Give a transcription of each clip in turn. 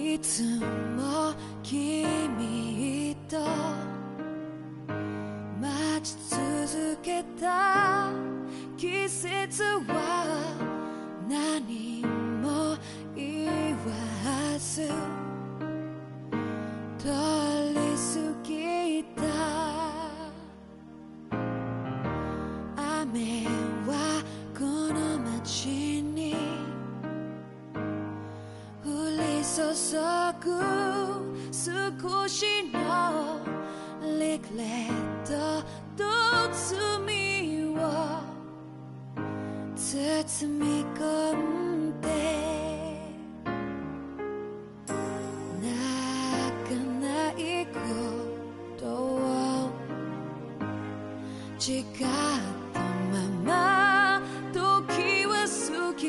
いつも君と待ち続けた季節は何も言わず通り過ぎた。雨はこの街に降り注ぐ少しのリグレットと罪を包み込んで泣かないことを誓ったまま時は過ぎ、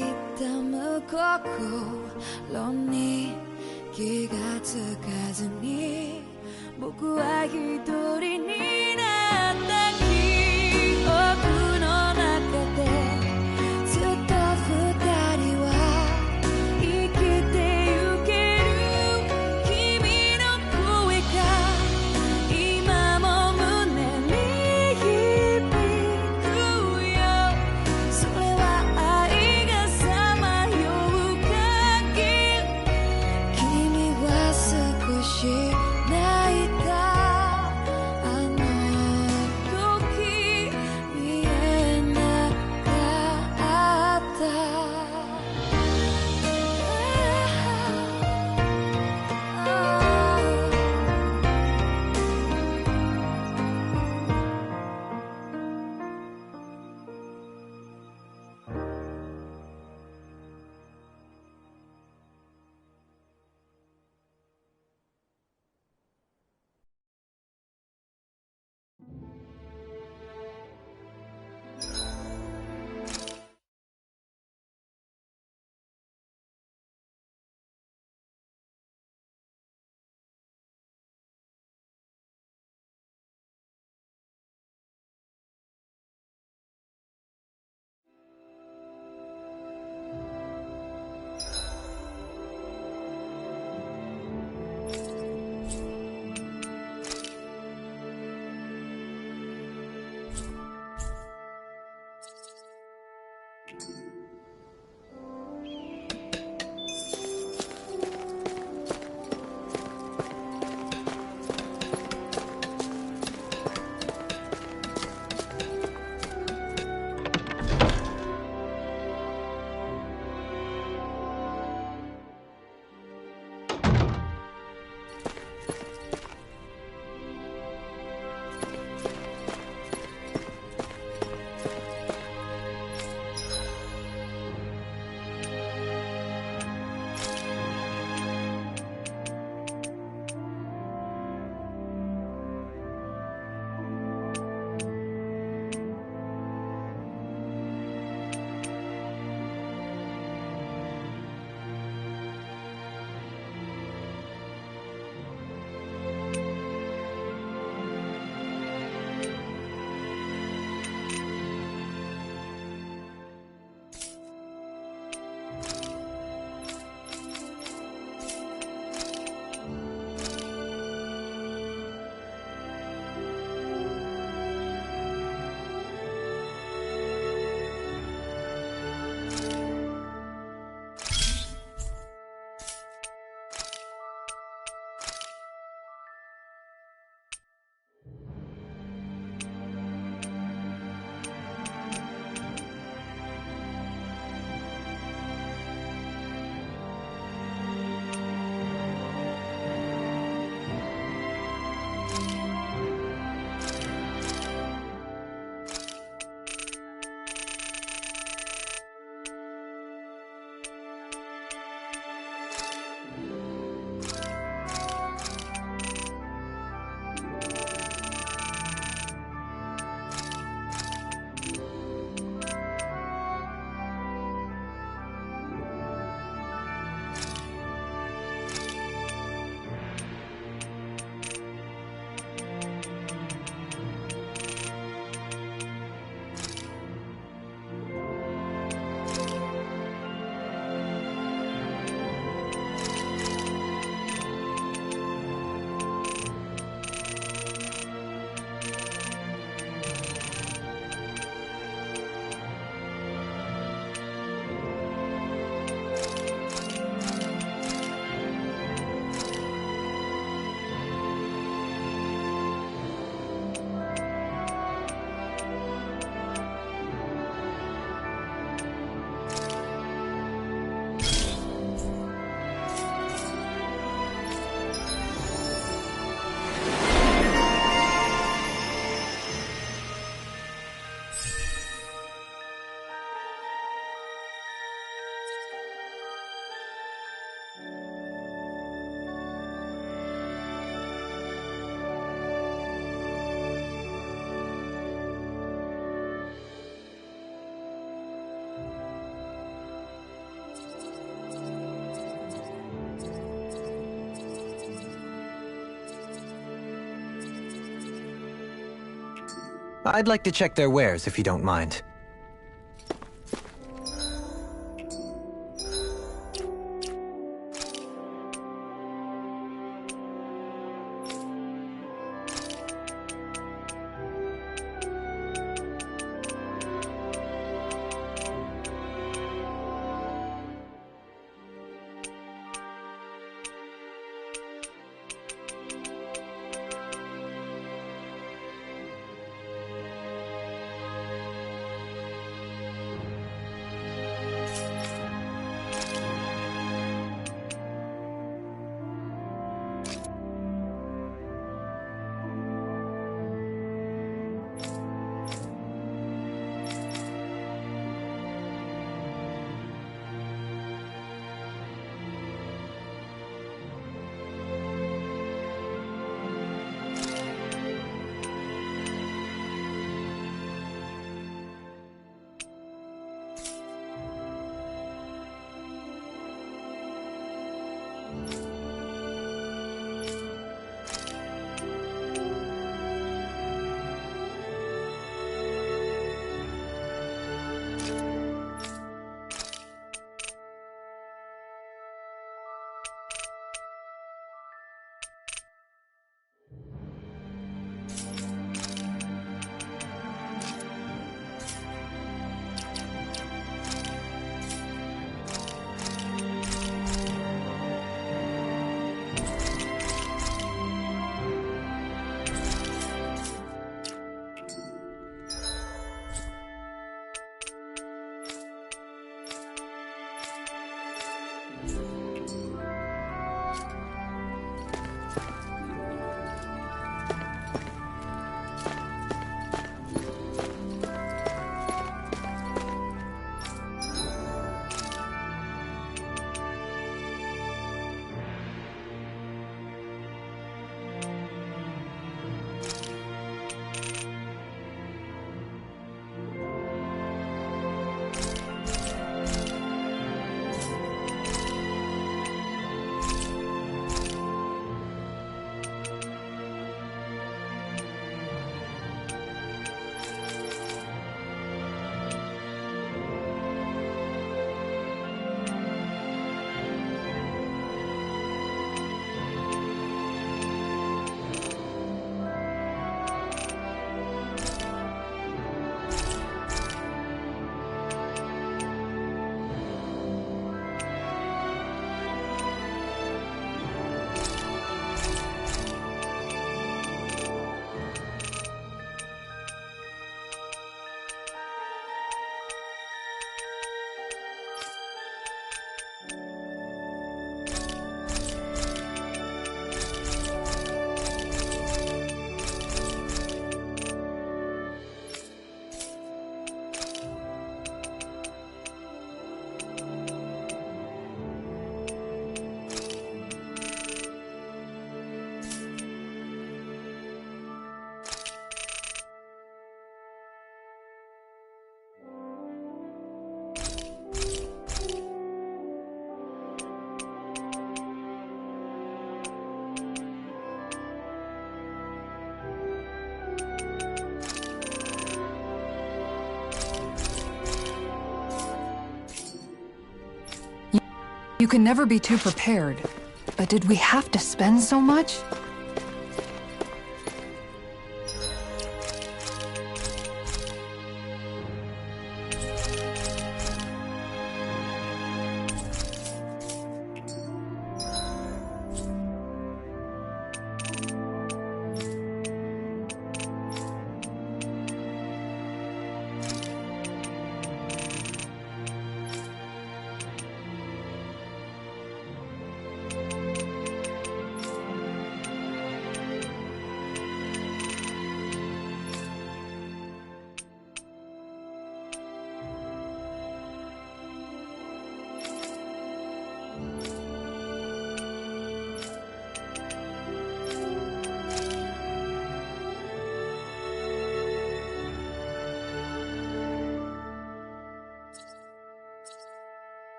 痛む心に気がつかずに僕は一人になった。記憶の中でずっと二人は生きてゆける。君の声が今も胸に響くよ。それは愛がさまよう限り。君は少し泣いたあの I'd like to check their wares if you don't mind. You can never be too prepared. But did we have to spend so much?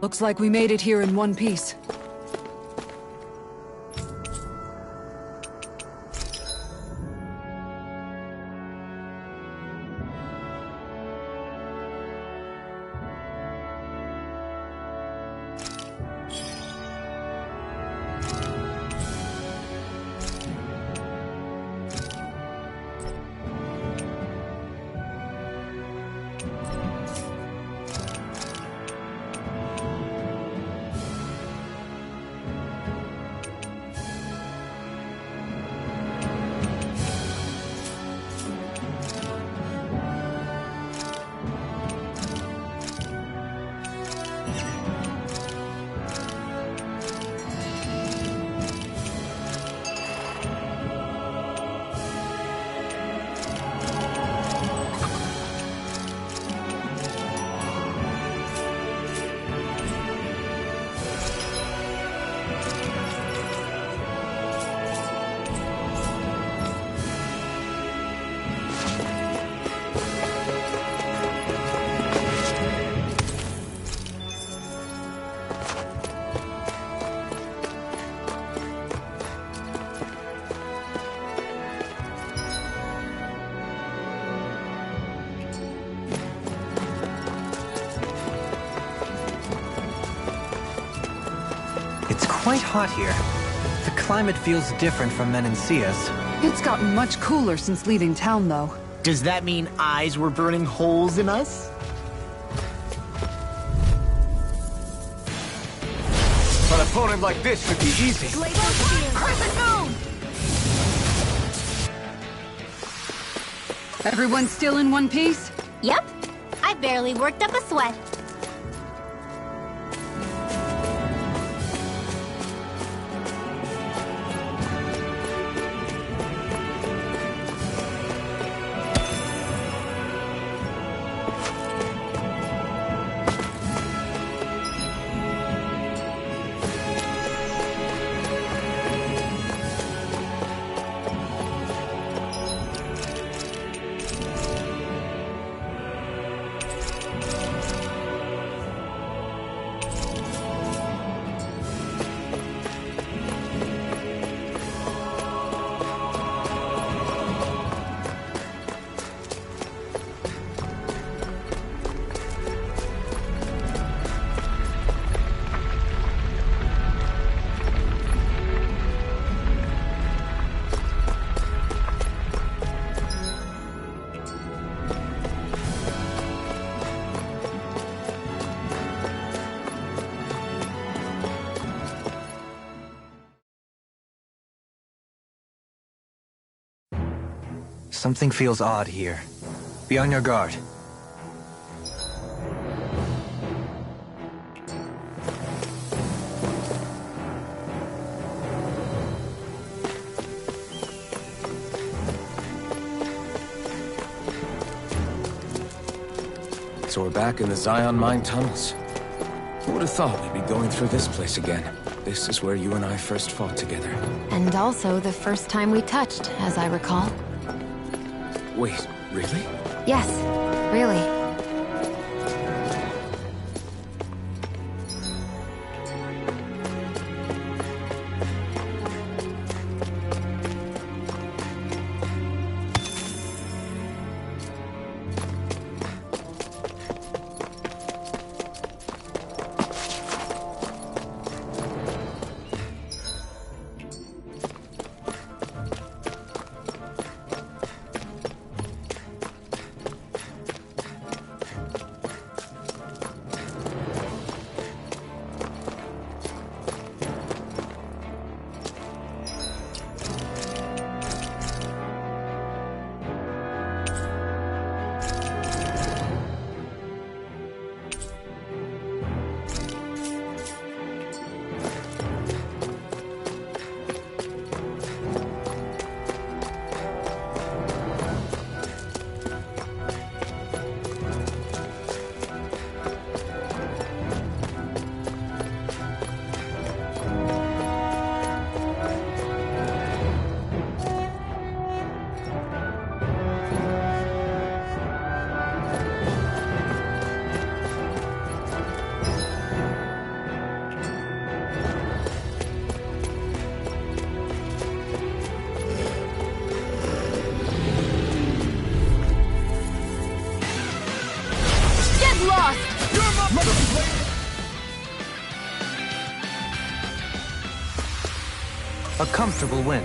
Looks like we made it here in one piece. It's quite hot here. The climate feels different from Menancia's. It's gotten much cooler since leaving town, though. Does that mean eyes were burning holes in us? An opponent like this should be easy. Crescent Moon! Everyone still in one piece? Yep. I barely worked up a sweat. Something feels odd here. Be on your guard. So we're back in the Zion Mine tunnels. Who would have thought we'd be going through this place again? This is where you and I first fought together. And also the first time we touched, as I recall. Wait, really? Yes, really. A comfortable win.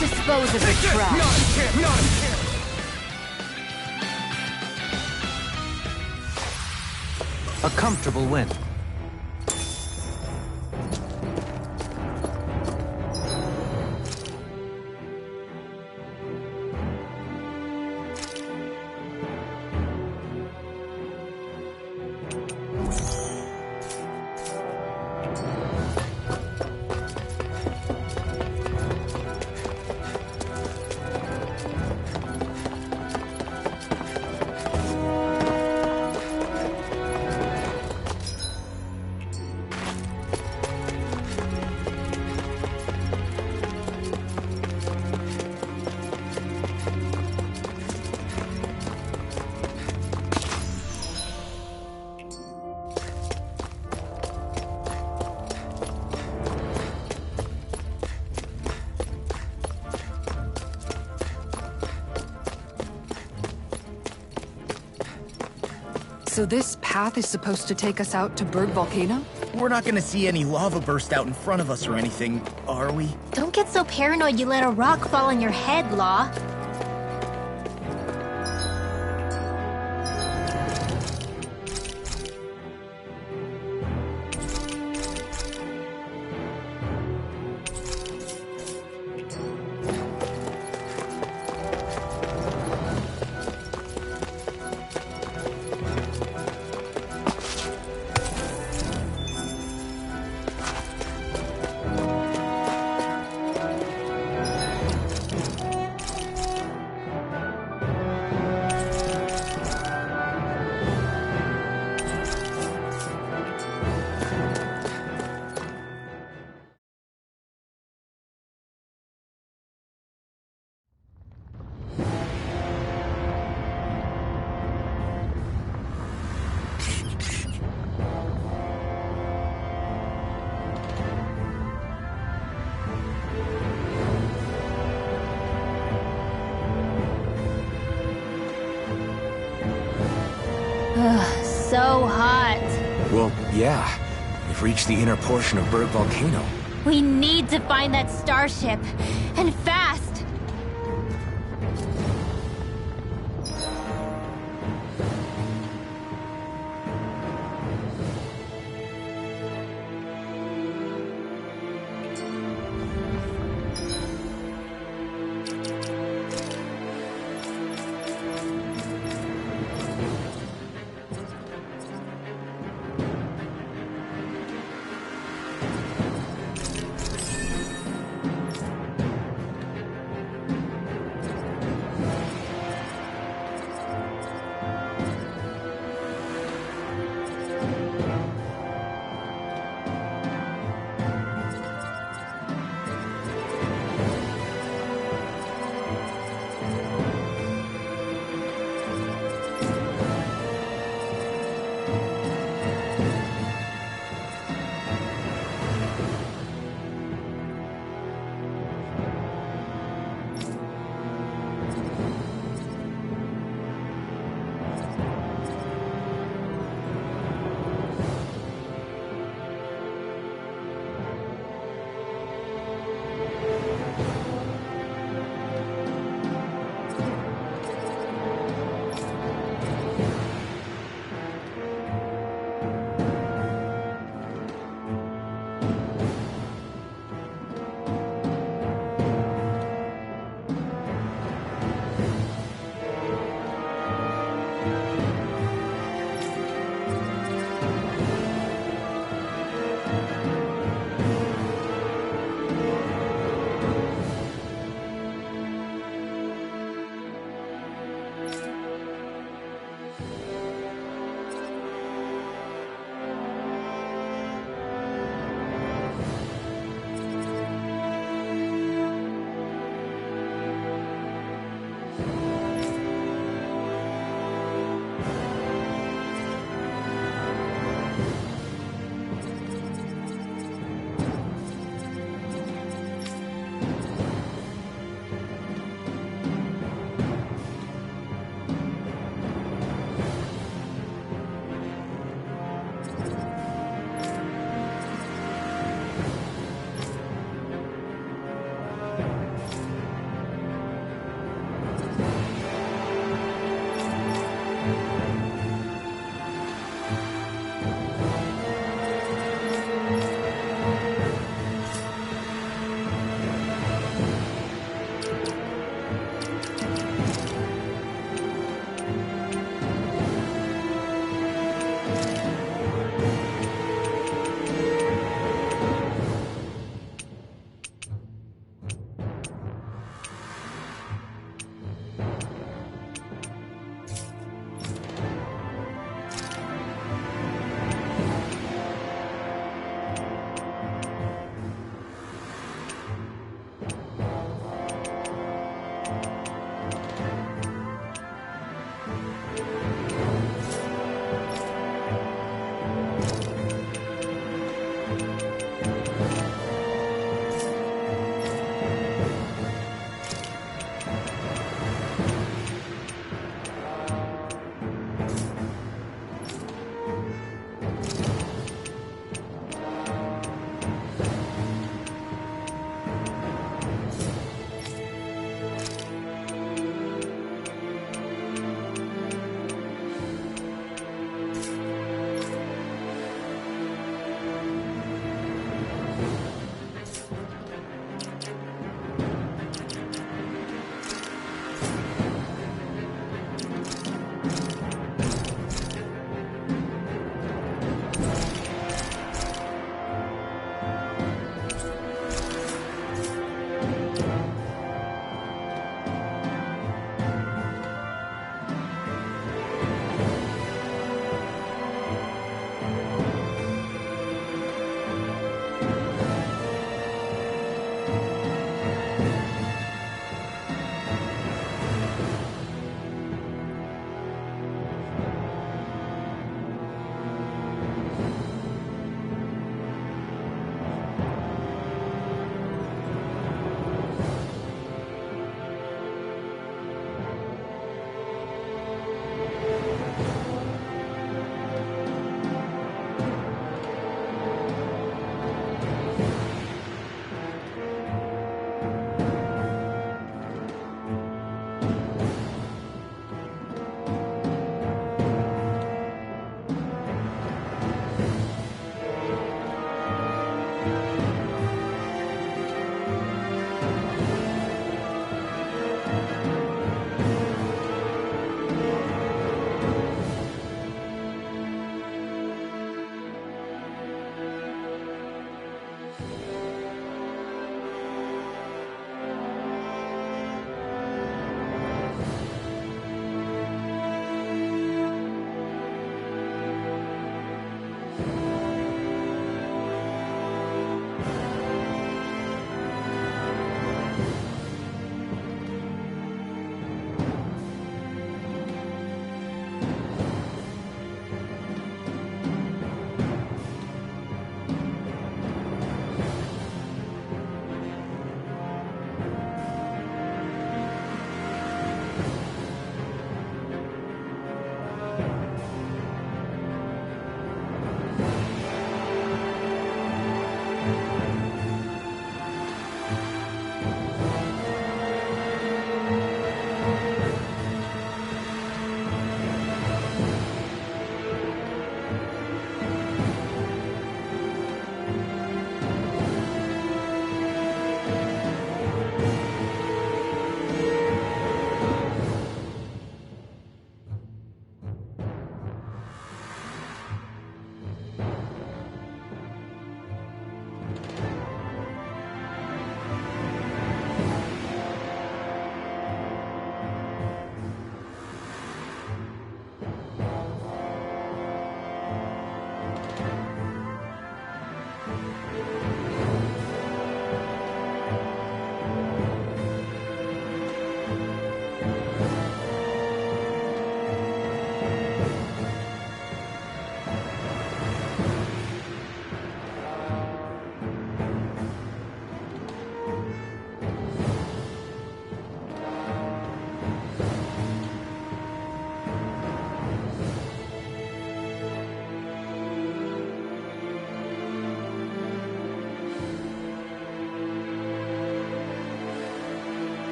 Dispose of the trash. A comfortable win. So this path is supposed to take us out to Berg Volcano? We're not gonna see any lava burst out in front of us or anything, are we? Don't get so paranoid you let a rock fall on your head, Law. So hot. Well, yeah. We've reached the inner portion of Berg Volcano. We need to find that starship. And fast!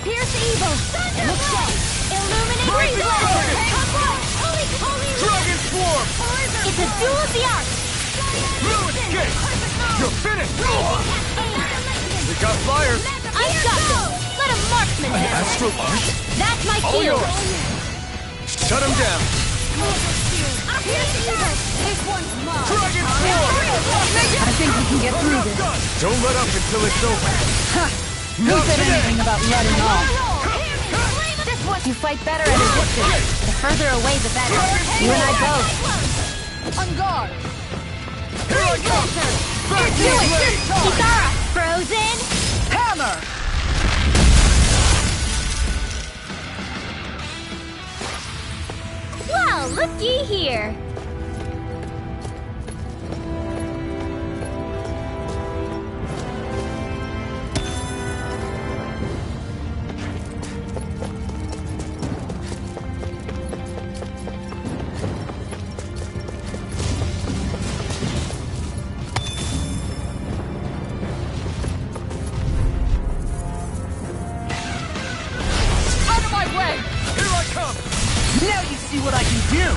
Pierce evil! Thunderblade! Illuminate Blade! Holy Dragon Swarm! It's a duel of the arts! Ruin Gate! You're finished! We got flyers! I've got this! Let a marksman An handle it. astral art? That's my All field! yours! Shut him down! Pierce evil! This one's mine! Dragon Swarm! I think we can get through this. Don't let up until it's over! Who said anything about letting off? You fight better at a distance. The further away, the better. You and I both. On guard! Here I come! Vacuum Blade! Kitara! Frozen! Hammer! Well, looky here! Out of my way! Here I come! Now you see what I can do!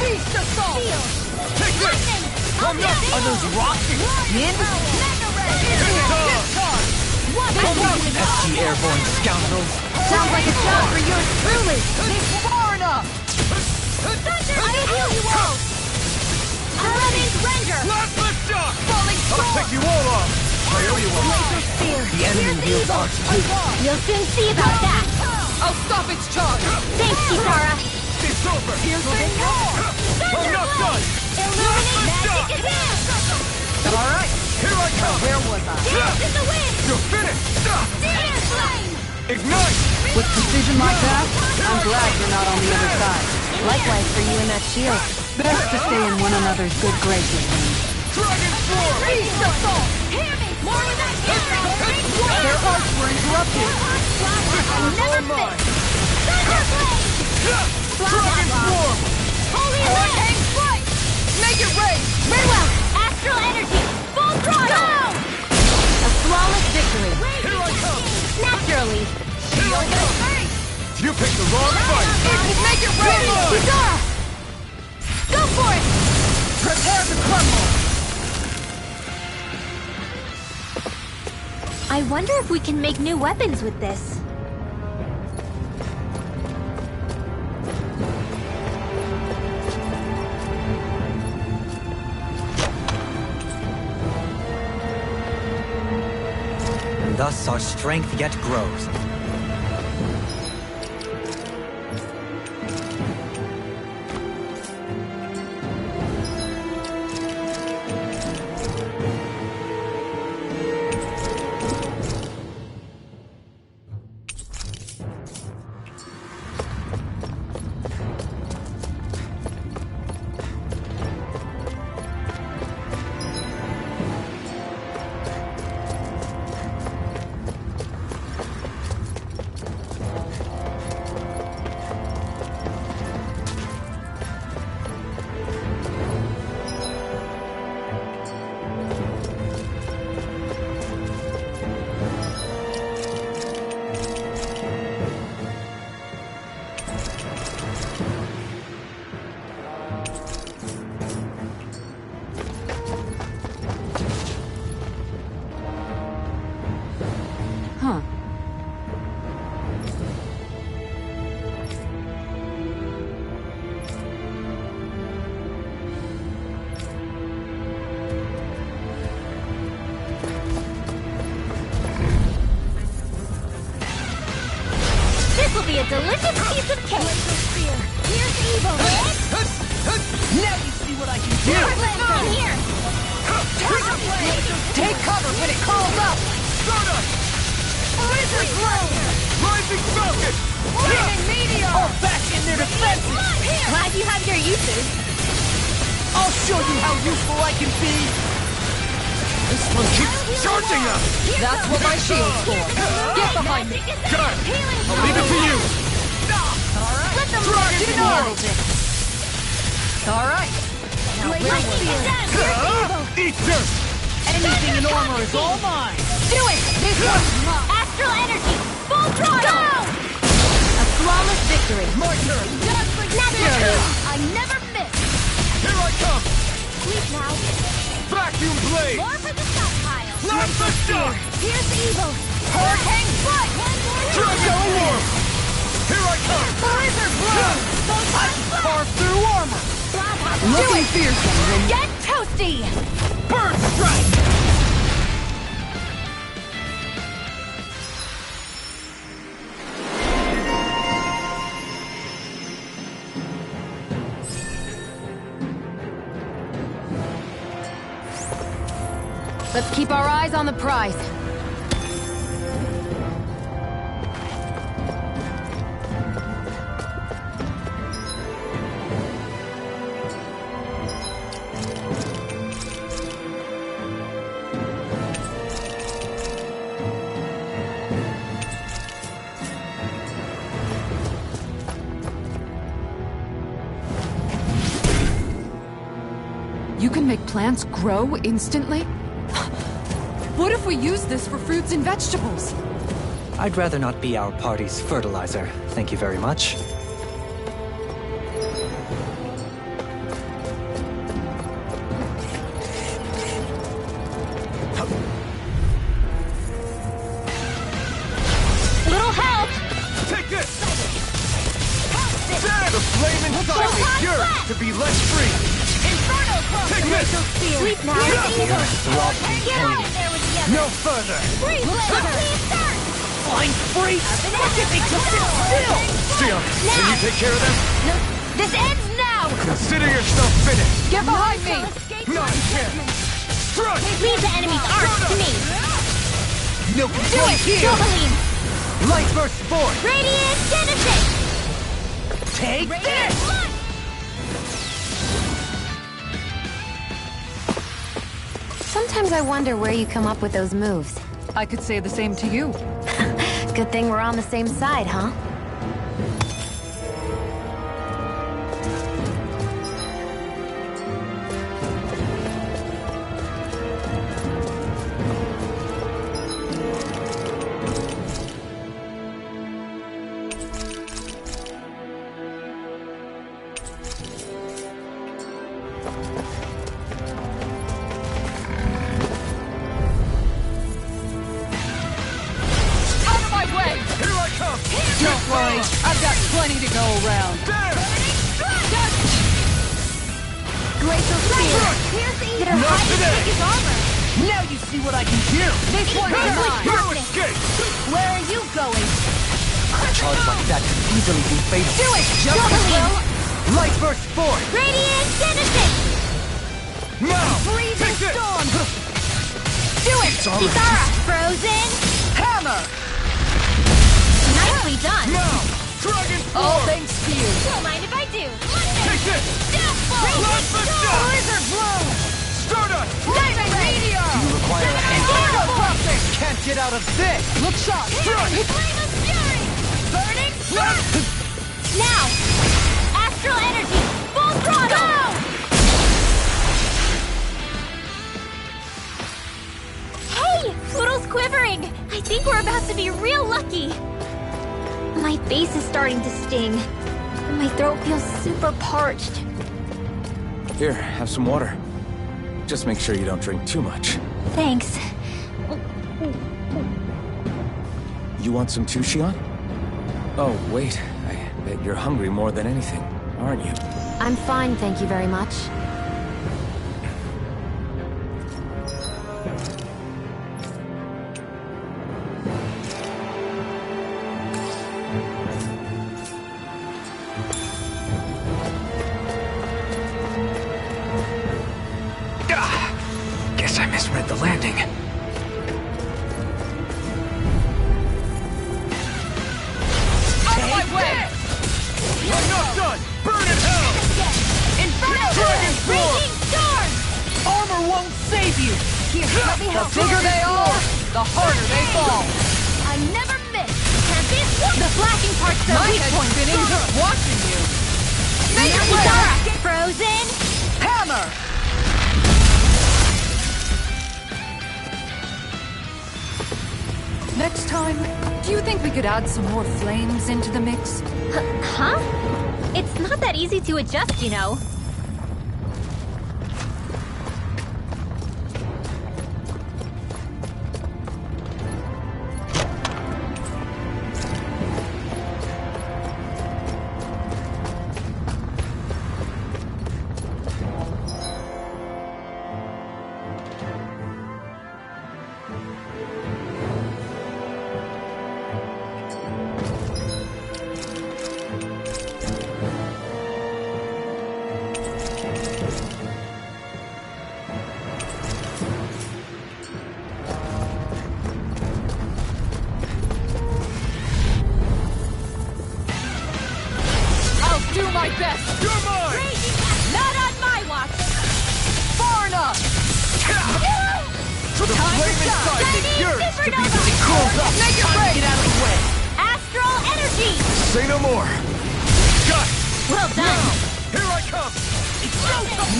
Feast assault! Take this! Come up! Are those rocks in? SG airborne scoundrels. Sounds like a job for yours truly! This far enough! I'll heal you all! Eleventh Render! Last lift shot! Falling I'll storm! take you all off! I owe you one. The enemy wields arts too. You'll soon see about that! I'll stop its charge! Thanks, Kitara! It's over! Piercing roar! I'm not done! Illuminate shot! magic advance! Alright, Here I come! where was I? Dance in the wind! You're finished! Dance flame! Ignite! With precision like that, I'm glad you're not on the other side. Likewise for you and that shield. Best to stay in one another's good graces. Dragon Swarm! Feast assault! Hear me! More of that Their arts were interrupted. Never fit! Thunderblade! Dragon Swarm! Holy Land! Strike! Make it rain! Very well! Astral energy! Full throttle! A flawless victory. Here I come! Naturally! Here I come! You picked the wrong fight! Make it rain! Kitara! Go for it! Prepare to crumble! I wonder if we can make new weapons with this. And thus our strength yet grows. Huh. This will be a delicious piece of cake! Here's evil! Now you see what I can do! In here! Take cover when it calls up! Stardust! Wizard Glow! Rising Falcon! Flaming Meteor! All back in their defenses! Glad you have your uses. I'll show you how useful I can be! This one keeps charging us! That's what my shield's for! Get behind me! Got it! I'll leave it to you! Let them Dragon You Swarm! handled it! Alright! Now where Lightning was I? is done! Here's evil! Eat dirt! Anything in armor is all mine! Do it! This Astral energy! Full throttle! A flawless victory. My turn! Naturally, I never miss. Here I come! Sleep now. Vacuum blade! More for the stockpile. Let the shock! Here's evil. Hurricane Strike! Dragon form! Here I come! Blizzard Blow! Carve through armor! Looking fearsome! Get toasty! Bird strike! Let's keep our eyes on the prize. You can make plants grow instantly? What if we use this for fruits and vegetables? I'd rather not be our party's fertilizer. Thank you very much. Little help. Take this! The flame inside me yearns to be let free! Inferno clone. Take this! Sleep now. Yeah. Evil. Throb Get out of there with the others. No further! Freeze laser. Start. Flying free! Look at me just sit still! Sion, can you take care of them? No, this ends now. Consider yourself finished! Get behind me! Not a chance! Strike! Leave the enemy's arc to me. No control here! Jubilee. Light burst forth! Radiant Genesis. Take this! Sometimes I wonder where you come up with those moves. I could say the same to you. Good thing we're on the same side, huh? Out of my way! Here I come! Don't worry, I've got plenty to go around. There! Glacial Spear. Here's the Eater. Not Hide today. his armor. Now you see what I can do! This one's mine! No escape! Where are you going? A charge like that could easily be fatal. Do it! Just as Jubilee. well! Light burst forth! Radiant Genesis. Now! Freeze Take and this! storm! Do it! Kisara. Frozen. Hammer! Nicely done. Now! Dragon All form! thanks to you. Don't mind if I do. Take this! Downfall. Let the shot! Blizzard blow! Stardust! Lightning meteor! You require a hand. Can't get out of this! Look sharp! Flame of Fury. Burning Sun. Now. Astral energy. Full throttle. Hey, Poodle's quivering. I think we're about to be real lucky. My face is starting to sting. And my throat feels super parched. Here, have some water. Just make sure you don't drink too much. Thanks. You want some too, Xion? Oh, wait. I bet you're hungry more than anything, aren't you? I'm fine, thank you very much. Guess I misread the landing. Out of my way! I'm not done! Burn in hell! Inferno! Dragon form! Raging Storm. Armor won't save you! The bigger they are, the harder they fall. I never miss. Can't be the flashing parts are My weak head's point. spinning just watching you. Make it Kisara. way! Frozen. Hammer! Next time, do you think we could add some more flames into the mix? Huh? It's not that easy to adjust, you know. My best! You're mine! Not on my watch! Far enough! The flame inside me yearns to be the cools up! Make it break! Get out of the way! Astral energy! Say no more! Got it! Well done! Here I come! It's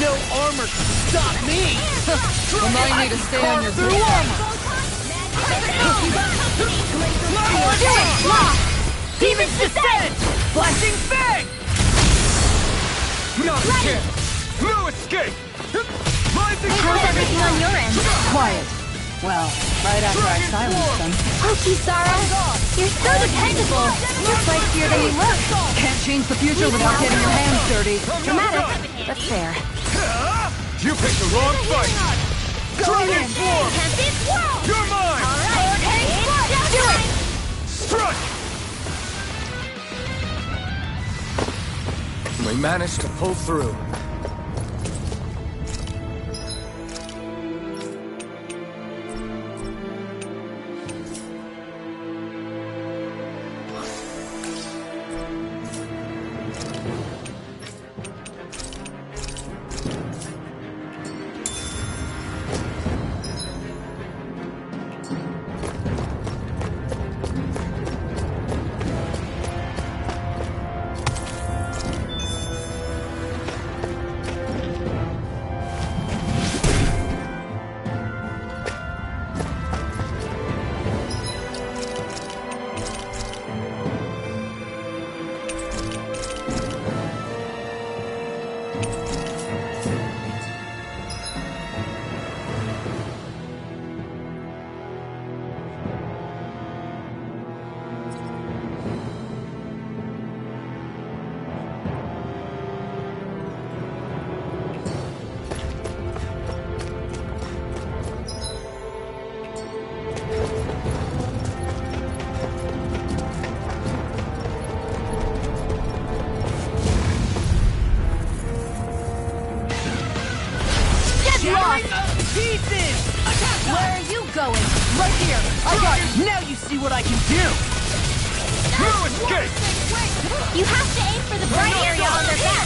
no armor can stop me! Remind me to stay on your through grip. armor! Do it! Lock! Demons descend! Flashing fang! Not a chance! No escape! Rising How's everything on your end? Quiet. Well, right after I silenced them. Oh, Kisara! You're so dependable! You're spicier than you look! Can't change the future without getting your hands dirty. Dramatic, but fair. You picked the wrong fight! Dragon Swarm! Tempted Swirl! You're mine! Alright, it's do it! Strike! We managed to pull through. Where are you going? Right here! I got it! Now you see what I can do! No escape! You have to aim for the bright area on their back!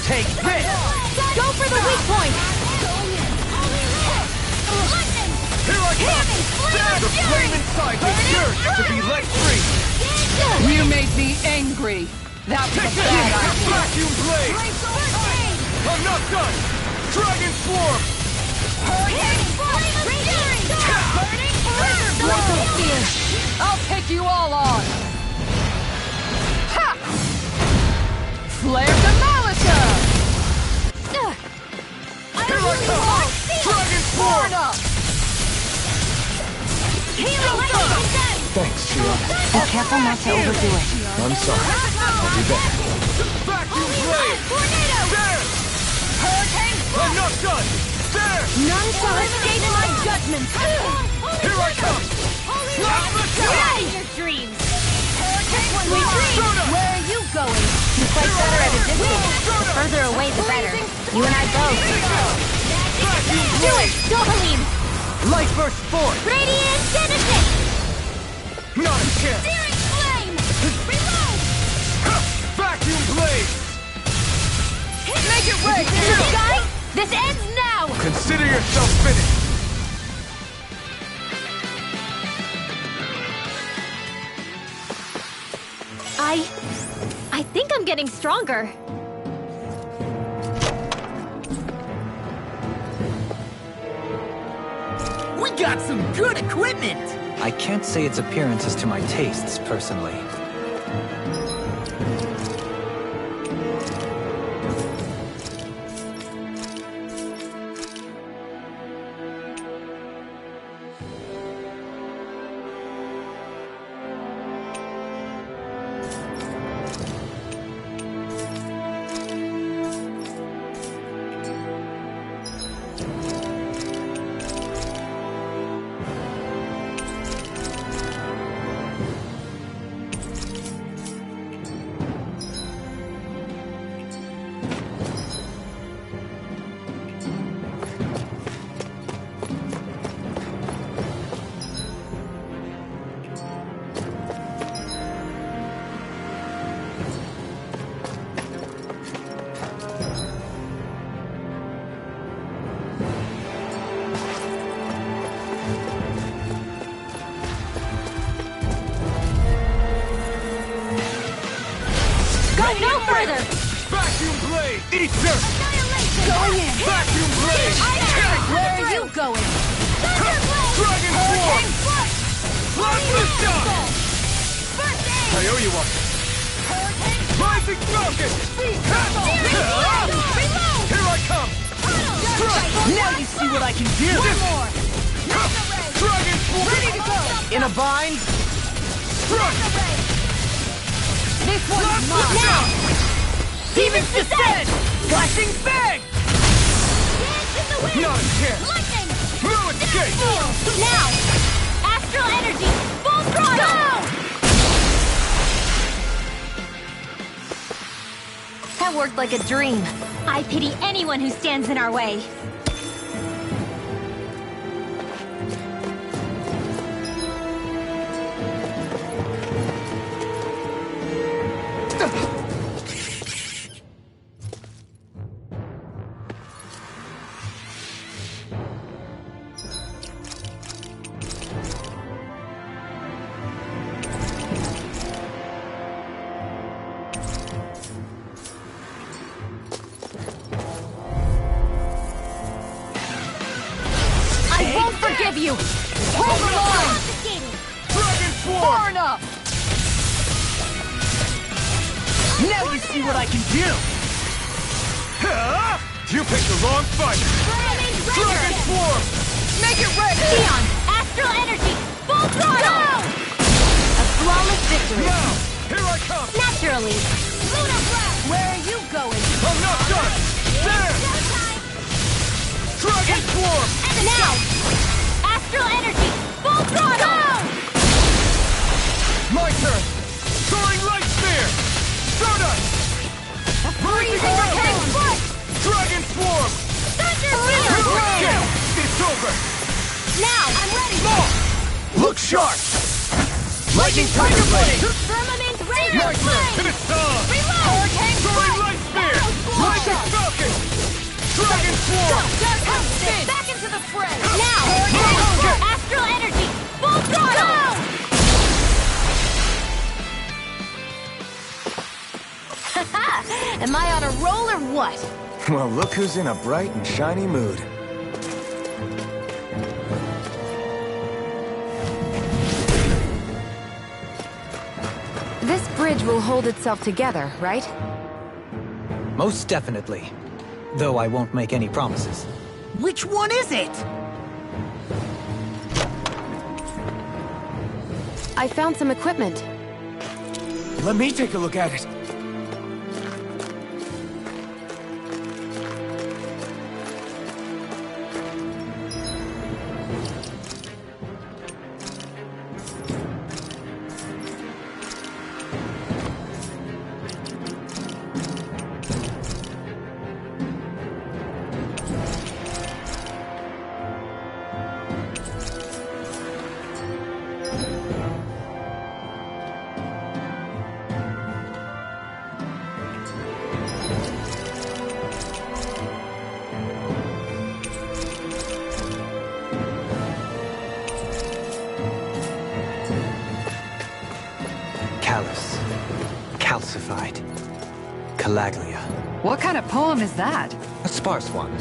Take this! Go for the weak point! Here I come! The flame inside me yearns to be let free! You made me angry. That was a bad idea. Vacuum blade! I'm not done! Dragon Swarm! I'll take you all on. Ha! Flare Demolitor! Here I come! Dragon Swarm! Thanks, Shion. Be careful not to overdo it. I'm sorry. I'll be back. Vacuum blade! There! I'm not done! There! None shall escape my judgment! Here I come! Your dreams! Sweet dreams! Where are you going? You fight better at a distance. The further away, the better. You and I both. Do it! Dopaline! Light burst forth! Radiant Genesis! Not a chance! Searing Flame! Reload! Vacuum blade! Make it work! Guys, this ends now! Consider yourself finished! I think I'm getting stronger. We got some good equipment! I can't say its appearance is to my tastes, personally. No further! Vacuum blade! Ether! Annihilation! Going in! Vacuum blade! Where are you going? Dragon Form! Plasma shot! I owe you one. Rising Falcon! Here I come! Now you see what I can do! One more! Dragon Form! Ready to go! In a bind? Struck! This one's mine! Now! Demon's Descent! Flashing Fang! Not a chance! Lightning! Blue escape! Now! Astral energy! Full throttle! That worked like a dream. I pity anyone who stands in our way. Forgive you! Hold the line! Dragon Form! Far enough! Now you see what I can do! You picked the wrong fight! Dragon Form! Make it ready! Leon! Astral energy! Full throttle! A flawless victory. Now! Here I come! Naturally! Lunar Blast! Where are you going? I'm not done! There! Dragon Form! And now! Astral energy! Full throttle! My turn! Soaring Light Spear! Stardust! Freezing Arcane Foot! Dragon Swarm! Thunder Blue Blade! escape! It's over! Now! I'm ready! More! Look sharp! Lightning Tiger Blade! Firmament My Raider turn! Blade! And it's on! Reload! Hurricane Soaring Foot! Light Spear! Arrow Rising Falcon! Dragon Swarm! Back into the fray! Now! Astral energy! Full throttle! Am I on a roll or what? Well, look who's in a bright and shiny mood. This bridge will hold itself together, right? Most definitely. Though I won't make any promises. Which one is it? I found some equipment. Let me take a look at it. Callous. Calcified. Calaglia. What kind of poem is that? A sparse one.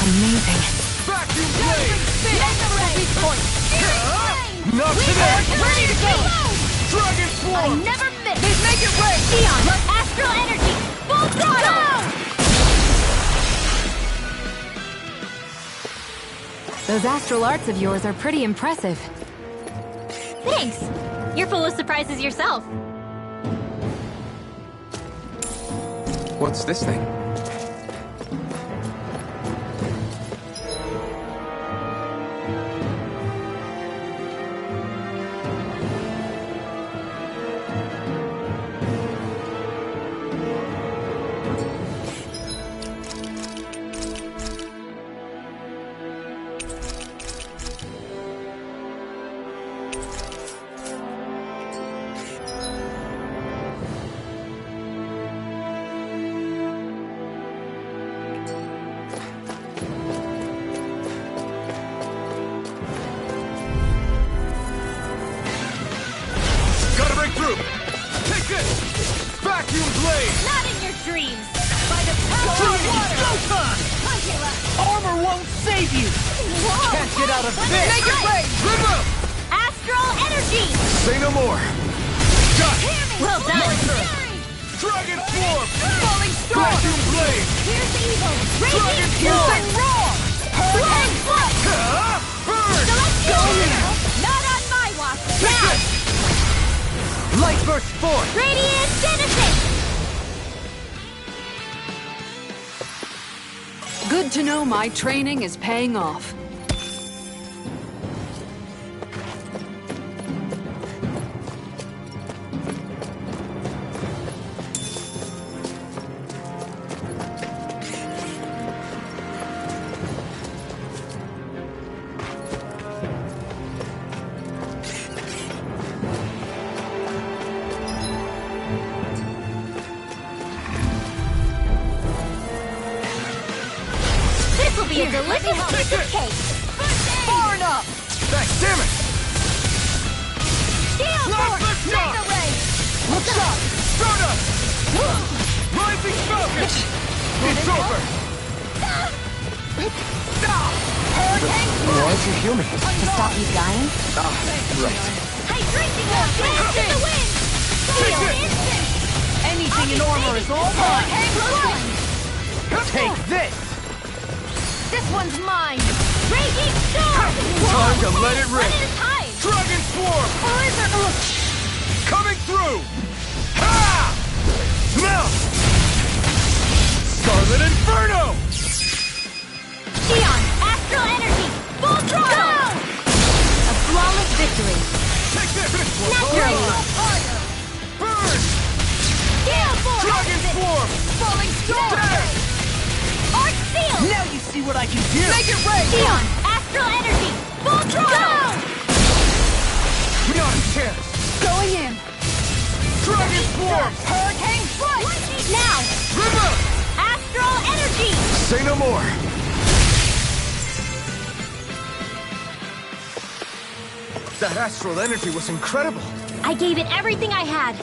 Amazing. Vacuum blade! Not We today! are ready to go! Dragon I swarm! never miss! Make it rain! Sion, astral energy! Full throttle! Those astral arts of yours are pretty impressive. Thanks! You're full of surprises yourself. What's this thing? Gotta break through! Take this! Vacuum blade! Not in your dreams! By the power of water! Armor won't save you! Can't get out of this! Make it rain! River! Astral energy! Say no more! Got it! Well done! Dragon swarm! Falling storm! Vacuum blade! Here's the evil! Dragon Raging swarm! storm! Hurricane flux! Burn! Celestial! Not on my watch! Now! Light burst forth! Radiant Genesis! Good to know my training is paying off. This will be a delicious piece of cake! Far enough! Damn it! Steel Not force! the shot! Mega ray! What's up? Stardust! Rising Falcon! It's over! Why is he human? To stop you dying? Right. Hydration wall! Blast in the wind! Steel instant! Anything in armor is all mine! Take this! This one's mine! Raging storm! Time to let it One rip! at a time! Dragon swarm! Coming through! Ha! Now! Scarlet Inferno! Sion, astral energy! Full throttle! A flawless victory. Take this! Natural! Burn! Steel force! Dragon swarm! Falling storm! There! Arc seal! Now you see what I can do! Make it rain! Sion, astral energy! Full throttle! Not a chance! Going in. Dragon swarm! Hurricane flight! Now! River! Astral energy! Say no more! That astral energy was incredible! I gave it everything I had.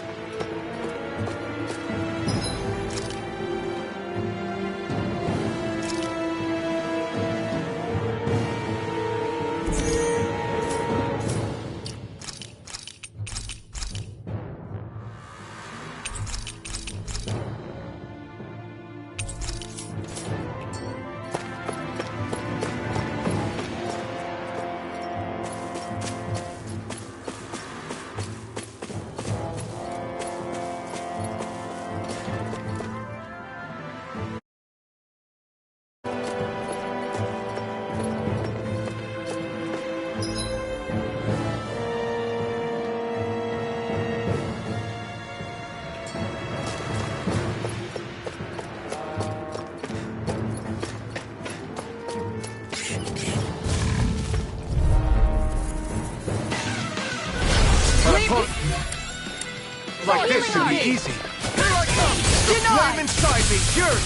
Like this should be easy. Here I come! The flame inside me, yours!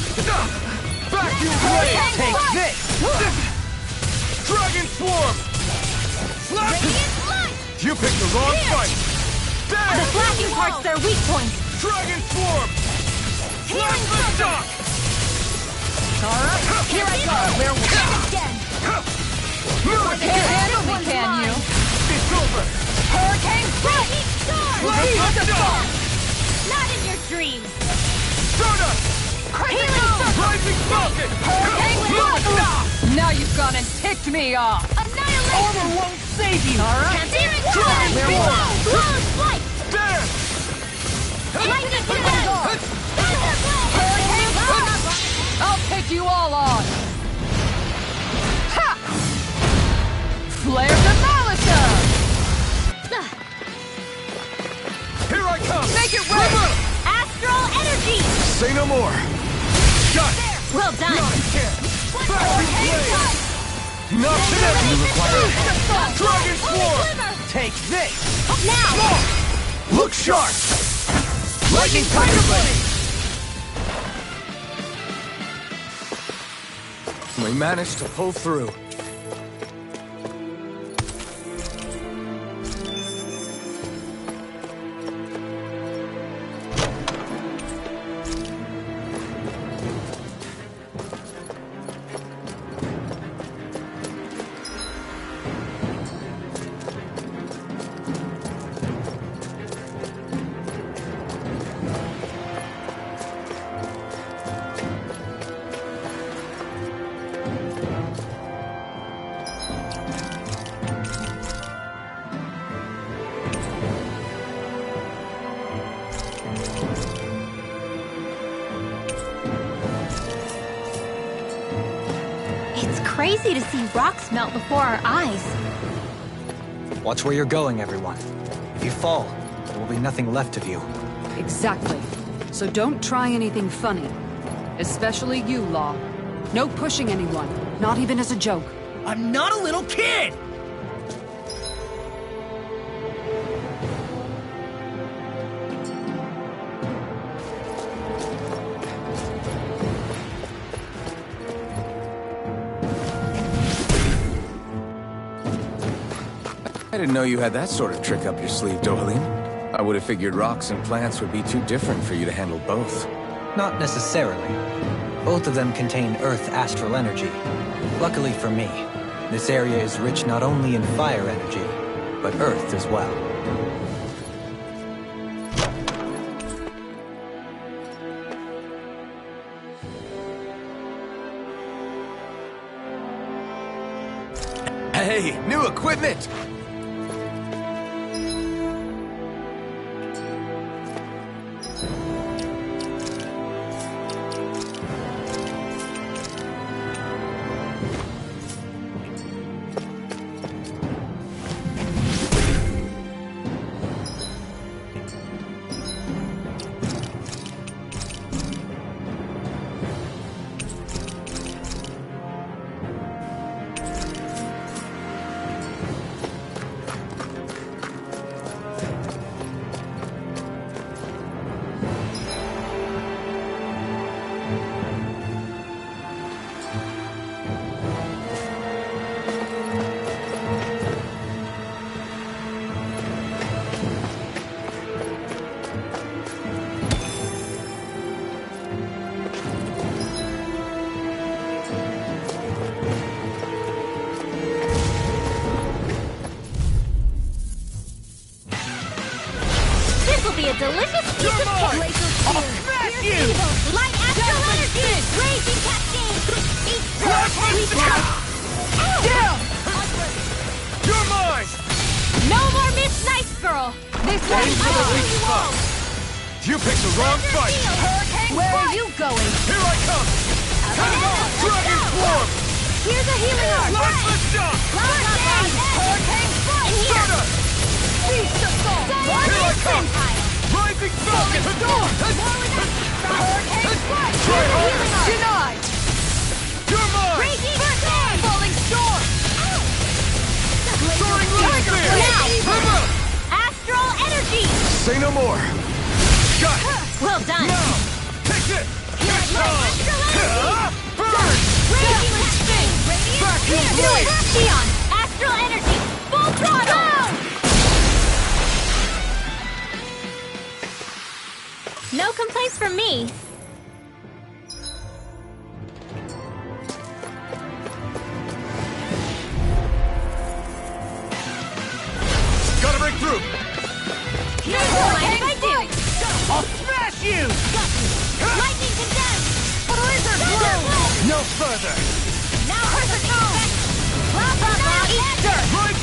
Vacuum blade! Take this! Dragon swarm! You picked the wrong fight! There! The flashing part's their weak point. Dragon swarm! Flame the shock! Alright, here I go! Where will again? Can't handle me, can you? It's over! Hurricane Strike! Not in your dreams! Stardust! Crazy Rising Falcon! Hurricane Strike! Now you've gone and ticked me off! Annihilation! Armor won't save you! Alright, Close flight! There! Lightning blast! Hurricane Strike! I'll take you all on! Ha! Flare Demolisher! Here I come! Make it rain! Astral energy! Say no more! Shut! Well done! Not today! You require Dragon Swarm! Take this! Now! Look sharp! Lightning Tiger Blade! We managed to pull through. It's crazy to see rocks melt before our eyes. Watch where you're going, everyone. If you fall, there will be nothing left of you. Exactly. So don't try anything funny. Especially you, Law. No pushing anyone, not even as a joke. I'm not a little kid! I didn't know you had that sort of trick up your sleeve, Dohalim. I would have figured rocks and plants would be too different for you to handle both. Not necessarily. Both of them contain Earth astral energy. Luckily for me, this area is rich not only in fire energy, but Earth as well. Hey, new equipment! Be a delicious piece of cake. I'll smash you! Light astral energy! Raging cascade! Eat Down! You're mine! No more Miss Nice Girl! This Aim for the weak is spot! You picked the wrong fight! Where are you going? Here I come! Dragon Swarm! Here's a healing arm! Lifeless jump! Hurricane Strike! And here! Stardust! Feast of Soul! Here I come! Rising Falcon! Hurricane Strike! Try harder! Denied! You're mine! Raging Hurricane! Falling Storm! Soaring Laser! Now! Astral energy! Say no more! Got it! Well done! Now! Take this! Catch on! Astral energy! Burn! Raging Spin! Vacuum blade! Neon! Astral energy! Full throttle! No complaints from me. further! Now perfect move! Eat dirt! Right!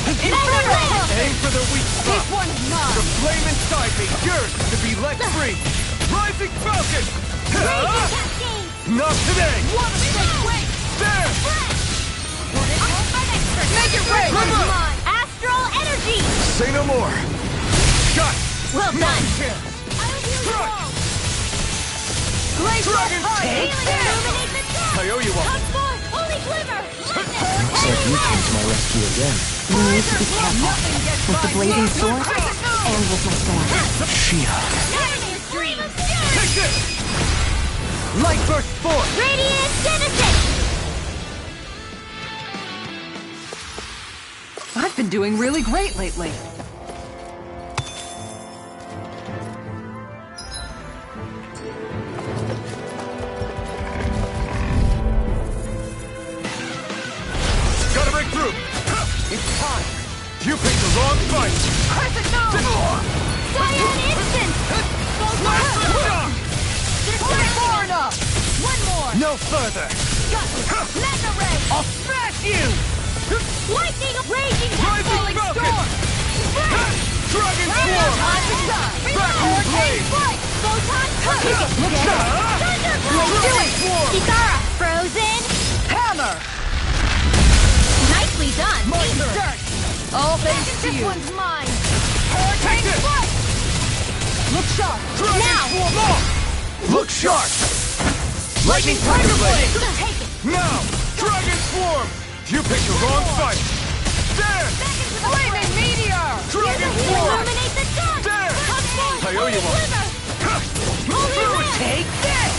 Aim for the weak spot! This one's mine! The flame inside me yearns to be let free! Rising Falcon! Raging Cascade! Not today! One mistake, wait! There! Make it rain! Come on! Astral Energy! Say no more! Shot! Well Not done! a chance! Right. Glacial Dragon Punch! Tail! Illuminate the top! I owe you one! Come forth! Holy Quiver! Looks like you came to my rescue again. You need to be careful. With the blazing sword and with my storm. She-Hulk! Stream of Fury! Take it! Light burst forth! Radiant Genesis! I've been doing really great lately. Gotta break through! It's time! You picked the wrong fight! Crescent Moon! Cyan Instant! Far enough! One more! No further! Mega Ray! I'll smash you! Lightning! Raging Rising Cascade! Falcon! Dragon Swarm! Vacuum Blade! Photon Touch! Thunderbolt! Do it! Swarm! Kisara! Frozen! Hammer! Nicely done! Eat dirt! All thanks to This you. one's mine! Take it! Look sharp! Dragon Now! Swarm off! Look sharp! Lightning Tiger Blade! Take it! Now! Dragon Swarm! You picked the wrong fight! There! Flaming Meteor! Dragon Swarm! Illuminate the dark! There! Come forth! I owe you Holy one. Quiver! Holy Lamp! Take this!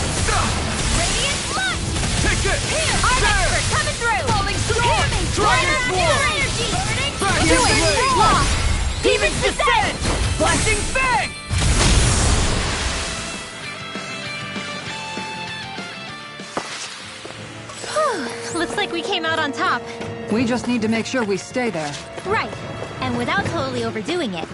Radiant Blood! Take it! Our There! expert coming through! Falling Dragon Swarm! Energy! Vacuum Do it! Blade! Lost! Demon's Descent! Flashing Fang! Looks like we came out on top. We just need to make sure we stay there. Right. And without totally overdoing it.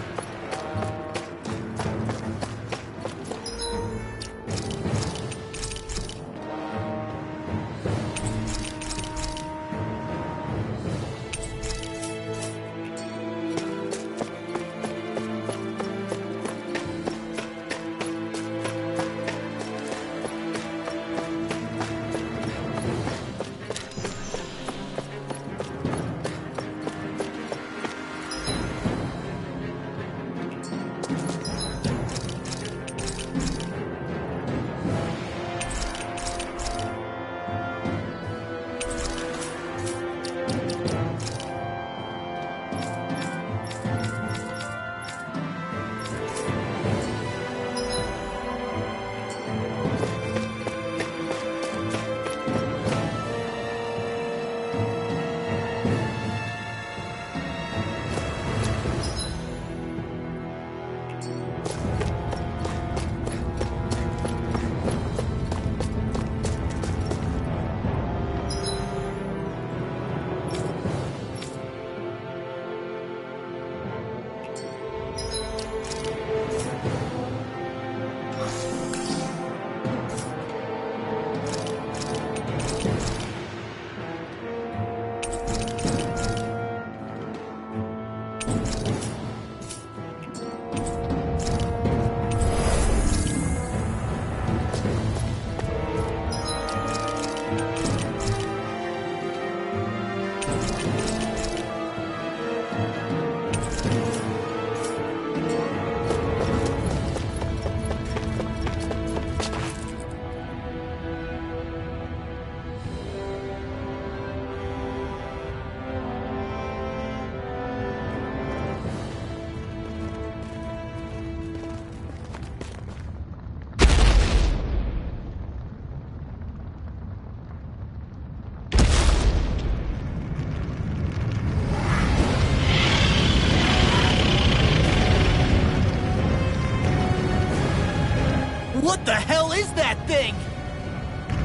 What the hell is that thing?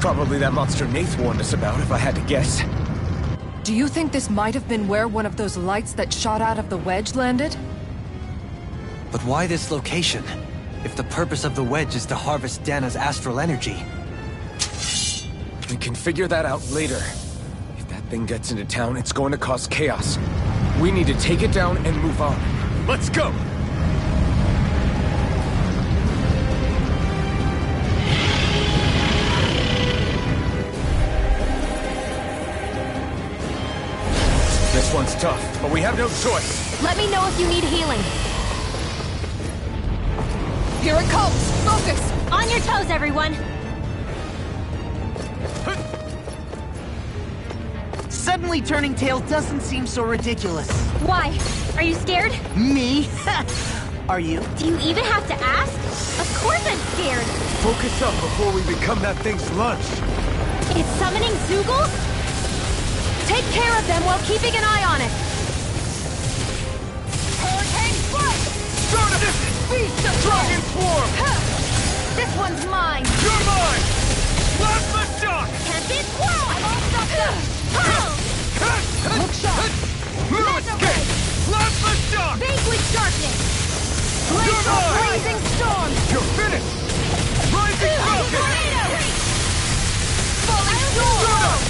Probably that monster Nath warned us about, if I had to guess. Do you think this might have been where one of those lights that shot out of the wedge landed? But why this location? If the purpose of the wedge is to harvest Dana's astral energy. We can figure that out later. If that thing gets into town, it's going to cause chaos. We need to take it down and move on. Let's go! This one's tough, but we have no choice. Let me know if you need healing. Here it comes! Focus! On your toes, everyone! Suddenly turning tail doesn't seem so ridiculous. Why? Are you scared? Me? Are you? Do you even have to ask? Of course I'm scared! Focus up before we become that thing's lunch. It's summoning Zeugles? Take care of them while keeping an eye on it. Hurricane Strike! Start of this! Beast of Dragon Swarm! This one's mine. You're mine! Plasma Shock! Tempest Squirrel! I'm all stopped up! Pearl! Look shot! Blue Escape! Plasma Shock! Vanquish Darkness! You're mine! Blazing Storm. You're finished! Rising Falcon! Tornado! Falling Storm.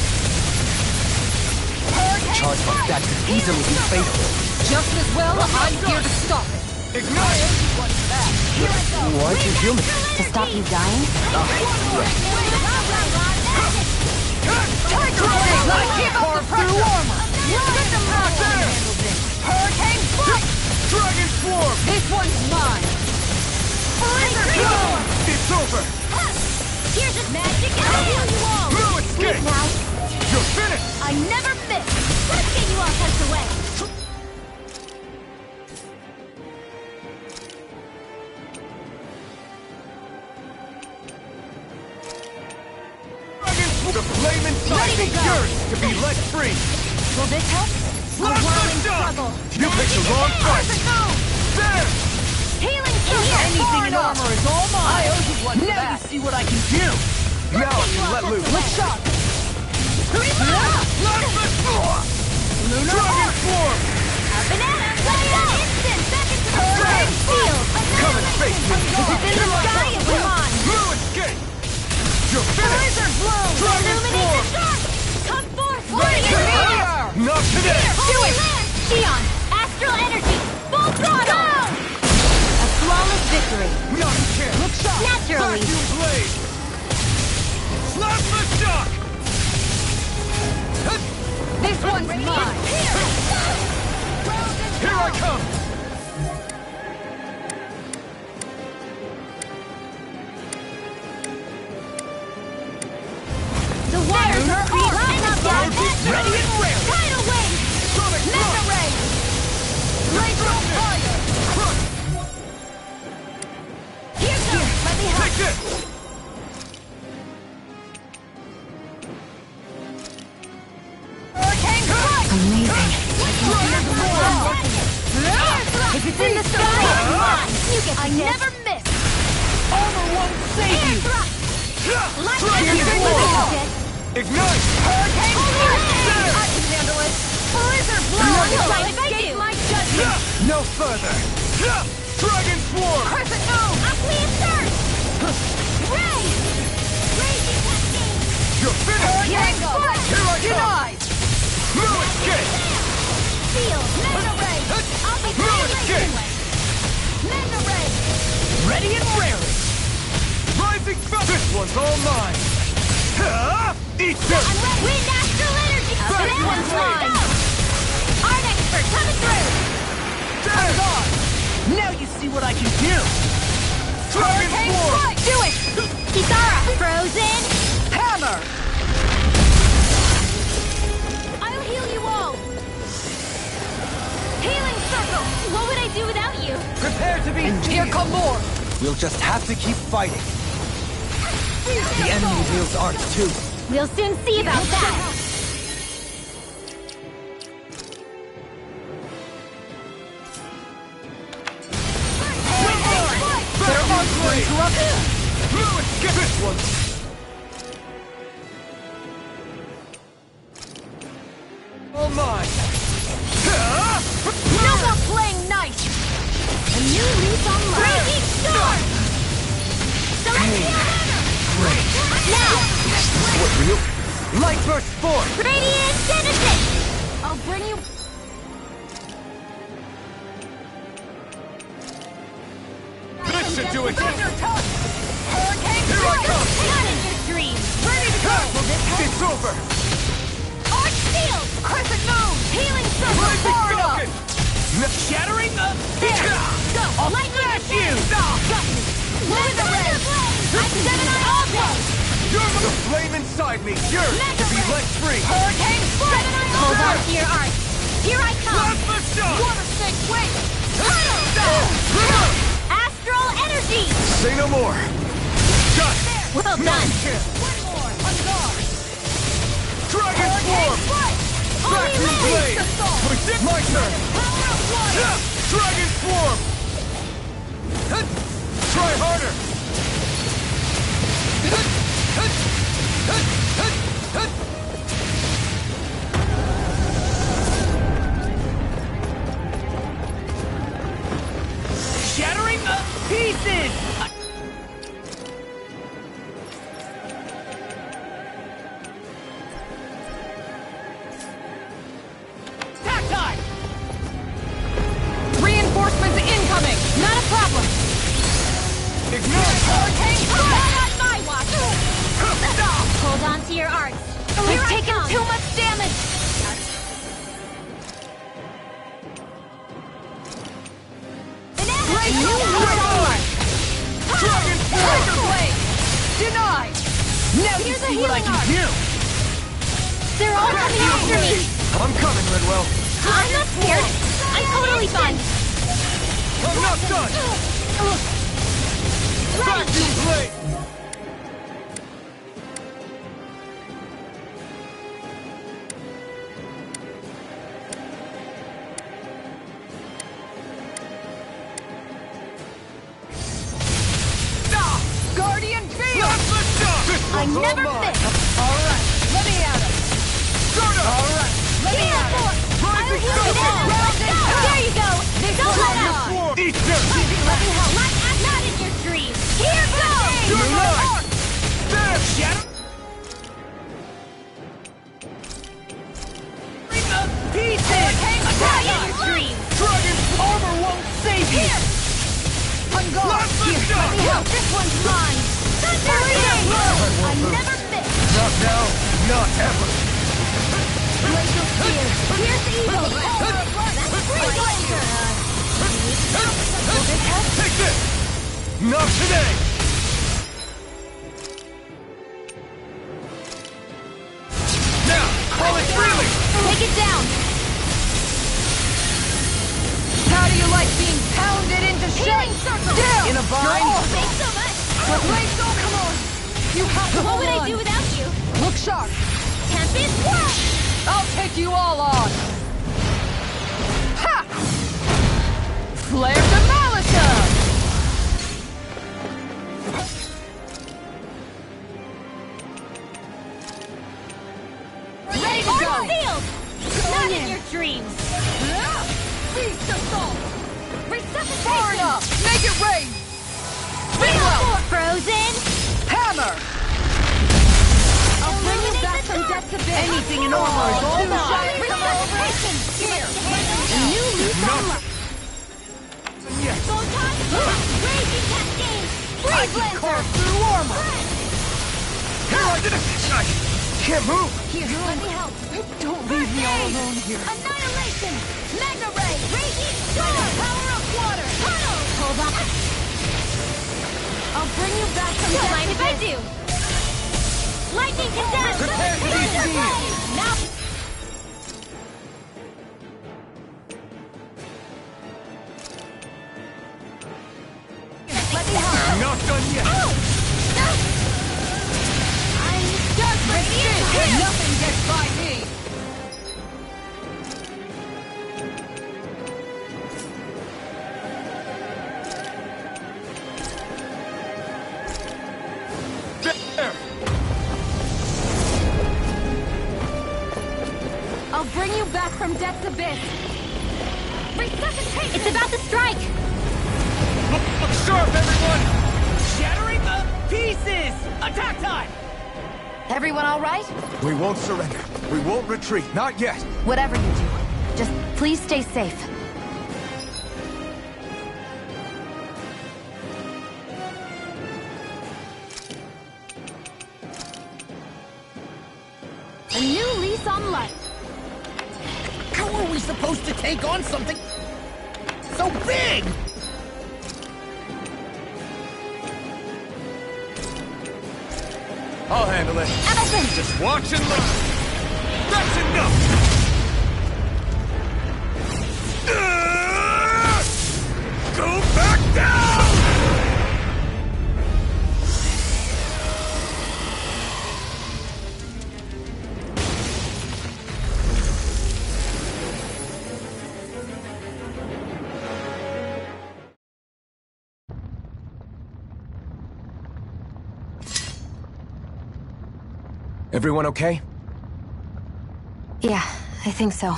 Charge like that could easily be fatal. Just as well, I'm here to stop it. Ignite! Why'd you heal me? To stop you dying? Tiger Blade! I keep up the pressure! armor. Hurricane Strike! Dragon Swarm! This one's mine! It's over! Here's this magic and I'll heal you all! Blue Escape! Now, You're finished! I never miss! Let's get you all tucked away! The flame inside me yearns to be let free! Will this help? A whirling struggle! You picked the wrong fight! There! Healing Circle! Anything in armor is all mine. I owe you one for Now that. you see what I can do. Now I can let loose! Let's shot. Plasma Swarm! Dragon Swarm! Banana! Fire! Instant! Back into the Hurricane Field! Come and face me! In the sky is mine! Blue Escape! You're finished! Blizzard Bloom! Dragon Illuminate the Swarm! dark! Come forth! Not today! Do it! Xion! Astral Energy! Full throttle! A flawless victory. Not a chance! Naturally! Vacuum Blade! Plasma Shock! This one's mine! Here I come! The waters are ours! Ready and rare. Tidal Wave! Sonic Mega Thrust! Ray! Laser Fire! Crush! Here goes! Let me help! Take this! Hurricane Strike! Amazing. If it's in the sky, it's mine! You get I never miss! Armor won't save Air you. thrust! Light Dragon energy! Swarm! Ignite! Hurricane There! I can handle it! Blizzard Blow! Escape my judgment! No further! Dragon Swarm! Crescent Moon! Aqueous Surge! Ray! Raging Cascade! You're finished! Tango! Here I come! Denied! Blue Escape! Shield! Mega Ray! I'll be Blue ready! Escape! Mega Ray! Ready and raring. Rising Falcon! This one's all mine! Eat this! I'm ready! Wind Astral Energy! Back This one's one way. mine! Art Expert coming through! There! Now you see what I can do. Dragon Swarm! Do it! Kisara! Frozen! Hammer! I'll heal you all! Healing Circle! What would I do without you? Prepare to be Here come more! We'll just have to keep fighting. The enemy wields arts too. We'll soon see about that! Their arms were interrupted! Blue Escape! This one! All mine! No more playing nice! A new leaf on life! Raging Storm! Celestial Hammer! Now! What, real? Burst forth! Radiant Genesis! I'll bring you... This should do it! Hurricane Here I come! Not in your dreams! Ready to go! It's over! Arch Field! Crescent Moon! Healing Circle! Lightning Florida! Falcon! Shattering up! Go! I'll Lightning smash Descent! you! Thunder Blade! I'm Gemini all day! You're the flame inside me! Yours to be let free! Hurricane Strike! Hold on to your arch! Here I come! Plasma shot! Water Snake, wait! Astral Energy! Say no more! Done! Well done! One more! On guard! Dragon Swarm! Vacuum Blade! My turn! Dragon Swarm! Try harder! Shattering up pieces! Attack time! Reinforcements incoming! Not a problem! Ignite! Hurricane Strike! On my watch! Hold on to your arch! We've taken too much damage! Dragon Tiger Swarm! Blade! Denied! Now you Here's a see what I healing can do! They're all coming after me! I'm coming, Lidwell! I'm not scared! I'm totally fine! I'm not done! Vacuum Blade! Guardian Field! Plasma shot! This I one's all never mine! fit! Alright, let me at it! Start up! Alright, let me at it! Rising Heal me Falcon! now! There you go! Don't let up! Swarm! Eat them! Let me help! Not in your dreams! Here goes! You're mine! There! Shatter... Up pieces! Not in your dreams! Dragon Armor won't save you! On guard! Plasma shot! Help! This one's mine! Thunder King! I never fit! Not now, not ever! Glacial Spear! Here's the evil! That's free laser! Take this! Not today! Now, call it freely! Take it down! How do you like being pounded into Healing shape? Circle! Down! In a bind? Thanks so much! Let's go, come on! You have to What hold would on. I do without you? Look sharp! Tempest Whirl! I'll take you all on! Ha! Flare Demolition! Ready to go! Field! Not in your dreams! Beast Assault! Resuscitation! Make it rain! Frozen! Hammer! I'll bring you back from death to bed! Anything in armor is all mine! Resuscitation! Here! New leaf on life! Yes! Photon! Raging Cascade! I Freeze can carve Lancer! through armor! Here, I did it! I can't move! Here, let me help! Don't leave me all alone here! Annihilation! Magna Ray! Raging Storm! Power of water! Tunnel! Hold on! I'll bring you back from death. Mind if I do? Lightning Condensed! Prepare to be seized! Now! Let me help! Not done yet! I'm just radiant! Nothing gets by me! There! I'll bring you back from death's abyss! Resuscitation! It's about to strike! Look sharp, everyone! Shattering up pieces! Attack time! Everyone all right? We won't surrender. We won't retreat. Not yet. Whatever you do, just please stay safe. A new lease on life. How are we supposed to take on something so big? I'll handle it. Allison! Just watch and learn. That's enough! Go back down! Everyone okay? Yeah, I think so.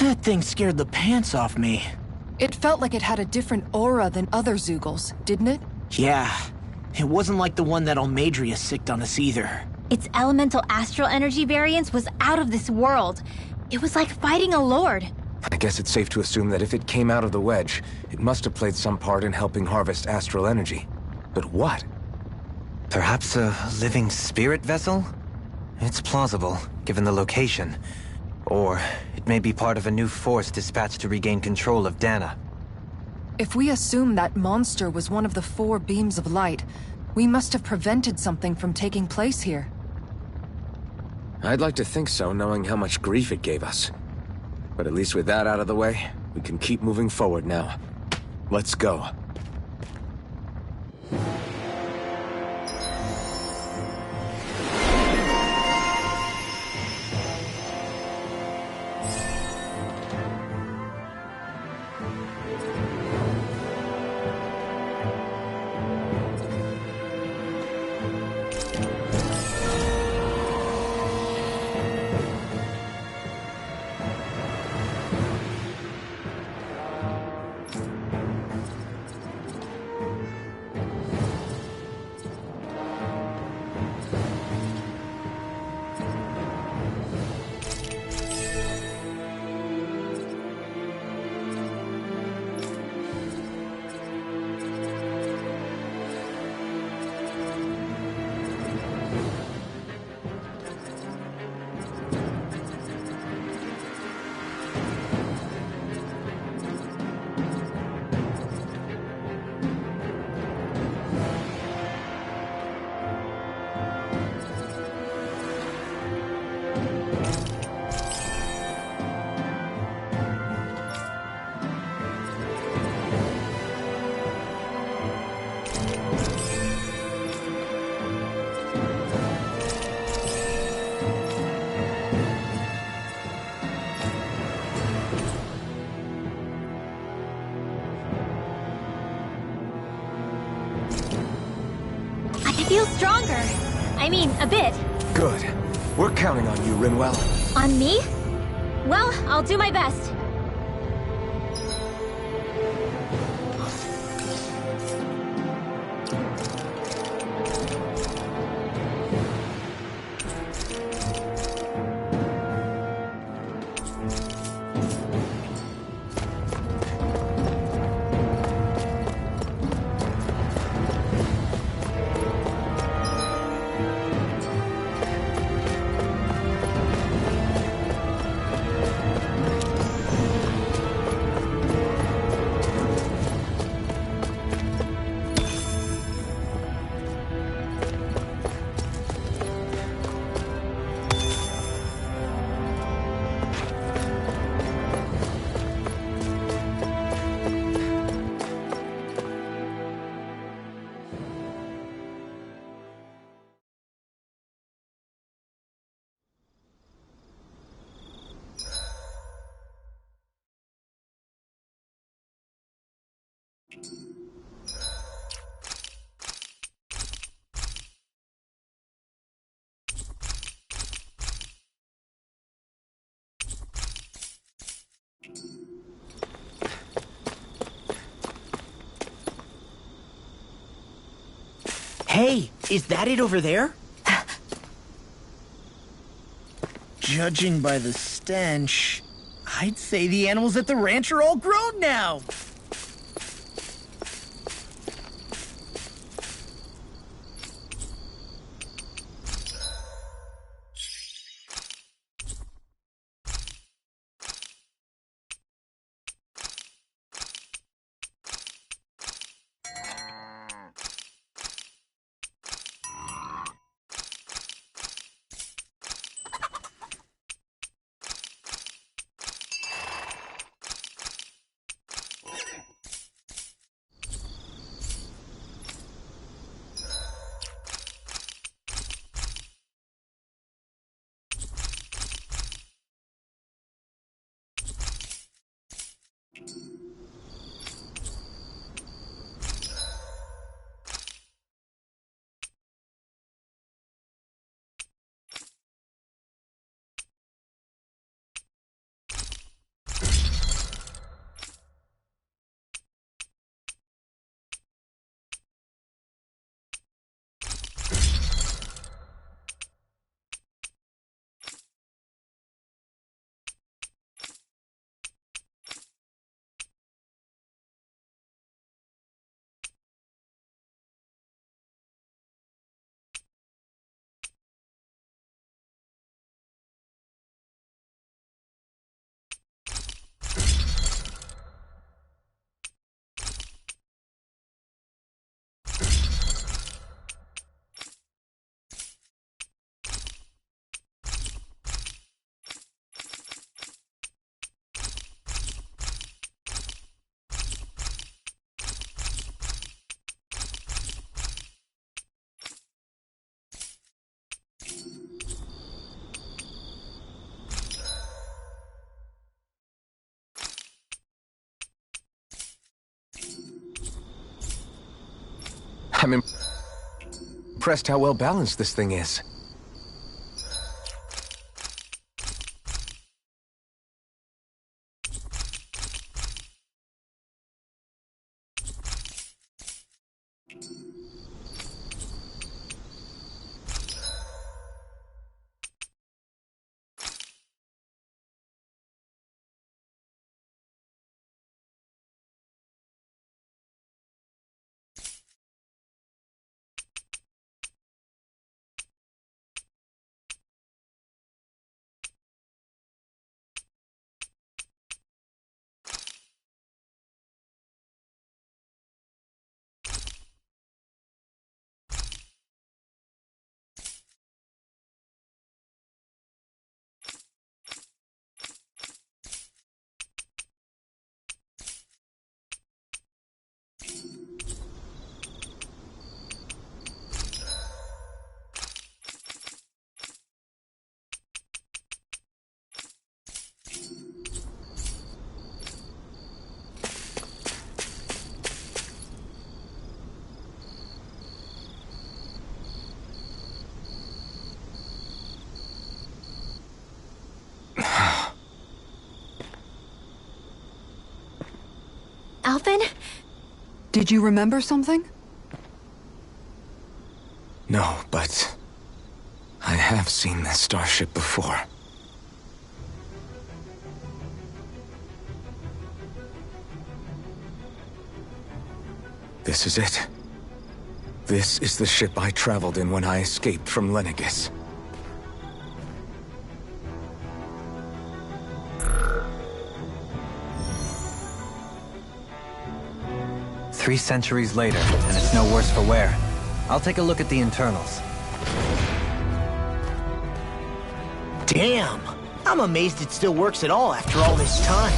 That thing scared the pants off me. It felt like it had a different aura than other Zeugles, didn't it? Yeah, it wasn't like the one that Almadria sicked on us either. Its elemental astral energy variance was out of this world. It was like fighting a lord. I guess it's safe to assume that if it came out of the wedge, it must have played some part in helping harvest astral energy. But what? Perhaps a living spirit vessel? It's plausible, given the location. Or it may be part of a new force dispatched to regain control of Dana. If we assume that monster was one of the 4 beams of light, we must have prevented something from taking place here. I'd like to think so, knowing how much grief it gave us. But at least with that out of the way, we can keep moving forward now. Let's go. I feel stronger. I mean, a bit. Good. We're counting on you, Rinwell. On me? Well, I'll do my best. Hey, is that it over there? Judging by the stench, I'd say the animals at the ranch are all grown now. I'm impressed how well balanced this thing is. Alphen? Did you remember something? No, but I have seen this starship before. This is it. This is the ship I traveled in when I escaped from Lenegis. Three centuries later, and it's no worse for wear. I'll take a look at the internals. Damn! I'm amazed it still works at all after all this time.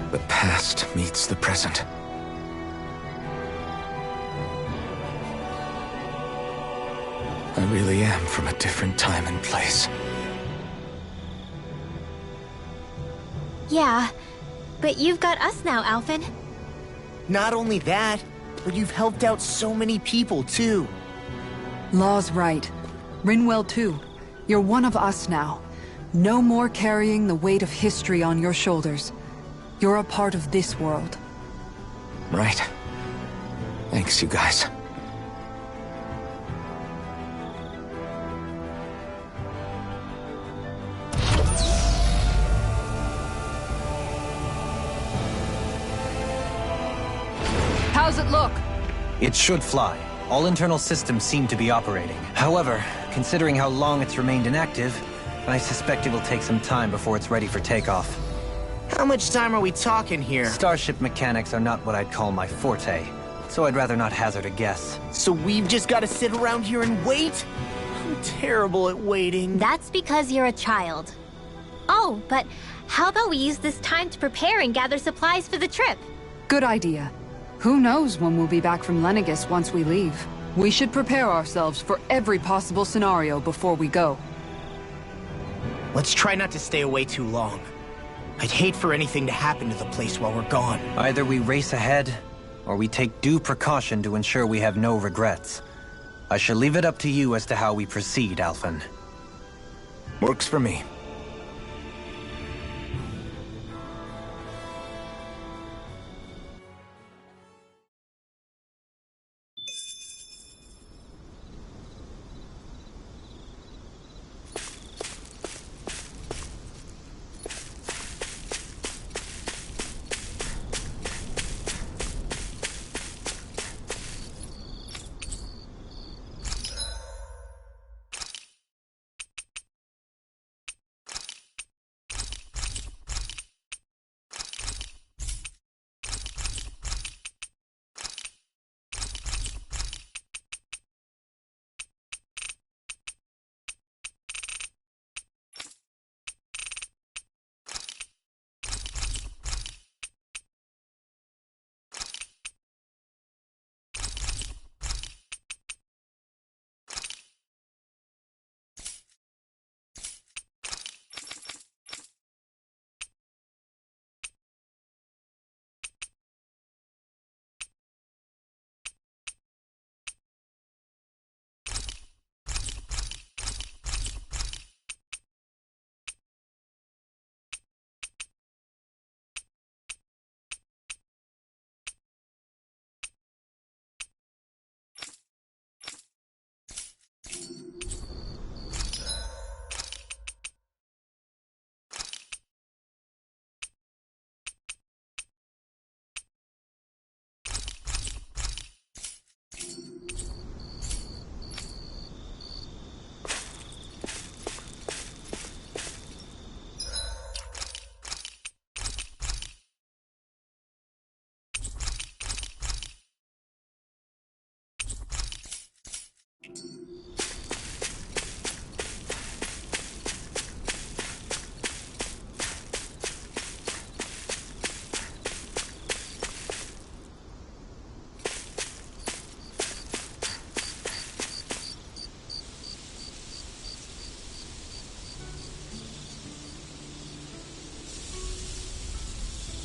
The past meets the present. I really am from a different time and place. Yeah, but you've got us now, Alphen. Not only that, but you've helped out so many people, too. Law's right. Rinwell too. You're one of us now. No more carrying the weight of history on your shoulders. You're a part of this world. Right. Thanks, you guys. How's it look? It should fly. All internal systems seem to be operating. However, considering how long it's remained inactive, I suspect it will take some time before it's ready for takeoff. How much time are we talking here? Starship mechanics are not what I'd call my forte, so I'd rather not hazard a guess. So we've just got to sit around here and wait? I'm terrible at waiting. That's because you're a child. Oh, but how about we use this time to prepare and gather supplies for the trip? Good idea. Who knows when we'll be back from Lenegis once we leave. We should prepare ourselves for every possible scenario before we go. Let's try not to stay away too long. I'd hate for anything to happen to the place while we're gone. Either we race ahead, or we take due precaution to ensure we have no regrets. I shall leave it up to you as to how we proceed, Alphen. Works for me.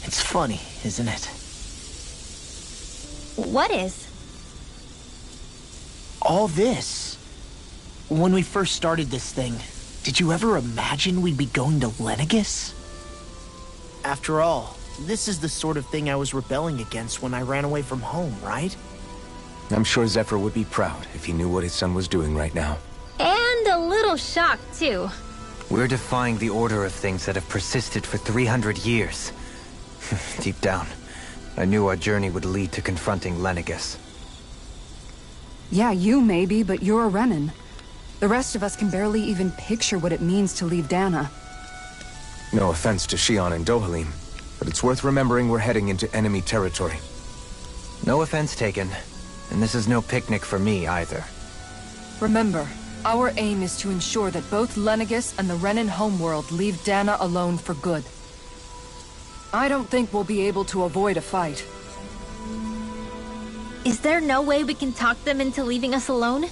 It's funny, isn't it? What is? All this. When we first started this thing, did you ever imagine we'd be going to Lenegis? After all, this is the sort of thing I was rebelling against when I ran away from home, right? I'm sure Zephyr would be proud if he knew what his son was doing right now. And a little shocked, too. We're defying the order of things that have persisted for 300 years. Deep down, I knew our journey would lead to confronting Lenegis. Yeah, you maybe, but you're a Renan. The rest of us can barely even picture what it means to leave Dana. No offense to Shion and Dohalim, but it's worth remembering we're heading into enemy territory. No offense taken, and this is no picnic for me either. Remember, our aim is to ensure that both Lenegis and the Renan homeworld leave Dana alone for good. I don't think we'll be able to avoid a fight. Is there no way we can talk them into leaving us alone?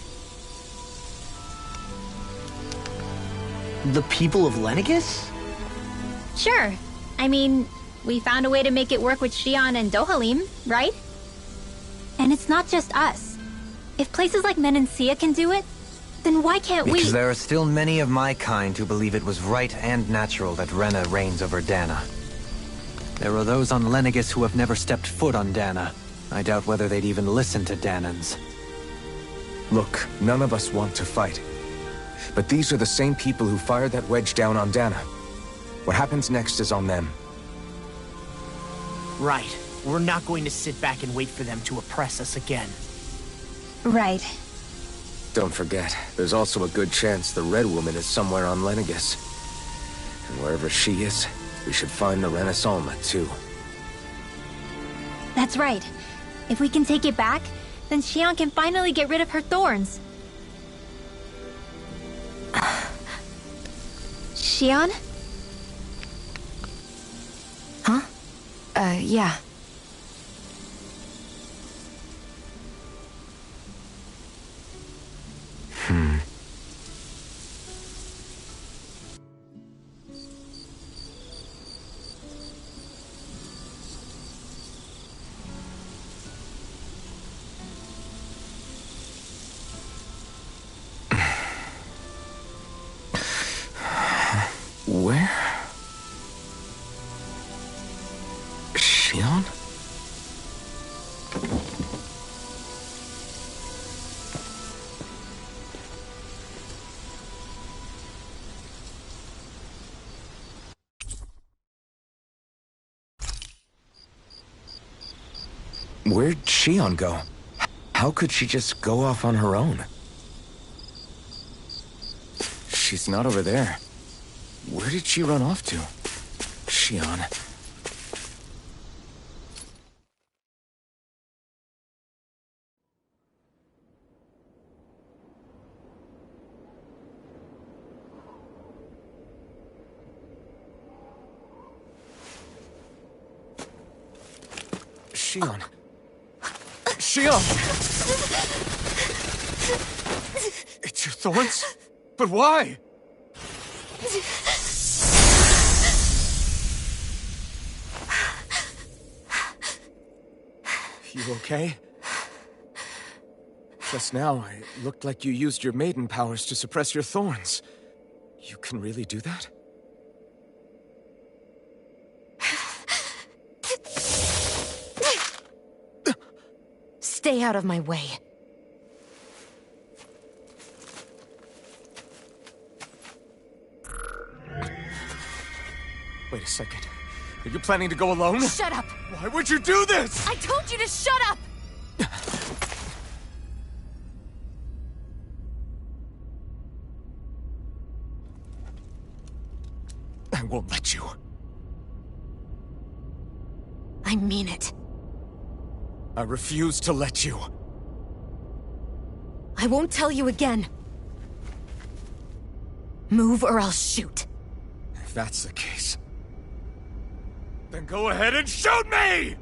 The people of Lenegis? Sure. I mean, we found a way to make it work with Shion and Dohalim, right? And it's not just us. If places like Menancia can do it, then why can't we? Because there are still many of my kind who believe it was right and natural that Rena reigns over Dana. There are those on Lenegis who have never stepped foot on Dana, I doubt whether they'd even listen to Danans. Look, none of us want to fight. But these are the same people who fired that wedge down on Dana. What happens next is on them. Right. We're not going to sit back and wait for them to oppress us again. Right. Don't forget, there's also a good chance the Red Woman is somewhere on Lenegis. And wherever she is, we should find the Renaissance too. That's right. If we can take it back, then Xion can finally get rid of her thorns. Xion? Huh? Yeah. Where? Xion? Where'd Xion go? How could she just go off on her own? She's not over there. Where did she run off to? Xion. Xion. Xion! It's your thorns? But why? You okay? Just now, it looked like you used your maiden powers to suppress your thorns. You can really do that? Stay out of my way. Wait a second. Are you planning to go alone? Shut up! Why would you do this? I told you to shut up! I won't let you. I mean it. I refuse to let you. I won't tell you again. Move or I'll shoot. If that's the case, then go ahead and shoot me!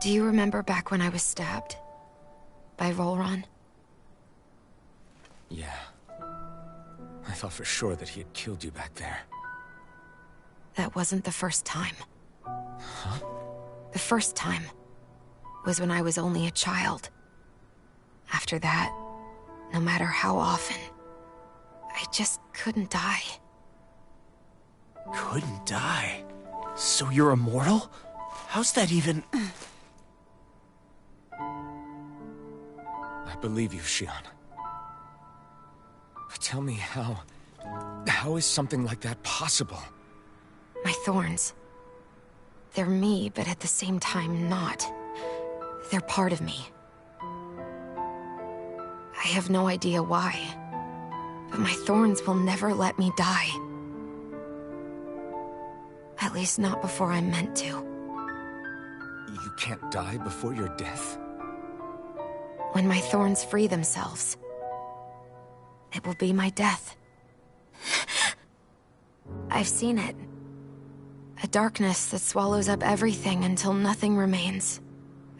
Do you remember back when I was stabbed? By Volron? Yeah. I thought for sure that he had killed you back there. That wasn't the first time. Huh? The first time was when I was only a child. After that, no matter how often, I just couldn't die. Couldn't die? So you're immortal? How's that even... I believe you, Xion. But tell me how is something like that possible? My thorns. They're me, but at the same time not. They're part of me. I have no idea why, but my thorns will never let me die. At least not before I'm meant to. You can't die before your death? When my thorns free themselves, it will be my death. I've seen it. A darkness that swallows up everything until nothing remains.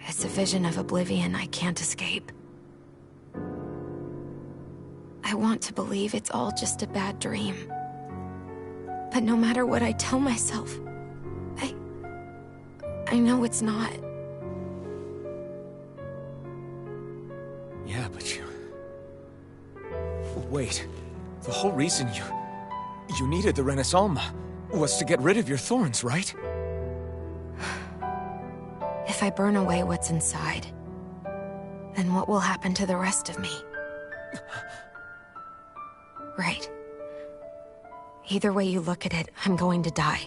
It's a vision of oblivion I can't escape. I want to believe it's all just a bad dream. But no matter what I tell myself, I know it's not. Yeah, but you... Wait. The whole reason you needed the Renaissance was to get rid of your thorns, right? If I burn away what's inside, then what will happen to the rest of me? Right. Either way you look at it, I'm going to die.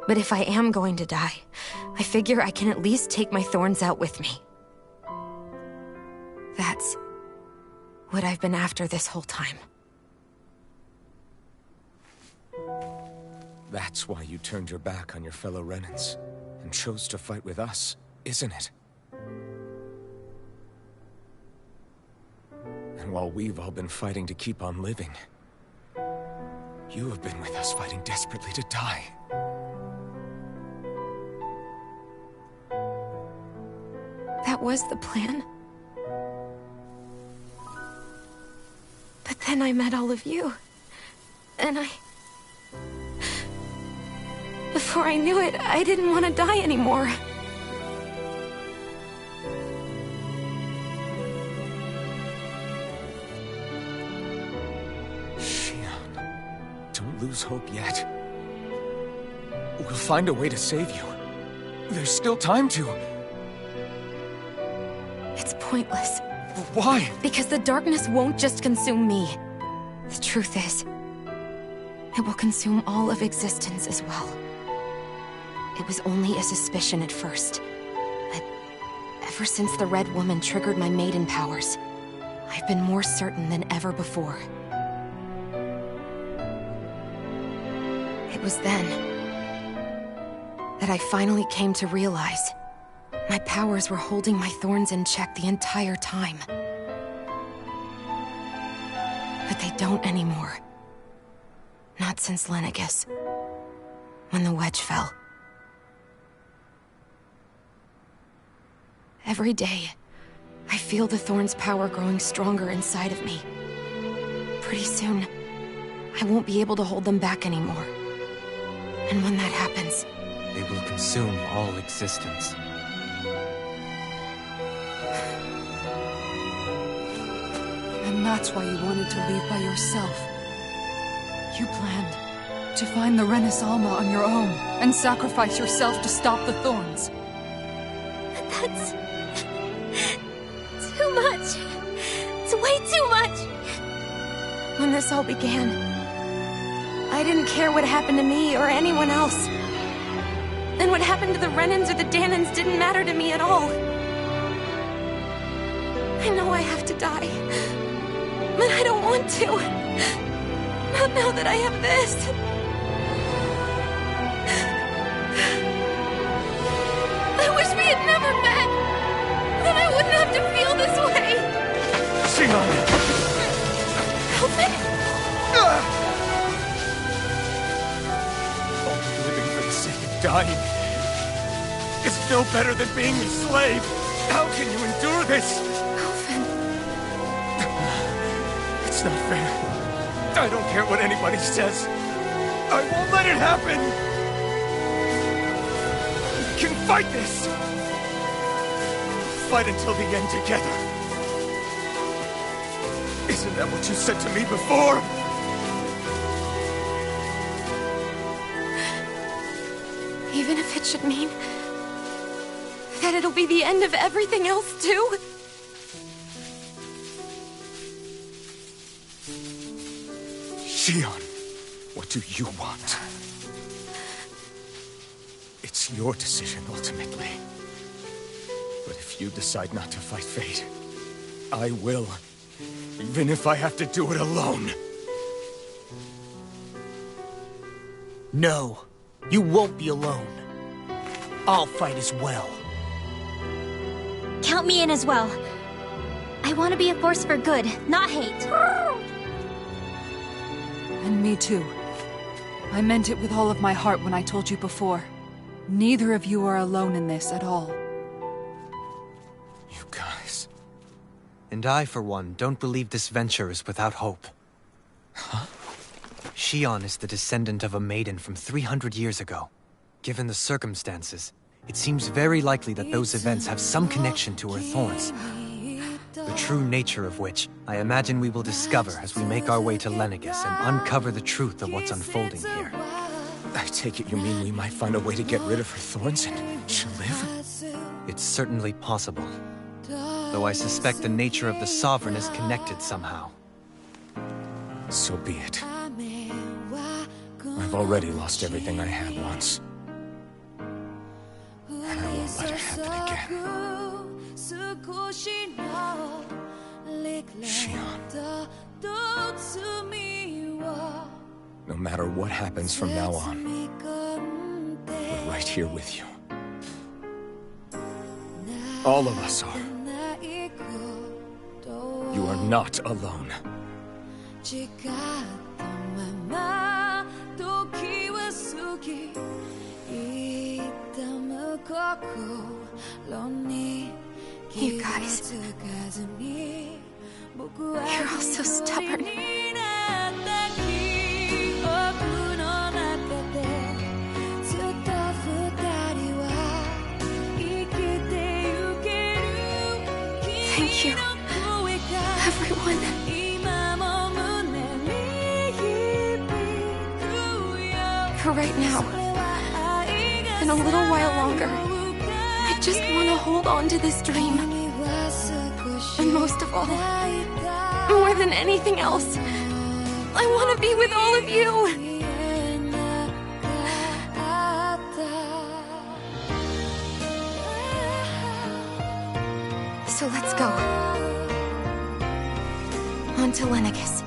But if I am going to die, I figure I can at least take my thorns out with me. That's what I've been after this whole time. That's why you turned your back on your fellow Renans and chose to fight with us, isn't it? And while we've all been fighting to keep on living, you have been with us fighting desperately to die. That was the plan. But then I met all of you. And before I knew it, I didn't want to die anymore. Shionne, don't lose hope yet. We'll find a way to save you. There's still time to. It's pointless. Why? Because the darkness won't just consume me. The truth is, it will consume all of existence as well. It was only a suspicion at first, but ever since the Red Woman triggered my maiden powers, I've been more certain than ever before. It was then that I finally came to realize my powers were holding my thorns in check the entire time. But they don't anymore. Not since Lenegis, when the wedge fell. Every day, I feel the thorn's power growing stronger inside of me. Pretty soon, I won't be able to hold them back anymore. And when that happens, they will consume all existence. And that's why you wanted to leave by yourself. You planned to find the Renaissance on your own and sacrifice yourself to stop the thorns. But that's too much. It's way too much. When this all began, I didn't care what happened to me or anyone else. And what happened to the Renans or the Dahnans didn't matter to me at all. I know I have to die, but I don't want to. Not now that I have this. I wish we had never met. Then I wouldn't have to feel this way. Shionne! Elphin? Only living for the sake of dying is no better than being a slave. How can you endure this? Elphin. It's not fair. I don't care what anybody says. I won't let it happen! We can fight this! Fight until the end together. Isn't that what you said to me before? Even if it should mean that it'll be the end of everything else, too? Shionne, what do you want? It's your decision, ultimately. But if you decide not to fight fate, I will. Even if I have to do it alone. No, you won't be alone. I'll fight as well. Count me in as well. I want to be a force for good, not hate. And me too. I meant it with all of my heart when I told you before. Neither of you are alone in this at all. You guys... And I, for one, don't believe this venture is without hope. Huh? Shion is the descendant of a maiden from 300 years ago. Given the circumstances, it seems very likely that those events have some connection to her thorns. The true nature of which, I imagine we will discover as we make our way to Lenegis and uncover the truth of what's unfolding here. I take it you mean we might find a way to get rid of her thorns and she'll live? It's certainly possible. Though I suspect the nature of the Sovereign is connected somehow. So be it. I've already lost everything I had once. And I won't let it happen again. Shion. No matter what happens from now on, we're right here with you. All of us are. You are not alone. You guys, you're all so stubborn. Thank you, everyone. For right now, and a little while longer, I just want to hold on to this dream. And most of all, more than anything else, I want to be with all of you. So let's go. On to Lenegis.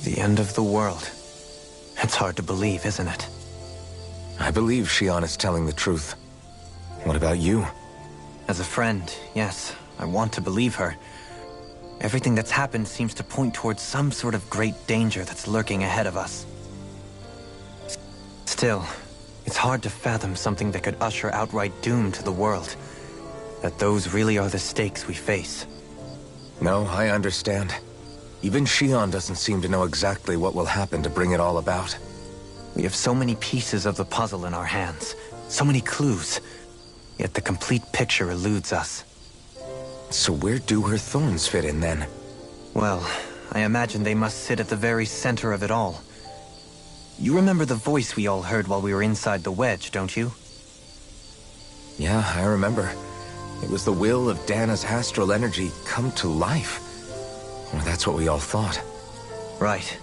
The end of the world. It's hard to believe, isn't it? I believe Shion is telling the truth. What about you? As a friend, yes, I want to believe her. Everything that's happened seems to point towards some sort of great danger that's lurking ahead of us. Still, it's hard to fathom something that could usher outright doom to the world. That those really are the stakes we face. No, I understand. Even Shion doesn't seem to know exactly what will happen to bring it all about. We have so many pieces of the puzzle in our hands, so many clues, yet the complete picture eludes us. So where do her thorns fit in then? Well, I imagine they must sit at the very center of it all. You remember the voice we all heard while we were inside the wedge, don't you? Yeah, I remember. It was the will of Dana's astral energy come to life. Well, that's what we all thought. Right.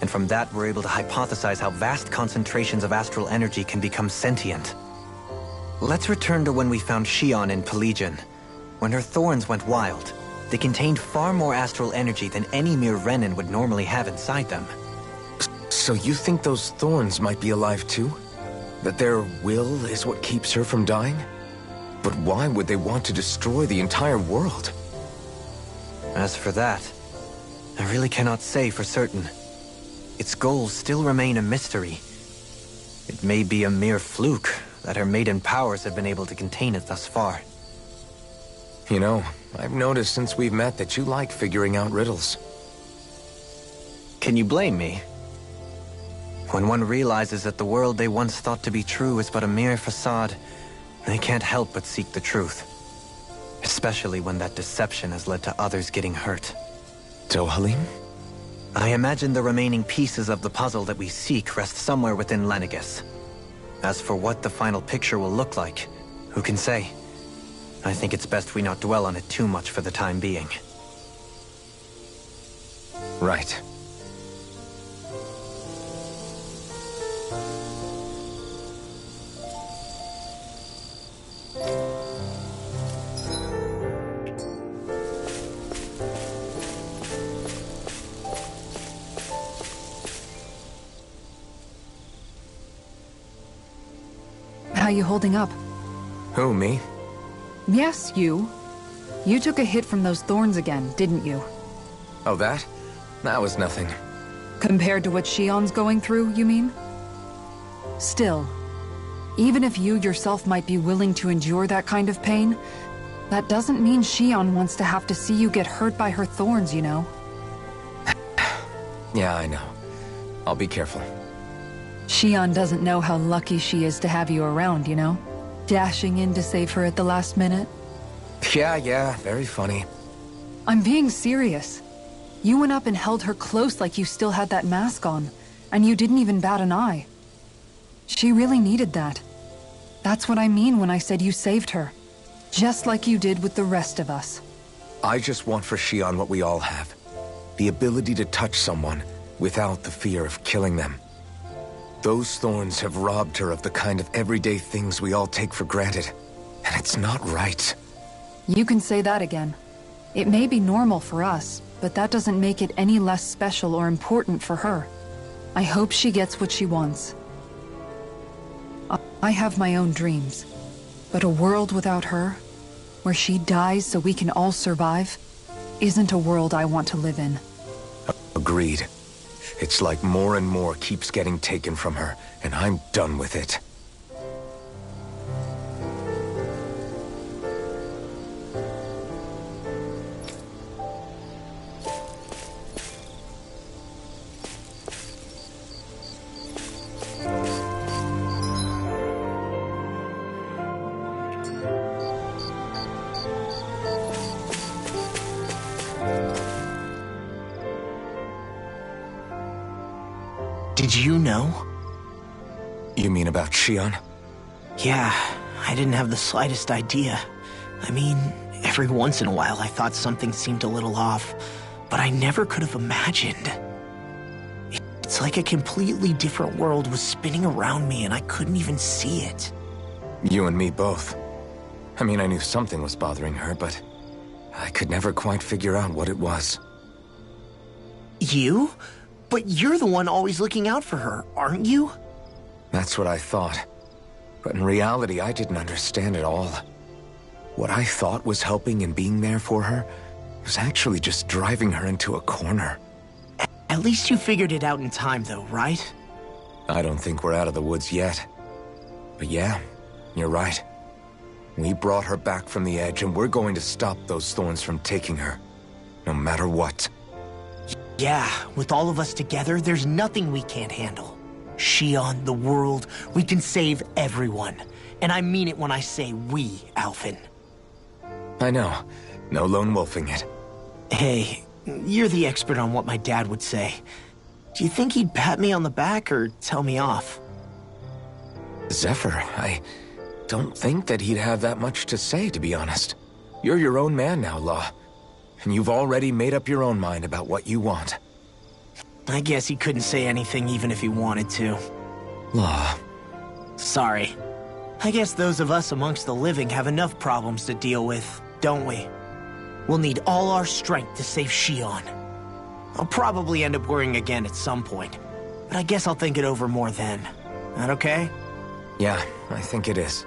And from that, we're able to hypothesize how vast concentrations of astral energy can become sentient. Let's return to when we found Shion in Pelegion. When her thorns went wild, they contained far more astral energy than any mere Renin would normally have inside them. So you think those thorns might be alive too? That their will is what keeps her from dying? But why would they want to destroy the entire world? As for that, I really cannot say for certain. Its goals still remain a mystery. It may be a mere fluke that her maiden powers have been able to contain it thus far. You know, I've noticed since we've met that you like figuring out riddles. Can you blame me? When one realizes that the world they once thought to be true is but a mere facade, they can't help but seek the truth. Especially when that deception has led to others getting hurt. Dohalim? I imagine the remaining pieces of the puzzle that we seek rest somewhere within Lenegis. As for what the final picture will look like, who can say? I think it's best we not dwell on it too much for the time being. Right. How you holding up? Who, me? Yes, you. You took a hit from those thorns again, didn't you? Oh, that? That was nothing. Compared to what Shion's going through, you mean? Still, even if you yourself might be willing to endure that kind of pain, that doesn't mean Shion wants to have to see you get hurt by her thorns, you know? Yeah, I know. I'll be careful. Shion doesn't know how lucky she is to have you around, you know? Dashing in to save her at the last minute. Yeah, very funny. I'm being serious. You went up and held her close like you still had that mask on, and you didn't even bat an eye. She really needed that. That's what I mean when I said you saved her. Just like you did with the rest of us. I just want for Shion what we all have. The ability to touch someone without the fear of killing them. Those thorns have robbed her of the kind of everyday things we all take for granted. And it's not right. You can say that again. It may be normal for us, but that doesn't make it any less special or important for her. I hope she gets what she wants. I have my own dreams, but a world without her, where she dies so we can all survive, isn't a world I want to live in. Agreed. It's like more and more keeps getting taken from her, and I'm done with it. Did you know? You mean about Shion? Yeah, I didn't have the slightest idea. I mean, every once in a while I thought something seemed a little off. but I never could have imagined. It's like a completely different world was spinning around me and I couldn't even see it. You and me both. I mean, I knew something was bothering her, but I could never quite figure out what it was. You? But you're the one always looking out for her, aren't you? That's what I thought. But in reality, I didn't understand it all. What I thought was helping and being there for her was actually just driving her into a corner. At least you figured it out in time, though, right? I don't think we're out of the woods yet. But yeah, you're right. We brought her back from the edge, and we're going to stop those thorns from taking her. No matter what. Yeah, with all of us together, there's nothing we can't handle. Shion, the world, we can save everyone. And I mean it when I say we, Alphen. I know. No lone wolfing it. Hey, you're the expert on what my dad would say. Do you think he'd pat me on the back or tell me off? Zephyr, I don't think that he'd have that much to say, to be honest. You're your own man now, Law. And you've already made up your own mind about what you want. I guess he couldn't say anything even if he wanted to. Law. Sorry. I guess those of us amongst the living have enough problems to deal with, don't we? We'll need all our strength to save Shion. I'll probably end up worrying again at some point, but I guess I'll think it over more then. That okay? Yeah, I think it is.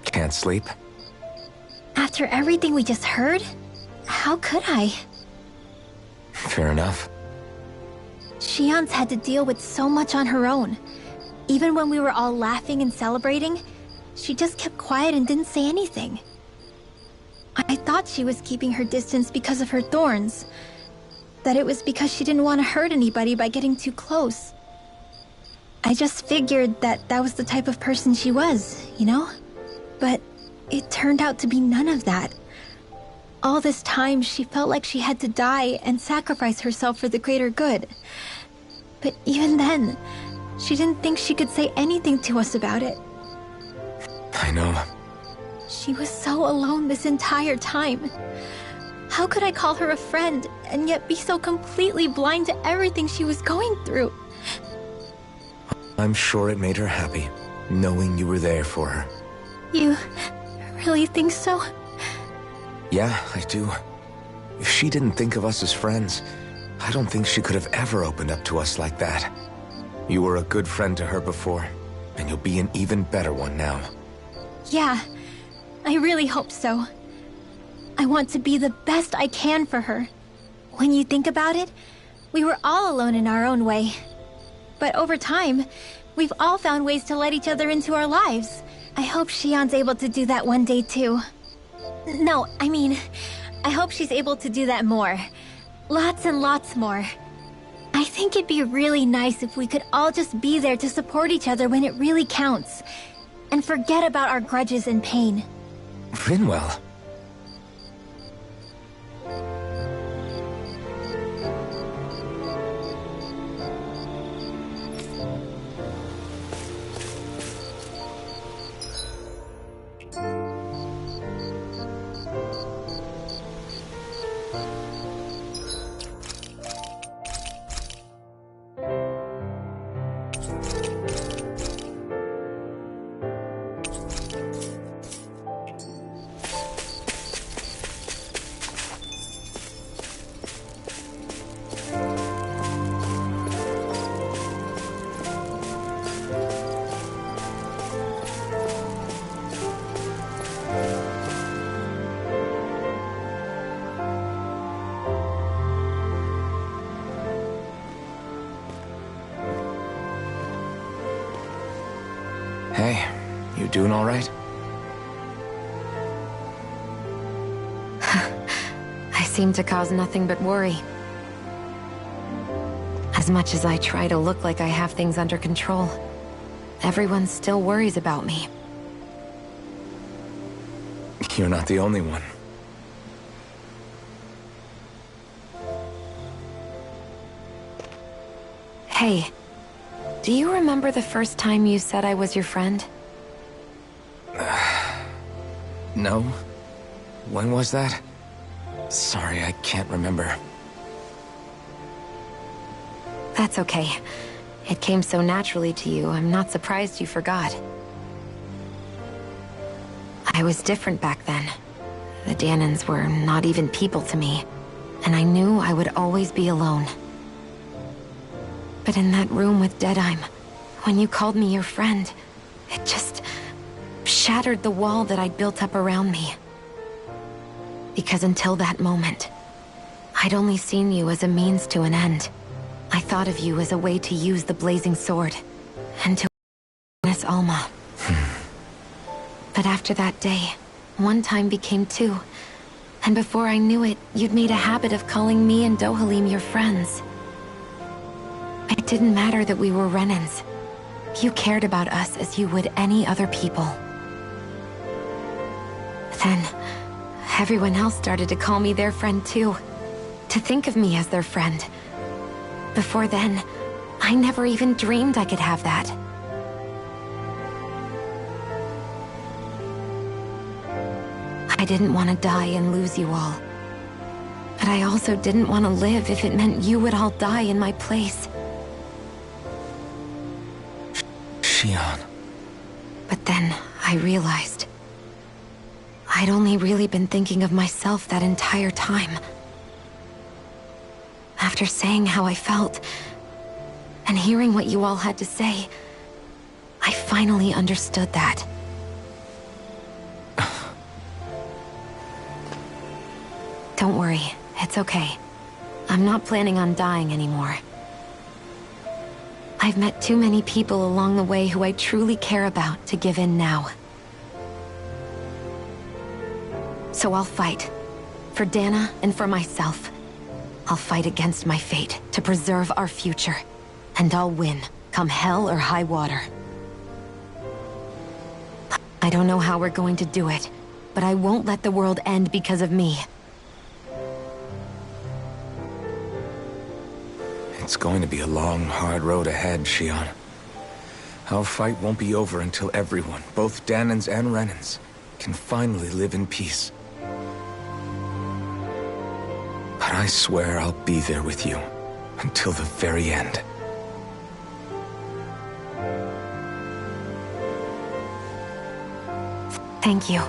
Can't sleep? After everything we just heard? How could I? Fair enough. Shion's had to deal with so much on her own. Even when we were all laughing and celebrating, she just kept quiet and didn't say anything. I thought she was keeping her distance because of her thorns. That it was because she didn't want to hurt anybody by getting too close. I just figured that that was the type of person she was, you know? But it turned out to be none of that. All this time, she felt like she had to die and sacrifice herself for the greater good. But even then, she didn't think she could say anything to us about it. I know. She was so alone this entire time. How could I call her a friend and yet be so completely blind to everything she was going through? I'm sure it made her happy, knowing you were there for her. You really think so? Yeah, I do. If she didn't think of us as friends, I don't think she could have ever opened up to us like that. You were a good friend to her before, and you'll be an even better one now. Yeah, I really hope so. I want to be the best I can for her. When you think about it, we were all alone in our own way. But over time, we've all found ways to let each other into our lives. I hope Shion's able to do that one day too. No, I mean, I hope she's able to do that more. Lots and lots more. I think it'd be really nice if we could all just be there to support each other when it really counts. And forget about our grudges and pain. Rinwell. Hey, you doing all right? I seem to cause nothing but worry. As much as I try to look like I have things under control, everyone still worries about me. You're not the only one. Hey, do you remember the first time you said I was your friend? No? When was that? Sorry, I can't remember. That's okay. It came so naturally to you, I'm not surprised you forgot. I was different back then. The Dahnans were not even people to me, and I knew I would always be alone. But in that room with Deadheim, when you called me your friend, it just shattered the wall that I'd built up around me. Because until that moment, I'd only seen you as a means to an end. I thought of you as a way to use the blazing sword, and to witness Alma. But after that day, one time became two, and before I knew it, you'd made a habit of calling me and Dohalim your friends. It didn't matter that we were Renans. You cared about us as you would any other people. Then, everyone else started to call me their friend too. To think of me as their friend. Before then, I never even dreamed I could have that. I didn't want to die and lose you all. But I also didn't want to live if it meant you would all die in my place. Shion. But then I realized I'd only really been thinking of myself that entire time. After saying how I felt, and hearing what you all had to say, I finally understood that. Don't worry, it's okay. I'm not planning on dying anymore. I've met too many people along the way who I truly care about to give in now. So I'll fight. For Dana and for myself. I'll fight against my fate to preserve our future. And I'll win, come hell or high water. I don't know how we're going to do it, but I won't let the world end because of me. It's going to be a long, hard road ahead, Shion. Our fight won't be over until everyone, both Dahnans and Renans, can finally live in peace. But I swear I'll be there with you until the very end. Thank you.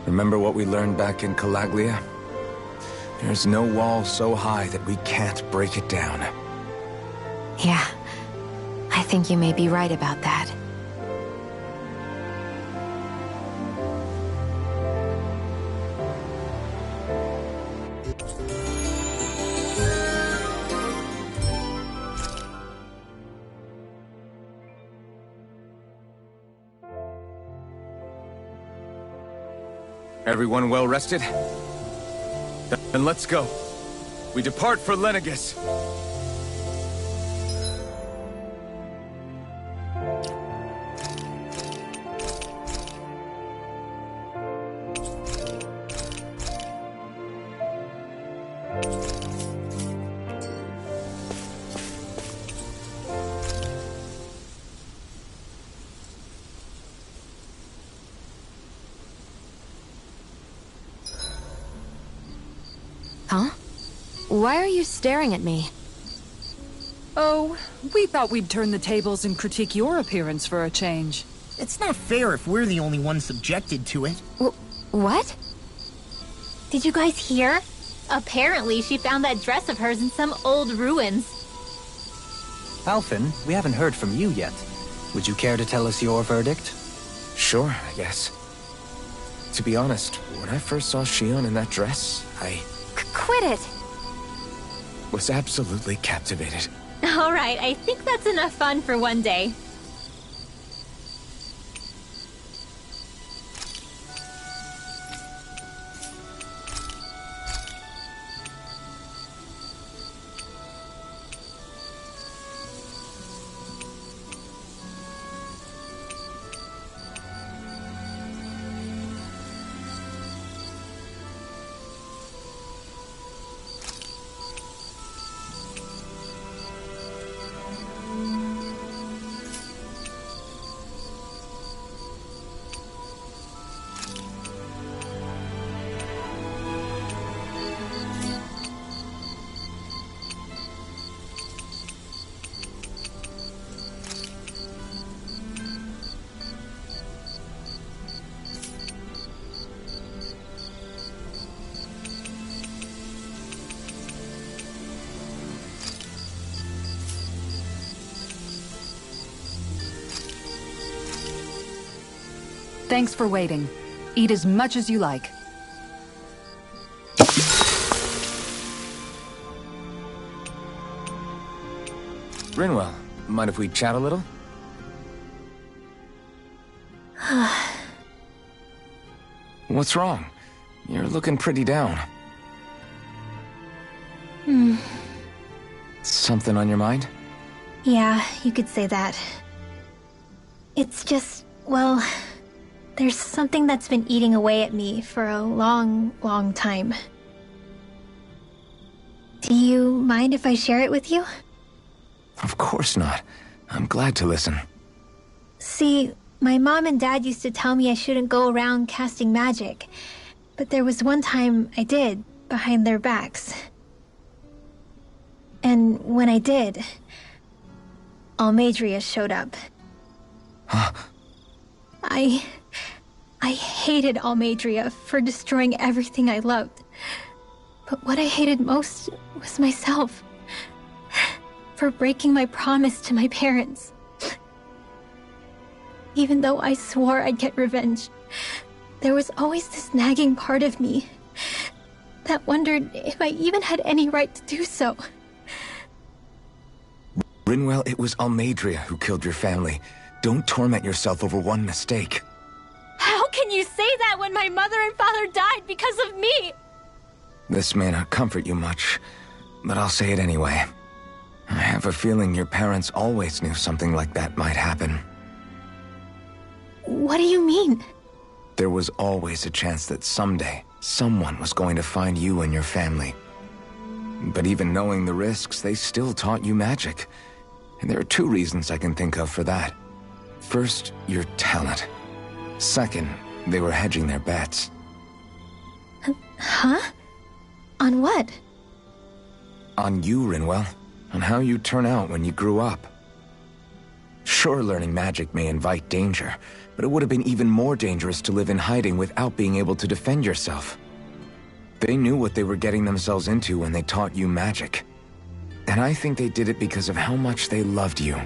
Remember what we learned back in Calaglia? There's no wall so high that we can't break it down. Yeah, I think you may be right about that. Everyone well rested? Then let's go. We depart for Lenegis. Huh? Why are you staring at me? Oh, we thought we'd turn the tables and critique your appearance for a change. It's not fair if we're the only ones subjected to it. What? Did you guys hear? Apparently she found that dress of hers in some old ruins. Alphen, we haven't heard from you yet. Would you care to tell us your verdict? Sure, I guess. To be honest, when I first saw Shion in that dress, I Quit it! was absolutely captivated. Alright, I think that's enough fun for one day. Thanks for waiting. Eat as much as you like. Rinwell, mind if we chat a little? What's wrong? You're looking pretty down. Something on your mind? Yeah, you could say that. It's just, well, there's something that's been eating away at me for a long, long time. Do you mind if I share it with you? Of course not. I'm glad to listen. See, my mom and dad used to tell me I shouldn't go around casting magic. But there was one time I did, behind their backs. And when I did, Almeidrea showed up. Huh? I hated Almeidrea for destroying everything I loved. But what I hated most was myself. For breaking my promise to my parents. Even though I swore I'd get revenge, there was always this nagging part of me that wondered if I even had any right to do so. Rinwell, it was Almeidrea who killed your family. Don't torment yourself over one mistake. How can you say that when my mother and father died because of me? This may not comfort you much, but I'll say it anyway. I have a feeling your parents always knew something like that might happen. What do you mean? There was always a chance that someday, someone was going to find you and your family. But even knowing the risks, they still taught you magic. And there are two reasons I can think of for that. First, your talent. Second, they were hedging their bets. Huh? On what? On you, Rinwell. On how you turn out when you grew up. Sure, learning magic may invite danger, but it would have been even more dangerous to live in hiding without being able to defend yourself. They knew what they were getting themselves into when they taught you magic. And I think they did it because of how much they loved you.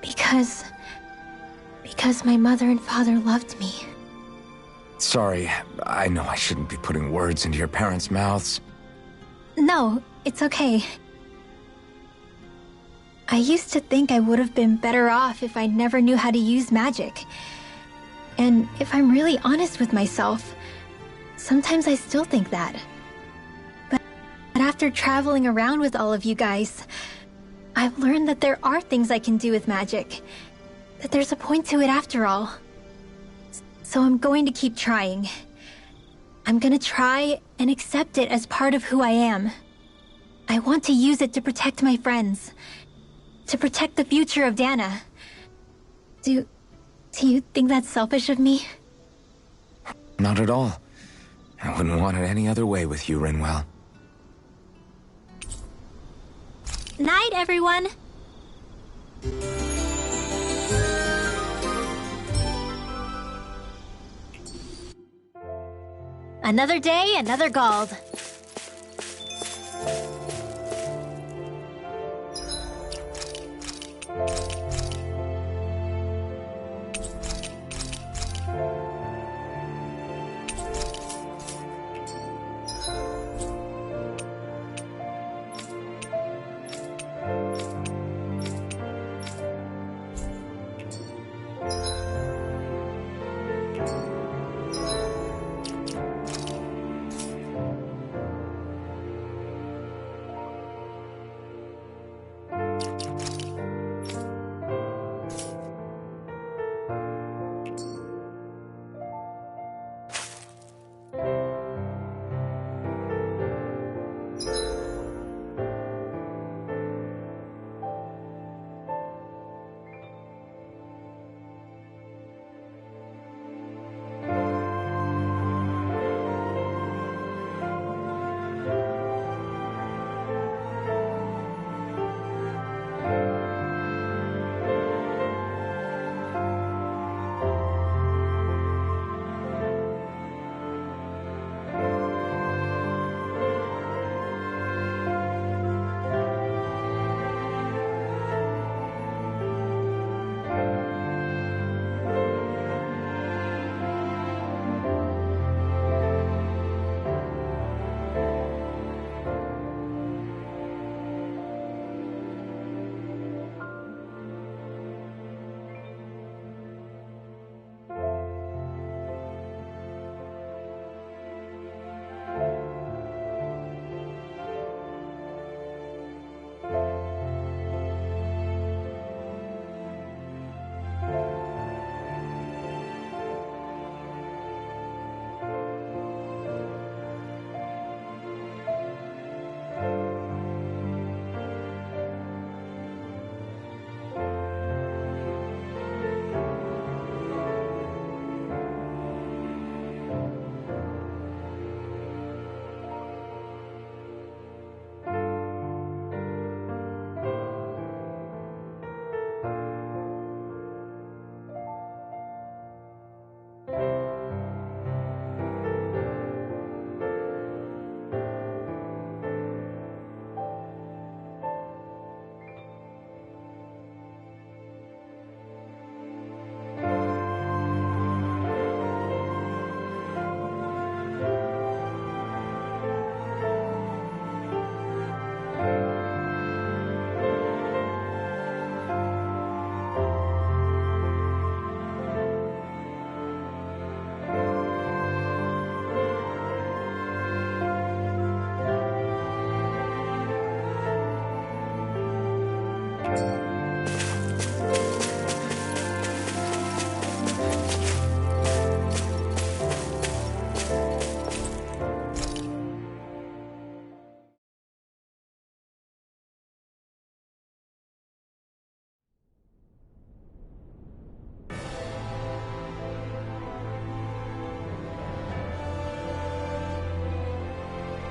Because my mother and father loved me. Sorry, I know I shouldn't be putting words into your parents' mouths. No, it's okay. I used to think I would have been better off if I never knew how to use magic. And if I'm really honest with myself, sometimes I still think that. But after traveling around with all of you guys, I've learned that there are things I can do with magic. That there's a point to it after all. So I'm going to keep trying. I'm gonna try and accept it as part of who I am. I want to use it to protect my friends. To protect the future of Dana. Do you think that's selfish of me? Not at all. I wouldn't want it any other way with you, Rinwell. Night, everyone! Another day, another Gald.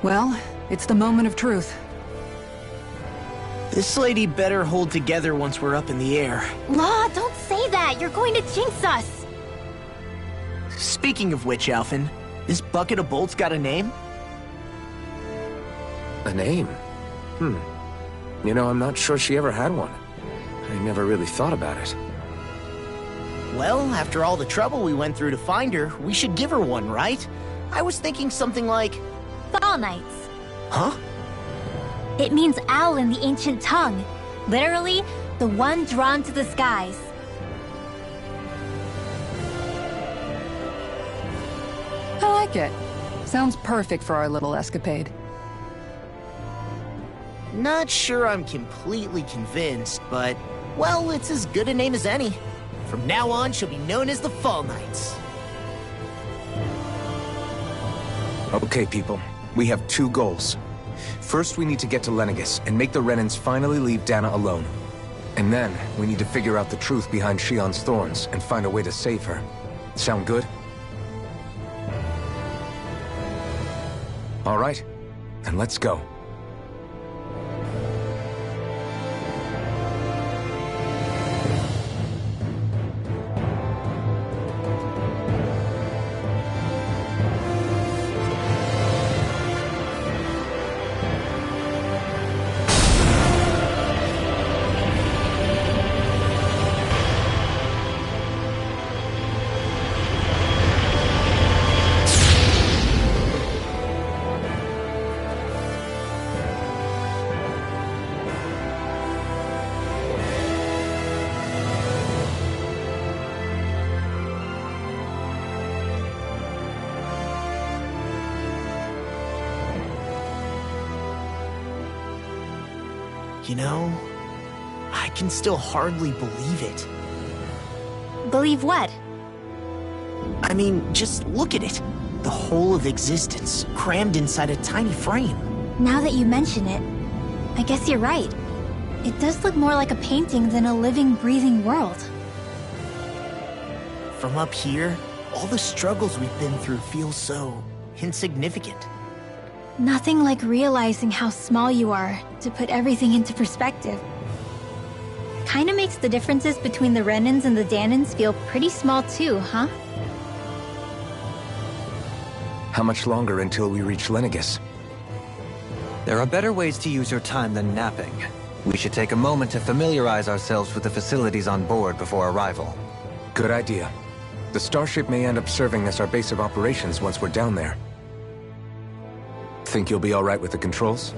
Well, it's the moment of truth. This lady better hold together once we're up in the air. Law, don't say that! You're going to jinx us! Speaking of which, Alphen, this bucket of bolts got a name? A name? You know, I'm not sure she ever had one. I never really thought about it. Well, after all the trouble we went through to find her, we should give her one, right? I was thinking something like... Fall Knights. Huh? It means owl in the ancient tongue. Literally, the one drawn to the skies. I like it. Sounds perfect for our little escapade. Not sure I'm completely convinced, but... well, it's as good a name as any. From now on, she'll be known as the Fall Knights. Okay, people. We have two goals. First, we need to get to Lenegis and make the Renans finally leave Dana alone. And then, we need to figure out the truth behind Shionne's thorns and find a way to save her. Sound good? All right, then let's go. You know, I can still hardly believe it. Believe what? I mean, just look at it. The whole of existence, crammed inside a tiny frame. Now that you mention it, I guess you're right. It does look more like a painting than a living, breathing world. From up here, all the struggles we've been through feel so insignificant. Nothing like realizing how small you are to put everything into perspective. Kinda makes the differences between the Renans and the Dahnans feel pretty small too, huh? How much longer until we reach Lenegis? There are better ways to use your time than napping. We should take a moment to familiarize ourselves with the facilities on board before arrival. Good idea. The starship may end up serving as our base of operations once we're down there. Think you'll be all right with the controls?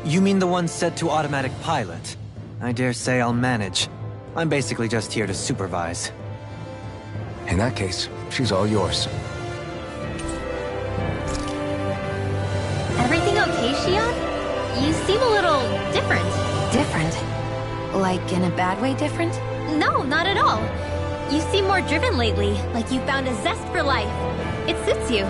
You mean the one set to automatic pilot? I dare say I'll manage. I'm basically just here to supervise. In that case, she's all yours. Everything okay, Shionne? You seem a little different. Different? Like in a bad way different? No, not at all. You seem more driven lately, like you found a zest for life. It suits you.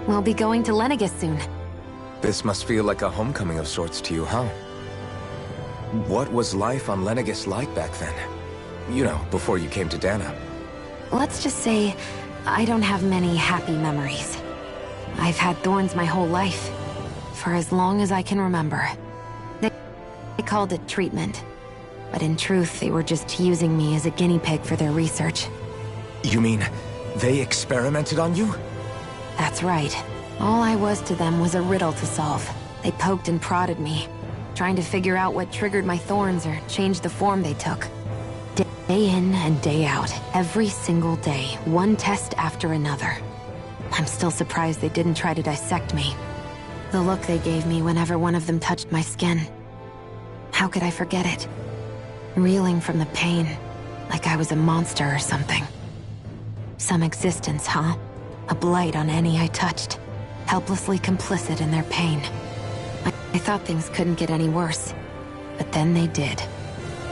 We'll be going to Lenegis soon. This must feel like a homecoming of sorts to you, huh? What was life on Lenegis like back then? You know, before you came to Dana. Let's just say, I don't have many happy memories. I've had thorns my whole life. For as long as I can remember. They called it treatment. But in truth, they were just using me as a guinea pig for their research. You mean, they experimented on you? That's right. All I was to them was a riddle to solve. They poked and prodded me, trying to figure out what triggered my thorns or changed the form they took. Day in and day out, every single day, one test after another. I'm still surprised they didn't try to dissect me. The look they gave me whenever one of them touched my skin. How could I forget it? Reeling from the pain, like I was a monster or something. Some existence, huh? A blight on any I touched, helplessly complicit in their pain. I thought things couldn't get any worse, but then they did.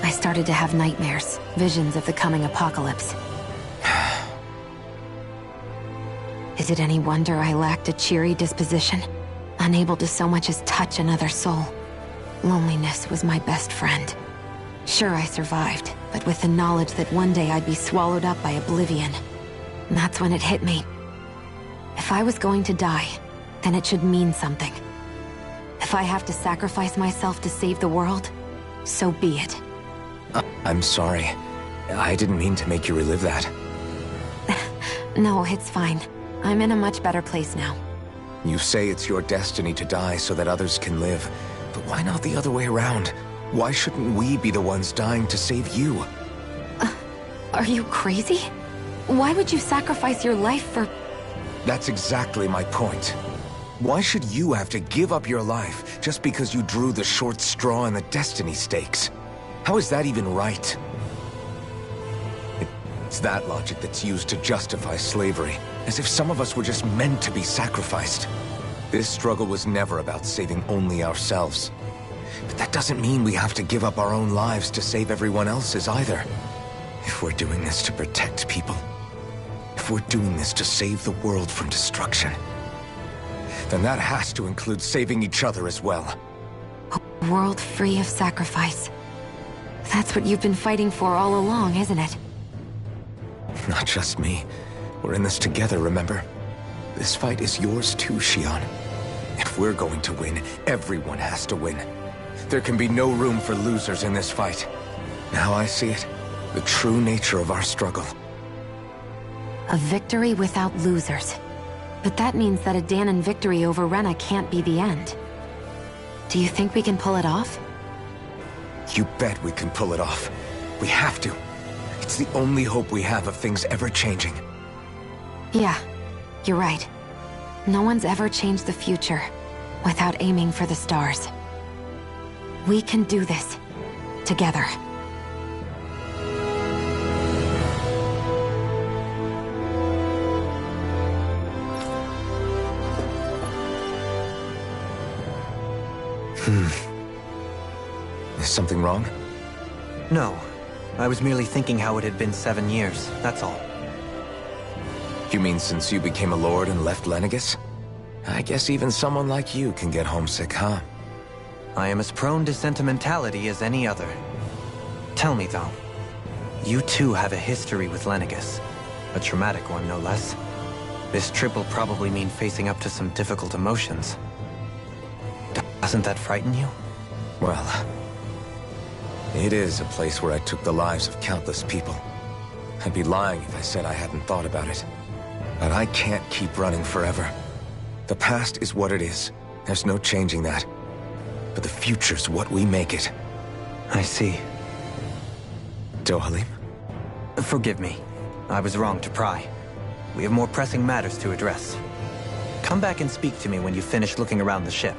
I started to have nightmares, visions of the coming apocalypse. Is it any wonder I lacked a cheery disposition? Unable to so much as touch another soul. Loneliness was my best friend. Sure, I survived, but with the knowledge that one day I'd be swallowed up by oblivion. And that's when it hit me. If I was going to die, then it should mean something. If I have to sacrifice myself to save the world, so be it. I'm sorry. I didn't mean to make you relive that. No, it's fine. I'm in a much better place now. You say it's your destiny to die so that others can live, but why not the other way around? Why shouldn't we be the ones dying to save you? Are you crazy? Why would you sacrifice your life for... That's exactly my point. Why should you have to give up your life just because you drew the short straw in the destiny stakes? How is that even right? It's that logic that's used to justify slavery, as if some of us were just meant to be sacrificed. This struggle was never about saving only ourselves. But that doesn't mean we have to give up our own lives to save everyone else's either. If we're doing this to protect people, if we're doing this to save the world from destruction, then that has to include saving each other as well. A world free of sacrifice. That's what you've been fighting for all along, isn't it? Not just me. We're in this together, remember? This fight is yours too, Shionne. If we're going to win, everyone has to win. There can be no room for losers in this fight. Now I see it. The true nature of our struggle. A victory without losers. But that means that a Dahnan victory over Rena can't be the end. Do you think we can pull it off? You bet we can pull it off. We have to. It's the only hope we have of things ever changing. Yeah, you're right. No one's ever changed the future without aiming for the stars. We can do this. Together. Is something wrong? No. I was merely thinking how it had been 7 years, that's all. You mean since you became a lord and left Lenegis? I guess even someone like you can get homesick, huh? I am as prone to sentimentality as any other. Tell me, though. You too have a history with Lenegis. A traumatic one, no less. This trip will probably mean facing up to some difficult emotions. Doesn't that frighten you? Well, it is a place where I took the lives of countless people. I'd be lying if I said I hadn't thought about it. But I can't keep running forever. The past is what it is. There's no changing that. But the future's what we make it. I see. Dohalim? Forgive me. I was wrong to pry. We have more pressing matters to address. Come back and speak to me when you finish looking around the ship.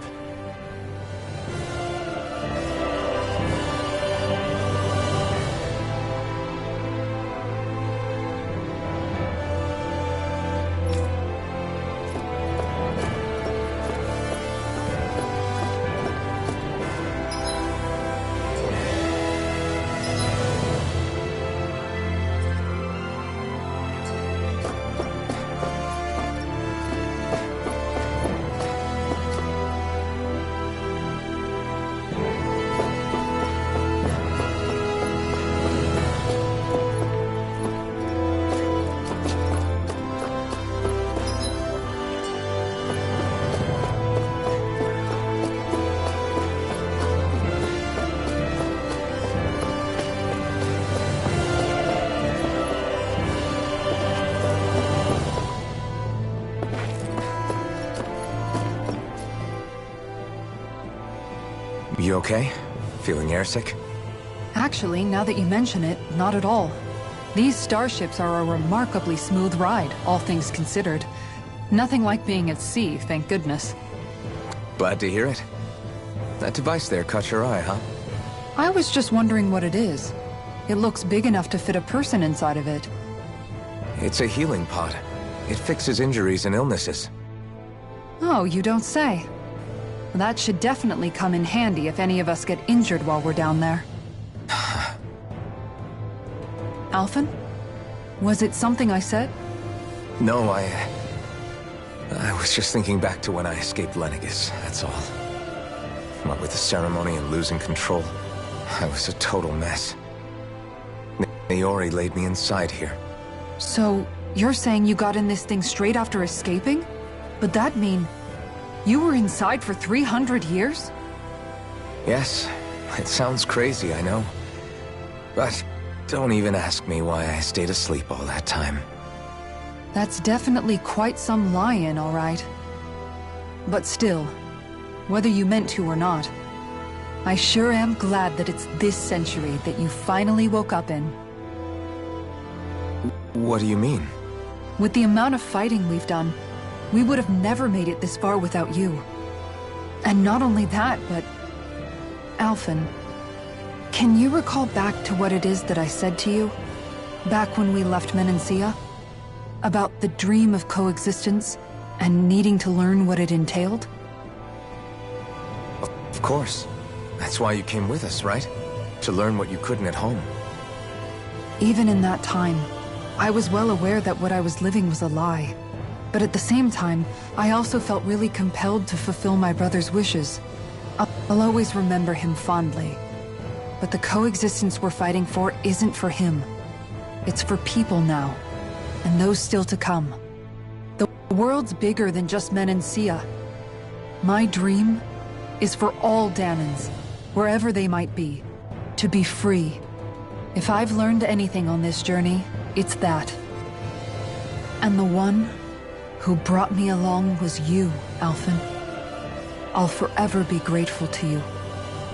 You okay? Feeling airsick? Actually, now that you mention it, not at all. These starships are a remarkably smooth ride, all things considered. Nothing like being at sea, thank goodness. Glad to hear it. That device there caught your eye, huh? I was just wondering what it is. It looks big enough to fit a person inside of it. It's a healing pod. It fixes injuries and illnesses. Oh, you don't say. That should definitely come in handy if any of us get injured while we're down there. Alphen? Was it something I said? No, I was just thinking back to when I escaped Lenegis, that's all. What with the ceremony and losing control, I was a total mess. Naori laid me inside here. So, you're saying you got in this thing straight after escaping? But that mean... you were inside for 300 years? Yes, it sounds crazy, I know. But don't even ask me why I stayed asleep all that time. That's definitely quite some lie-in, all right. But still, whether you meant to or not, I sure am glad that it's this century that you finally woke up in. What do you mean? With the amount of fighting we've done, we would have never made it this far without you. And not only that, but... Alphen, can you recall back to what it is that I said to you? Back when we left Menancia? About the dream of coexistence, and needing to learn what it entailed? Of course. That's why you came with us, right? To learn what you couldn't at home. Even in that time, I was well aware that what I was living was a lie. But at the same time, I also felt really compelled to fulfill my brother's wishes. I'll always remember him fondly. But the coexistence we're fighting for isn't for him. It's for people now, and those still to come. The world's bigger than just Menancia. My dream is for all Dahnans, wherever they might be, to be free. If I've learned anything on this journey, it's that. And the one who brought me along was you, Alphen. I'll forever be grateful to you.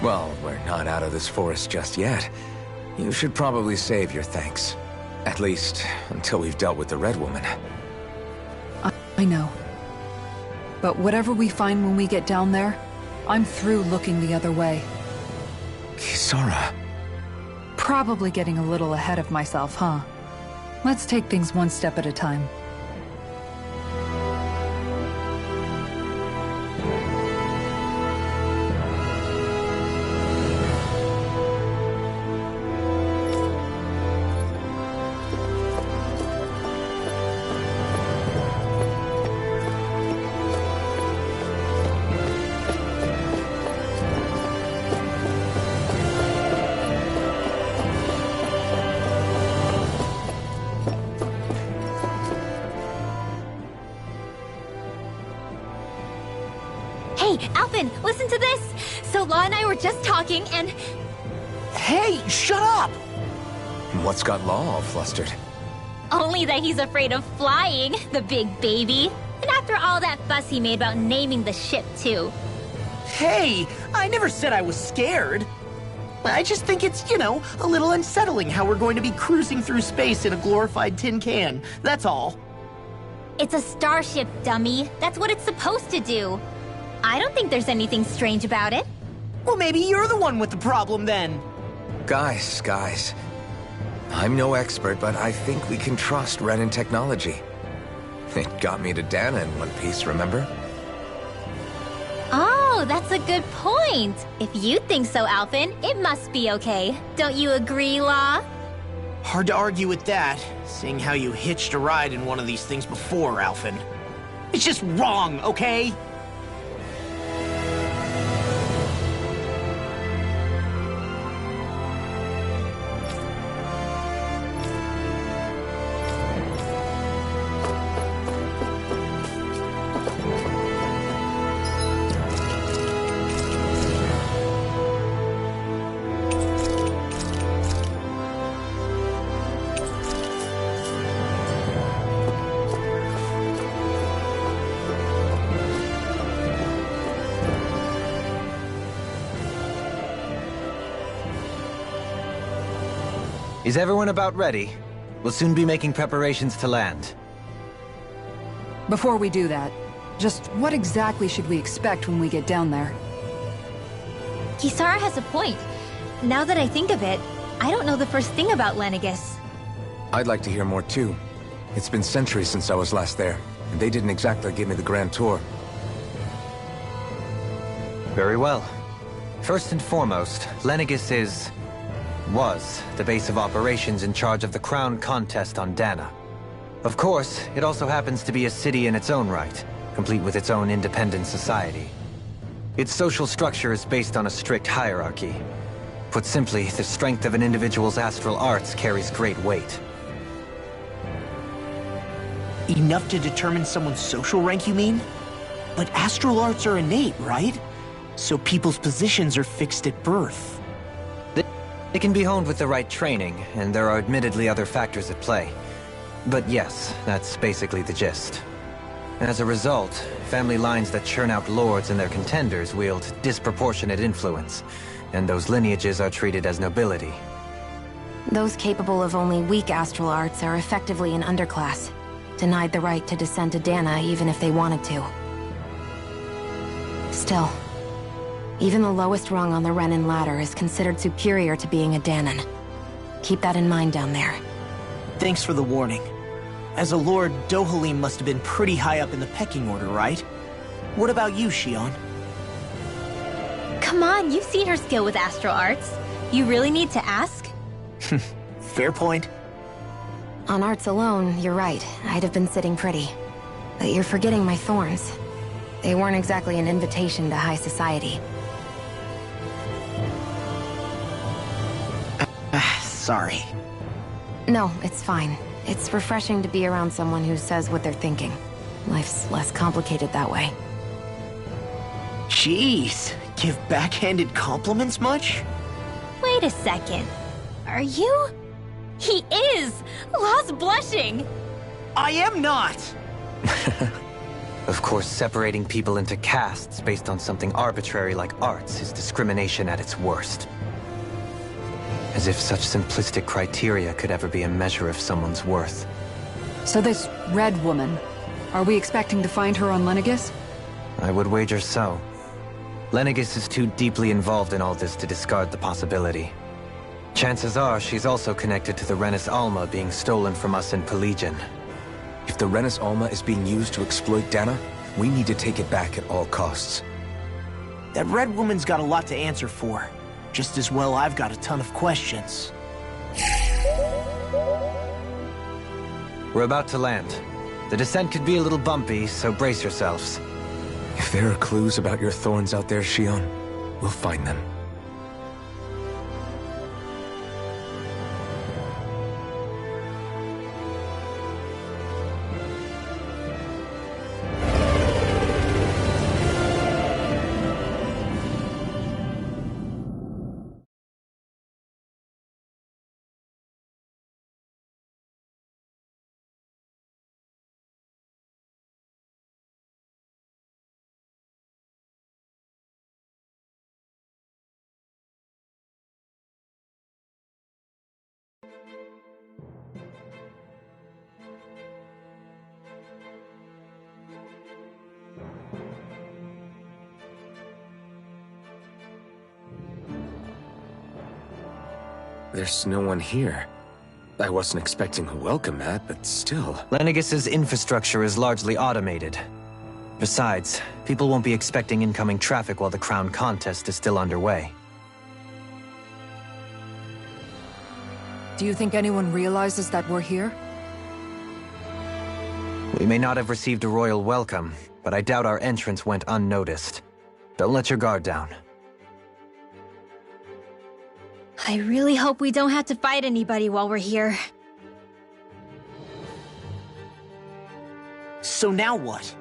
Well, we're not out of this forest just yet. You should probably save your thanks. At least, until we've dealt with the Red Woman. I know. But whatever we find when we get down there, I'm through looking the other way. Kisara. Probably getting a little ahead of myself, huh? Let's take things one step at a time. Hey, Alphen, listen to this! So Law and I were just talking and... Hey, shut up! What's got Law all flustered? Only that he's afraid of flying, the big baby. And after all that fuss he made about naming the ship, too. Hey, I never said I was scared. I just think it's, you know, a little unsettling how we're going to be cruising through space in a glorified tin can. That's all. It's a starship, dummy. That's what it's supposed to do. I don't think there's anything strange about it. Well, maybe you're the one with the problem then. Guys. I'm no expert, but I think we can trust Renan technology. It got me to Dahna in one piece, remember? Oh, that's a good point. If you think so, Alphen, it must be okay. Don't you agree, Law? Hard to argue with that, seeing how you hitched a ride in one of these things before, Alphen. It's just wrong, okay? Is everyone about ready? We'll soon be making preparations to land. Before we do that, just what exactly should we expect when we get down there? Kisara has a point. Now that I think of it, I don't know the first thing about Lenegis. I'd like to hear more too. It's been centuries since I was last there, and they didn't exactly give me the grand tour. Very well. First and foremost, Lenegis was the base of operations in charge of the crown contest on Dana. Of course, it also happens to be a city in its own right, complete with its own independent society. Its social structure is based on a strict hierarchy. Put simply, the strength of an individual's astral arts carries great weight. Enough to determine someone's social rank, you mean? But astral arts are innate, right? So people's positions are fixed at birth. They can be honed with the right training, and there are admittedly other factors at play. But yes, that's basically the gist. As a result, family lines that churn out lords and their contenders wield disproportionate influence, and those lineages are treated as nobility. Those capable of only weak astral arts are effectively an underclass, denied the right to descend to Dana even if they wanted to. Still, even the lowest rung on the Renan ladder is considered superior to being a Danan. Keep that in mind down there. Thanks for the warning. As a lord, Dohalim must have been pretty high up in the pecking order, right? What about you, Shion? Come on, you've seen her skill with astral arts. You really need to ask? Fair point. On arts alone, you're right. I'd have been sitting pretty. But you're forgetting my thorns. They weren't exactly an invitation to high society. Sorry. No, it's fine. It's refreshing to be around someone who says what they're thinking. Life's less complicated that way. Jeez, give backhanded compliments much? Wait a second. Are you? He is! Law's blushing! I am not! Of course, separating people into castes based on something arbitrary like arts is discrimination at its worst. As if such simplistic criteria could ever be a measure of someone's worth. So this Red Woman, are we expecting to find her on Lenegis? I would wager so. Lenegis is too deeply involved in all this to discard the possibility. Chances are she's also connected to the Renis Alma being stolen from us in Pelegion. If the Renis Alma is being used to exploit Dana, we need to take it back at all costs. That Red Woman's got a lot to answer for. Just as well I've got a ton of questions. We're about to land. The descent could be a little bumpy, so brace yourselves. If there are clues about your thorns out there, Shion, we'll find them. There's no one here. I wasn't expecting a welcome mat, but still. Lenegis's infrastructure is largely automated. Besides, people won't be expecting incoming traffic while the crown contest is still underway. Do you think anyone realizes that we're here? We may not have received a royal welcome, but I doubt our entrance went unnoticed. Don't let your guard down. I really hope we don't have to fight anybody while we're here. So now what?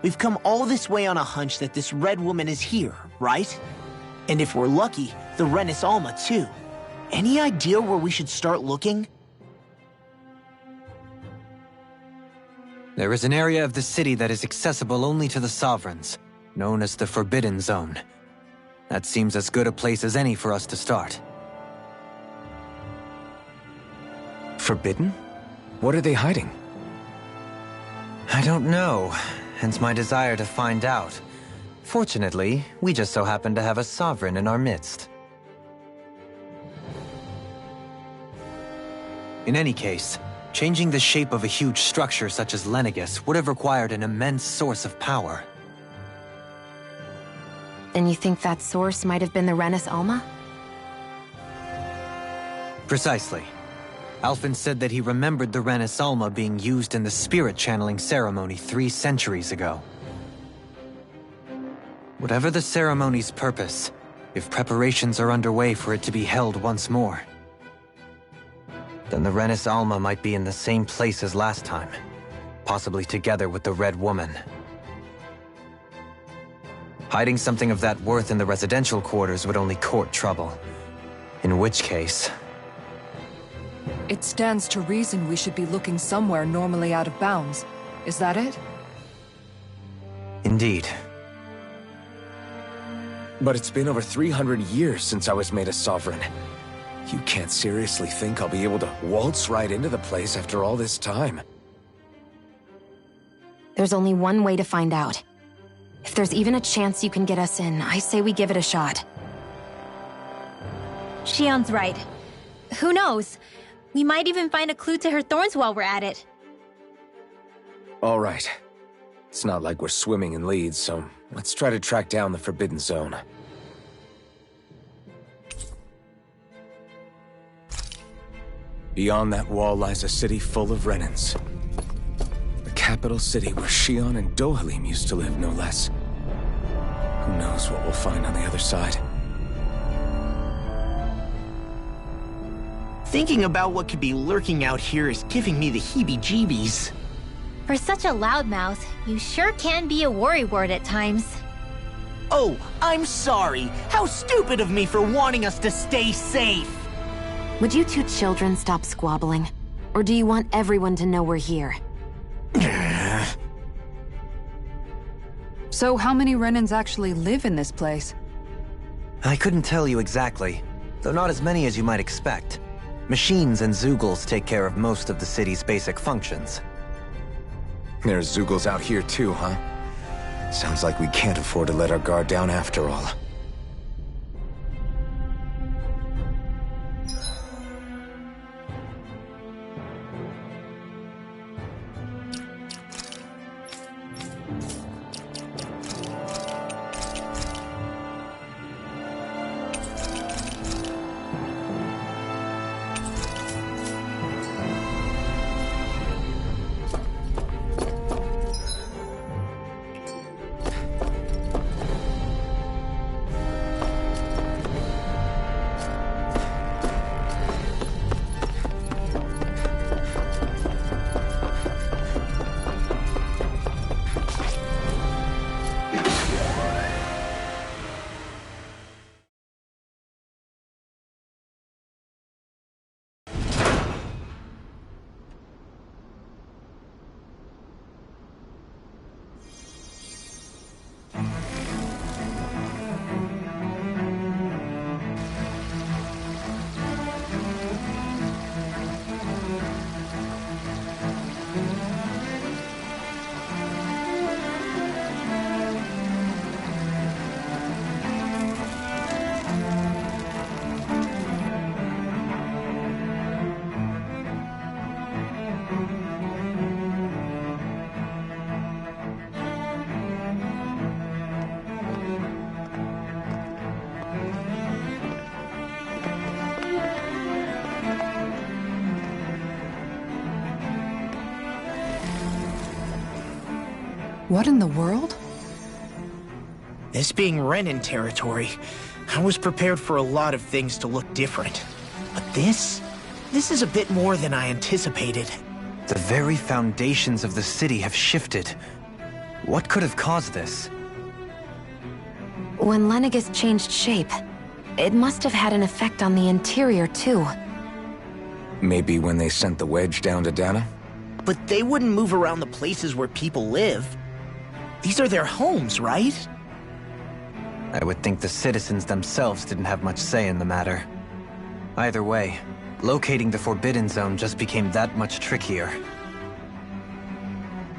We've come all this way on a hunch that this Red Woman is here, right? And if we're lucky, the Renis Alma too. Any idea where we should start looking? There is an area of the city that is accessible only to the Sovereigns, known as the Forbidden Zone. That seems as good a place as any for us to start. Forbidden? What are they hiding? I don't know, hence my desire to find out. Fortunately, we just so happen to have a sovereign in our midst. In any case, changing the shape of a huge structure such as Lenegis would have required an immense source of power. And you think that source might have been the Renis Alma? Precisely. Alphen said that he remembered the Renis Alma being used in the spirit channeling ceremony 3 centuries ago. Whatever the ceremony's purpose, if preparations are underway for it to be held once more, then the Renis Alma might be in the same place as last time, possibly together with the Red Woman. Hiding something of that worth in the residential quarters would only court trouble. In which case... It stands to reason we should be looking somewhere normally out of bounds. Is that it? Indeed. But it's been over 300 years since I was made a sovereign. You can't seriously think I'll be able to waltz right into the place after all this time. There's only one way to find out. If there's even a chance you can get us in, I say we give it a shot. Shionne's right. Who knows? We might even find a clue to her thorns while we're at it. All right. It's not like we're swimming in leads, so let's try to track down the Forbidden Zone. Beyond that wall lies a city full of Renins. The capital city where Shionne and Dohalim used to live, no less. Who knows what we'll find on the other side? Thinking about what could be lurking out here is giving me the heebie-jeebies. For such a loudmouth, you sure can be a worrywart at times. Oh, I'm sorry. How stupid of me for wanting us to stay safe. Would you two children stop squabbling? Or do you want everyone to know we're here? So how many Renins actually live in this place? I couldn't tell you exactly, though not as many as you might expect. Machines and Zeugles take care of most of the city's basic functions. There's Zeugles out here too, huh? Sounds like we can't afford to let our guard down after all. What in the world? This being Renin territory, I was prepared for a lot of things to look different. But this is a bit more than I anticipated. The very foundations of the city have shifted. What could have caused this? When Lenegis changed shape, it must have had an effect on the interior too. Maybe when they sent the wedge down to Dahna? But they wouldn't move around the places where people live. These are their homes, right? I would think the citizens themselves didn't have much say in the matter. Either way, Locating the Forbidden Zone just became that much trickier.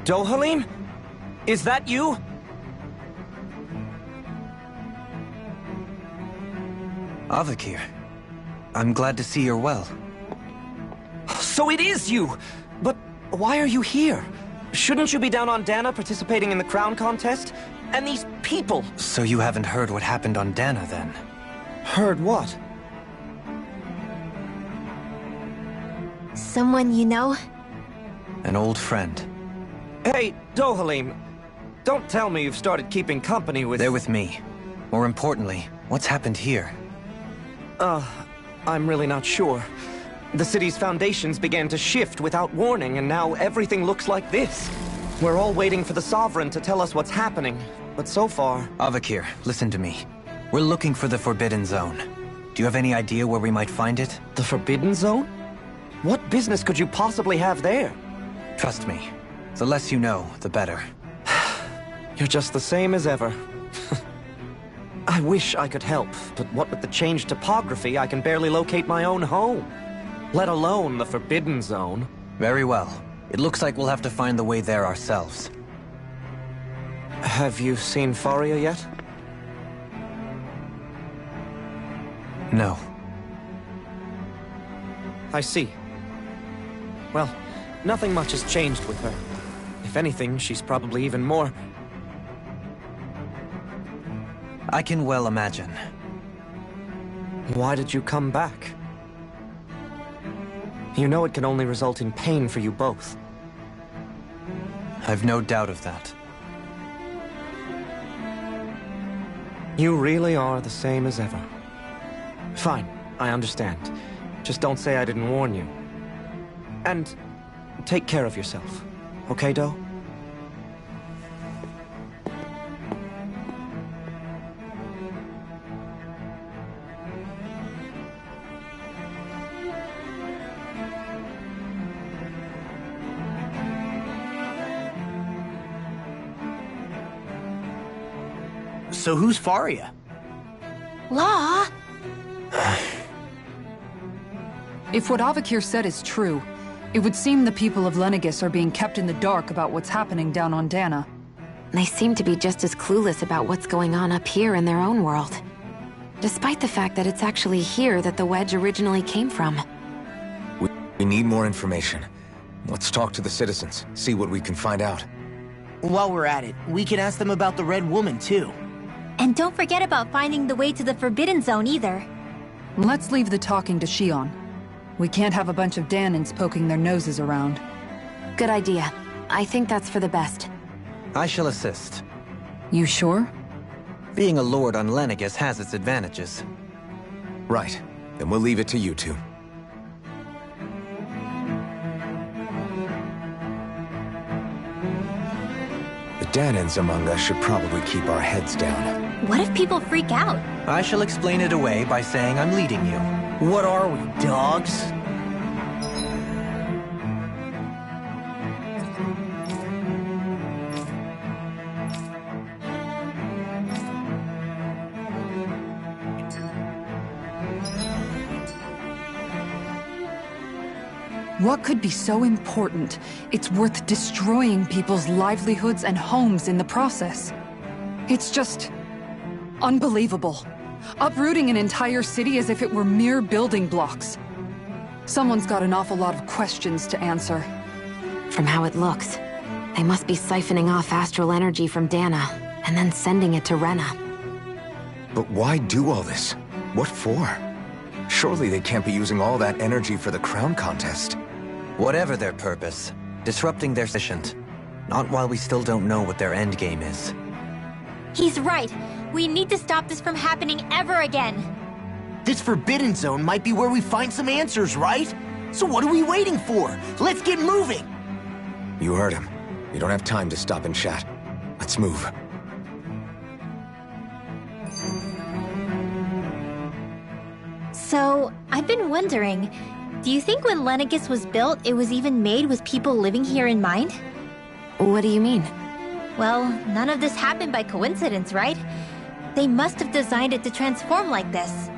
Dohalim? Is that you? Avakir, I'm glad to see you're well. So it is you! But why are you here? Shouldn't you be down on Dana participating in the crown contest? And these people! So you haven't heard what happened on Dana, then? Heard what? Someone you know? An old friend. Hey, Dohalim, don't tell me you've started keeping company with... They're with me. More importantly, what's happened here? I'm really not sure. The city's foundations began to shift without warning, and now everything looks like this. We're all waiting for the Sovereign to tell us what's happening, but so far... Avakir, listen to me. We're looking for the Forbidden Zone. Do you have any idea where we might find it? The Forbidden Zone? What business could you possibly have there? Trust me. The less you know, the better. You're just the same as ever. I wish I could help, but what with the changed topography, I can barely locate my own home. Let alone the Forbidden Zone. Very well. It looks like we'll have to find the way there ourselves. Have you seen Faria yet? No. I see. Well, nothing much has changed with her. If anything, she's probably even more... I can well imagine. Why did you come back? You know it can only result in pain for you both. I've no doubt of that. You really are the same as ever. Fine, I understand. Just don't say I didn't warn you. And take care of yourself. Okay, Do? So who's Faria? Law? If what Avakir said is true, it would seem the people of Lenegis are being kept in the dark about what's happening down on Dana. They seem to be just as clueless about what's going on up here in their own world. Despite the fact that it's actually here that the wedge originally came from. We need more information. Let's talk to the citizens, see what we can find out. While we're at it, we can ask them about the Red Woman, too. And don't forget about finding the way to the Forbidden Zone either. Let's leave the talking to Shion. We can't have a bunch of Danans poking their noses around. Good idea. I think that's for the best. I shall assist. You sure? Being a lord on Lenegis has its advantages. Right. Then we'll leave it to you two. The Danans among us should probably keep our heads down. What if people freak out? I shall explain it away by saying I'm leading you. What are we, dogs? What could be so important? It's worth destroying people's livelihoods and homes in the process. It's just... unbelievable. Uprooting an entire city as if it were mere building blocks. Someone's got an awful lot of questions to answer. From how it looks, they must be siphoning off astral energy from Dana, and then sending it to Rena. But why do all this? What for? Surely they can't be using all that energy for the crown contest. Whatever their purpose, disrupting their mission. Not while we still don't know what their endgame is. He's right. We need to stop this from happening ever again. This Forbidden Zone might be where we find some answers, right? So what are we waiting for? Let's get moving! You heard him. We don't have time to stop and chat. Let's move. So, I've been wondering, do you think when Lenegis was built, it was even made with people living here in mind? What do you mean? Well, none of this happened by coincidence, right? They must have designed it to transform like this.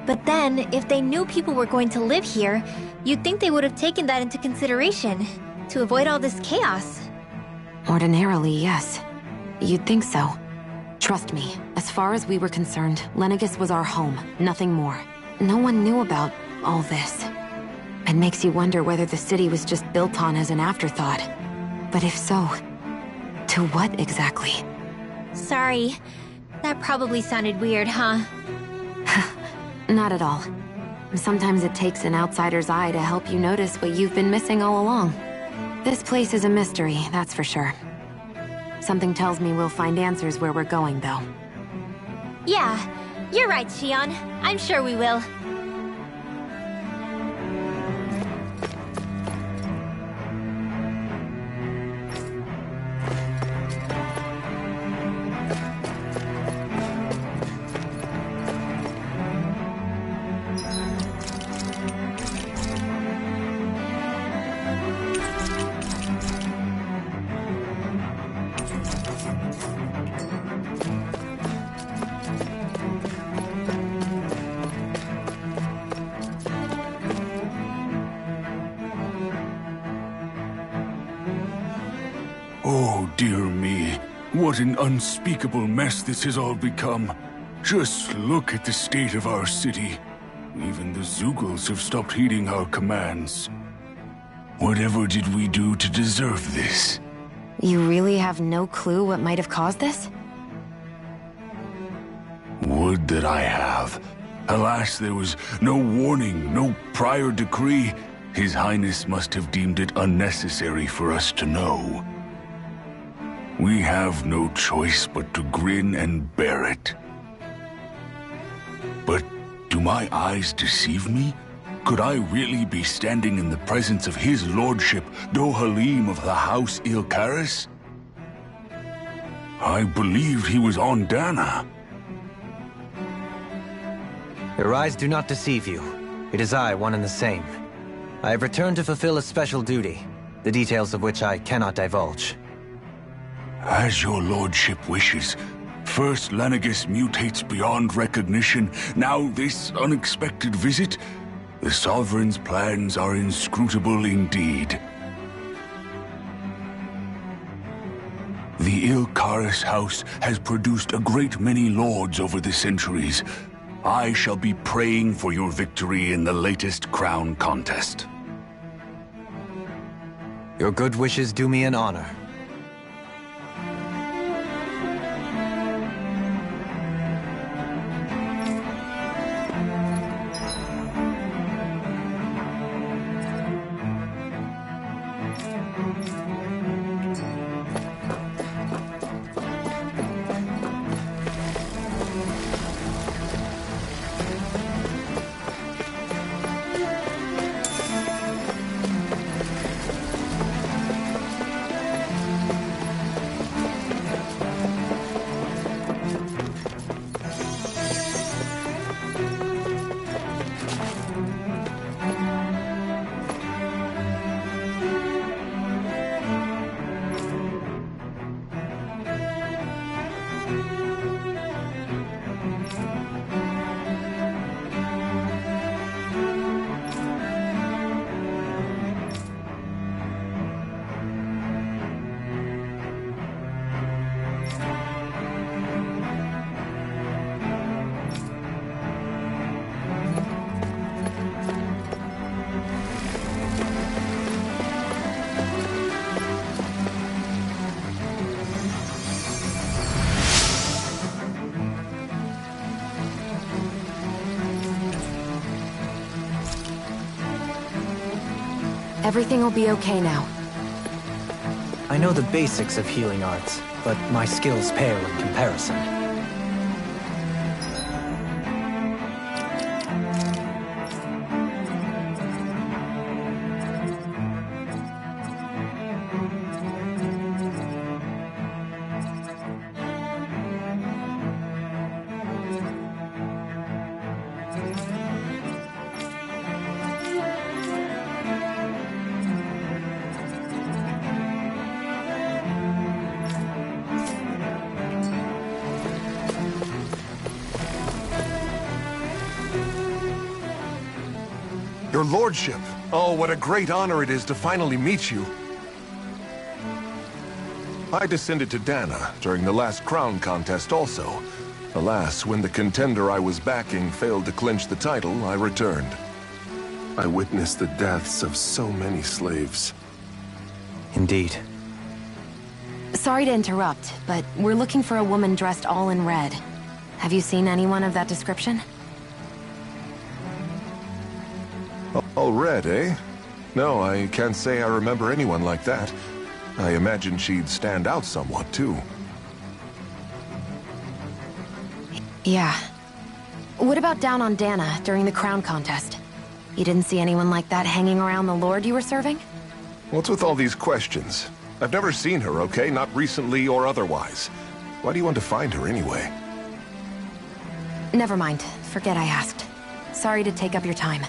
But then, if they knew people were going to live here, you'd think they would have taken that into consideration, to avoid all this chaos. Ordinarily, yes. You'd think so. Trust me, as far as we were concerned, Lenegis was our home, nothing more. No one knew about all this. It makes you wonder whether the city was just built on as an afterthought. But if so, to what exactly? Sorry. That probably sounded weird, huh? Not at all. Sometimes it takes an outsider's eye to help you notice what you've been missing all along. This place is a mystery, that's for sure. Something tells me we'll find answers where we're going, though. Yeah, you're right, Shion. I'm sure we will. Oh, dear me. What an unspeakable mess this has all become. Just look at the state of our city. Even the Zeugles have stopped heeding our commands. Whatever did we do to deserve this? You really have no clue what might have caused this? Would that I have. Alas, there was no warning, no prior decree. His Highness must have deemed it unnecessary for us to know. We have no choice but to grin and bear it. But do my eyes deceive me? Could I really be standing in the presence of his lordship, Dohalim of the House Ylcaris? I believed he was on Dana. Your eyes do not deceive you. It is I, one and the same. I have returned to fulfill a special duty, the details of which I cannot divulge. As your lordship wishes. First Lenegis mutates beyond recognition, now this unexpected visit. The Sovereign's plans are inscrutable indeed. The Ylcaris House has produced a great many lords over the centuries. I shall be praying for your victory in the latest crown contest. Your good wishes do me an honor. Everything will be okay now. I know the basics of healing arts, but my skills pale in comparison. Your lordship. Oh, what a great honor it is to finally meet you. I descended to Dana during the last crown contest also. Alas, when the contender I was backing failed to clinch the title, I returned. I witnessed the deaths of so many slaves. Indeed. Sorry to interrupt, but we're looking for a woman dressed all in red. Have you seen anyone of that description? All red, eh? No, I can't say I remember anyone like that. I imagine she'd stand out somewhat, too. Yeah. What about down on Dana during the crown contest? You didn't see anyone like that hanging around the lord you were serving? What's with all these questions? I've never seen her, okay? Not recently or otherwise. Why do you want to find her anyway? Never mind. Forget I asked. Sorry to take up your time.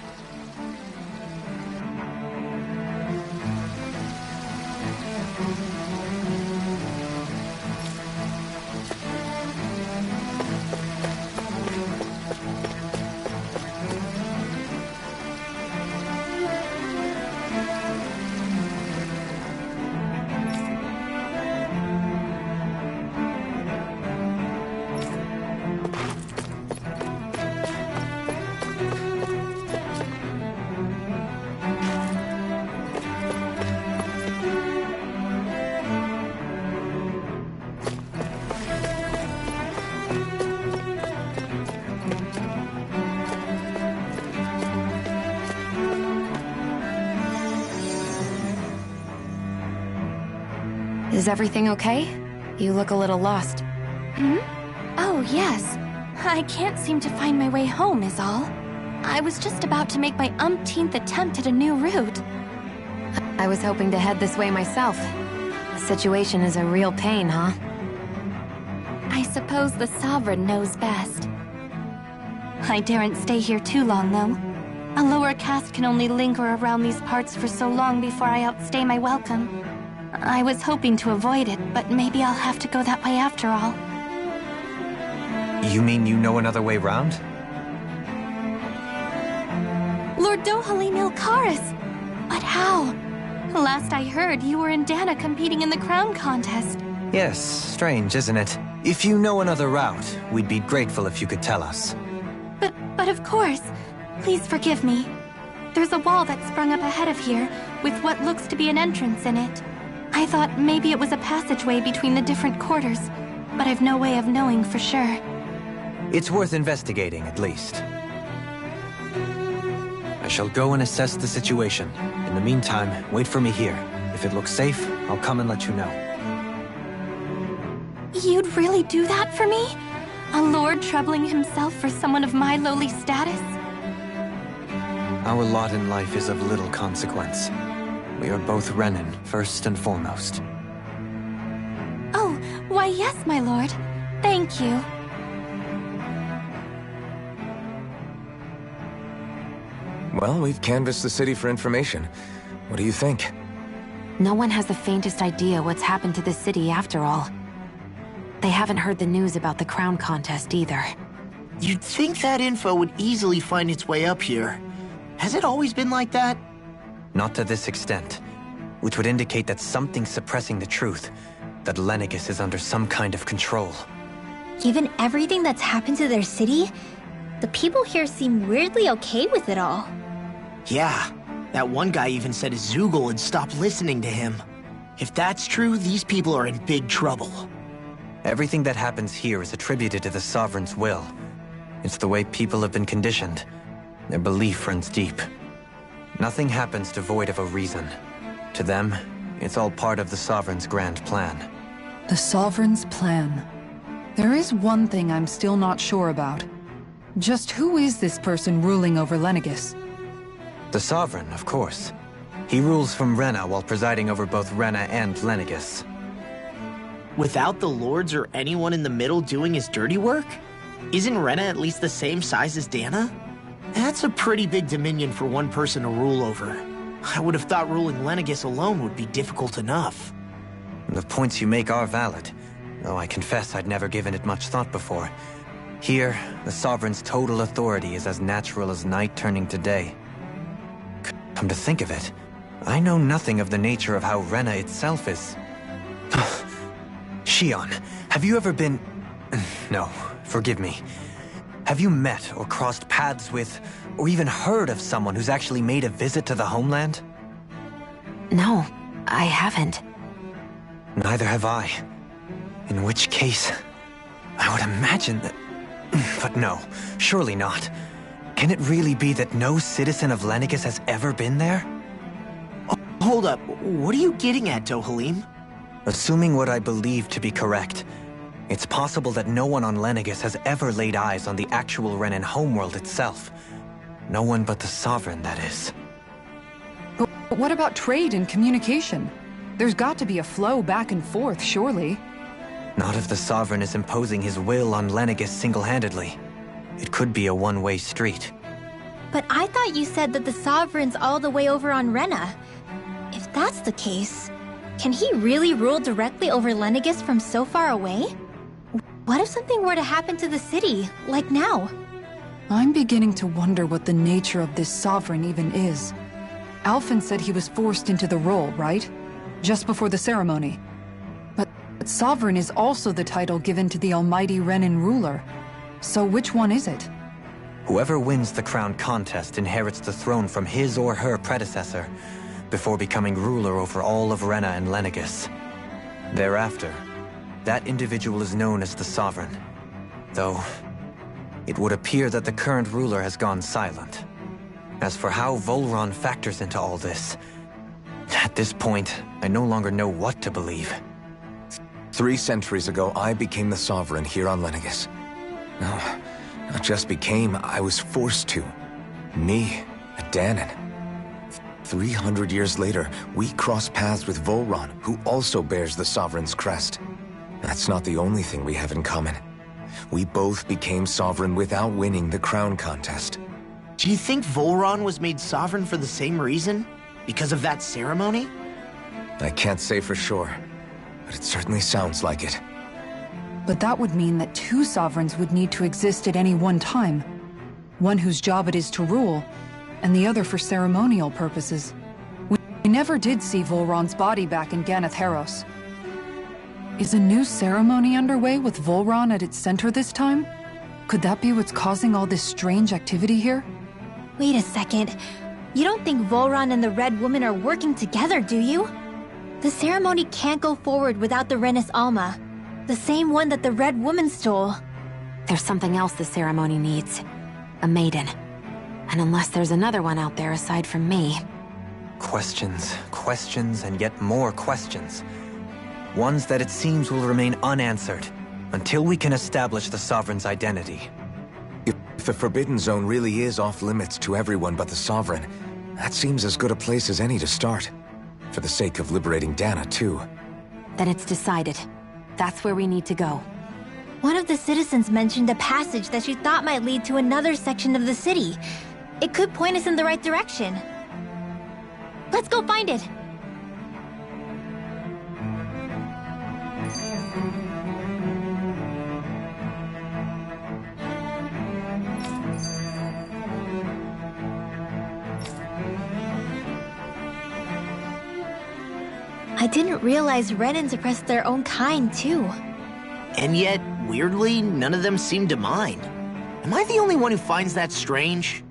Is everything okay? You look a little lost. Hmm? Oh, yes. I can't seem to find my way home, is all. I was just about to make my umpteenth attempt at a new route. I was hoping to head this way myself. The situation is a real pain, huh? I suppose the Sovereign knows best. I daren't stay here too long, though. A lower caste can only linger around these parts for so long before I outstay my welcome. I was hoping to avoid it, but maybe I'll have to go that way after all. You mean you know another way round? Lord Dohalim Ilkaris! But how? Last I heard, you were in Dana competing in the crown contest. Yes, strange, isn't it? If you know another route, we'd be grateful if you could tell us. But of course. Please forgive me. There's a wall that sprung up ahead of here, with what looks to be an entrance in it. I thought maybe it was a passageway between the different quarters, but I've no way of knowing for sure. It's worth investigating, at least. I shall go and assess the situation. In the meantime, wait for me here. If it looks safe, I'll come and let you know. You'd really do that for me? A lord troubling himself for someone of my lowly status? Our lot in life is of little consequence. We are both Renan, first and foremost. Oh, why yes, my lord. Thank you. Well, we've canvassed the city for information. What do you think? No one has the faintest idea what's happened to this city after all. They haven't heard the news about the crown contest either. You'd think that info would easily find its way up here. Has it always been like that? Not to this extent, which would indicate that something's suppressing the truth, that Lenegis is under some kind of control. Given everything that's happened to their city, the people here seem weirdly okay with it all. Yeah, that one guy even said Zoogle had stopped listening to him. If that's true, these people are in big trouble. Everything that happens here is attributed to the Sovereign's will. It's the way people have been conditioned. Their belief runs deep. Nothing happens devoid of a reason. To them, it's all part of the Sovereign's grand plan. The Sovereign's plan. There is one thing I'm still not sure about. Just who is this person ruling over Lenegis? The Sovereign, of course. He rules from Rena while presiding over both Rena and Lenegis. Without the lords or anyone in the middle doing his dirty work? Isn't Rena at least the same size as Dana? That's a pretty big dominion for one person to rule over. I would have thought ruling Lenegis alone would be difficult enough. The points you make are valid, though I confess I'd never given it much thought before. Here, the Sovereign's total authority is as natural as night turning to day. Come to think of it, I know nothing of the nature of how Rena itself is. Shion, have you ever been... No, forgive me. Have you met or crossed paths with, or even heard of someone who's actually made a visit to the homeland? No, I haven't. Neither have I. In which case, I would imagine that... But no, surely not. Can it really be that no citizen of Lenegis has ever been there? Oh, hold up, what are you getting at, Dohalim? Assuming what I believe to be correct, it's possible that no one on Lenegis has ever laid eyes on the actual Renan homeworld itself. No one but the Sovereign, that is. But what about trade and communication? There's got to be a flow back and forth, surely. Not if the Sovereign is imposing his will on Lenegis single-handedly. It could be a one-way street. But I thought you said that the Sovereign's all the way over on Rena. If that's the case, can he really rule directly over Lenegis from so far away? What if something were to happen to the city, like now? I'm beginning to wonder what the nature of this Sovereign even is. Alphen said he was forced into the role, right? Just before the ceremony. But Sovereign is also the title given to the almighty Renan ruler. So which one is it? Whoever wins the crown contest inherits the throne from his or her predecessor, before becoming ruler over all of Rena and Lenegis. Thereafter, that individual is known as the Sovereign. Though, it would appear that the current ruler has gone silent. As for how Volron factors into all this, at this point, I no longer know what to believe. 3 centuries ago, I became the Sovereign here on Lenegis. No, not just became, I was forced to. Me, a Dahnan. 300 years later, we cross paths with Volron, who also bears the Sovereign's crest. That's not the only thing we have in common. We both became Sovereign without winning the crown contest. Do you think Volron was made Sovereign for the same reason? Because of that ceremony? I can't say for sure, but it certainly sounds like it. But that would mean that 2 Sovereigns would need to exist at any one time. One whose job it is to rule, and the other for ceremonial purposes. We never did see Volron's body back in Ganath Haros. Is a new ceremony underway with Volron at its center this time? Could that be what's causing all this strange activity here? Wait a second. You don't think Volron and the Red Woman are working together, do you? The ceremony can't go forward without the Renis Alma. The same one that the Red Woman stole. There's something else the ceremony needs. A maiden. And unless there's another one out there aside from me... Questions, questions, and yet more questions. Ones that it seems will remain unanswered, until we can establish the Sovereign's identity. If the Forbidden Zone really is off-limits to everyone but the Sovereign, that seems as good a place as any to start. For the sake of liberating Dana, too. Then it's decided. That's where we need to go. One of the citizens mentioned a passage that she thought might lead to another section of the city. It could point us in the right direction. Let's go find it! I didn't realize Renans oppressed their own kind, too. And yet, weirdly, none of them seem to mind. Am I the only one who finds that strange?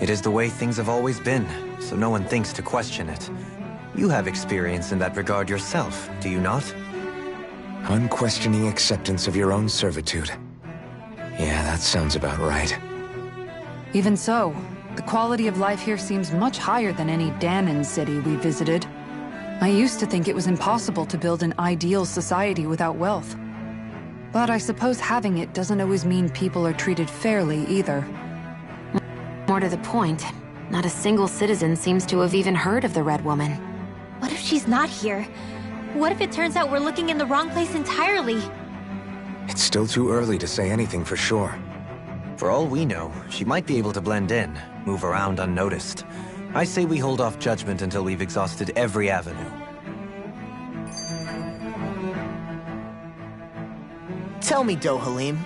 It is the way things have always been, so no one thinks to question it. You have experience in that regard yourself, do you not? Unquestioning acceptance of your own servitude. Yeah, that sounds about right. Even so, the quality of life here seems much higher than any Dahnan city we visited. I used to think it was impossible to build an ideal society without wealth. But I suppose having it doesn't always mean people are treated fairly either. More to the point, not a single citizen seems to have even heard of the Red Woman. What if she's not here? What if it turns out we're looking in the wrong place entirely? It's still too early to say anything for sure. For all we know, she might be able to blend in, move around unnoticed. I say we hold off judgment until we've exhausted every avenue. Tell me, Dohalim,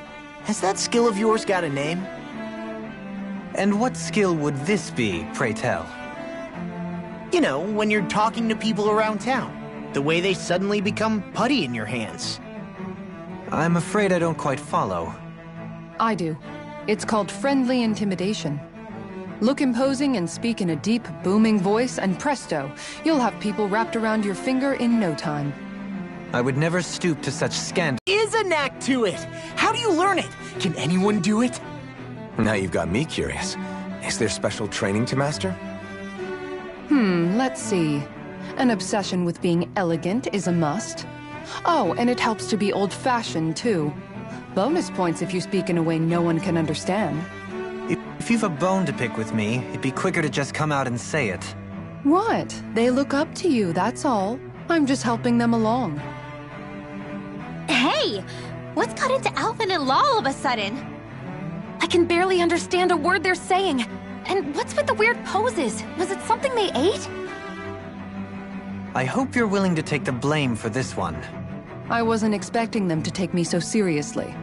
has that skill of yours got a name? And what skill would this be, pray tell? You know, when you're talking to people around town. The way they suddenly become putty in your hands. I'm afraid I don't quite follow. I do. It's called friendly intimidation. Look imposing and speak in a deep, booming voice, and presto, you'll have people wrapped around your finger in no time. I would never stoop to such scandal. Is a knack to it! How do you learn it? Can anyone do it? Now you've got me curious. Is there special training to master? Let's see. An obsession with being elegant is a must. Oh, and it helps to be old-fashioned, too. Bonus points if you speak in a way no one can understand. If you've a bone to pick with me, it'd be quicker to just come out and say it. What? They look up to you, that's all. I'm just helping them along. Hey! What's got into Alvin and Law all of a sudden? I can barely understand a word they're saying. And what's with the weird poses? Was it something they ate? I hope you're willing to take the blame for this one. I wasn't expecting them to take me so seriously.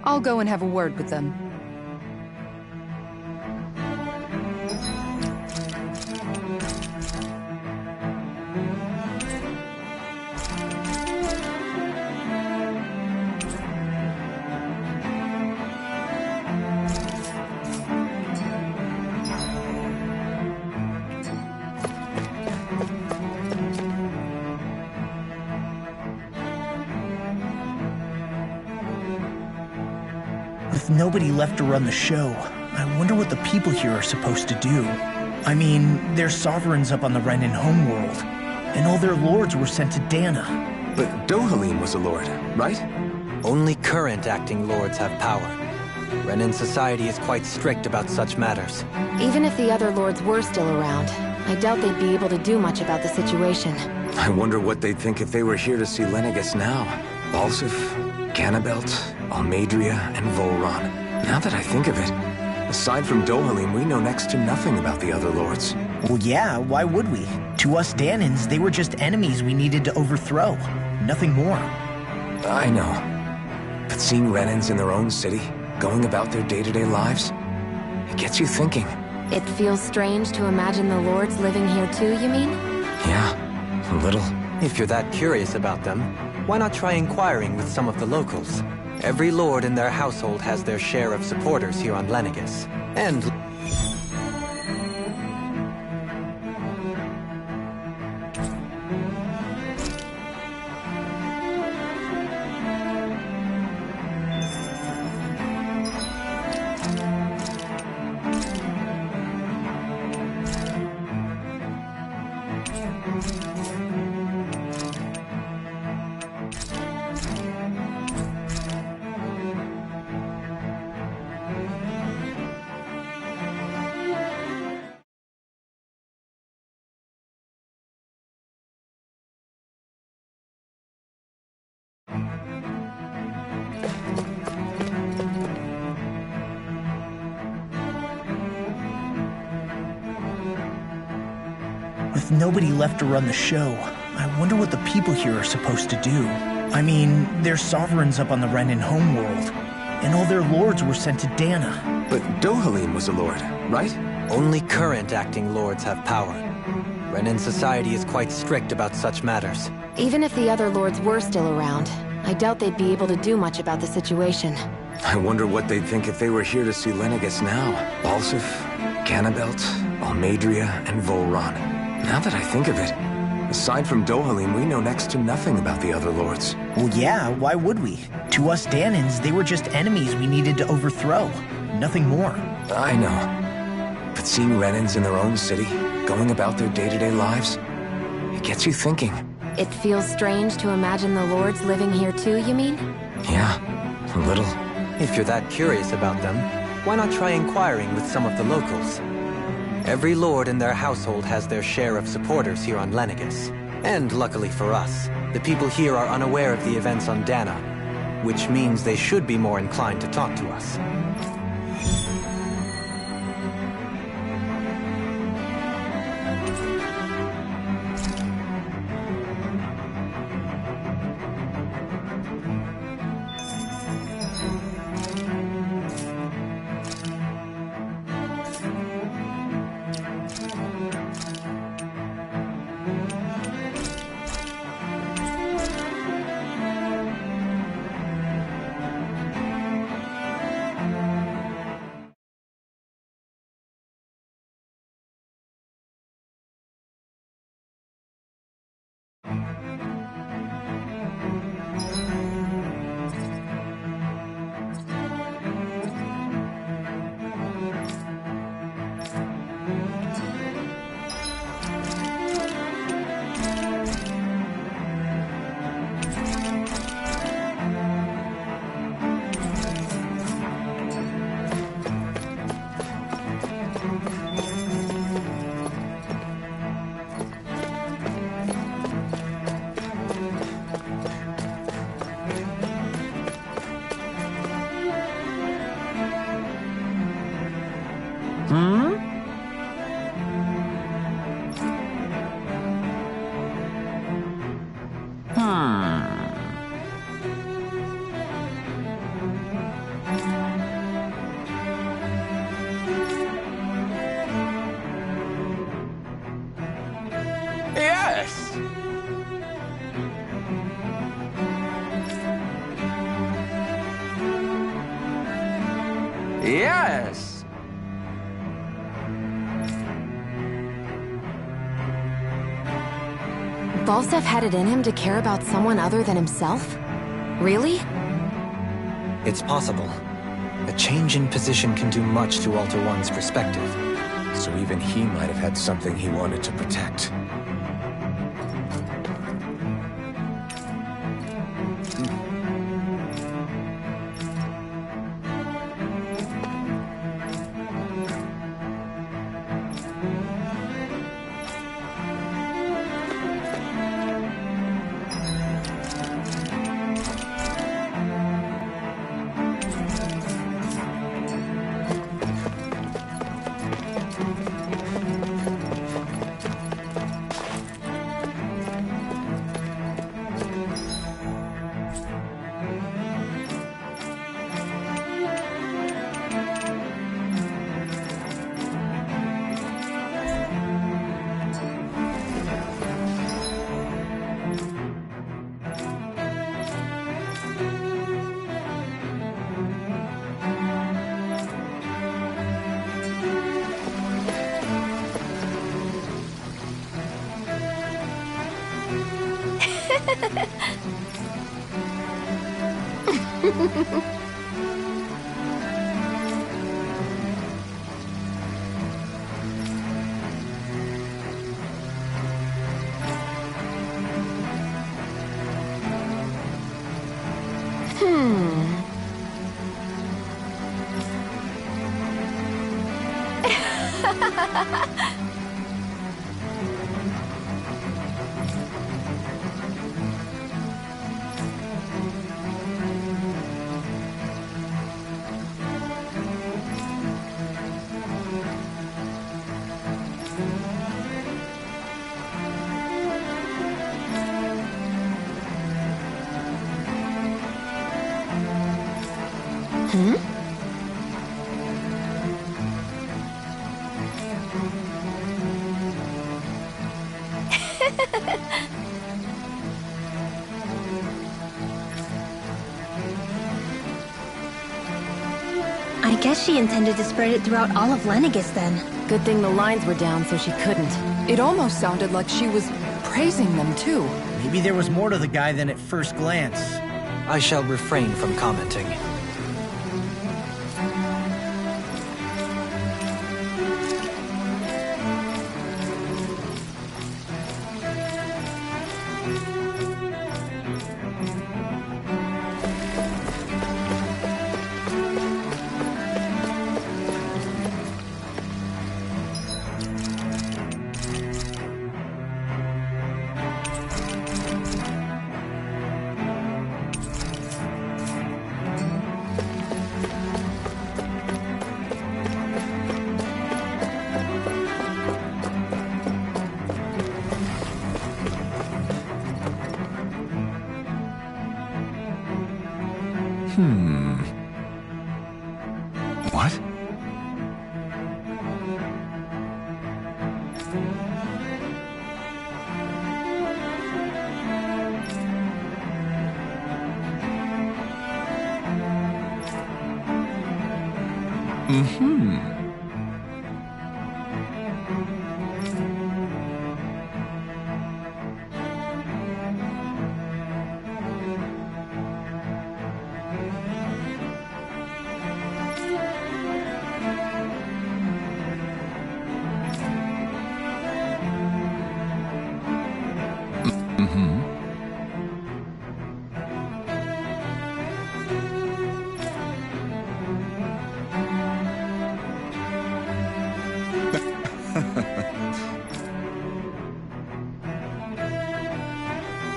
I'll go and have a word with them. With nobody left to run the show, I wonder what the people here are supposed to do. I mean, they're sovereigns up on the Renan homeworld, and all their lords were sent to Dana. But Dohalim was a lord, right? Only current acting lords have power. Renan society is quite strict about such matters. Even if the other lords were still around, I doubt they'd be able to do much about the situation. I wonder what they'd think if they were here to see Lenegis now. Balsif, Ganabelt, Almadria, and Volron. Now that I think of it, aside from Dohalim, we know next to nothing about the other lords. Well, yeah, why would we? To us Danans, they were just enemies we needed to overthrow. Nothing more. I know. But seeing Renans in their own city, going about their day-to-day lives, it gets you thinking. It feels strange to imagine the lords living here too, you mean? Yeah, a little. If you're that curious about them, why not try inquiring with some of the locals? Every lord in their household has their share of supporters here on Lenegis. And... With nobody left to run the show, I wonder what the people here are supposed to do. I mean, they're sovereigns up on the Renan homeworld, and all their lords were sent to Dana. But Dohalim was a lord, right? Only current acting lords have power. Renan society is quite strict about such matters. Even if the other lords were still around, I doubt they'd be able to do much about the situation. I wonder what they'd think if they were here to see Lenegis now. Balsif, Ganabelt, Almadria, and Volron. Now that I think of it, aside from Dohalim, we know next to nothing about the other lords. Well, yeah, why would we? To us Danans, they were just enemies we needed to overthrow. Nothing more. I know. But seeing Renans in their own city, going about their day-to-day lives, it gets you thinking. It feels strange to imagine the lords living here too, you mean? Yeah, a little. If you're that curious about them, why not try inquiring with some of the locals? Every lord in their household has their share of supporters here on Lenegis. And luckily for us, the people here are unaware of the events on Dana, which means they should be more inclined to talk to us. Yes! Yes! Volstagg had it in him to care about someone other than himself? Really? It's possible. A change in position can do much to alter one's perspective. So even he might have had something he wanted to protect. I guess she intended to spread it throughout all of Lenegis then. Good thing the lines were down so she couldn't. It almost sounded like she was praising them too. Maybe there was more to the guy than at first glance. I shall refrain from commenting. What?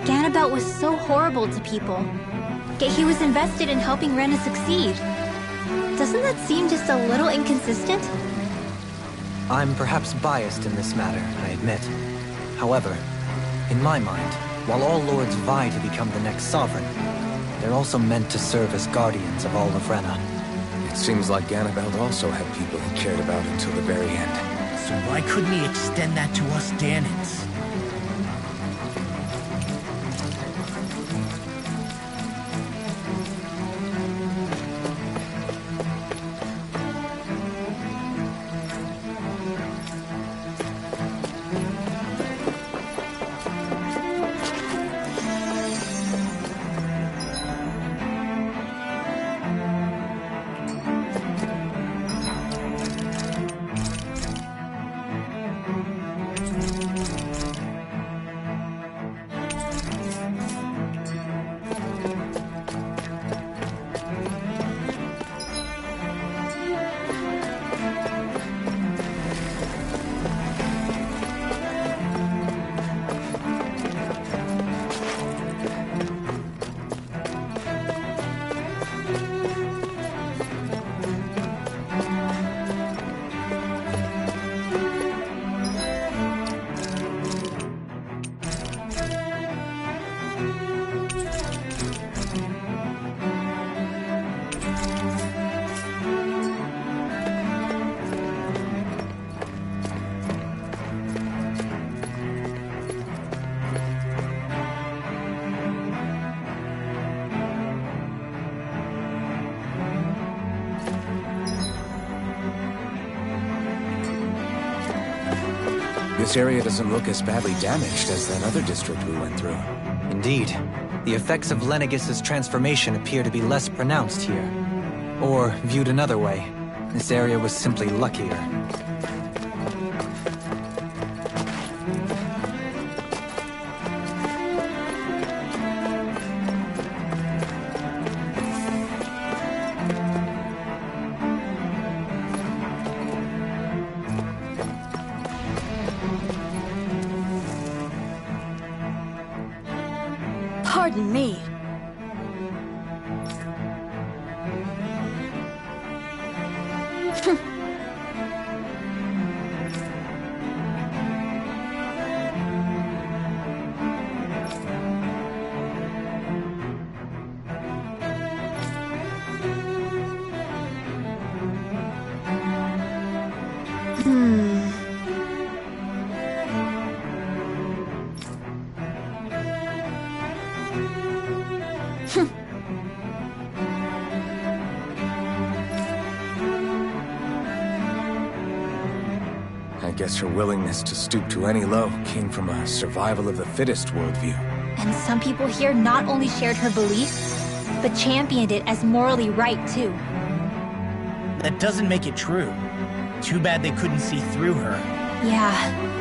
Ganabelt was so horrible to people, yet he was invested in helping Rena succeed. Doesn't that seem just a little inconsistent? I'm perhaps biased in this matter, I admit. However, in my mind, while all lords vie to become the next sovereign, they're also meant to serve as guardians of all of Rena. It seems like Ganabelt also had people he cared about until the very end. So why couldn't he extend that to us Danans? This area doesn't look as badly damaged as that other district we went through. Indeed. The effects of Lenegis' transformation appear to be less pronounced here. Or, viewed another way, this area was simply luckier. Pardon me. I guess her willingness to stoop to any low came from a survival of the fittest worldview. And some people here not only shared her belief, but championed it as morally right, too. That doesn't make it true. Too bad they couldn't see through her. Yeah.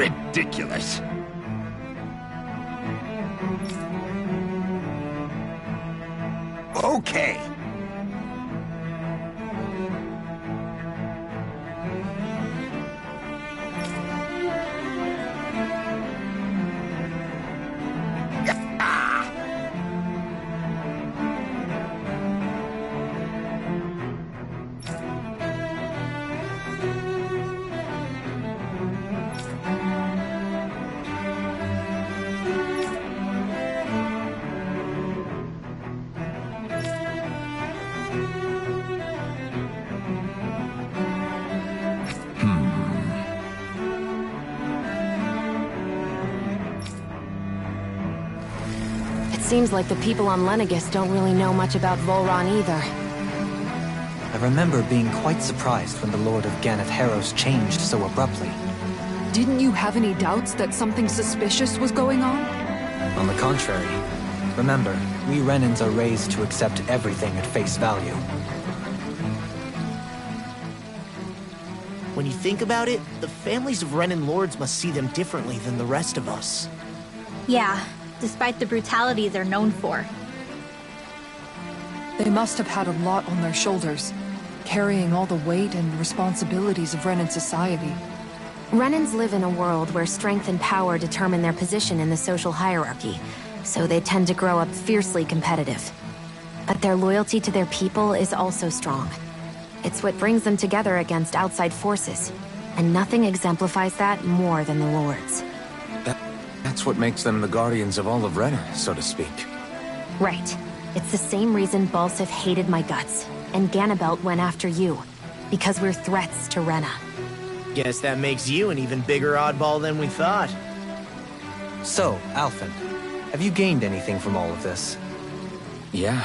Ridiculous. Okay. Seems like the people on Lenegis don't really know much about Volron either. I remember being quite surprised when the Lord of Ganath Harros changed so abruptly. Didn't you have any doubts that something suspicious was going on? On the contrary. Remember, we Renans are raised to accept everything at face value. When you think about it, the families of Renan lords must see them differently than the rest of us. Yeah, despite the brutality they're known for. They must have had a lot on their shoulders, carrying all the weight and responsibilities of Renan society. Renans live in a world where strength and power determine their position in the social hierarchy, so they tend to grow up fiercely competitive. But their loyalty to their people is also strong. It's what brings them together against outside forces, and nothing exemplifies that more than the Lords. That's what makes them the guardians of all of Rena, so to speak. Right. It's the same reason Balsif hated my guts, and Ganabelt went after you. Because we're threats to Rena. Guess that makes you an even bigger oddball than we thought. So, Alphen, have you gained anything from all of this? Yeah.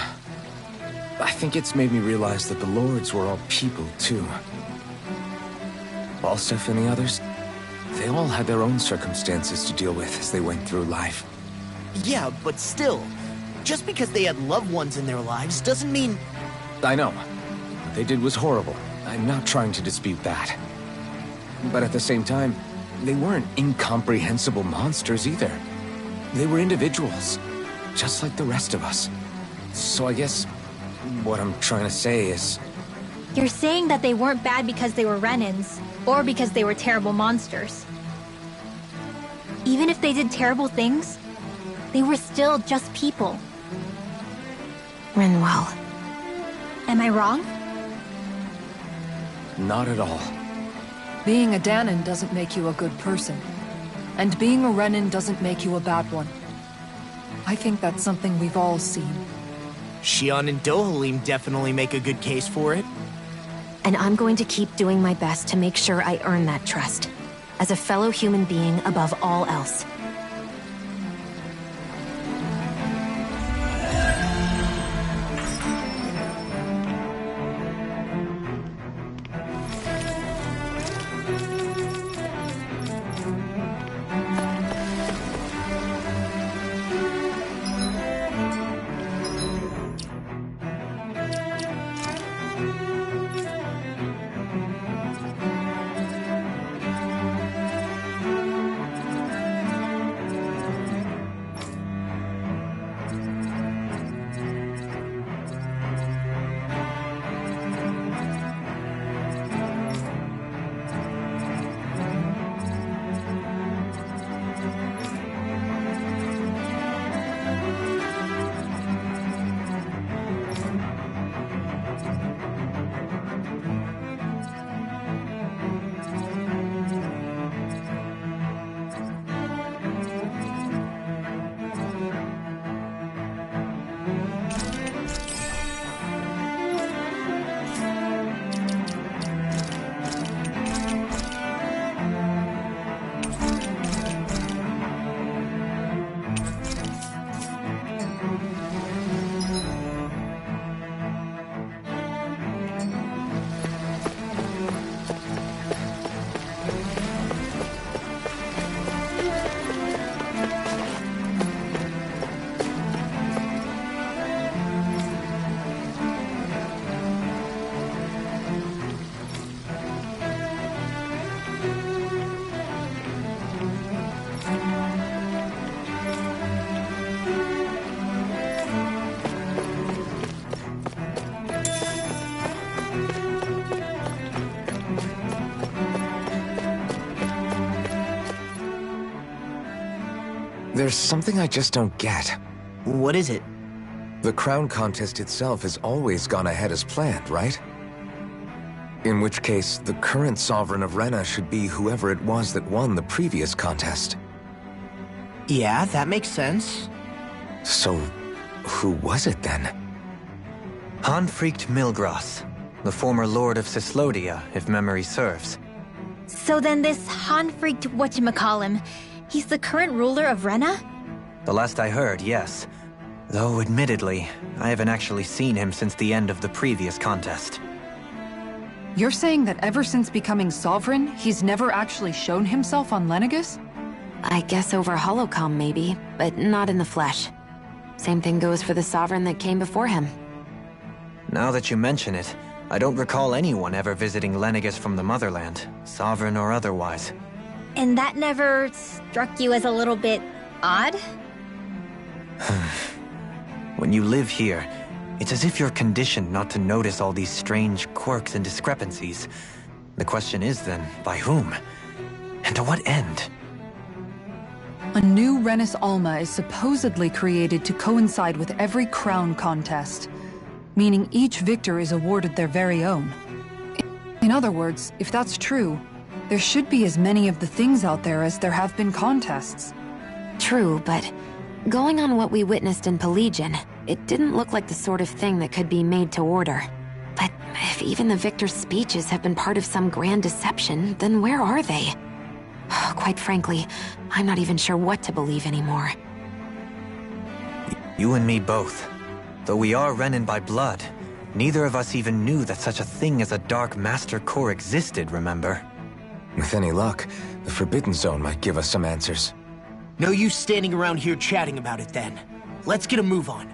I think it's made me realize that the Lords were all people, too. Balsif and the others, they all had their own circumstances to deal with as they went through life. Yeah, but still, just because they had loved ones in their lives doesn't mean... I know. What they did was horrible. I'm not trying to dispute that. But at the same time, they weren't incomprehensible monsters either. They were individuals, just like the rest of us. So I guess what I'm trying to say is... You're saying that they weren't bad because they were Renans, or because they were terrible monsters. Even if they did terrible things, they were still just people. Rinwell. Am I wrong? Not at all. Being a Dahnan doesn't make you a good person. And being a Renan doesn't make you a bad one. I think that's something we've all seen. Shion and Dohalim definitely make a good case for it. And I'm going to keep doing my best to make sure I earn that trust. As a fellow human being above all else. There's something I just don't get. What is it? The crown contest itself has always gone ahead as planned, right? In which case, the current Sovereign of Rena should be whoever it was that won the previous contest. Yeah, that makes sense. So, who was it then? Hanfried Milgras, the former Lord of Cyslodia, if memory serves. So then this Hanfried whatchamacallem, he's the current ruler of Rena? The last I heard, yes. Though, admittedly, I haven't actually seen him since the end of the previous contest. You're saying that ever since becoming Sovereign, he's never actually shown himself on Lenegis? I guess over Holocom maybe, but not in the flesh. Same thing goes for the Sovereign that came before him. Now that you mention it, I don't recall anyone ever visiting Lenegis from the Motherland, Sovereign or otherwise. And that never struck you as a little bit odd? When you live here, it's as if you're conditioned not to notice all these strange quirks and discrepancies. The question is then, by whom? And to what end? A new Renis Alma is supposedly created to coincide with every crown contest, meaning each victor is awarded their very own. In other words, if that's true, there should be as many of the things out there as there have been contests. True, but going on what we witnessed in Pelagian, it didn't look like the sort of thing that could be made to order. But if even the victor's speeches have been part of some grand deception, then where are they? Quite frankly, I'm not even sure what to believe anymore. You and me both. Though we are Renin by blood, neither of us even knew that such a thing as a Dark Master Core existed, remember? With any luck, the Forbidden Zone might give us some answers. No use standing around here chatting about it then. Let's get a move on.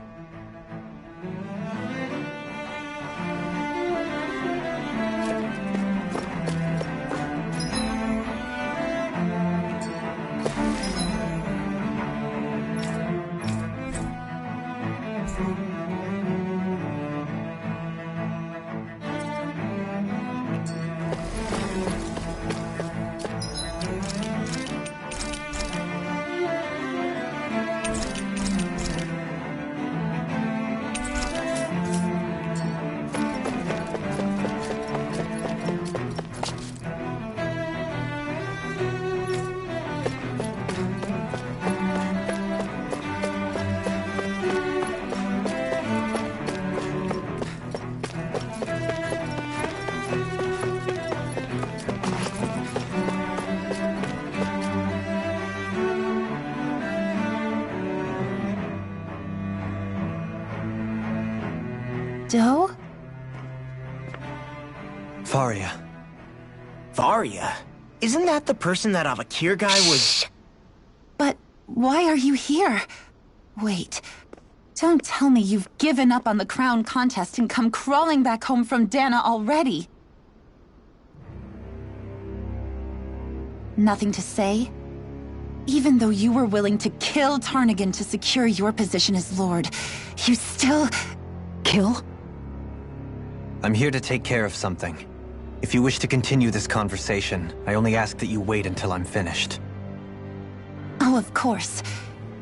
Doe? Faria. Faria? Isn't that the person that Avakir guy was... But why are you here? Wait. Don't tell me you've given up on the crown contest and come crawling back home from Dana already. Nothing to say? Even though you were willing to kill Tarnagin to secure your position as Lord, you still... Kill? I'm here to take care of something. If you wish to continue this conversation, I only ask that you wait until I'm finished. Oh, of course.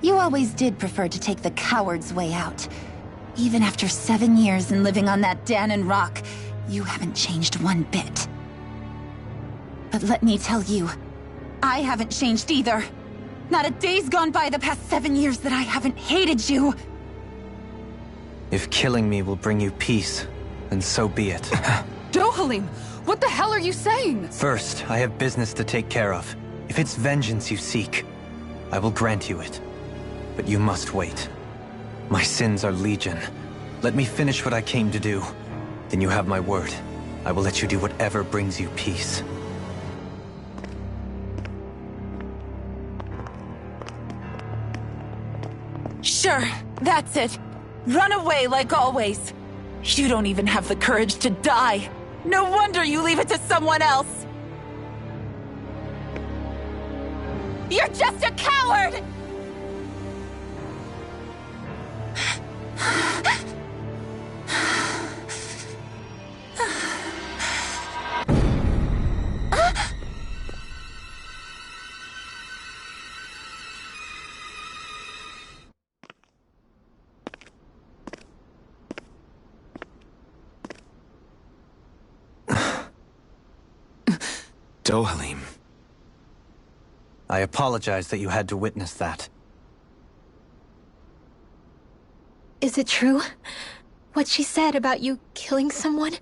You always did prefer to take the coward's way out. Even after 7 years and living on that Danon rock, you haven't changed one bit. But let me tell you, I haven't changed either. Not a day's gone by the past 7 years that I haven't hated you. If killing me will bring you peace, then so be it. Dohalim, what the hell are you saying? First, I have business to take care of. If it's vengeance you seek, I will grant you it. But you must wait. My sins are legion. Let me finish what I came to do. Then you have my word. I will let you do whatever brings you peace. Sure, that's it. Run away like always. You don't even have the courage to die. No wonder you leave it to someone else. You're just a coward! Dohalim. I apologize that you had to witness that. Is it true? What she said about you killing someone?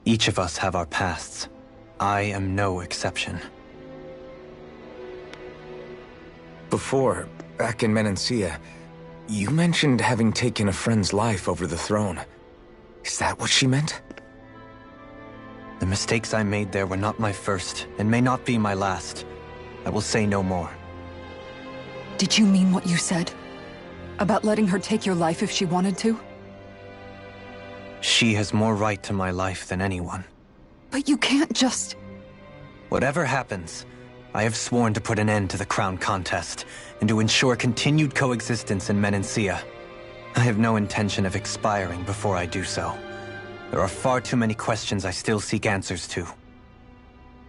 Each of us have our pasts. I am no exception. Before, back in Menancia, you mentioned having taken a friend's life over the throne. Is that what she meant? The mistakes I made there were not my first, and may not be my last. I will say no more. Did you mean what you said? About letting her take your life if she wanted to? She has more right to my life than anyone. But you can't just... Whatever happens, I have sworn to put an end to the crown contest, and to ensure continued coexistence in Menancia. I have no intention of expiring before I do so. There are far too many questions I still seek answers to.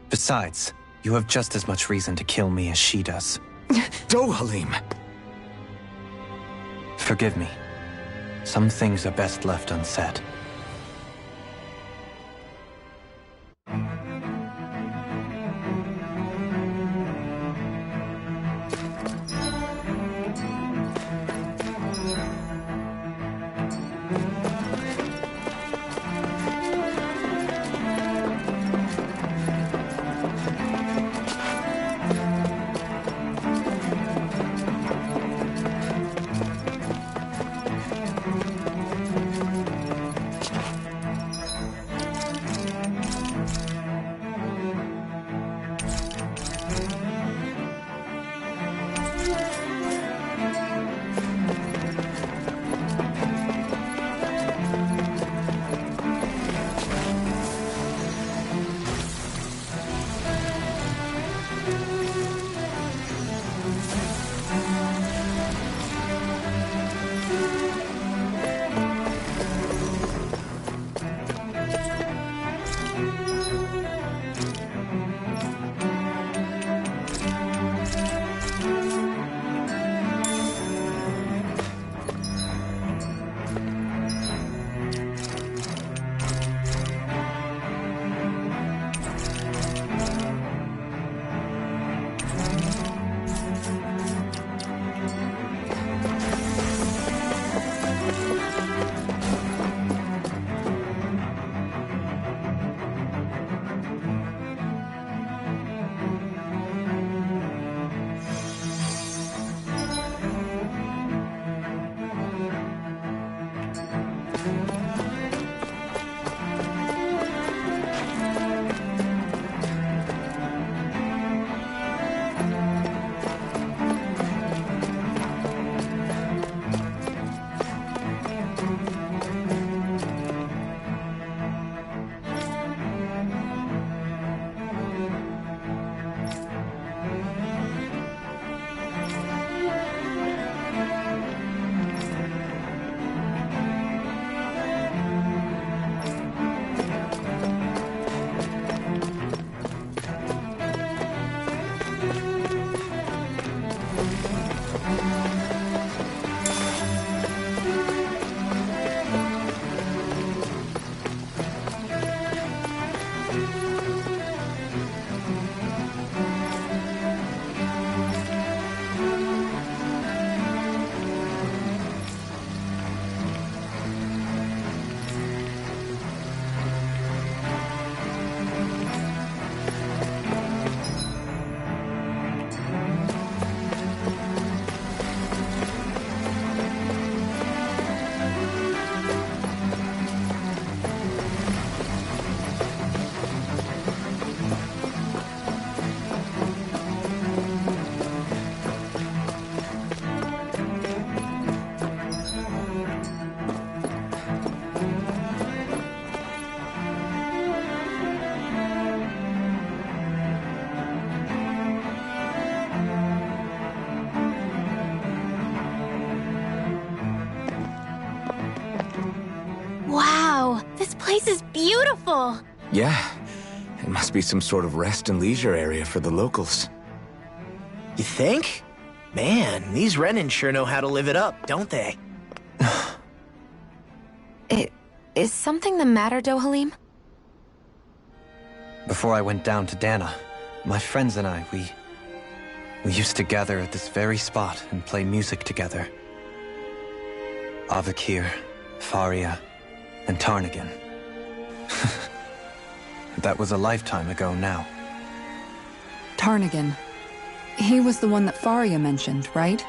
Besides, you have just as much reason to kill me as she does. Dohalim! Forgive me. Some things are best left unsaid. Wow, this place is beautiful! Yeah, it must be some sort of rest and leisure area for the locals. You think? Man, these Renan sure know how to live it up, don't they? Is something the matter, Dohalim? Before I went down to Dana, my friends and I, we used to gather at this very spot and play music together. Avakir, Faria, and Tarnagin. That was a lifetime ago now. Tarnagin. He was the one that Faria mentioned, right?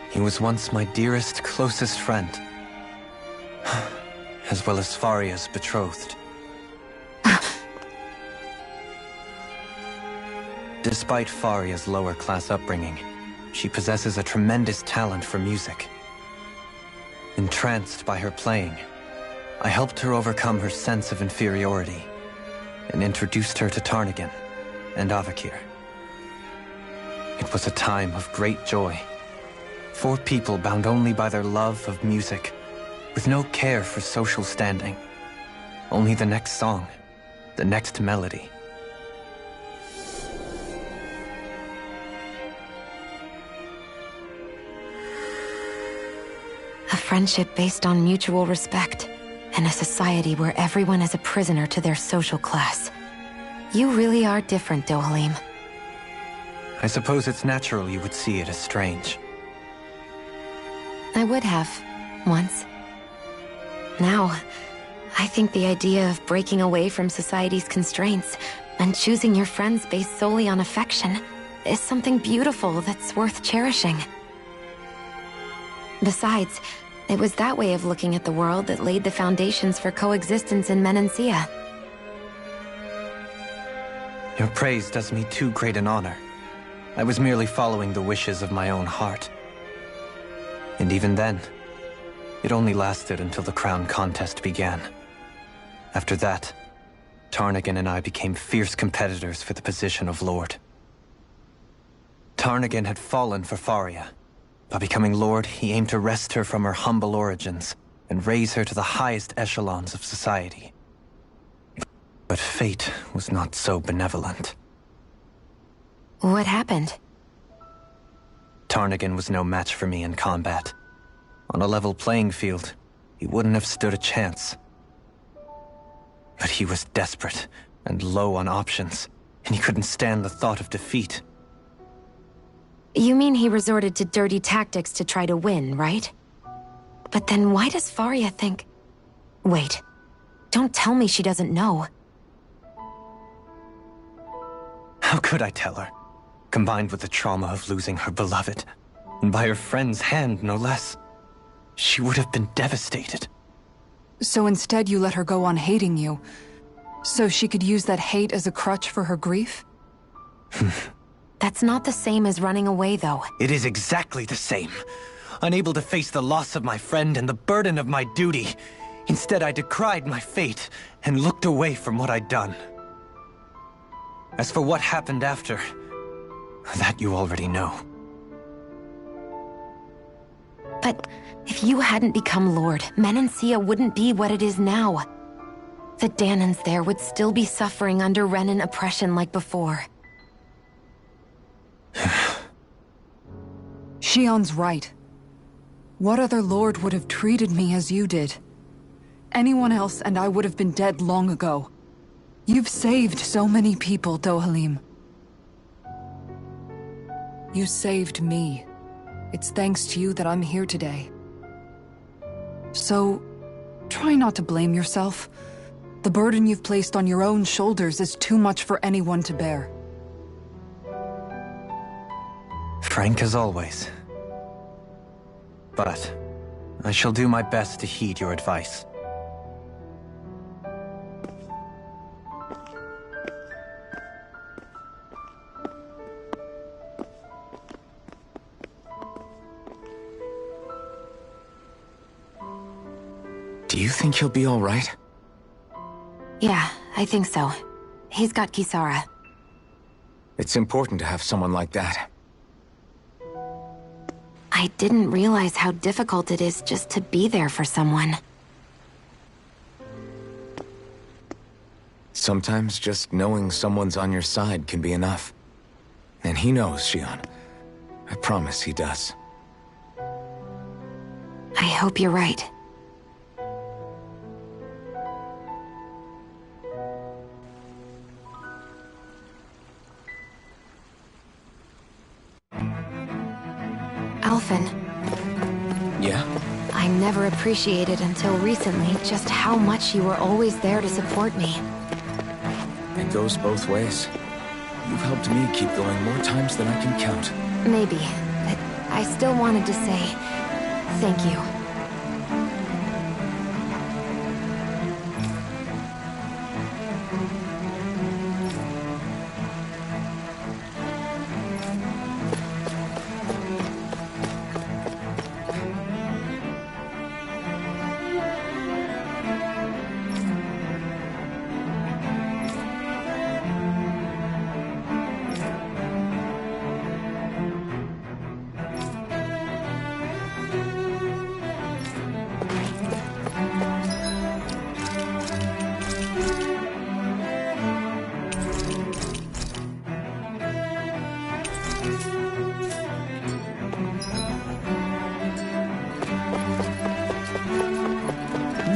He was once my dearest, closest friend. As well as Faria's betrothed. Despite Faria's lower-class upbringing, she possesses a tremendous talent for music. Entranced by her playing, I helped her overcome her sense of inferiority and introduced her to Tarnagin and Avakir. It was a time of great joy. 4 people bound only by their love of music, with no care for social standing. Only the next song, the next melody. A friendship based on mutual respect, and a society where everyone is a prisoner to their social class. You really are different, Dohalim. I suppose it's natural you would see it as strange. I would have, once. Now, I think the idea of breaking away from society's constraints and choosing your friends based solely on affection is something beautiful that's worth cherishing. Besides, it was that way of looking at the world that laid the foundations for coexistence in Menancia. Your praise does me too great an honor. I was merely following the wishes of my own heart. And even then, it only lasted until the crown contest began. After that, Tarnagin and I became fierce competitors for the position of Lord. Tarnagin had fallen for Faria. By becoming Lord, he aimed to wrest her from her humble origins and raise her to the highest echelons of society. But fate was not so benevolent. What happened? Tarnagin was no match for me in combat. On a level playing field, he wouldn't have stood a chance. But he was desperate and low on options, and he couldn't stand the thought of defeat. You mean he resorted to dirty tactics to try to win, right? But then why does Faria think... Wait, don't tell me she doesn't know. How could I tell her? Combined with the trauma of losing her beloved, and by her friend's hand, no less, she would have been devastated. So instead you let her go on hating you, so she could use that hate as a crutch for her grief? That's not the same as running away, though. It is exactly the same. Unable to face the loss of my friend and the burden of my duty, instead I decried my fate and looked away from what I'd done. As for what happened after, that you already know. But if you hadn't become Lord, Menancia wouldn't be what it is now. The Dahnans there would still be suffering under Renan oppression like before. Shion's right. What other lord would have treated me as you did? Anyone else and I would have been dead long ago. You've saved so many people, Dohalim. You saved me. It's thanks to you that I'm here today. So, try not to blame yourself. The burden you've placed on your own shoulders is too much for anyone to bear. Frank as always. But I shall do my best to heed your advice. Do you think he'll be all right? Yeah, I think so. He's got Kisara. It's important to have someone like that. I didn't realize how difficult it is just to be there for someone. Sometimes just knowing someone's on your side can be enough. And he knows, Shion. I promise he does. I hope you're right. Alphen. Yeah? I never appreciated until recently just how much you were always there to support me. It goes both ways. You've helped me keep going more times than I can count. Maybe, but I still wanted to say thank you.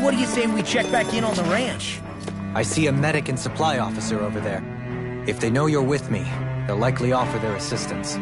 What do you say we check back in on the ranch? I see a medic and supply officer over there. If they know you're with me, they'll likely offer their assistance.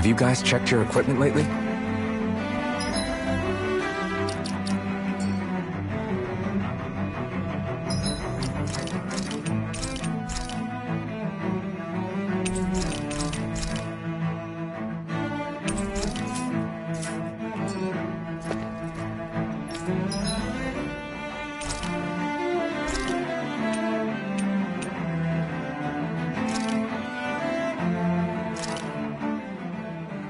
Have you guys checked your equipment lately?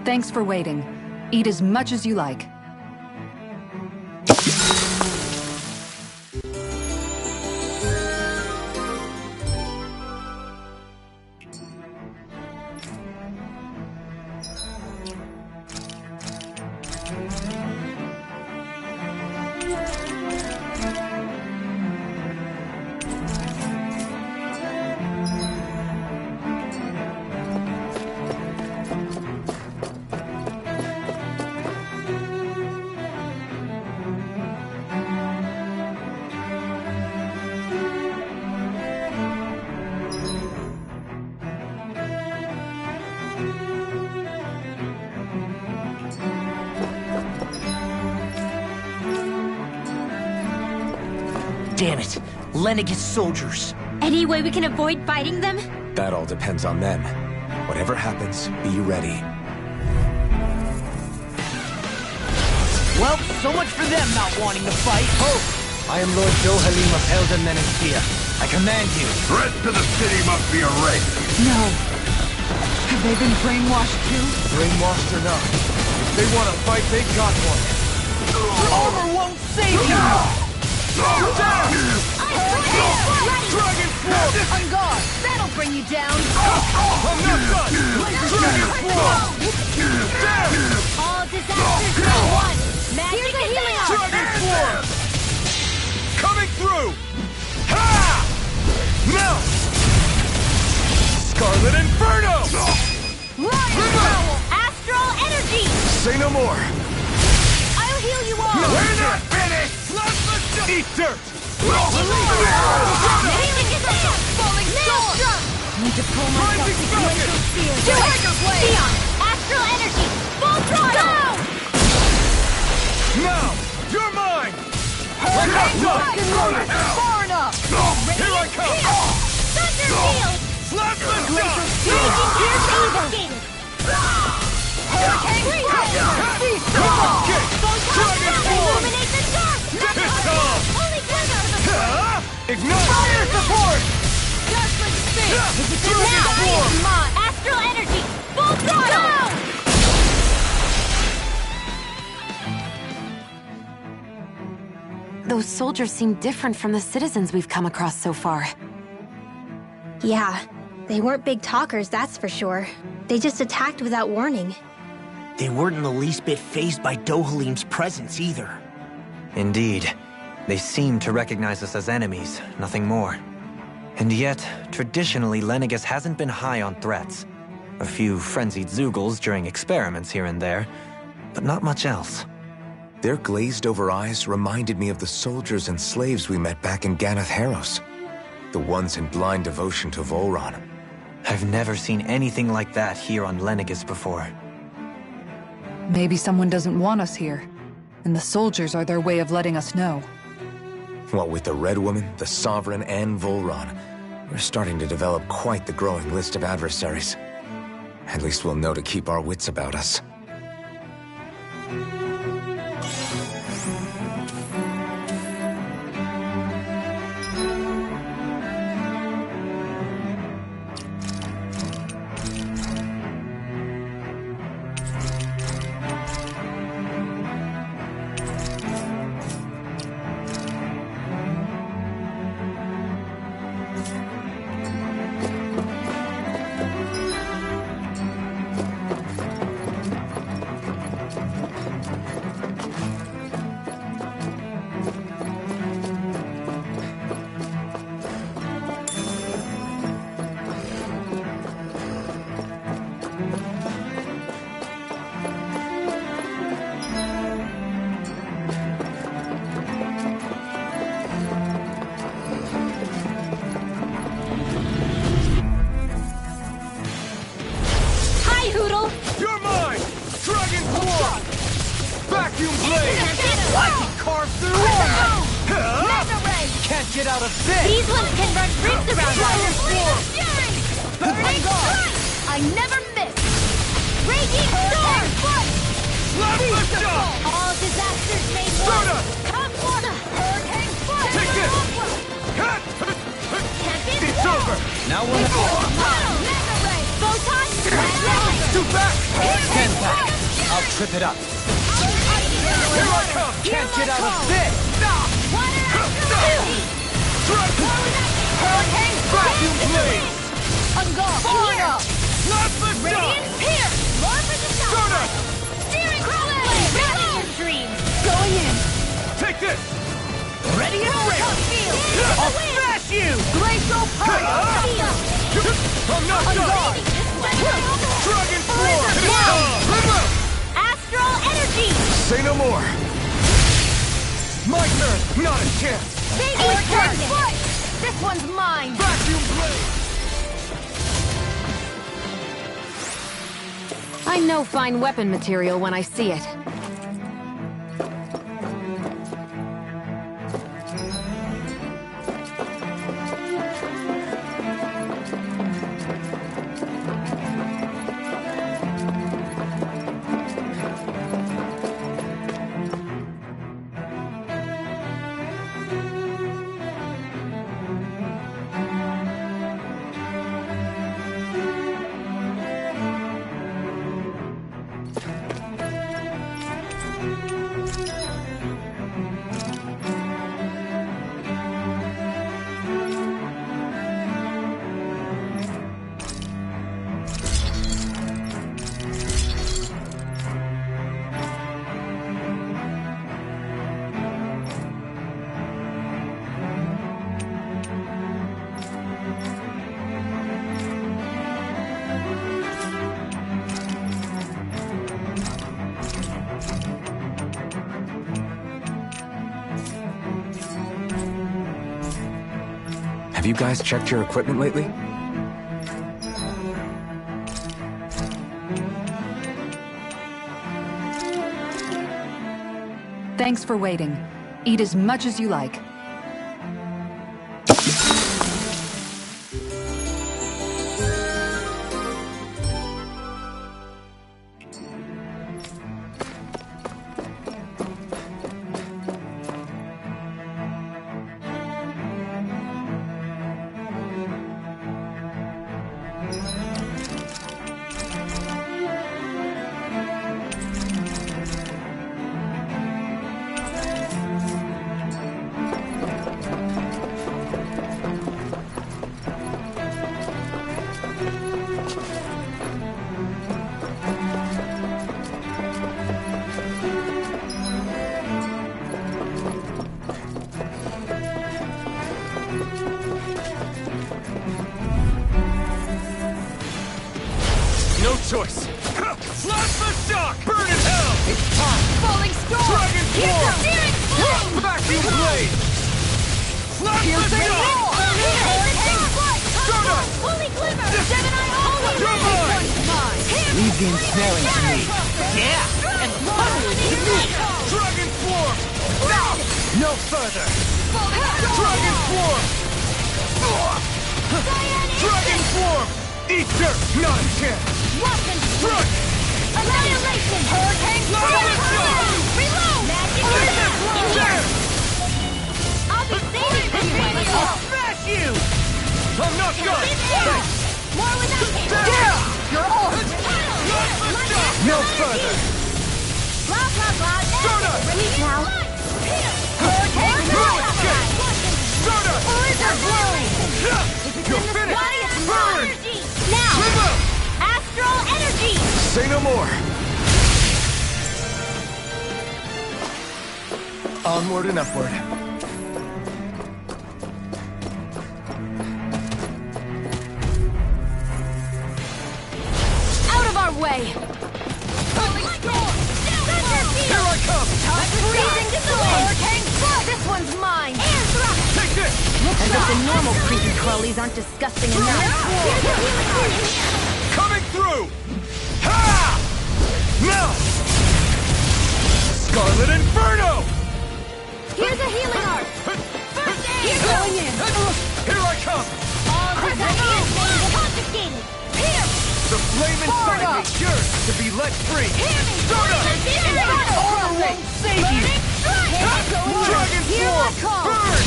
Thanks for waiting. Eat as much as you like. Damn it! Lenegis soldiers! Any way we can avoid fighting them? That all depends on them. Whatever happens, be ready. Well, so much for them not wanting to fight. Hope! I am Lord Dohalim of Elden Menencia. I command you. Threat to the city must be erased. No. Have they been brainwashed too? Brainwashed or not, if they want to fight, they got one. Your armor won't save you! Dragon Sword! On guard! That'll bring you down! I'm not done! Dragon Sword! All disasters at once! Magic advance! Dragon Sword! Coming through! Ha! Now! Scarlet Inferno! Astral energy! Say no more! I'll heal you all! We're not finished! Eat dirt! Falling storm! Need to pull myself Rising to Glacial Sphere! Sion! Astral energy! Full throttle! Now! You're mine! Far enough! Here I come! Thunder field! Slap the Glacial dust! Sphere! Activated! Hurricane! Kick! Dragon Sword! Illuminate the dark! It's on! Only glimmer of the Ignite! Fire support! Dragon Sword! Astral energy! Full throttle! Those soldiers seem different from the citizens we've come across so far. Yeah, they weren't big talkers, that's for sure. They just attacked without warning. They weren't in the least bit fazed by Dohalim's presence either. Indeed. They seem to recognize us as enemies, nothing more. And yet, traditionally, Lenegis hasn't been high on threats. A few frenzied Zeugles during experiments here and there, but not much else. Their glazed-over eyes reminded me of the soldiers and slaves we met back in Ganath Haros. The ones in blind devotion to Volron. I've never seen anything like that here on Lenegis before. Maybe someone doesn't want us here, and the soldiers are their way of letting us know. What with the Red Woman, the Sovereign, and Volron, we're starting to develop quite the growing list of adversaries. At least we'll know to keep our wits about us. Vacuum blade! I can carve through armor! Mega Ray! Can't get out of this! These ones can run rings around us. Burning Strike! I never miss! Raging Storm! Plasma shot! All disasters made Soda! one! Come for the Hurricane Foot! Take this! Cut! It's over! Now we're Mega Ray! Photon! Two back! Stand back! I'll trip it up. Here I come! Can't get out of this! Hurricane Vacuum blade! Engulf! Hero! Plasma shot! Radiant Pierce! Roar for the Soda! Steering Crowley! Ready! Dreams! Going in! Take this! Ready and ready! I'll smash you! Glacial Pulse! I'm not done! Dragon Form! Astral Energy! Say no more! My turn! Not a chance! Hurricane Foot! This one's mine! Vacuum blade! I know fine weapon material when I see it. Have you guys checked your equipment lately? Thanks for waiting. Eat as much as you like. No choice! Plasma shock! Burn in hell! It's time! Falling Storm! Dragon Form! Steering Flame! Vacuum blade! Plasma shock! Hurricane Foot! Soda! Holy Glimmer! Gemini Holy Come on! Leave the ensnaring to me. Yeah! And totally to me! Dragon Form! No further. Dragon Form! Dragon Form! Eat dirt! Not a chance! Weapon Front! Annihilation! Hurricane Reload! Magic There! I'll be saving this radio! I'll smash you! I'm not done! More without him! Yeah! You're old! No further. Blah, blah, blah! Soda! Release now! Hurricane Soda! Blizzard Bloom! You're finished! Burn! Now! Live up! Astral Energy! Say no more! Onward and upward. Out of our way! Holy Storm! Here I come! Freezing Hurricane Foot! This one's mine! Air thrust! Take this! As if the normal creepy crawlies aren't disgusting enough! Coming through! Ha! Now! Scarlet Inferno! Here's a healing art! First aid! He's going in! Here I come! Confiscated! Here! The flame inside me yearns to be let free! Hear me! Soda! Aura won't save you! Dragon Form! Burn!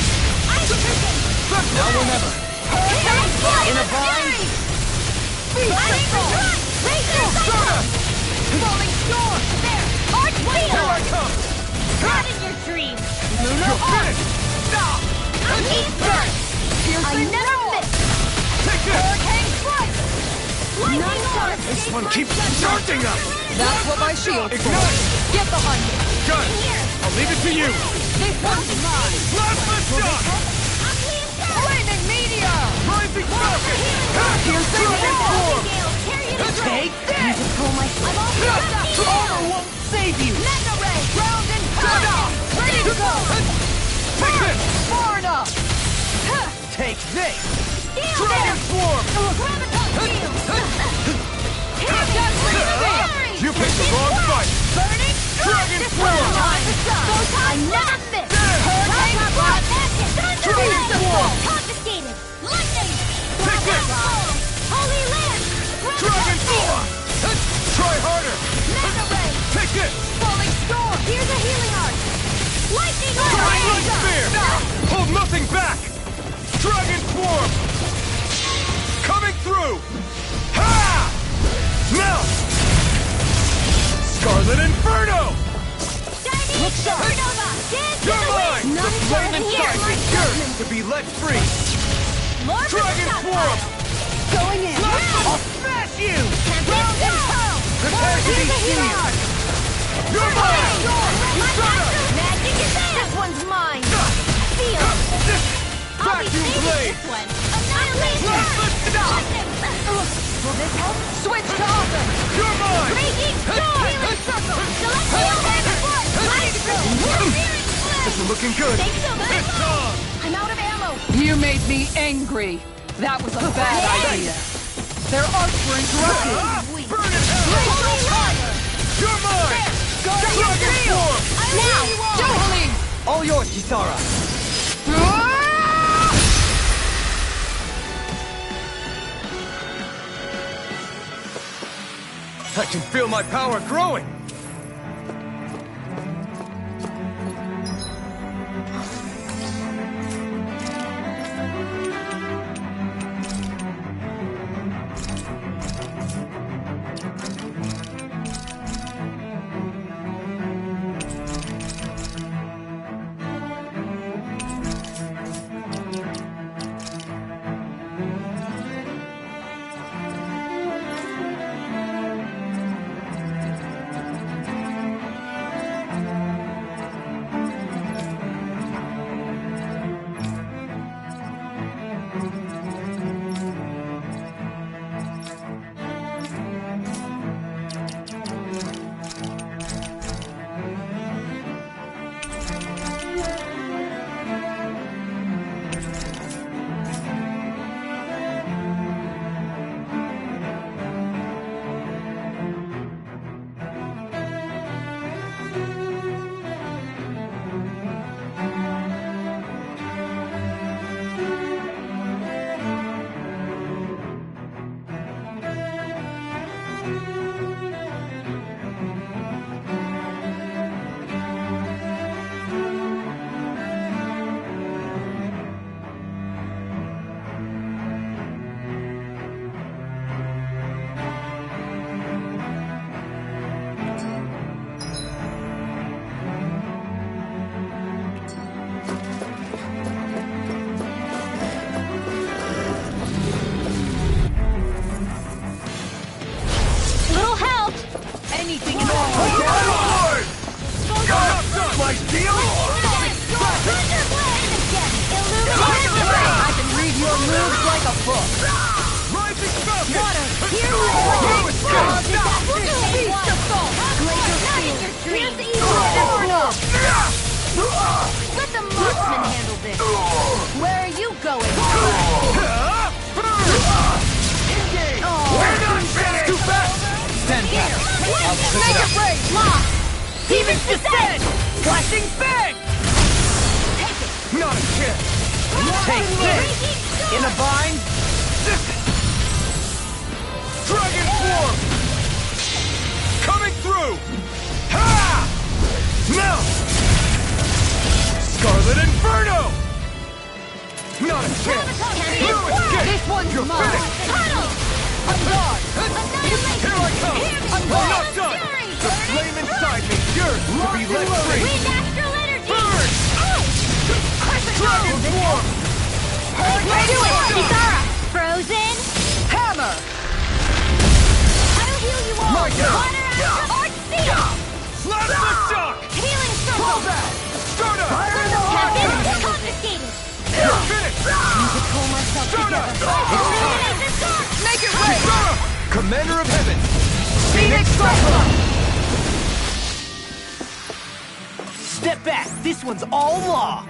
Now or never! In a bind! Soda! Falling storm! There! Arch wheel! Here I come! Not in your dreams! You're finished! Stop! I never miss! Take this! Hurricane strike! Lightning orb! This one keeps charging us! That's what my shield's for. Ignite! Get behind me. Gun! I'll leave it to you! This one's mine. Plasma shock! Flaming meteor! Rising Falcon! Here's the Dragon Form! Take this! Armor won't save you! Mega ray! Ground and pound! Ready to go! Take this! Far enough! Take this! Dragon Form! You picked the wrong fight! Burning Dragon Form! I never miss! Dragon Form! Confiscated! Lightning! Take this! Holy Land! Dragon Form! Try harder! Mega ray! Take this! Falling storm! Here's a healing art! Lightning Light Spear! Hold nothing back! Dragon Form! Coming through! Ha! Now! Scarlet Inferno! Look sharp! You're mine! The flame inside me yearns to be let free! Dragon Form! Going in! I'll smash you! Round and pound! Prepare to be seized! You're mine! Magic is in! This one's mine! Feel! Vacuum Blade! Annihilation! Will this help? Switch to offense! You're mine! Raging storm! Healing circle! Celestial hand foot! Light through! This is looking good! It's on! I'm out of ammo! You made me angry. That was a bad idea. Their arcs were interrupted. Burn in hell! Holy Land! You're mine! Dragon Form! Now! Dohalim! All yours, Kisara. I can feel my power growing! Let the marksman handle this. Where are you going? Engage! We're not finished! Too fast! Stand back. Make it break! Lock! Demon's Descent! Flashing Bang! Take it! Not a chance! Take this! In a bind? Dragon Form! Coming through! Ha! Now! Scarlet Inferno! Not a chance! You escape! This one's You're mine. finished! Tunnel! I'm gone! Here I come! I'm not done! The flame inside me yearns to be let free! Wind astral energy! Burn! Dragon Form! Do it! Kisara! Frozen! Hammer! I'll heal you all! My God! Water astral Arcseal! Slap the shock! Healing circle! Pull back! Start up! Tempest confiscated! You're finished! Need to pull myself Start up! together. Illuminate the dark! Make it rain! Start up! Commander of Heaven! Phoenix Cyclone! Step back! This one's all law!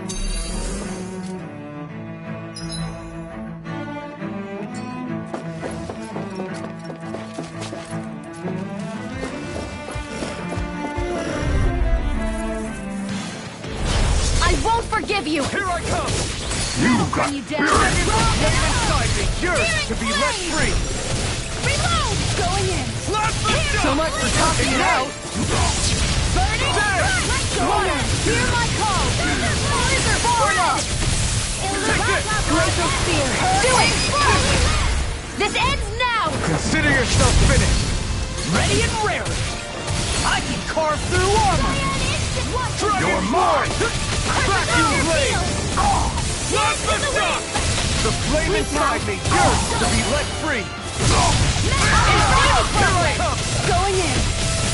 I won't forgive you! Here I come! You got You down. Flame inside me yearns to be let free! Reload! Going in! Slap the shock! So much for tossing it out! Burning! Warner, hear my call! Blizzard Forward! Glacial Spear! Do it! This ends now! Consider yourself finished! Ready and raring! I can carve through armor! You're mine! Vacuum blade! Slap the shock! The flame inside me yearns to be let free! Here I come! Going in!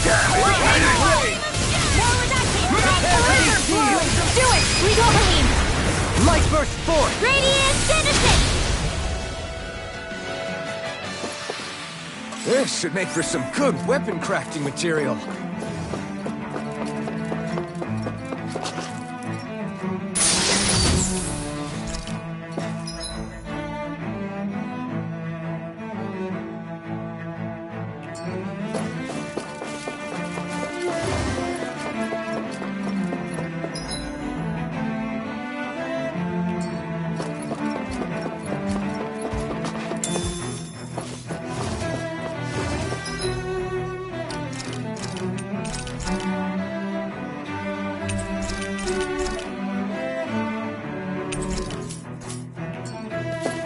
Vacuum blade! Do it! Redohalim! Light burst forth! Radiant Citizen! This should make for some good weapon crafting material.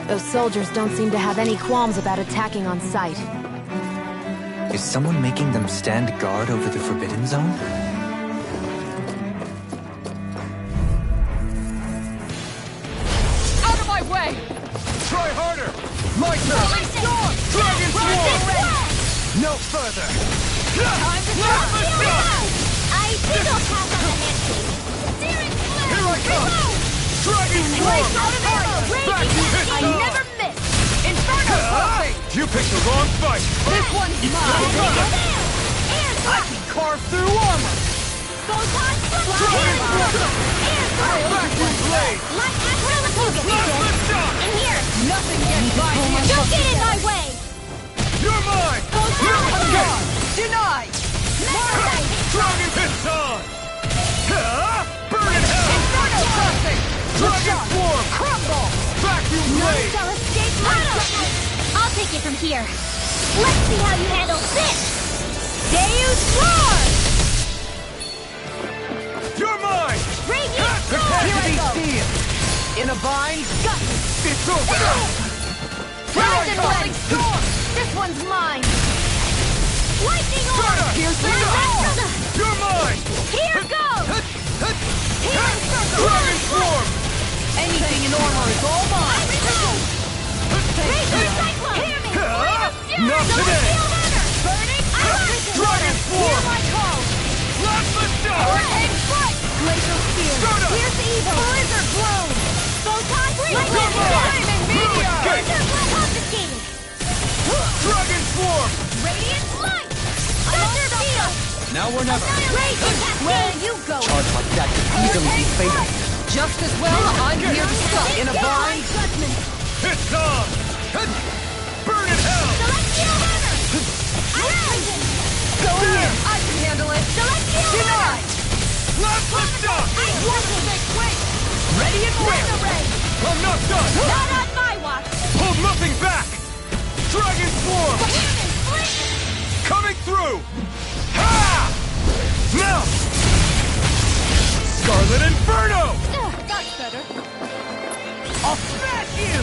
Those soldiers don't seem to have any qualms about attacking on sight. Is someone making them stand guard over the Forbidden Zone? Out of my way! Try harder! My turn! Dragon Swarm! No further! Time to drop! I signal pass on the landscape! Searing flare! Here I come! Dragon Swarm! Out of arrow! Back to hit I off! never miss! Inferno crossing! You picked the wrong fight! This one's mine! I can carve through armor! Photon Dragon Swarm! Vacuum blade! Light astral focus! Slap the shock! In here! Nothing gets by me! Don't get in my way! You're mine! Photon Gone! Denied! Dragon hits on! Burn in hell! Inferno crossing! Dragon Swarm! Crumble! Vacuum None blade! shall escape my sight! I'll take it from here. Let's see how you handle this! Deus Roar! You're mine! Radiant Prepare Here to I be go. sealed! In a bind? It's over! Rise and rolling storm! This one's mine! Lightning Orb! Here's the Astral- You're mine! Here goes! Healing circle! Dragon Swarm! Anything in armor is all mine! Raging Cyclone! Hear me! Flame of Fury! Not today! Celestial Hammer! Burning Iron! Dragon Swarm! Hear my call! Slap the shot! Hurricane strike! Glacial spear! Start up! Here's evil! Blizzard blown! Photon Blade! Flaming meteor! Thunder Blow confiscated! Dragon Swarm! Radiant Light! Thunder Beetle! Now or never. Raging Where Cascade! you go? Charge like that could easily be fatal. Just as well, I'm here to stop. In a bind? Hits on! Burn in hell! Celestial Hammer! Iron! Go in! I can handle it! Celestial Hammer! Let's go! Quick! Ready and ready! I'm not done! Not on my watch! Hold nothing back! Dragon Swarm! Coming through! Ha! Now! Scarlet Inferno! That's better. I'll smash you!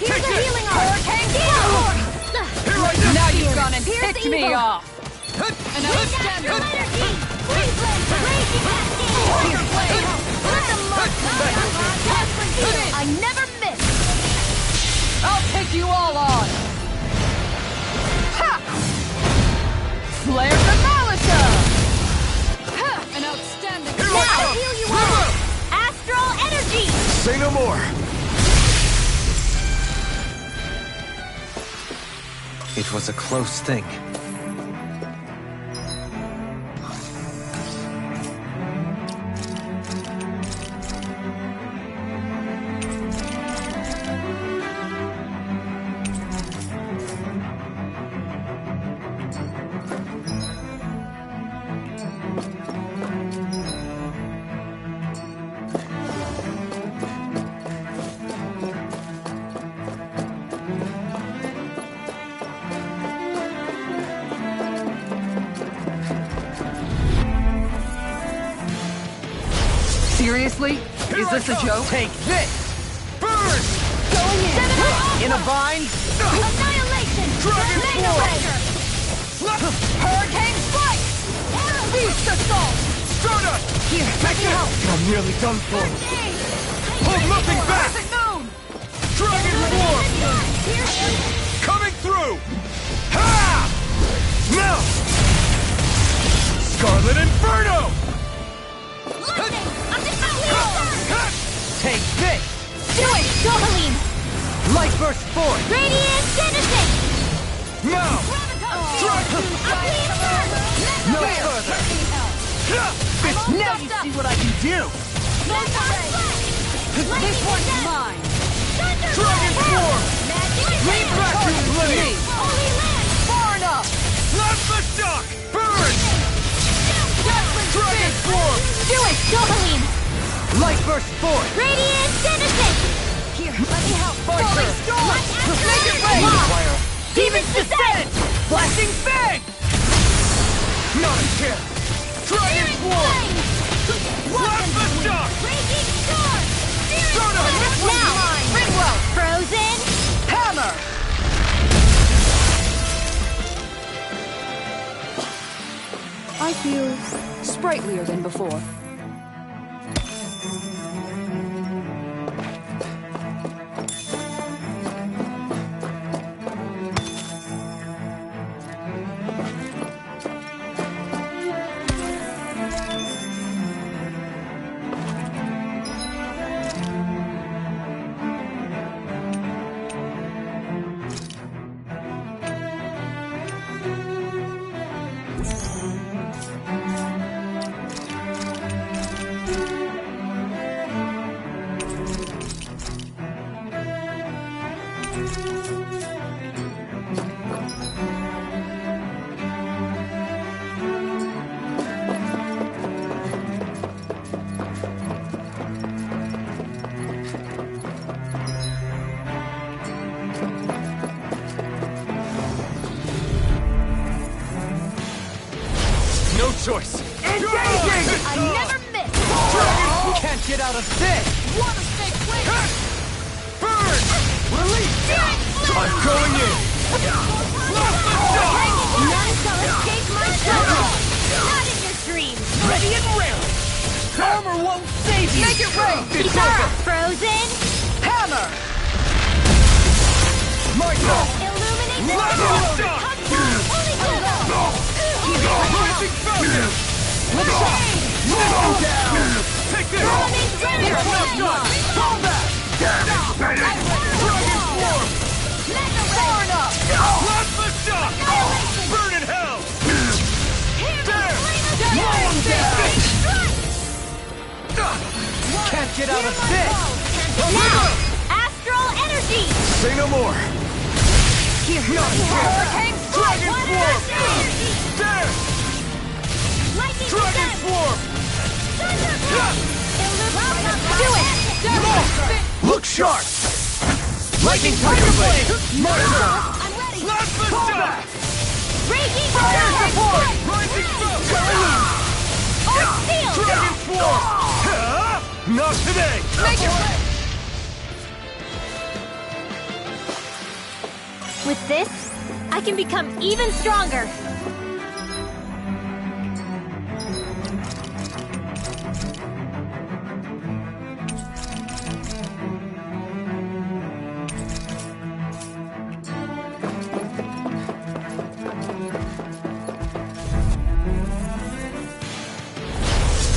Here's Take the this! healing arm! Hurricane! Here I am! Now you've gone and Here's ticked the me evil. off! And outstanding! Energy! Cleveland! Raging Let the mark I never miss! I'll take you all on! Ha! Flare the Malika! Ha! An outstanding... Here I come! Heal you up! Astral energy! Say no more! It was a close thing. Seriously? Is this a joke? Take this! Burn! Going in! In a bind! Annihilation! Dragon Mega Swarm! Hurricane Strike! Beast Assault! Stardust! Here, let me help! I'm nearly done for. Hold nothing back! Crescent Moon! Dragon Swarm! Coming through! Ha! Now! Scarlet Inferno! Take this! Do it, Dohalim! Light Burst Force! Radiant Genesis! Now! Dragon! No Here. further! I'm Now you see what I can do! This one's mine! Dragon Swarm! Lead back to blade! Holy Land! Far enough! Plasma Shock! Burn! Dragon Swarm! Do it, Dohalim! Light Burst Force! Radiant Genesis! Here, let me help! Holy Storm! Make it rain! Demon's Descent! Flashing Fang! Not a chance! Dragon Swarm! Plasma Shock! Raging Storm! Stardust! Now! Ringwell! Frozen! Hammer! I feel sprightlier than before. No choice! Engaging! I never miss! Dragon can't get out of this! Wanna stay quick? Burn! Release! I'm going in! None shall escape my control! Not in your dreams! Ready and railing! Armor won't save you! Make it rain! It's Kitara, over! Frozen! Hammer! Marshall! Illuminate the Plasma Shock! Holy Ghost! Rising Falcon! Down! Take this! Here, Fall back! Dragon Swarm! Far enough! Plasma Shock! Burn in hell! There! Lion Dash! Can't get out of this! Now! Astral energy! Say no more! Here, Hurricane Dragon Strike! Swarm! There! Lightning Dragon Descent! Swarm! Do it! Look sharp! Lightning Tiger Blade! Monster! I'm ready! Pull back! Raging Fire support! Rising Smoke! Or Steel! Dragon Swarm! Not today! Make it play! With this, I can become even stronger.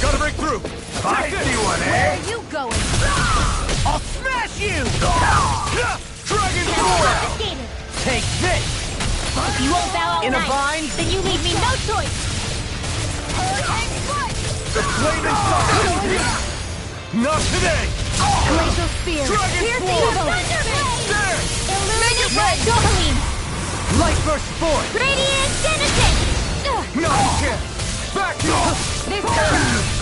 Gotta break through! I see one, Where eh? are you going? I'll smash you! Dragon Can't be Swarm! confiscated. Take this! If you won't bow out In a nice, bind? then you leave me no choice. The flaming sun! Not today! Glacial Spear! Dragon Piercing Swarm! Bolt! There! Illuminate Red Dohalim! Light burst forth! Radiant Genesis! No chance! Back to you! This time!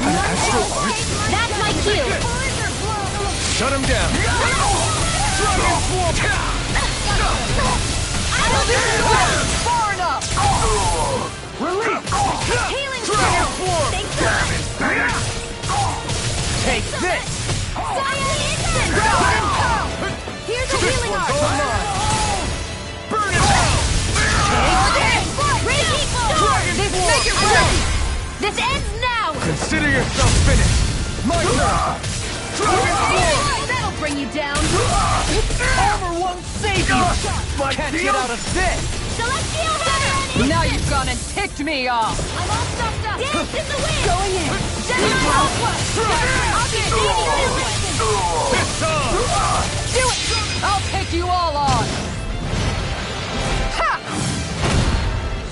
That's my cue! Shut him down! Dragon Swarm! I will be rewarded! Far enough! Release! Healing Dragon Spell! Swarm! Thanks Take this! Science Instant! Dragon Pow! Here's a This healing one's art! all mine! Burn it out! Raging Storm! Dragon This Swarm! make it ready! This ends now! Consider yourself finished! My turn! Dragon Swarm! That'll bring you down! Armor won't save you! Can't get out of this! Celestial Heaven! Now you've gone and ticked me off! I'm all stuffed up! Dance in the wind! Going in! General Output! I'll be saving This time! Do it! I'll take you all on! Ha!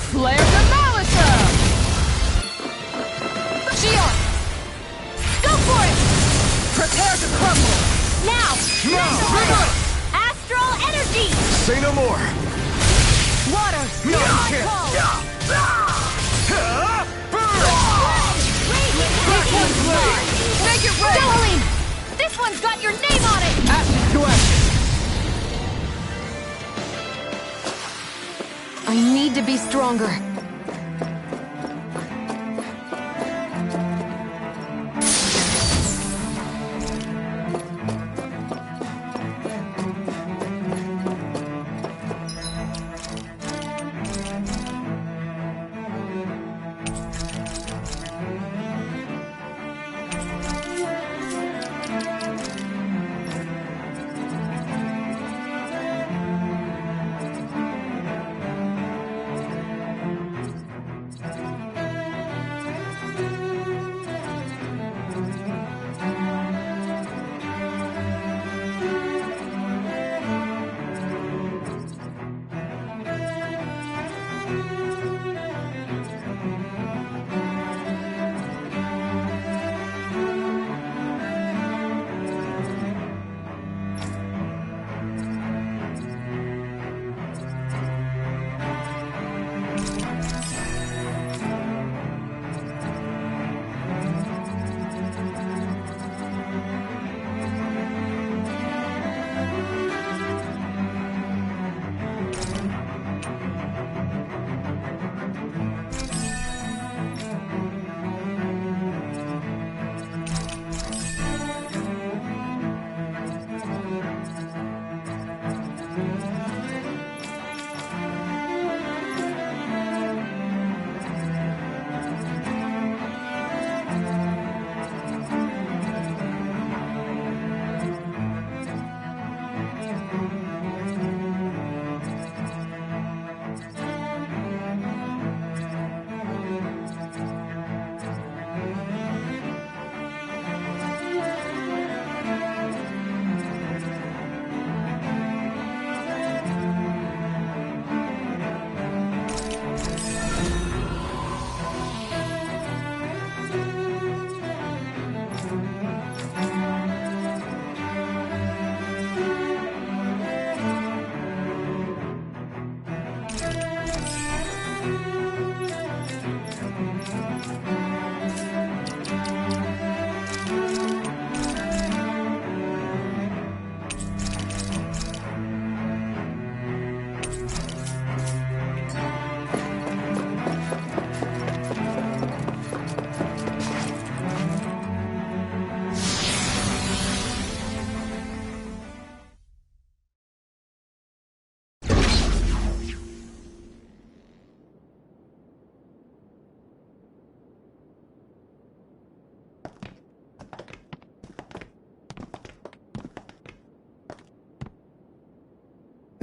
Flare the Malisa! Shion! Go for it! Prepare to crumble! Now! Now! Astral Energy! Say no more! Water! No Beyond chance! call! Burn! This one's mine! Make it ready! Dohalim! This one's got your name on it! Ashes to ashes! I need to be stronger.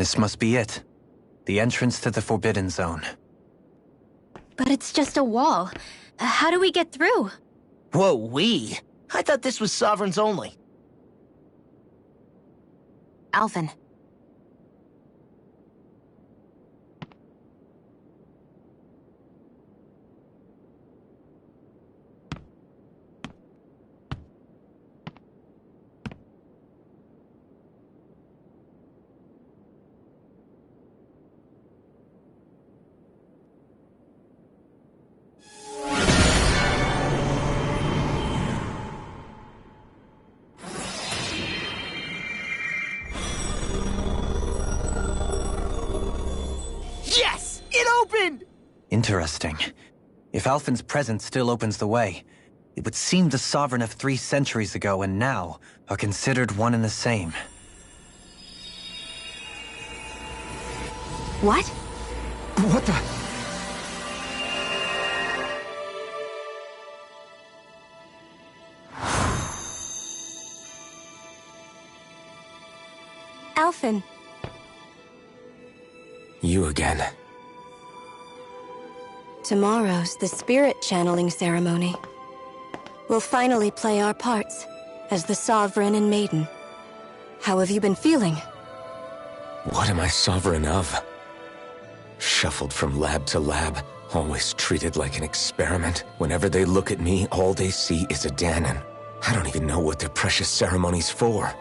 This must be it. The entrance to the Forbidden Zone. But it's just a wall. How do we get through? Whoa, we? I thought this was Sovereigns only. Alphen. Yes! It opened! Interesting. If Alphen's presence still opens the way, it would seem the Sovereign of 3 centuries ago and now are considered one and the same. What? What the? Alphen. You again. Tomorrow's the spirit channeling ceremony. We'll finally play our parts as the Sovereign and Maiden. How have you been feeling? What am I sovereign of? Shuffled from lab to lab, always treated like an experiment. Whenever they look at me, all they see is a Dahnan. I don't even know what their precious ceremony's for.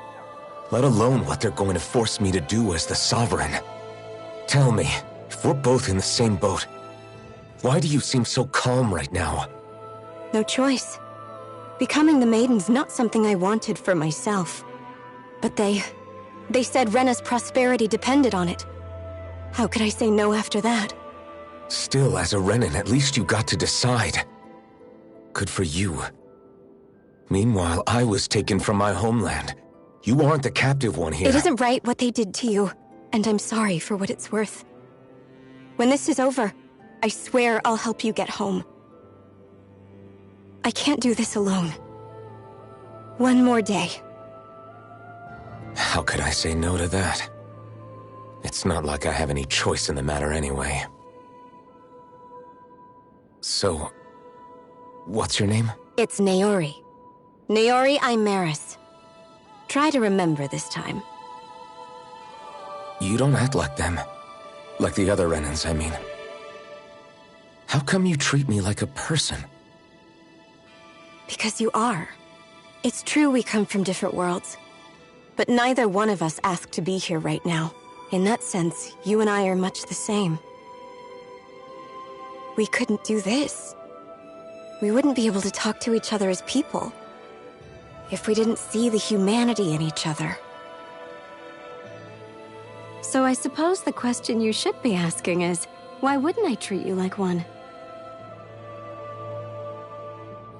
Let alone what they're going to force me to do as the Sovereign. Tell me, if we're both in the same boat, why do you seem so calm right now? No choice. Becoming the Maiden's not something I wanted for myself. But they said Rena's prosperity depended on it. How could I say no after that? Still, as a Renan, at least you got to decide. Good for you. Meanwhile, I was taken from my homeland. You aren't the captive one here. It isn't right what they did to you, and I'm sorry for what it's worth. When this is over, I swear I'll help you get home. I can't do this alone. One more day. How could I say no to that? It's not like I have any choice in the matter anyway. So, what's your name? It's Naori. Naori Imaris. Try to remember this time. You don't act like them. Like the other Renans, I mean. How come you treat me like a person? Because you are. It's true we come from different worlds. But neither one of us asked to be here right now. In that sense, you and I are much the same. We couldn't do this. We wouldn't be able to talk to each other as people if we didn't see the humanity in each other. So I suppose the question you should be asking is, why wouldn't I treat you like one?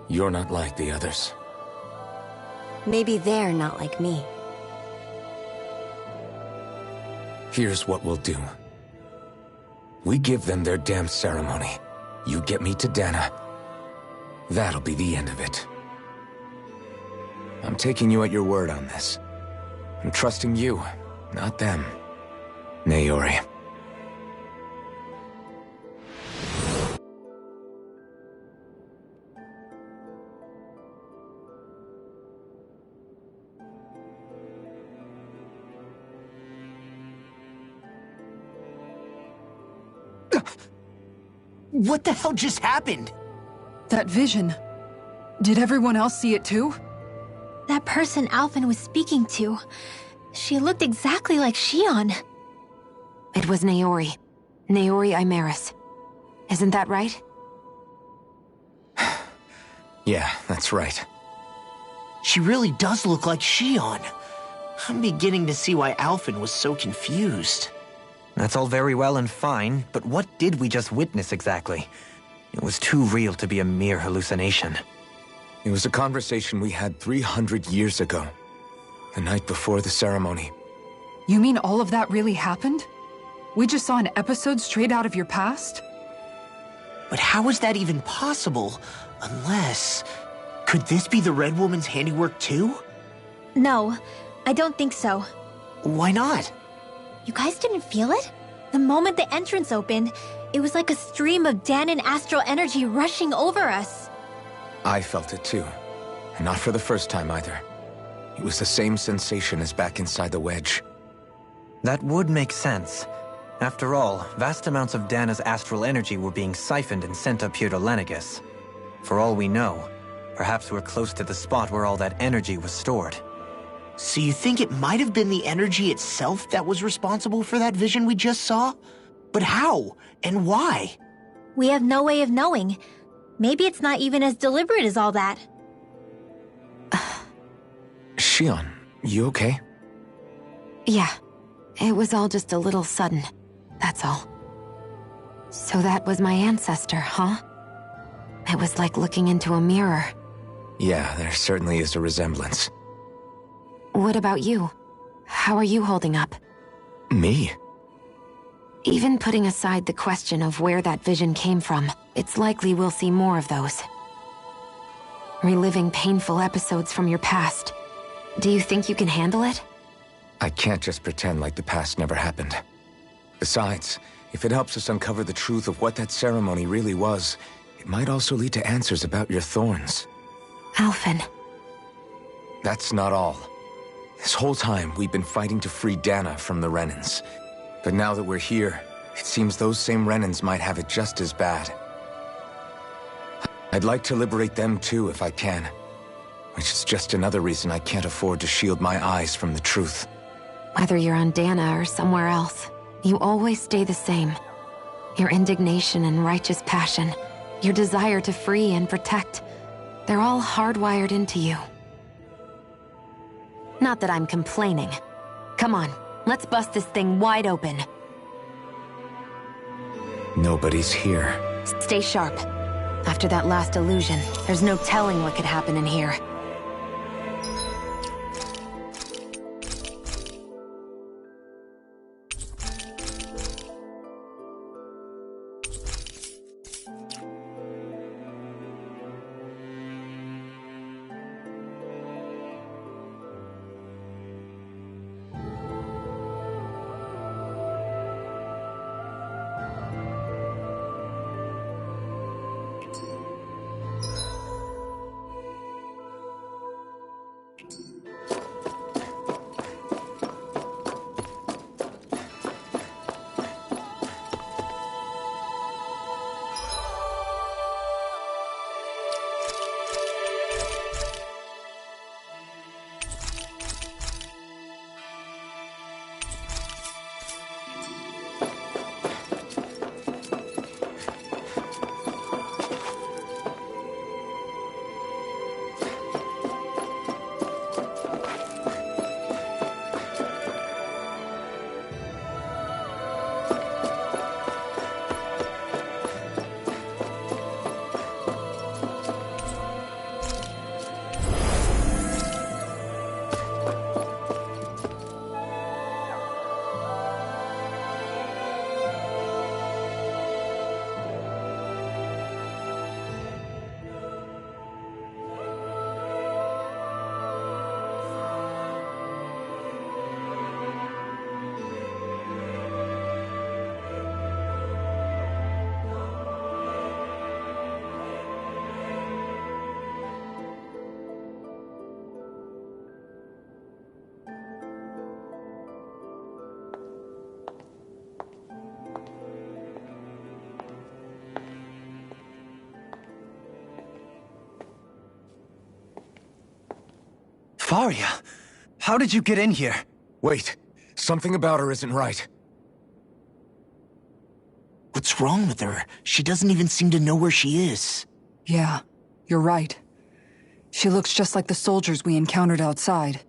You're not like the others. Maybe they're not like me. Here's what we'll do. We give them their damn ceremony. You get me to Dahna. That'll be the end of it. I'm taking you at your word on this. I'm trusting you, not them. Naori. What the hell just happened? That vision. Did everyone else see it too? That person Alphen was speaking to. She looked exactly like Shion. It was Naori. Naori Imaris. Isn't that right? Yeah, that's right. She really does look like Shion. I'm beginning to see why Alphen was so confused. That's all very well and fine, but what did we just witness exactly? It was too real to be a mere hallucination. It was a conversation we had 300 years ago. The night before the ceremony. You mean all of that really happened? We just saw an episode straight out of your past? But how is that even possible? Unless... Could this be the Red Woman's handiwork too? No, I don't think so. Why not? You guys didn't feel it? The moment the entrance opened, it was like a stream of Danan astral energy rushing over us. I felt it too. And not for the first time either. It was the same sensation as back inside the wedge. That would make sense. After all, vast amounts of Dana's astral energy were being siphoned and sent up here to Lenegis. For all we know, perhaps we're close to the spot where all that energy was stored. So you think it might have been the energy itself that was responsible for that vision we just saw? But how? And why? We have no way of knowing. Maybe it's not even as deliberate as all that. Shion, you okay? Yeah. It was all just a little sudden. That's all. So that was my ancestor, huh? It was like looking into a mirror. Yeah, there certainly is a resemblance. What about you? How are you holding up? Me? Even putting aside the question of where that vision came from, it's likely we'll see more of those. Reliving painful episodes from your past. Do you think you can handle it? I can't just pretend like the past never happened. Besides, if it helps us uncover the truth of what that ceremony really was, it might also lead to answers about your thorns. Alphen. That's not all. This whole time, we've been fighting to free Dana from the Renans. But now that we're here, it seems those same Renans might have it just as bad. I'd like to liberate them too if I can. Which is just another reason I can't afford to shield my eyes from the truth. Whether you're on Dana or somewhere else, you always stay the same. Your indignation and righteous passion, your desire to free and protect, they're all hardwired into you. Not that I'm complaining. Come on, let's bust this thing wide open. Nobody's here. Stay sharp. After that last illusion, there's no telling what could happen in here. Faria, how did you get in here? Wait, something about her isn't right. What's wrong with her? She doesn't even seem to know where she is. Yeah, you're right. She looks just like the soldiers we encountered outside.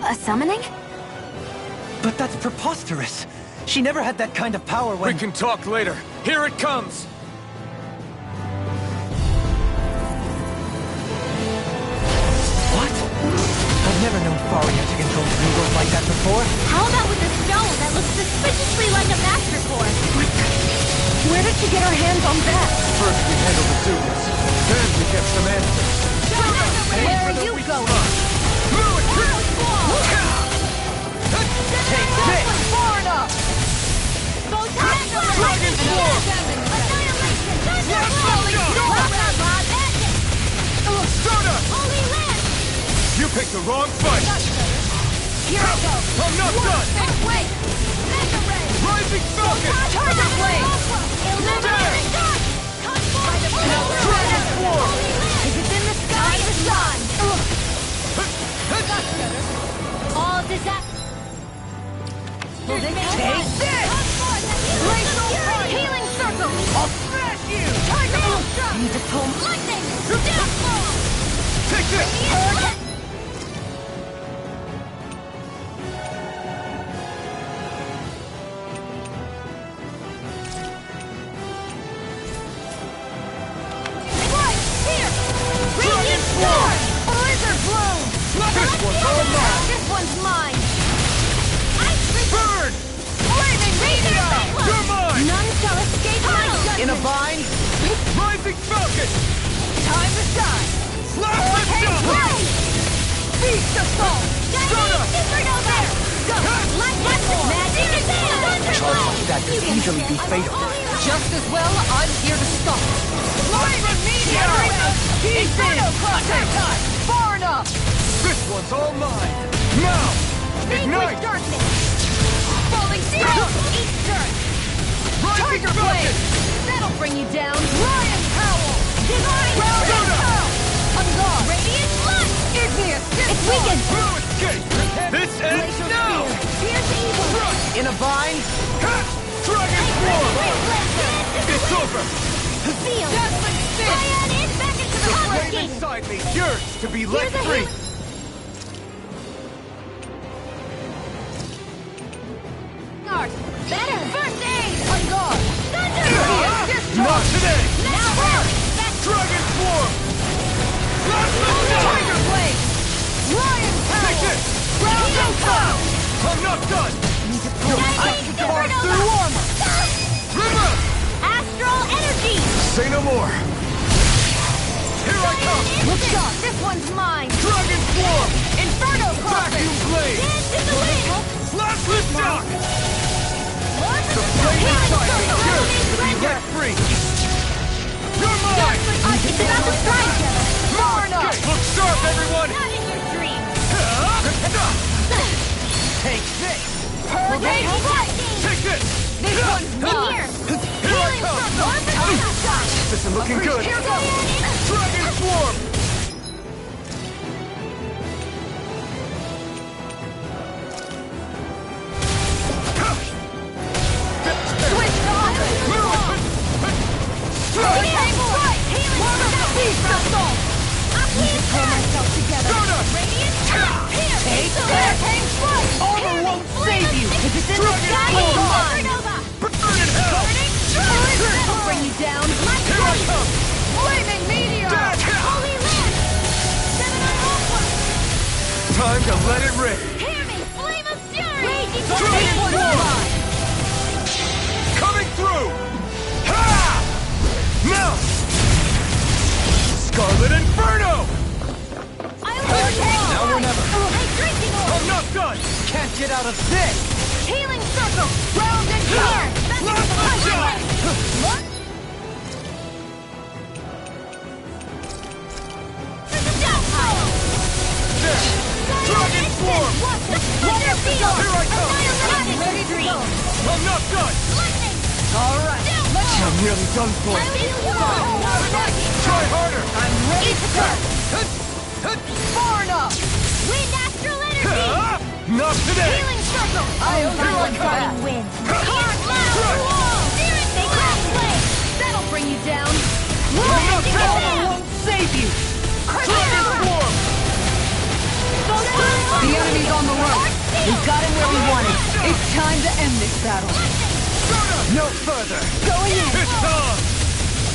A summoning? But that's preposterous. She never had that kind of power when— We can talk later. Here it comes! Faria to control Zugos like that before. How about with a stone that looks suspiciously like a master core? Where did she get her hands on that? First we handle the Zugos, then we get some answers. Where are you going? Take this! Far enough! Dragon Swarm! Soda! You picked the wrong fight! Here I go! I'm not done! Wait! Rising Falcon! Tiger Blade! Dragon Swarm! If it's in the sky, it's done! All disaster. Take this! Glacial Fire! Healing Circle! I'll smash you! Tiger Blade! Need to pull Lightning! Take this! Right here! Radiant Storm! Blizzard Bloom! This one's all mine! This one's mine! Burn! Flaming Meteor! You're mine! None shall escape my judgment! In a vine? Rising Falcon! Time to shine! Slash the jump! Blade! Beast Assault! Soda! Supernova! Go! Light Weapon! Magic A charge like that could easily be fatal. Just as well, I'm here to stop it. Flaming Meteor! Inferno Cluster! Far enough! This one's all mine! Now! Ignite! Falling Steel! Eastern! Rising Tiger Blade! Falcon! That'll bring you down! Lion Howl! Divine Soda! I'm gone! Radiant Blood! Igneous! It's weakened! No escape! This ends now! Here's evil! In a vine? Dragon Swarm! It's over! Feel! Dazzling Spin! Cyan is back into the color Flame scheme! inside me yearns to be let Here's a free! hint. Better! First aid! On guard! Thunder! Not today! Now hurry! Back! Dragon Swarm! Blast the shot! Tiger Blade! Lion Take Howl! this! Ground and Pow! I'm not done! I can carve through armor! River! Astral Energy! Say no more! Here I come! Look out! This one's mine! Dragon Swarm! Inferno Crossing! Vacuum Blade! Dance in the wind! Blast the shock! The flame inside me yearns to be let free! You're mine! It's about to strike! Far enough! Okay, look sharp, everyone! Not in your dreams! Take this! Hurricane Strike! Take this! This one's mine! Here! Here I come! This isn't looking good! Here goes! Dragon Swarm! Switch on! Hurricane Strike! Beast Assault! Pull myself together! Radiant Here! Take Hurricane Strike! Armor won't save you! If it's in the Dragon sky, Swarm! it's mine! Supernova! Burn in hell! That'll bring you down! Here I come! Flaming Meteor! Holy Land! Seven on Aqua! Time to let it rip! Hear me! Flame of Fury! Raging This one's mine! Coming through! Ha! Now! Scarlet Inferno! Now or never! Drinking Orb! I'm not done! Can't get out of this! Healing Circle! Round and clear! Blast the shot! What? There! Dragon Swarm! Wonder Field! Here I come! I'm ready to go! I'm not done! All right, let's I'm nearly done for. Try harder! I'm ready to go! Far enough! Wind Astral Energy! Not today! Healing Circle! I only Here I want come. that. Wind! Hard Wall! Spirit They crash blade! That'll bring you down! not Armor down. won't save you! Dragon Swarm! The enemy's on the run! We got him where we wanted! It's time to end this battle! No further! Going in! It's on!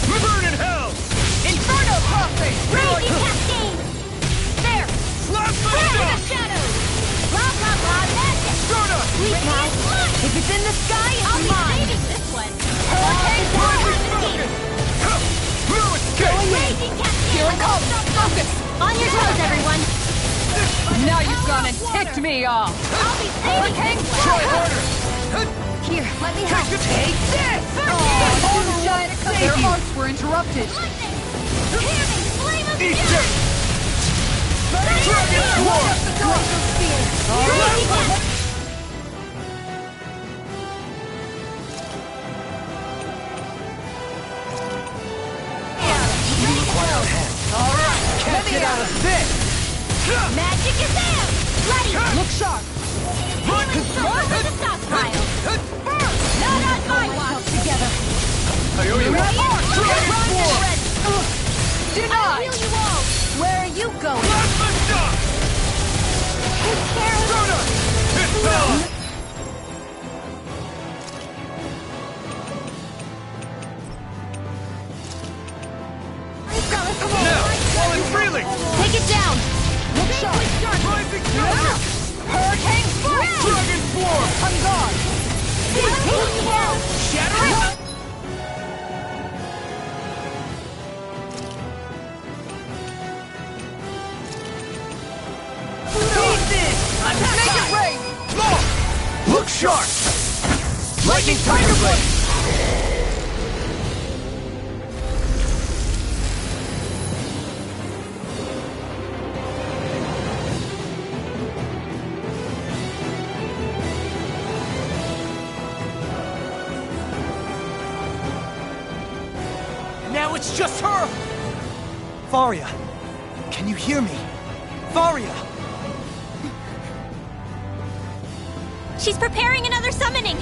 Burn in hell! Inferno Crossing! Raging Cascade! There! Blast the Fire shot! the shadows! leave now. If it's in the sky, it's mine. Saving this one. Here it comes! Focus! On your toes, everyone. Now you've gone and ticked me off! I'll be saving this one. Here, let me help. Take this! Oh, giant their arcs were interrupted. Easter! Dragon Swarm! Alright, can't get out of this! Magic is out! Bloody! Look sharp! More for the stockpile! Not on my watch! Together. I owe you one! Dragon Swarm! I'll Denied! heal you all! Where are you going? Plasma Shock! Take care of Rhoda! Dispel! While it's reeling! Take it down! Look sharp! Rising Thunder! Hurricane Swarm! Dragon Swarm! I'm gone! Shatter it! Make it rain! Look sharp! Lightning Tiger Blade! Now it's just her! Faria! Can you hear me? Faria! She's preparing another summoning!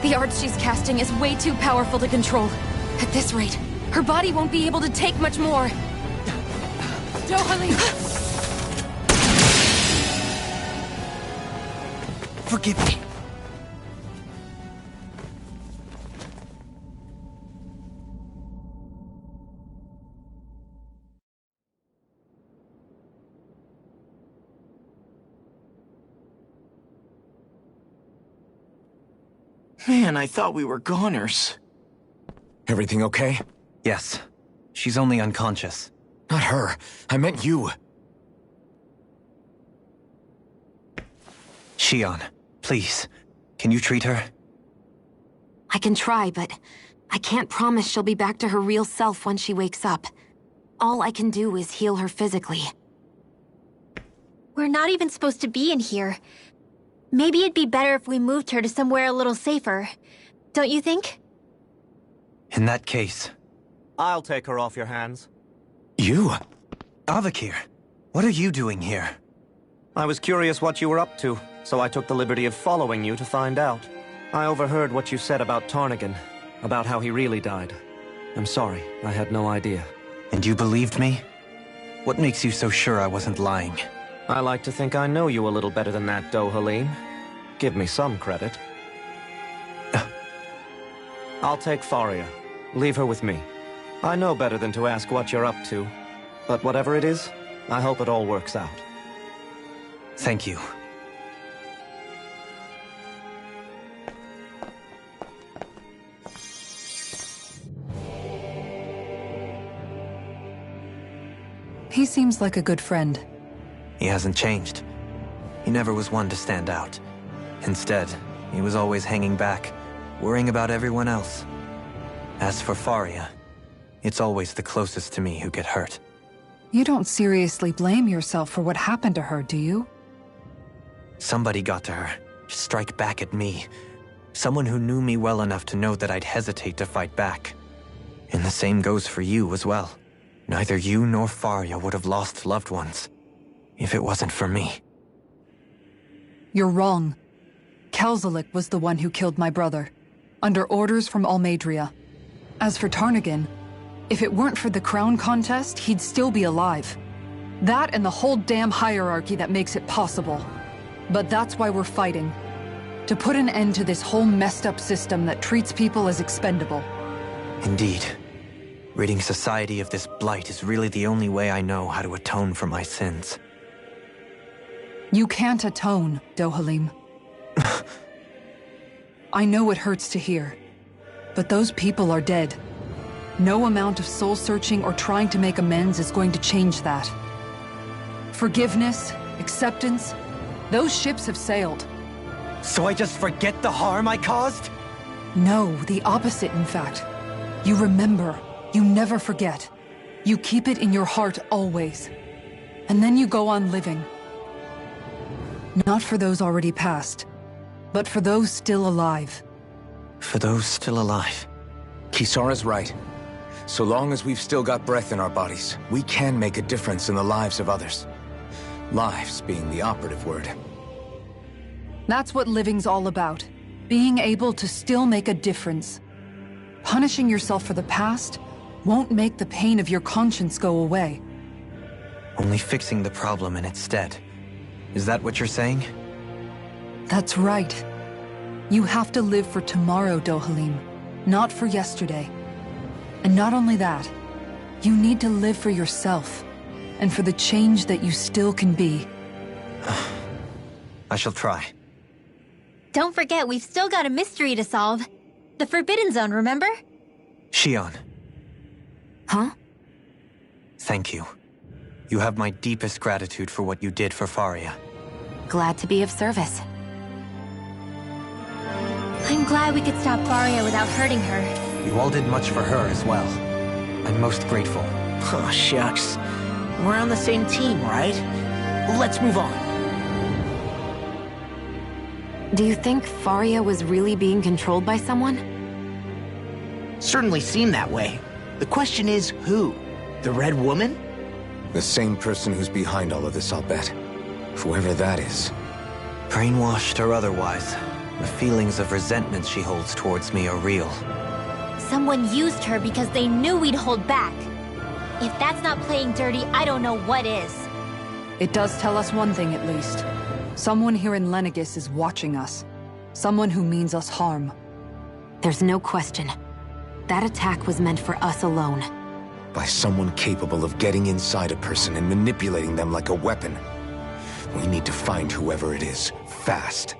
The art she's casting is way too powerful to control. At this rate, her body won't be able to take much more. Dohalim! Forgive me. Man, I thought we were goners. Everything okay? Yes. She's only unconscious. Not her. I meant you. Shion, please. Can you treat her? I can try, but I can't promise she'll be back to her real self when she wakes up. All I can do is heal her physically. We're not even supposed to be in here. Maybe it'd be better if we moved her to somewhere a little safer. Don't you think? In that case... I'll take her off your hands. You? Avakir, what are you doing here? I was curious what you were up to, so I took the liberty of following you to find out. I overheard what you said about Tarnagin, about how he really died. I'm sorry, I had no idea. And you believed me? What makes you so sure I wasn't lying? I like to think I know you a little better than that, Dohalim. Give me some credit. I'll take Faria. Leave her with me. I know better than to ask what you're up to. But whatever it is, I hope it all works out. Thank you. He seems like a good friend. He hasn't changed. He never was one to stand out. Instead, he was always hanging back, worrying about everyone else. As for Faria, it's always the closest to me who get hurt. You don't seriously blame yourself for what happened to her, do you? Somebody got to her, to strike back at me. Someone who knew me well enough to know that I'd hesitate to fight back. And the same goes for you as well. Neither you nor Faria would have lost loved ones, if it wasn't for me. You're wrong. Kelzelik was the one who killed my brother, under orders from Almeidrea. As for Tarnagin, if it weren't for the crown contest, he'd still be alive. That and the whole damn hierarchy that makes it possible. But that's why we're fighting. To put an end to this whole messed up system that treats people as expendable. Indeed. Ridding society of this blight is really the only way I know how to atone for my sins. You can't atone, Dohalim. I know it hurts to hear, but those people are dead. No amount of soul-searching or trying to make amends is going to change that. Forgiveness, acceptance, those ships have sailed. So I just forget the harm I caused? No, the opposite, in fact. You remember. You never forget. You keep it in your heart always. And then you go on living. Not for those already passed, but for those still alive. For those still alive. Kisara's right. So long as we've still got breath in our bodies, we can make a difference in the lives of others. Lives being the operative word. That's what living's all about. Being able to still make a difference. Punishing yourself for the past won't make the pain of your conscience go away. Only fixing the problem in its stead. Is that what you're saying? That's right. You have to live for tomorrow, Dohalim, not for yesterday. And not only that, you need to live for yourself, and for the change that you still can be. I shall try. Don't forget, we've still got a mystery to solve. The Forbidden Zone, remember? Shion. Huh? Thank you. You have my deepest gratitude for what you did for Faria. Glad to be of service. I'm glad we could stop Faria without hurting her. You all did much for her as well. I'm most grateful. Oh, shucks. We're on the same team, right? Let's move on. Do you think Faria was really being controlled by someone? Certainly seemed that way. The question is, who? The Red Woman? The same person who's behind all of this, I'll bet. Whoever that is. Brainwashed or otherwise, the feelings of resentment she holds towards me are real. Someone used her because they knew we'd hold back. If that's not playing dirty, I don't know what is. It does tell us one thing at least. Someone here in Lenegis is watching us. Someone who means us harm. There's no question. That attack was meant for us alone. By someone capable of getting inside a person and manipulating them like a weapon. We need to find whoever it is, fast.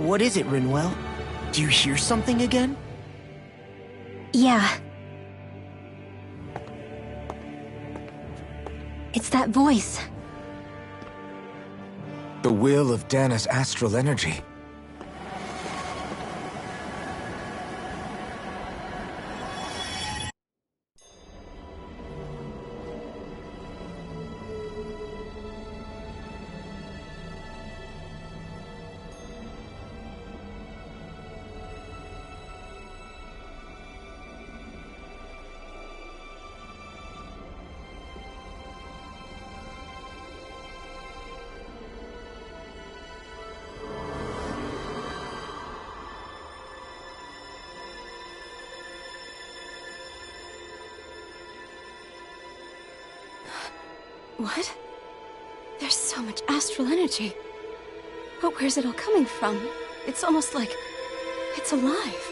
What is it, Rinwell? Do you hear something again? Yeah. It's that voice. The will of Dana's astral energy. What? There's so much astral energy. But where's it all coming from? It's almost like it's alive.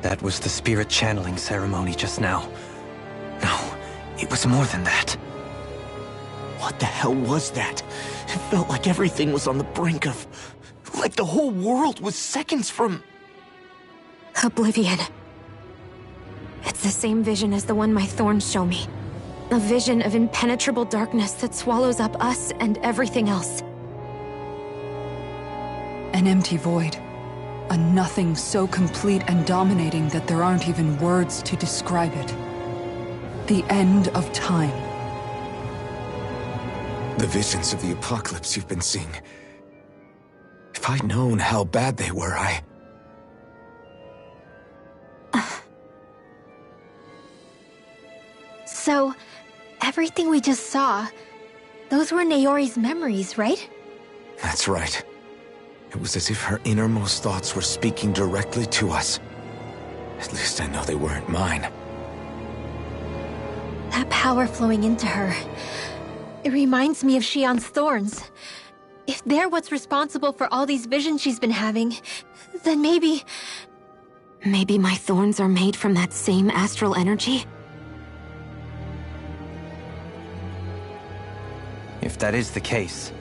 That was the spirit channeling ceremony just now. No, it was more than that. What the hell was that? It felt like everything was on the brink of... like the whole world was seconds from... Oblivion. It's the same vision as the one my thorns show me. A vision of impenetrable darkness that swallows up us and everything else. An empty void. A nothing so complete and dominating that there aren't even words to describe it. The end of time. The visions of the apocalypse you've been seeing. If I'd known how bad they were, So, everything we just saw, those were Naori's memories, right? That's right. It was as if her innermost thoughts were speaking directly to us. At least I know they weren't mine. That power flowing into her. It reminds me of Shionne's thorns. If they're what's responsible for all these visions she's been having, then maybe... Maybe my thorns are made from that same astral energy? If that is the case,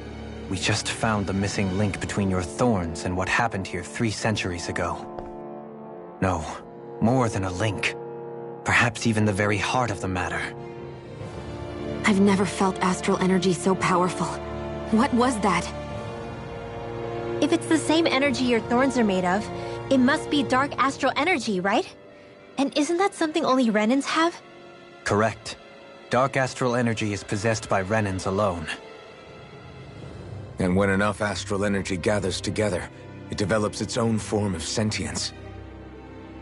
we just found the missing link between your thorns and what happened here 3 centuries ago. No, more than a link. Perhaps even the very heart of the matter. I've never felt astral energy so powerful. What was that? If it's the same energy your thorns are made of, it must be dark astral energy, right? And isn't that something only Renans have? Correct. Dark astral energy is possessed by Renans alone. And when enough astral energy gathers together, it develops its own form of sentience.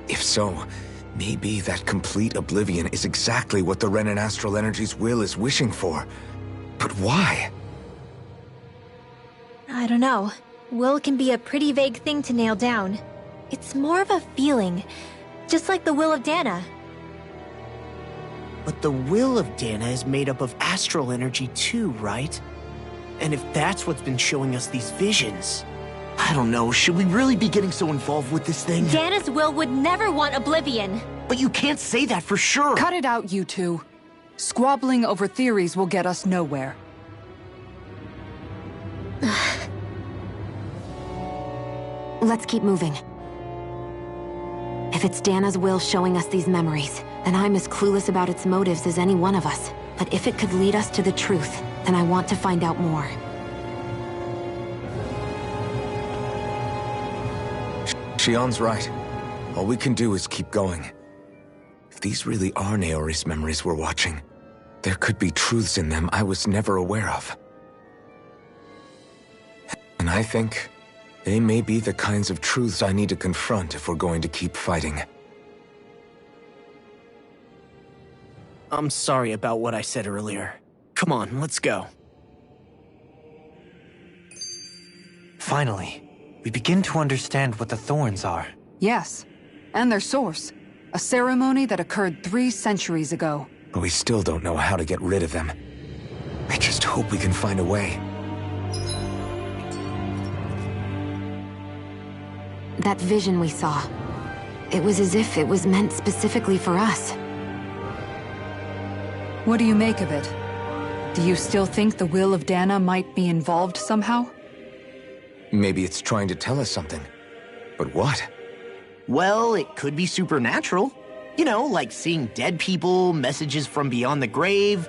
If so, maybe that complete oblivion is exactly what the Renan astral energy's will is wishing for. But why? I don't know. Will can be a pretty vague thing to nail down. It's more of a feeling, just like the will of Dana. But the will of Dana is made up of astral energy too, right? And if that's what's been showing us these visions... I don't know, should we really be getting so involved with this thing? Dana's will would never want Oblivion. But you can't say that for sure. Cut it out, you two. Squabbling over theories will get us nowhere. Let's keep moving. If it's Dana's will showing us these memories, then I'm as clueless about its motives as any one of us. But if it could lead us to the truth, then I want to find out more. Shionne's right. All we can do is keep going. If these really are Naori's memories we're watching, there could be truths in them I was never aware of. And I think they may be the kinds of truths I need to confront if we're going to keep fighting. I'm sorry about what I said earlier. Come on, let's go. Finally, we begin to understand what the Thorns are. Yes, and their source. A ceremony that occurred 3 centuries ago. But we still don't know how to get rid of them. I just hope we can find a way. That vision we saw. It was as if it was meant specifically for us. What do you make of it? Do you still think the will of Dana might be involved somehow? Maybe it's trying to tell us something. But what? Well, it could be supernatural. You know, like seeing dead people, messages from beyond the grave,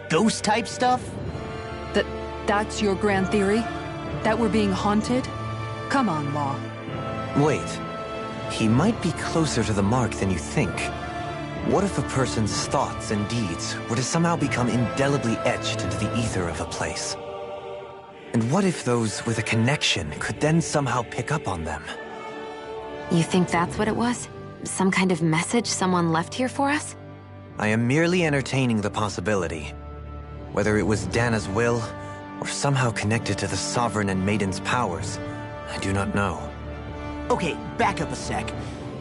ghost-type stuff. That's your grand theory? That we're being haunted? Come on, Law. Wait. He might be closer to the mark than you think. What if a person's thoughts and deeds were to somehow become indelibly etched into the ether of a place? And what if those with a connection could then somehow pick up on them? You think that's what it was? Some kind of message someone left here for us? I am merely entertaining the possibility. Whether it was Dana's will, or somehow connected to the Sovereign and Maiden's powers, I do not know. Okay, back up a sec.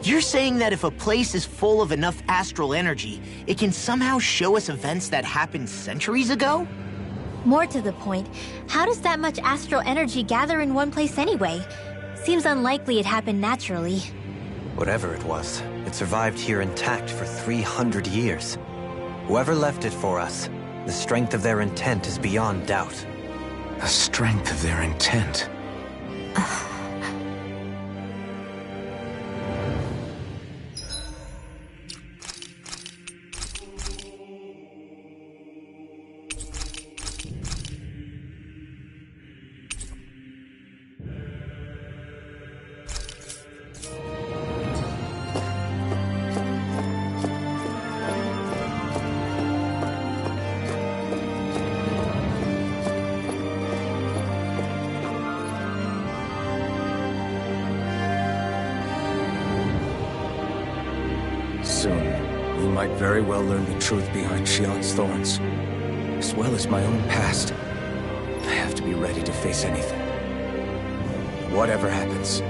You're saying that if a place is full of enough astral energy, it can somehow show us events that happened centuries ago? More to the point, how does that much astral energy gather in one place anyway? Seems unlikely it happened naturally. Whatever it was, it survived here intact for 300 years. Whoever left it for us, the strength of their intent is beyond doubt. The strength of their intent? Soon, we might very well learn the truth behind Shionne's thorns, as well as my own past. I have to be ready to face anything. Whatever happens.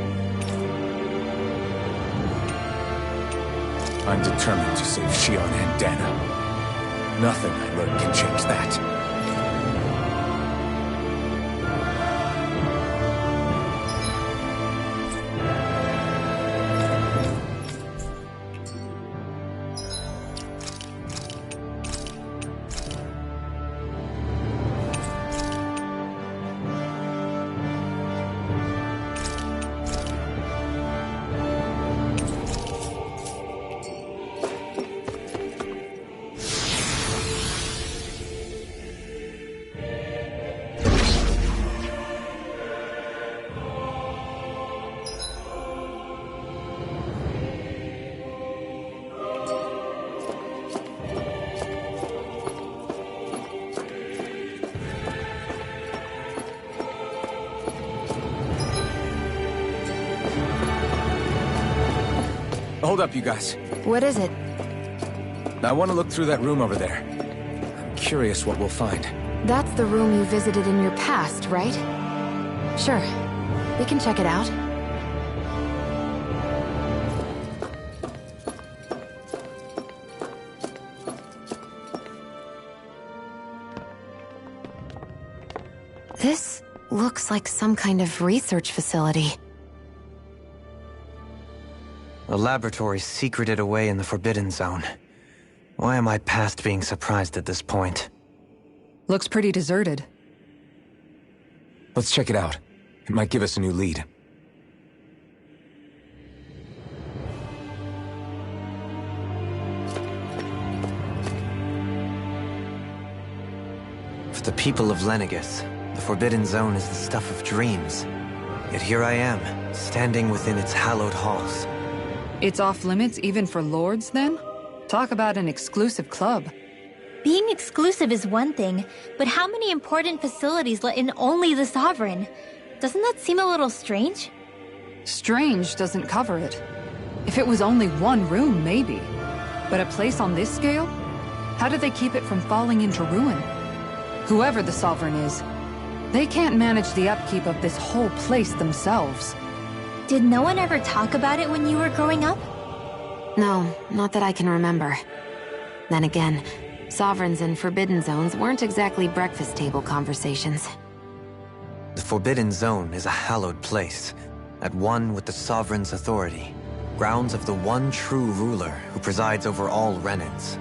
I'm determined to save Shionne and Dana. Nothing I learn can change that. Hold up, you guys. What is it? I want to look through that room over there. I'm curious what we'll find. That's the room you visited in your past, right? Sure. We can check it out. This looks like some kind of research facility. A laboratory secreted away in the Forbidden Zone. Why am I past being surprised at this point? Looks pretty deserted. Let's check it out. It might give us a new lead. For the people of Lenegis, the Forbidden Zone is the stuff of dreams. Yet here I am, standing within its hallowed halls. It's off limits even for lords, then? Talk about an exclusive club. Being exclusive is one thing, but how many important facilities let in only the Sovereign? Doesn't that seem a little strange? Strange doesn't cover it. If it was only one room, maybe. But a place on this scale? How do they keep it from falling into ruin? Whoever the Sovereign is, they can't manage the upkeep of this whole place themselves. Did no one ever talk about it when you were growing up? No, not that I can remember. Then again, Sovereigns and Forbidden Zones weren't exactly breakfast table conversations. The Forbidden Zone is a hallowed place, at one with the Sovereign's authority, grounds of the one true ruler who presides over all Renans.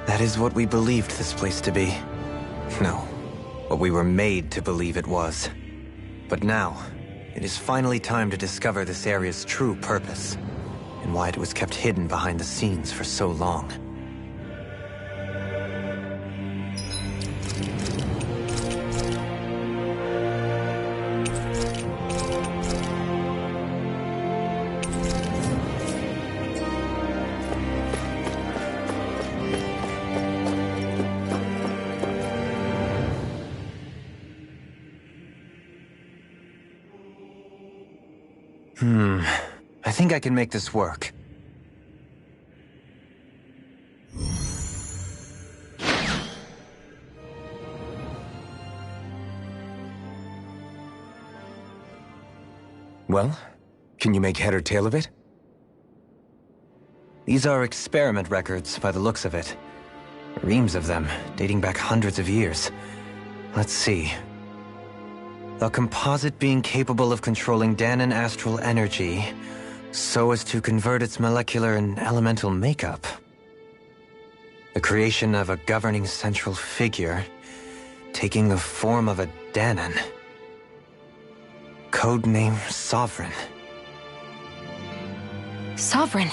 That is what we believed this place to be. No, what we were made to believe it was. But now, it is finally time to discover this area's true purpose, and why it was kept hidden behind the scenes for so long. I think I can make this work. Well, can you make head or tail of it? These are experiment records by the looks of it. Reams of them, dating back hundreds of years. Let's see. A composite being capable of controlling Dahnan astral energy so as to convert its molecular and elemental makeup. The creation of a governing central figure, taking the form of a Dahnan. Codename Sovereign. Sovereign?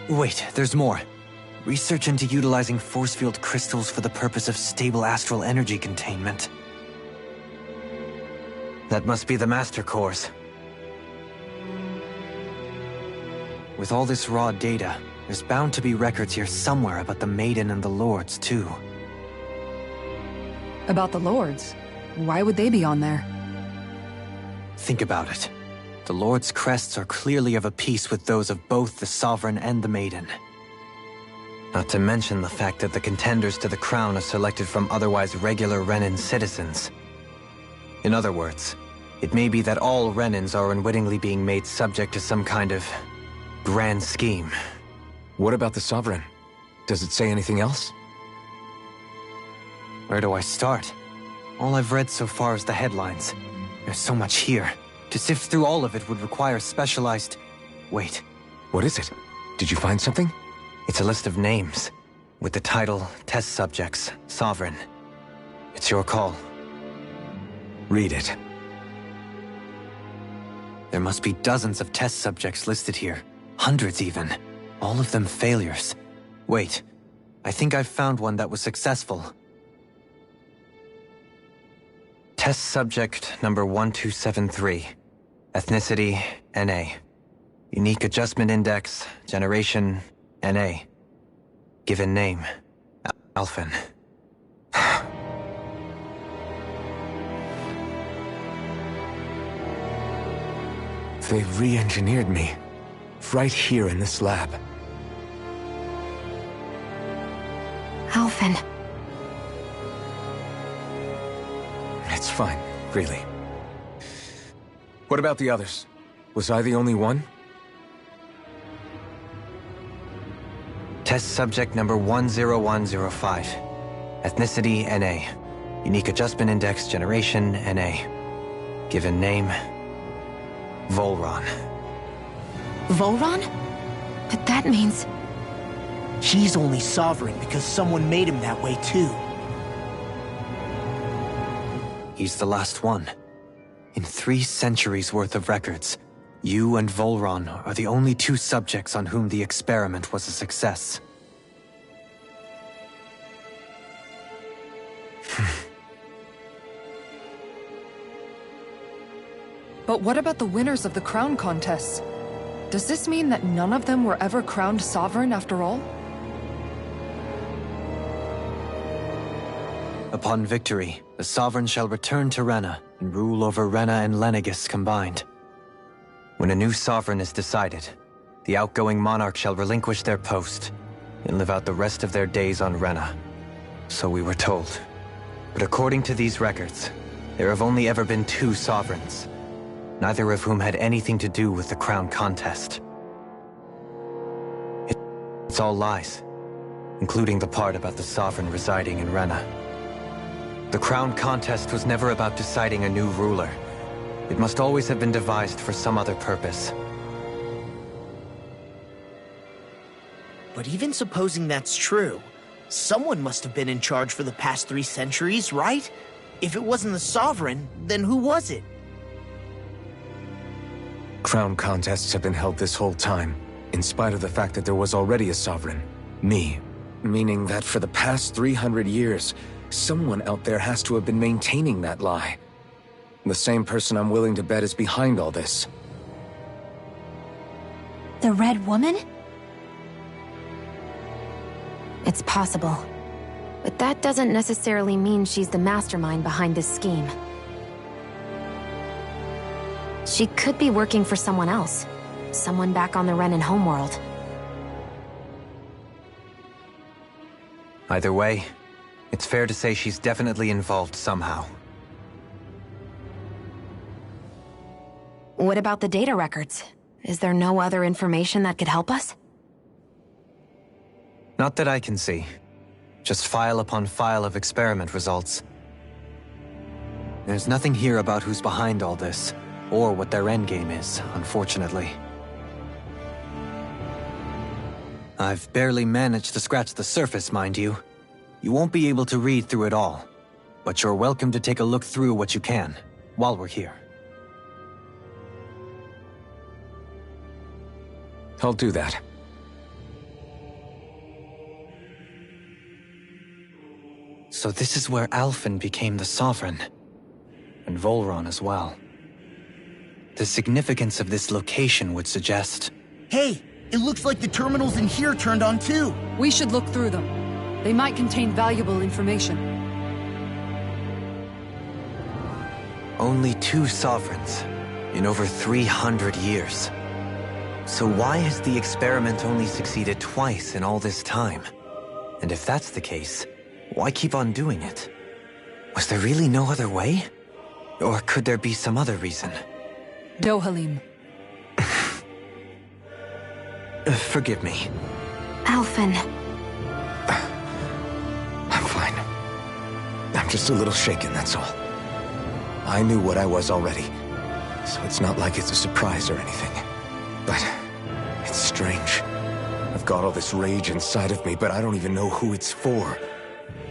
Wait, there's more. Research into utilizing force field crystals for the purpose of stable astral energy containment. That must be the Master Cores. With all this raw data, there's bound to be records here somewhere about the Maiden and the Lords, too. About the Lords? Why would they be on there? Think about it. The Lord's crests are clearly of a piece with those of both the Sovereign and the Maiden. Not to mention the fact that the contenders to the crown are selected from otherwise regular Renan citizens. In other words, it may be that all Renans are unwittingly being made subject to some kind of grand scheme. What about the Sovereign? Does it say anything else? Where do I start? All I've read so far is the headlines. There's so much here. To sift through all of it would require specialized... Wait. What is it? Did you find something? It's a list of names, with the title, Test Subjects, Sovereign. It's your call. Read it. There must be dozens of test subjects listed here. Hundreds even. All of them failures. Wait, I think I've found one that was successful. Test subject number 1273. Ethnicity, NA. Unique adjustment index, generation, NA. Given name, Alphen. They've re-engineered me. Right here in this lab. Alphen. It's fine, really. What about the others? Was I the only one? Test subject number 10105. Ethnicity, NA. Unique Adjustment Index Generation, NA. Given name, Volron. Volron? But that means... He's only sovereign because someone made him that way too. He's the last one. In 3 centuries worth of records, you and Volron are the only 2 subjects on whom the experiment was a success. But what about the winners of the crown contests? Does this mean that none of them were ever crowned sovereign after all? Upon victory, the Sovereign shall return to Rena and rule over Rena and Lenegis combined. When a new Sovereign is decided, the outgoing monarch shall relinquish their post and live out the rest of their days on Rena. So we were told. But according to these records, there have only ever been 2 Sovereigns, neither of whom had anything to do with the crown contest. It's all lies, including the part about the Sovereign residing in Rena. The crown contest was never about deciding a new ruler. It must always have been devised for some other purpose. But even supposing that's true, someone must have been in charge for the past 3 centuries, right? If it wasn't the Sovereign, then who was it? Crown contests have been held this whole time, in spite of the fact that there was already a Sovereign. Me. Meaning that for the past 300 years, someone out there has to have been maintaining that lie. The same person I'm willing to bet is behind all this. The Red Woman? It's possible. But that doesn't necessarily mean she's the mastermind behind this scheme. She could be working for someone else. Someone back on the Renan homeworld. Either way, it's fair to say she's definitely involved somehow. What about the data records? Is there no other information that could help us? Not that I can see. Just file upon file of experiment results. There's nothing here about who's behind all this, or what their endgame is, unfortunately. I've barely managed to scratch the surface, mind you. You won't be able to read through it all, but you're welcome to take a look through what you can, while we're here. I'll do that. So this is where Alphen became the Sovereign, and Volron as well. The significance of this location would suggest... Hey, it looks like the terminals in here turned on too. We should look through them. They might contain valuable information. Only 2 Sovereigns in over 300 years. So why has the experiment only succeeded twice in all this time? And if that's the case, why keep on doing it? Was there really no other way? Or could there be some other reason? Dohalim. Forgive me. Alphen. I'm fine. I'm just a little shaken, that's all. I knew what I was already, so it's not like it's a surprise or anything. But it's strange. I've got all this rage inside of me, but I don't even know who it's for.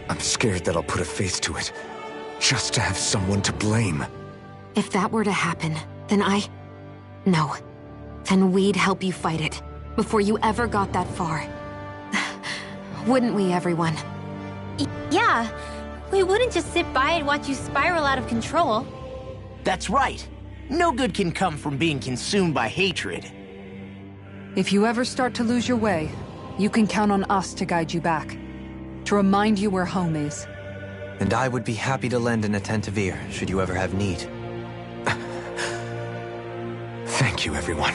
I'm scared that I'll put a face to it, just to have someone to blame. If that were to happen, then No. Then we'd help you fight it, before you ever got that far. Wouldn't we, everyone? Yeah. We wouldn't just sit by and watch you spiral out of control. That's right. No good can come from being consumed by hatred. If you ever start to lose your way, you can count on us to guide you back. To remind you where home is. And I would be happy to lend an attentive ear, should you ever have need. Thank you, everyone.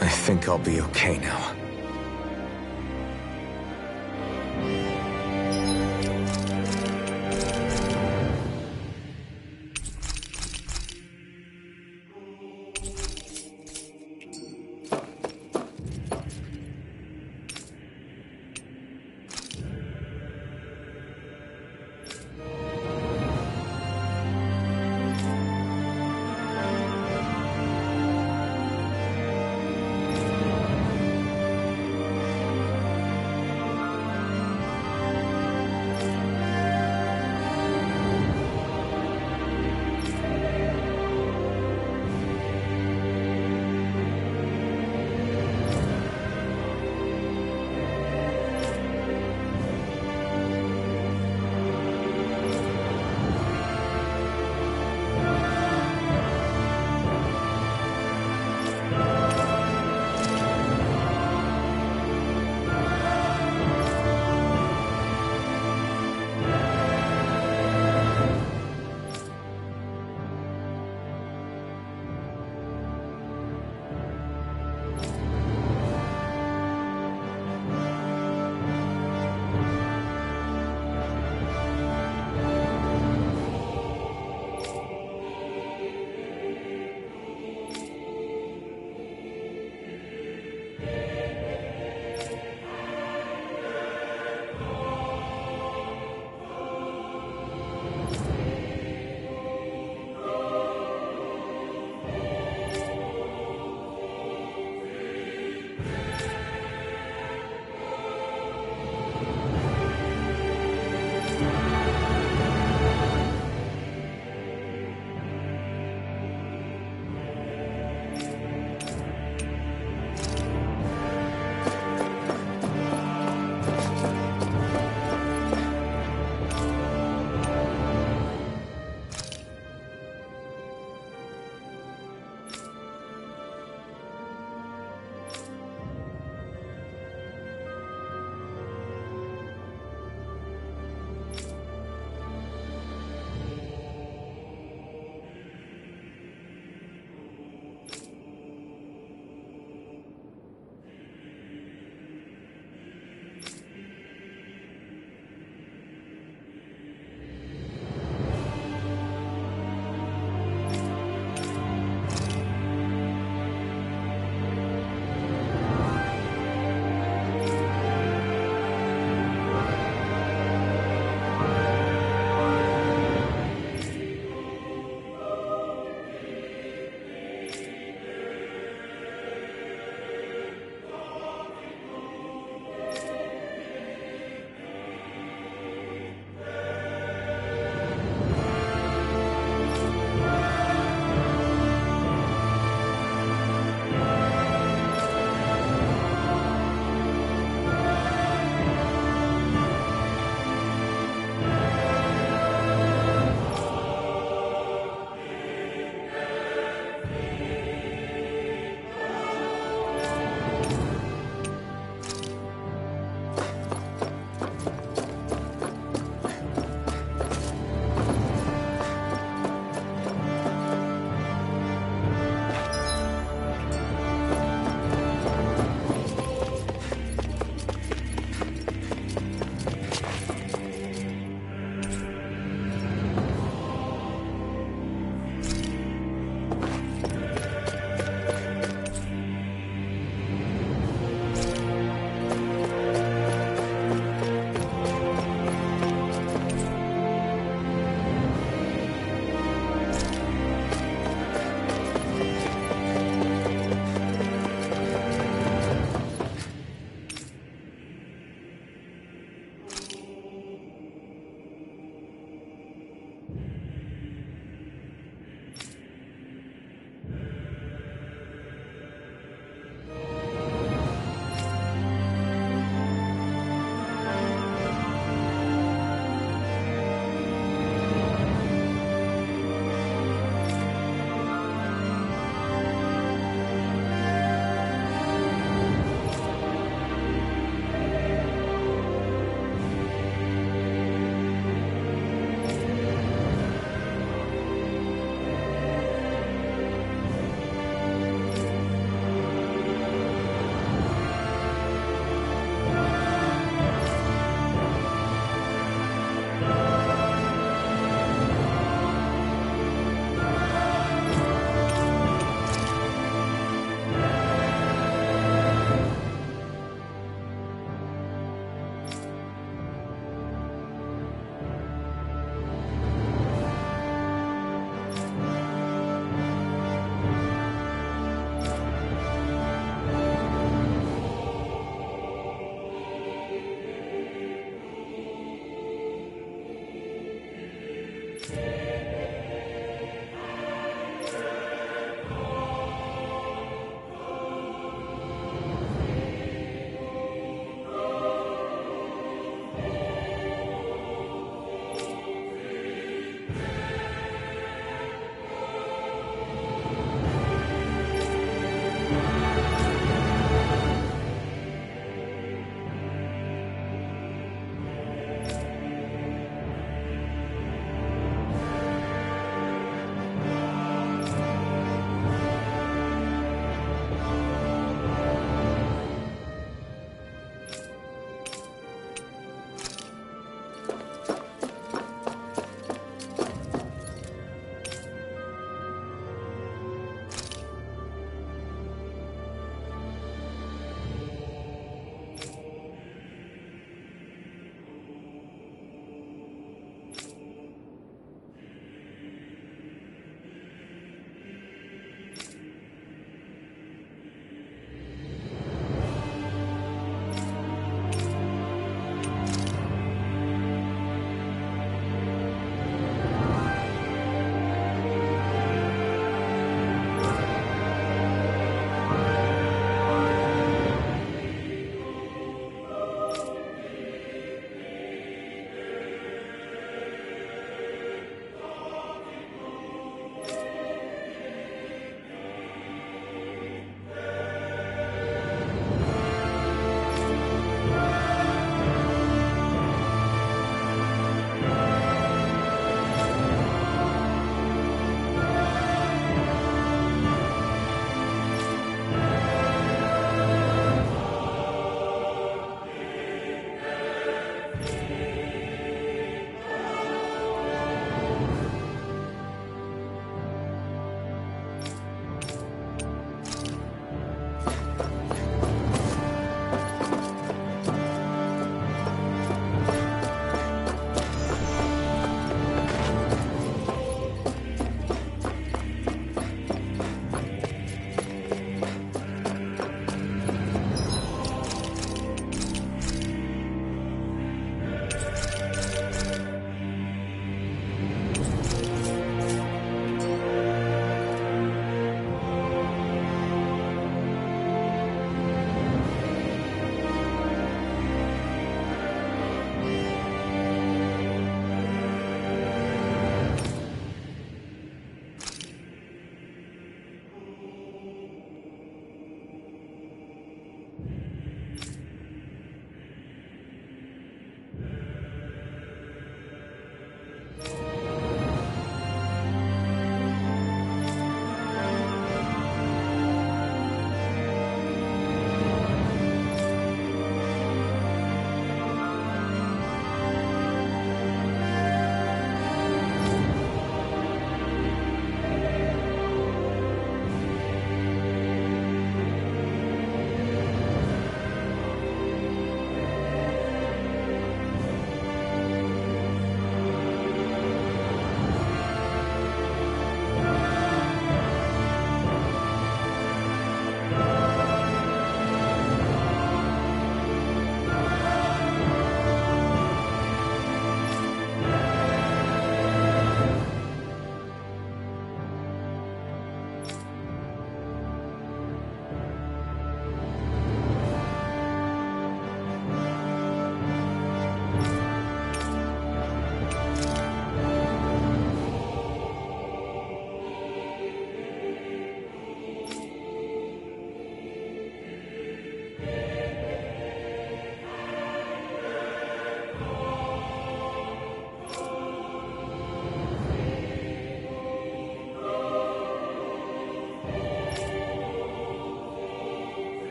I think I'll be okay now.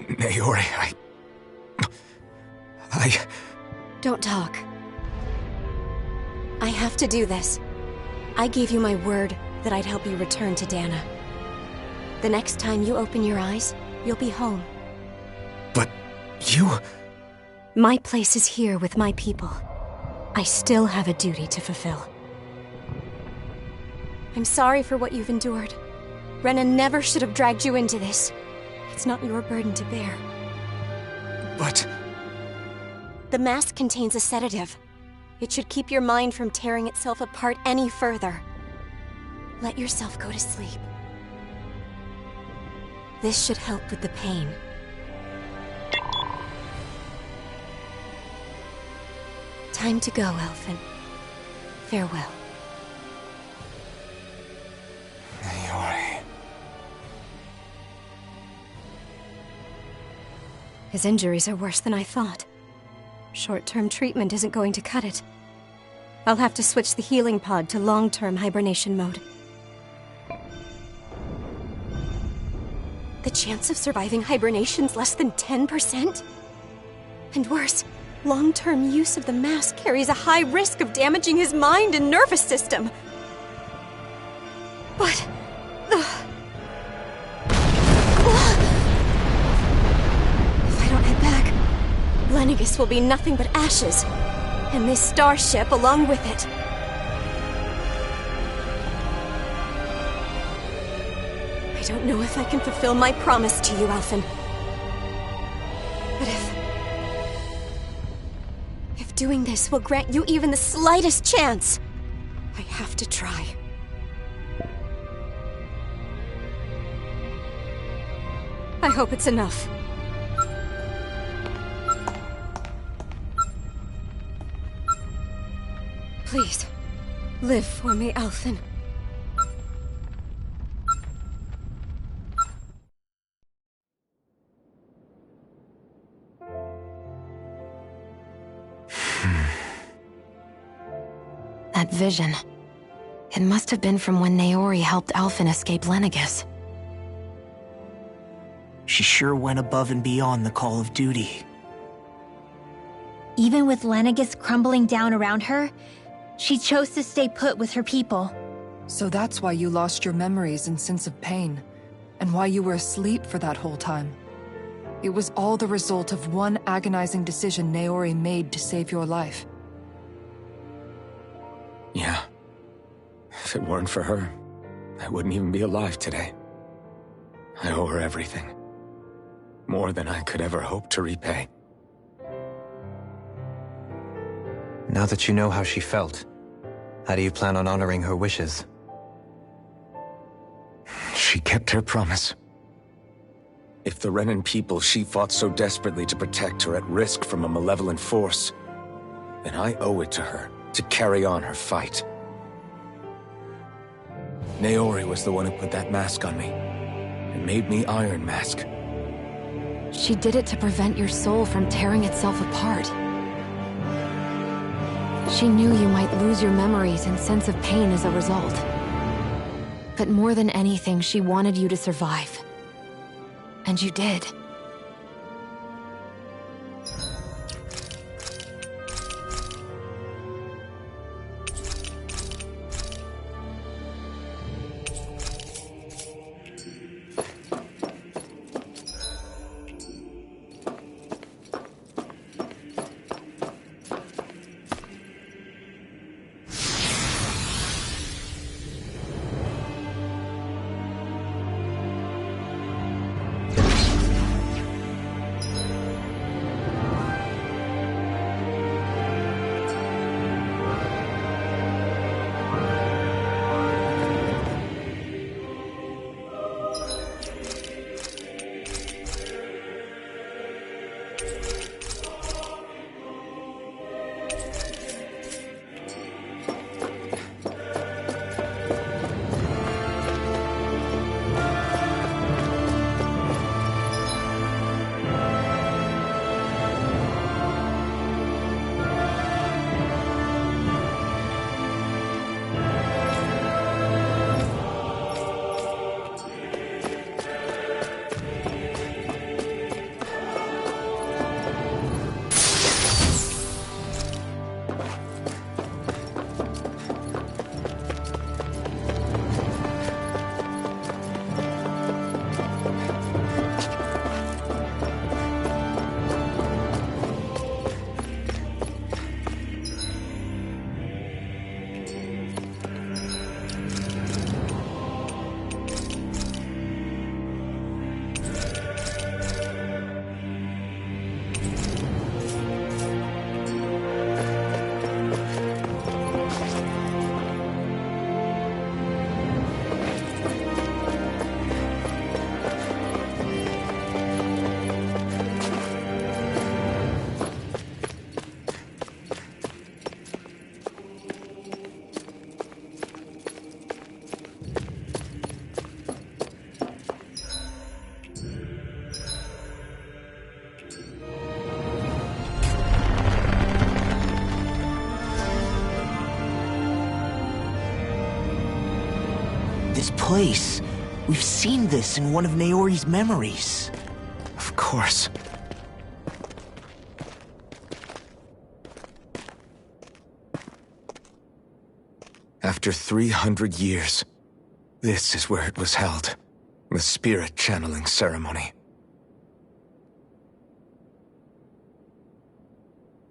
Naori, Don't talk. I have to do this. I gave you my word that I'd help you return to Dana. The next time you open your eyes, you'll be home. But you... My place is here with my people. I still have a duty to fulfill. I'm sorry for what you've endured. Renan never should have dragged you into this. It's not your burden to bear. But... The mask contains a sedative. It should keep your mind from tearing itself apart any further. Let yourself go to sleep. This should help with the pain. Time to go, Elfin. Farewell. Naori... His injuries are worse than I thought. Short-term treatment isn't going to cut it. I'll have to switch the healing pod to long-term hibernation mode. The chance of surviving hibernation's less than 10%? And worse, long-term use of the mask carries a high risk of damaging his mind and nervous system. But... If I don't head back, Lenegis will be nothing but ashes, and this starship along with it. I don't know if I can fulfill my promise to you, Alphen. But if doing this will grant you even the slightest chance, I have to try. I hope it's enough. Please, live for me, Alphen. That vision. It must have been from when Naori helped Alphen escape Lenegis. She sure went above and beyond the call of duty. Even with Lenegis crumbling down around her, she chose to stay put with her people. So that's why you lost your memories and sense of pain, and why you were asleep for that whole time. It was all the result of one agonizing decision Naori made to save your life. Yeah. If it weren't for her, I wouldn't even be alive today. I owe her everything. More than I could ever hope to repay. Now that you know how she felt, how do you plan on honoring her wishes? She kept her promise. If the Renan people she fought so desperately to protect are at risk from a malevolent force, then I owe it to her to carry on her fight. Naori was the one who put that mask on me, and made me Iron Mask. She did it to prevent your soul from tearing itself apart. She knew you might lose your memories and sense of pain as a result. But more than anything, she wanted you to survive. And you did. This place. We've seen this in one of Naori's memories. Of course. After 300 years, this is where it was held. The spirit channeling ceremony.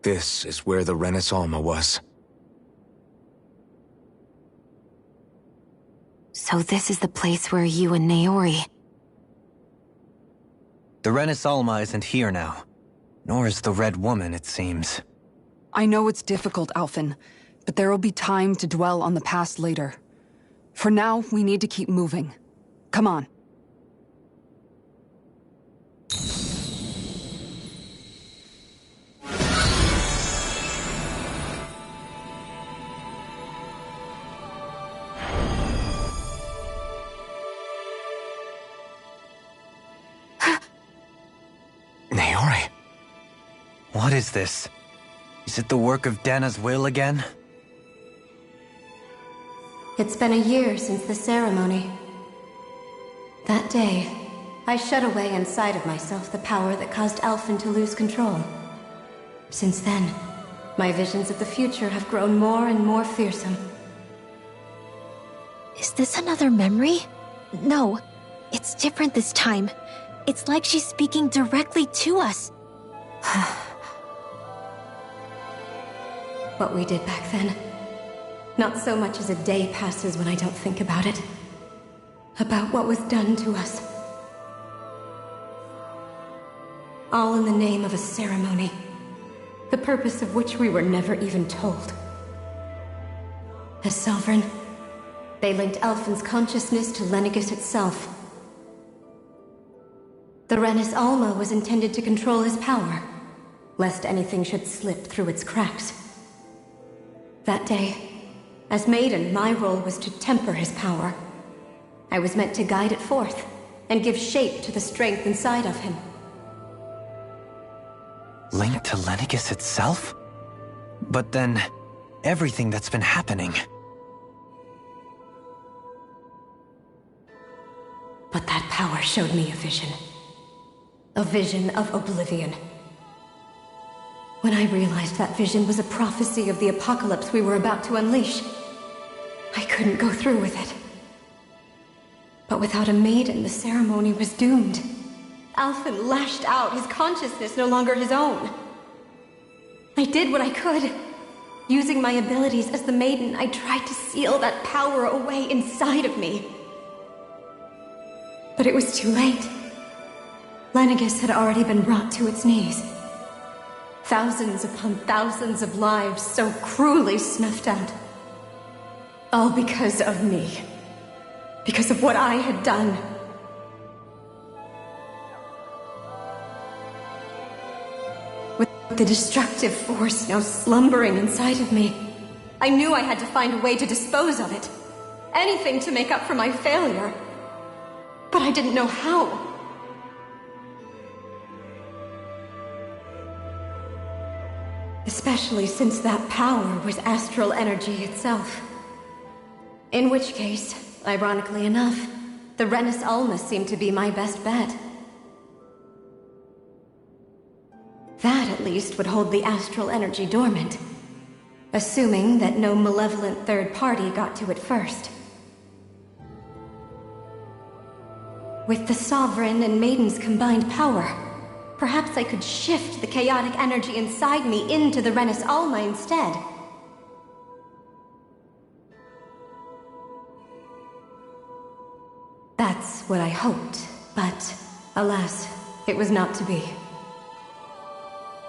This is where the Renis Alma was. So this is the place where you and Naori... The Renis Alma isn't here now. Nor is the Red Woman, it seems. I know it's difficult, Alphen, but there will be time to dwell on the past later. For now, we need to keep moving. Come on. Naori. What is this? Is it the work of Dana's will again? It's been a year since the ceremony. That day, I shut away inside of myself the power that caused Alphen to lose control. Since then, my visions of the future have grown more and more fearsome. Is this another memory? No, it's different this time. It's like she's speaking directly to us. What we did back then. Not so much as a day passes when I don't think about it. About what was done to us. All in the name of a ceremony. The purpose of which we were never even told. As Sovereign, they linked Alphen's consciousness to Lenegis itself. The Renis Alma was intended to control his power, lest anything should slip through its cracks. That day, as Maiden, my role was to temper his power. I was meant to guide it forth, and give shape to the strength inside of him. Linked to Lenegis itself? But then, everything that's been happening... But that power showed me a vision. A vision of oblivion. When I realized that vision was a prophecy of the apocalypse we were about to unleash, I couldn't go through with it. But without a maiden, the ceremony was doomed. Alphen lashed out, his consciousness no longer his own. I did what I could. Using my abilities as the maiden, I tried to seal that power away inside of me. But it was too late. Lenegis had already been brought to its knees. Thousands upon thousands of lives so cruelly snuffed out. All because of me. Because of what I had done. With the destructive force now slumbering inside of me, I knew I had to find a way to dispose of it. Anything to make up for my failure. But I didn't know how. Especially since that power was astral energy itself. In which case, ironically enough, the Renis Alma seemed to be my best bet. That, at least, would hold the astral energy dormant. Assuming that no malevolent third party got to it first. With the Sovereign and Maiden's combined power, perhaps I could shift the chaotic energy inside me into the Renis Alma instead. That's what I hoped, but alas, it was not to be.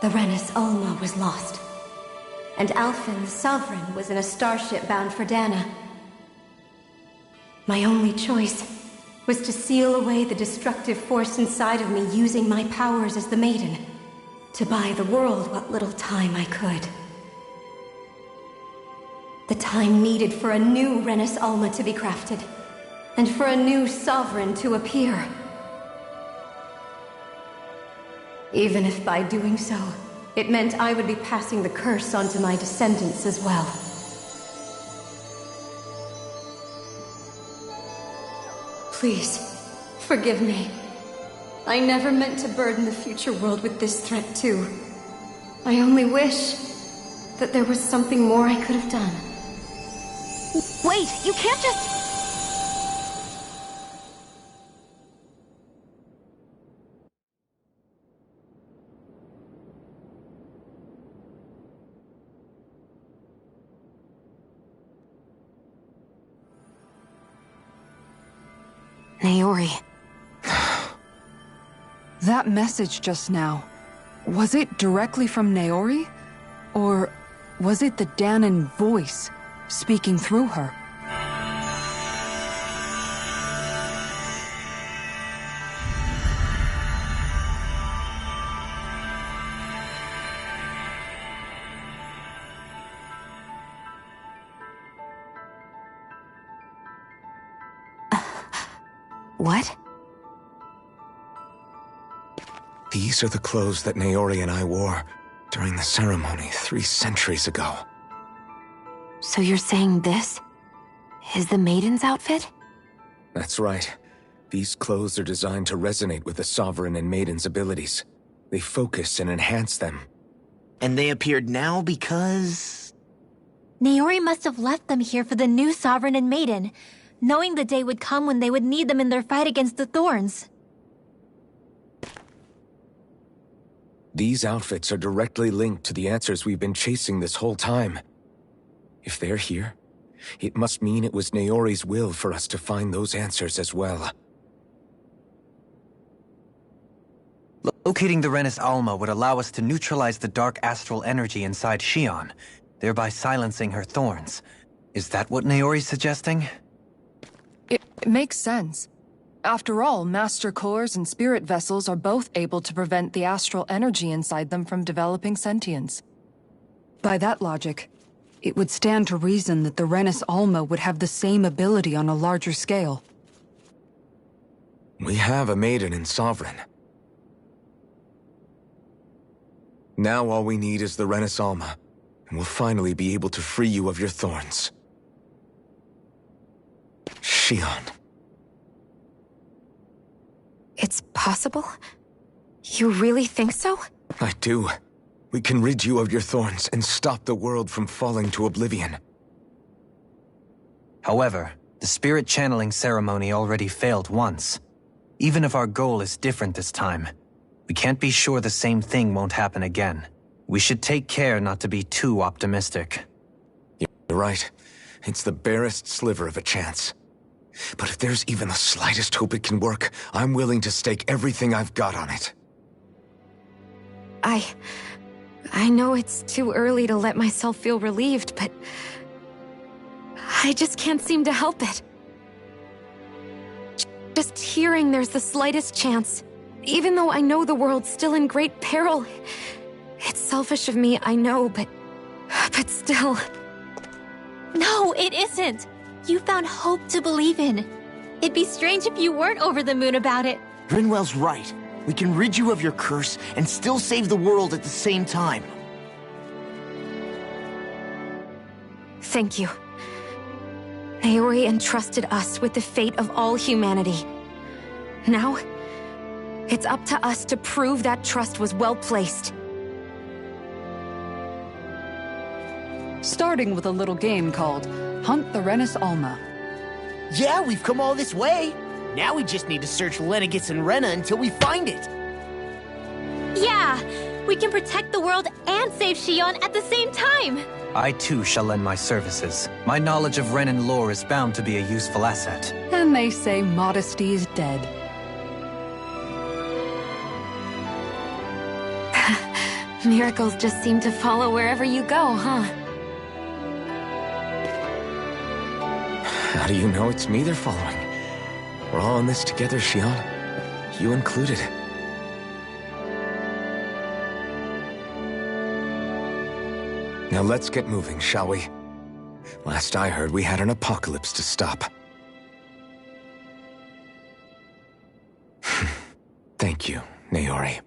The Renis Alma was lost, and Alphen, the Sovereign, was in a starship bound for Dana. My only choice was to seal away the destructive force inside of me using my powers as the Maiden, to buy the world what little time I could. The time needed for a new Renis Alma to be crafted, and for a new Sovereign to appear. Even if by doing so, it meant I would be passing the curse onto my descendants as well. Please, forgive me. I never meant to burden the future world with this threat too. I only wish that there was something more I could have done. Wait, you can't just... Naori. That message just now, was it directly from Naori? Or was it the Dahnan voice speaking through her? What? These are the clothes that Naori and I wore during the ceremony 3 centuries ago. So you're saying this is the Maiden's outfit? That's right. These clothes are designed to resonate with the Sovereign and Maiden's abilities. They focus and enhance them. And they appeared now because... Naori must have left them here for the new Sovereign and Maiden, knowing the day would come when they would need them in their fight against the Thorns. These outfits are directly linked to the answers we've been chasing this whole time. If they're here, it must mean it was Naori's will for us to find those answers as well. Locating the Renis Alma would allow us to neutralize the dark astral energy inside Shion, thereby silencing her thorns. Is that what Naori's suggesting? It makes sense. After all, Master Cores and Spirit Vessels are both able to prevent the astral energy inside them from developing sentience. By that logic, it would stand to reason that the Renis Alma would have the same ability on a larger scale. We have a Maiden and Sovereign. Now all we need is the Renis Alma, and we'll finally be able to free you of your thorns. Shion. It's possible? You really think so? I do. We can rid you of your thorns and stop the world from falling to oblivion. However, the spirit channeling ceremony already failed once. Even if our goal is different this time, we can't be sure the same thing won't happen again. We should take care not to be too optimistic. You're right. It's the barest sliver of a chance. But if there's even the slightest hope it can work, I'm willing to stake everything I've got on it. I know it's too early to let myself feel relieved, but... I just can't seem to help it. Just hearing there's the slightest chance, even though I know the world's still in great peril. It's selfish of me, I know, but still... No, it isn't! You found hope to believe in. It'd be strange if you weren't over the moon about it. Rinwell's right. We can rid you of your curse and still save the world at the same time. Thank you. Naori entrusted us with the fate of all humanity. Now, it's up to us to prove that trust was well placed. Starting with a little game called Hunt the Renis Alma. Yeah, we've come all this way. Now we just need to search Lenegis and Rena until we find it. Yeah! We can protect the world and save Shion at the same time! I too shall lend my services. My knowledge of Renan lore is bound to be a useful asset. And they say modesty is dead. Miracles just seem to follow wherever you go, huh? How do you know it's me they're following? We're all in this together, Shion. You included. Now let's get moving, shall we? Last I heard, we had an apocalypse to stop. Thank you, Naori.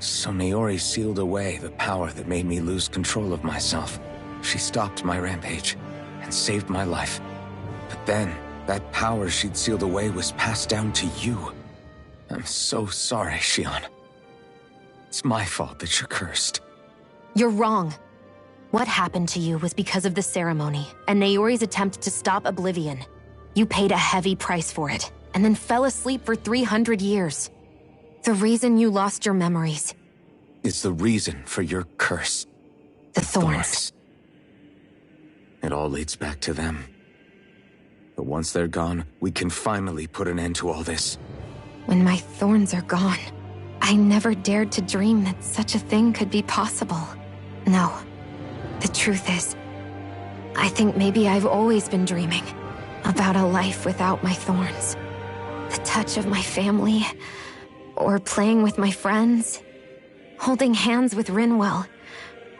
So Naori sealed away the power that made me lose control of myself. She stopped my rampage and saved my life. But then, that power she'd sealed away was passed down to you. I'm so sorry, Shion. It's my fault that you're cursed. You're wrong. What happened to you was because of the ceremony and Naori's attempt to stop Oblivion. You paid a heavy price for it, and then fell asleep for 300 years. The reason you lost your memories is the reason for your curse. The thorns. It all leads back to them. But once they're gone, we can finally put an end to all this. When my thorns are gone, I never dared to dream that such a thing could be possible. No. The truth is, I think maybe I've always been dreaming about a life without my thorns. The touch of my family, or playing with my friends, holding hands with Rinwell,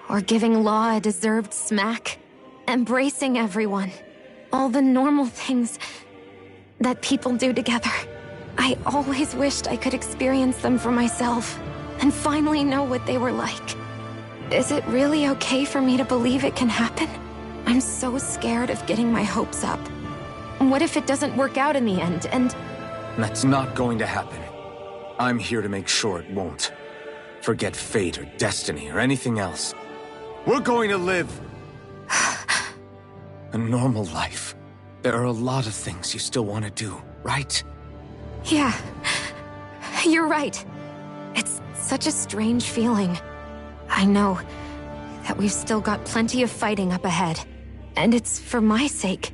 or giving Law a deserved smack, embracing everyone. All the normal things that people do together. I always wished I could experience them for myself, and finally know what they were like. Is it really okay for me to believe it can happen? I'm so scared of getting my hopes up. What if it doesn't work out in the end, and... That's not going to happen. I'm here to make sure it won't. Forget fate or destiny or anything else. We're going to live a normal life. There are a lot of things you still want to do, right? Yeah, you're right. It's such a strange feeling. I know that we've still got plenty of fighting up ahead, and it's for my sake,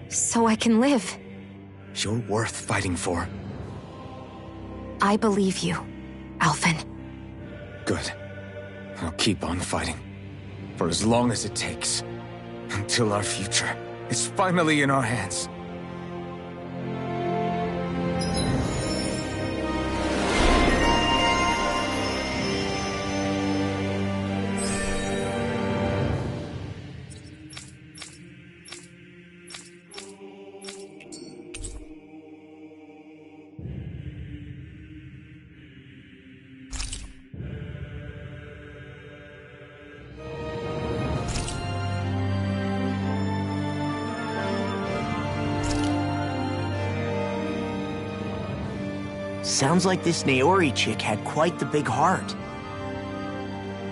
so I can live. You're worth fighting for. I believe you, Alphen. Good. I'll keep on fighting. For as long as it takes. Until our future is finally in our hands. Sounds like this Naori chick had quite the big heart.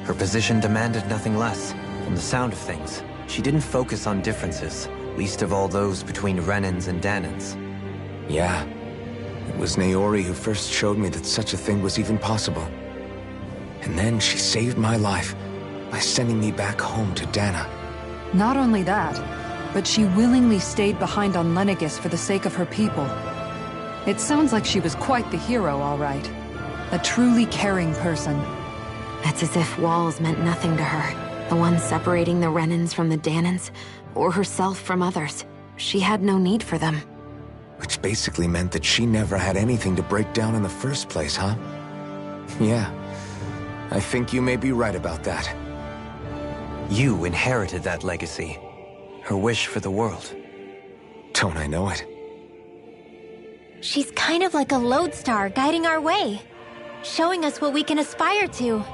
Her position demanded nothing less. From the sound of things, she didn't focus on differences, least of all those between Renans and Dahnans. Yeah. It was Naori who first showed me that such a thing was even possible. And then she saved my life by sending me back home to Dahna. Not only that, but she willingly stayed behind on Lenegis for the sake of her people. It sounds like she was quite the hero, all right. A truly caring person. It's as if walls meant nothing to her. The one separating the Renans from the Dahnans, or herself from others. She had no need for them. Which basically meant that she never had anything to break down in the first place, huh? Yeah. I think you may be right about that. You inherited that legacy. Her wish for the world. Don't I know it? She's kind of like a lodestar guiding our way, showing us what we can aspire to.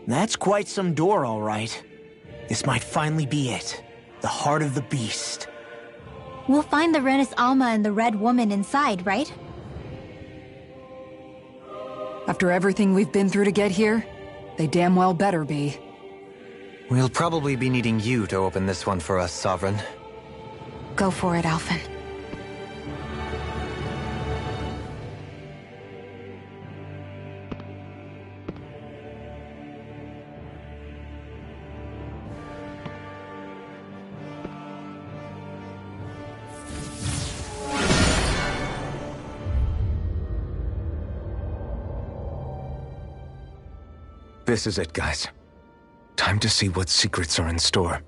That's quite some door, all right. This might finally be it. The heart of the beast. We'll find the Renis Alma and the Red Woman inside, right? After everything we've been through to get here, they damn well better be. We'll probably be needing you to open this one for us, Sovereign. Go for it, Alphen. This is it, guys. Time to see what secrets are in store.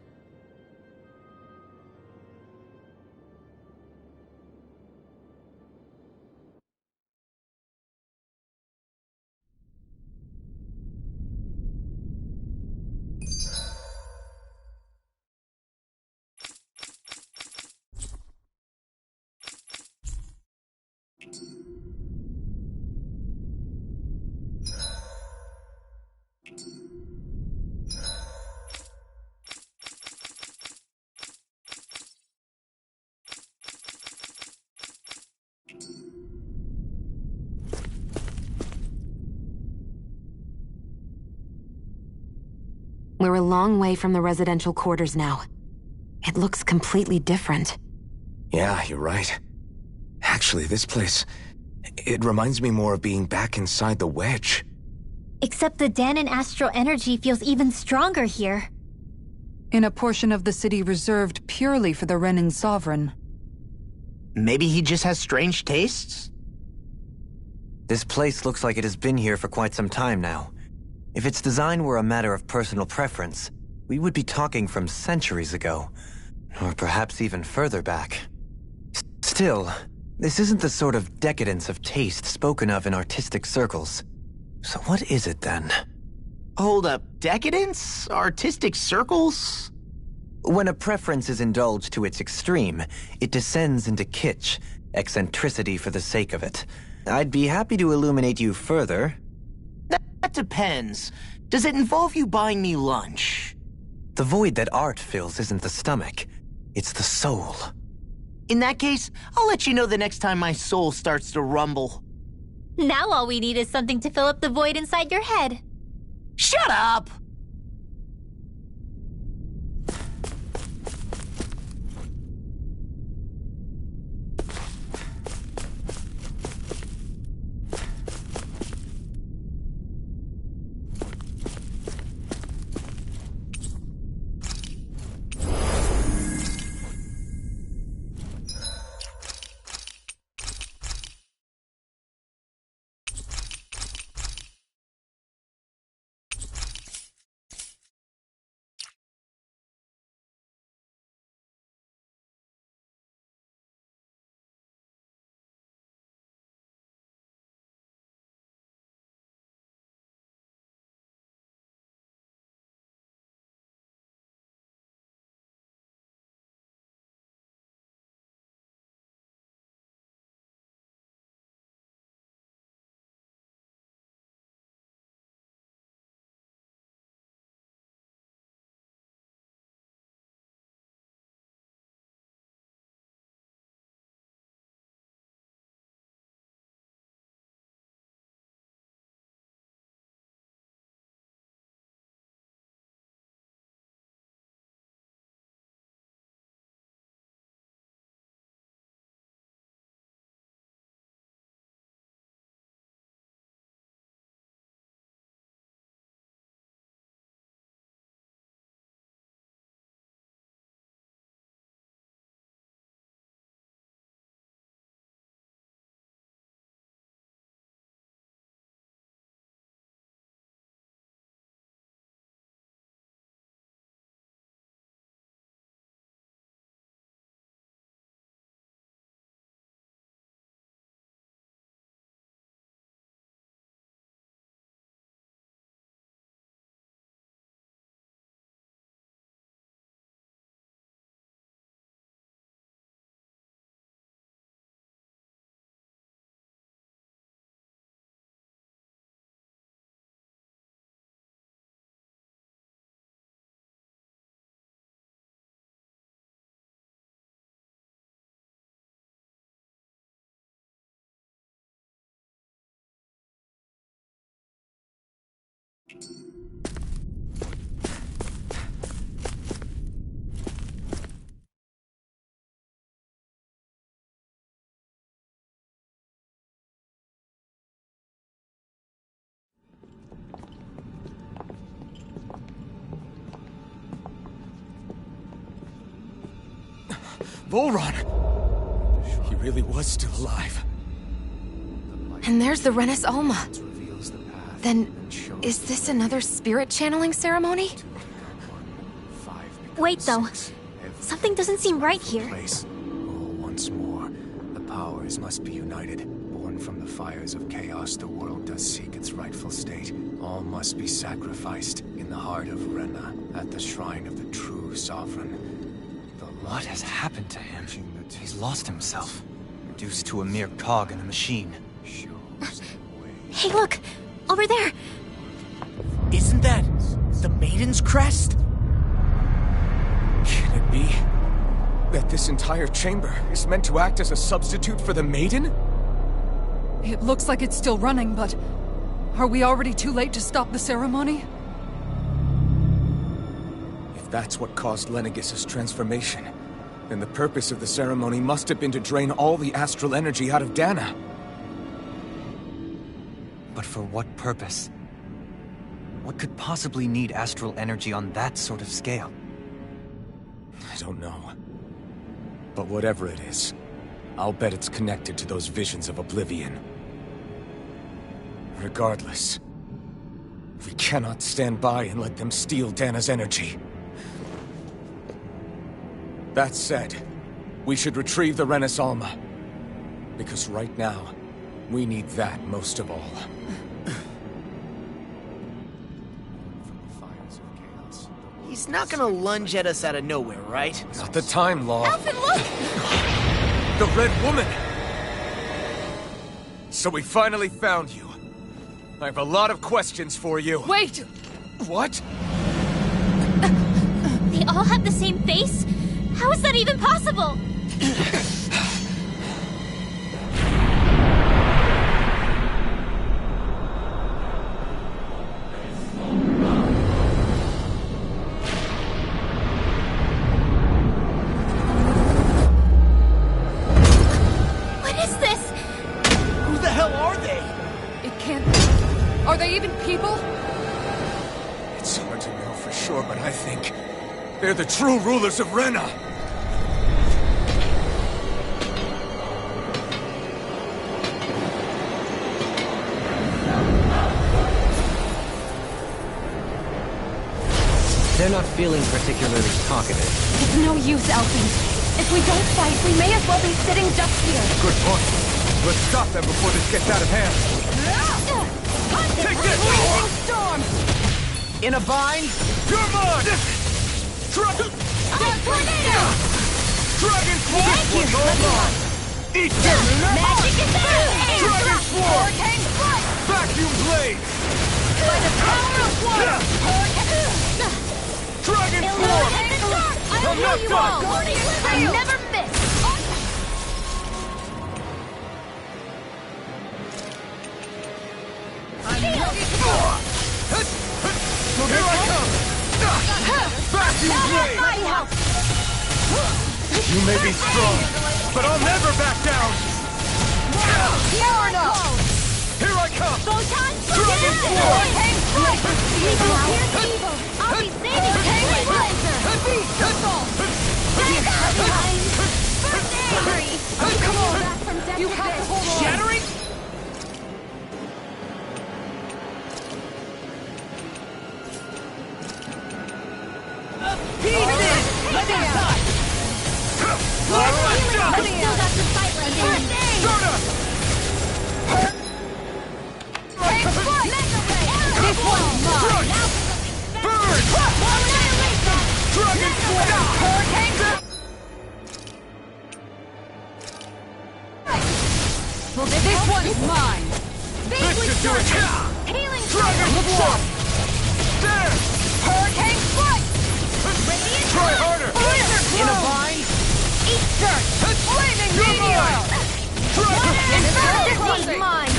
We're a long way from the residential quarters now. It looks completely different. Yeah, you're right. Actually, this place... it reminds me more of being back inside the Wedge. Except the Dahnan astral energy feels even stronger here. In a portion of the city reserved purely for the Renin Sovereign. Maybe he just has strange tastes? This place looks like it has been here for quite some time now. If its design were a matter of personal preference, we would be talking from centuries ago. Or perhaps even further back. Still, this isn't the sort of decadence of taste spoken of in artistic circles. So what is it then? Hold up, decadence? Artistic circles? When a preference is indulged to its extreme, it descends into kitsch, eccentricity for the sake of it. I'd be happy to illuminate you further. That depends. Does it involve you buying me lunch? The void that art fills isn't the stomach, it's the soul. In that case, I'll let you know the next time my soul starts to rumble. Now all we need is something to fill up the void inside your head. Shut up! Volron! He really was still alive. And there's the Renis Alma. Then, is this another spirit channeling ceremony? Wait, though. Something doesn't seem right here. Once more, the powers must be united. Born from the fires of chaos, the world does seek its rightful state. All must be sacrificed in the heart of Rena, at the shrine of the true sovereign. What has happened to him? He's lost himself, reduced to a mere cog in a machine. Hey, look! Over there! Isn't that the Maiden's crest? Can it be that this entire chamber is meant to act as a substitute for the Maiden? It looks like it's still running, but... are we already too late to stop the ceremony? If that's what caused Lenegis' transformation, then the purpose of the ceremony must have been to drain all the astral energy out of Dana. But for what purpose? What could possibly need astral energy on that sort of scale? I don't know. But whatever it is, I'll bet it's connected to those visions of oblivion. Regardless, we cannot stand by and let them steal Dana's energy. That said, we should retrieve the Renis Alma. Because right now, we need that most of all. He's not gonna lunge at us out of nowhere, right? Not the time, Law. Alphen, look! The Red Woman! So we finally found you. I have a lot of questions for you. Wait! What? They all have the same face? How is that even possible? What is this? Who the hell are they? It can't be. Are they even people? It's hard to know for sure, but I think they're the true rulers of Rena. They're not feeling particularly talkative. It's no use, Alphen. If we don't fight, we may as well be sitting just here. Good point. Let's stop them before this gets out of hand. Take this! Storm! In a bind? You're mine! Tornado! Dragon Swarm! Hold on! Eat them! Magic is there! Dragon Swarm! Hurricane Strike! Vacuum Blade! By the power of water! Dragon Swarm! I know you all! I never miss! Here I come! Vacuum Blade! You may be strong, but I'll never back down! Here I come! Dragon Swarm! I'll be saving Come on! You have to hold on! Shattering? We still got some fight left in Soda! This one's mine! Burn! Dragon Swarm! Hurricane! This one's mine! This should do it! Healing Dragon Swarm! There! Hurricane Strike! Try harder! In a bind? Eat dirt! Flaming You're meteor! mine! Dragon This one's mine!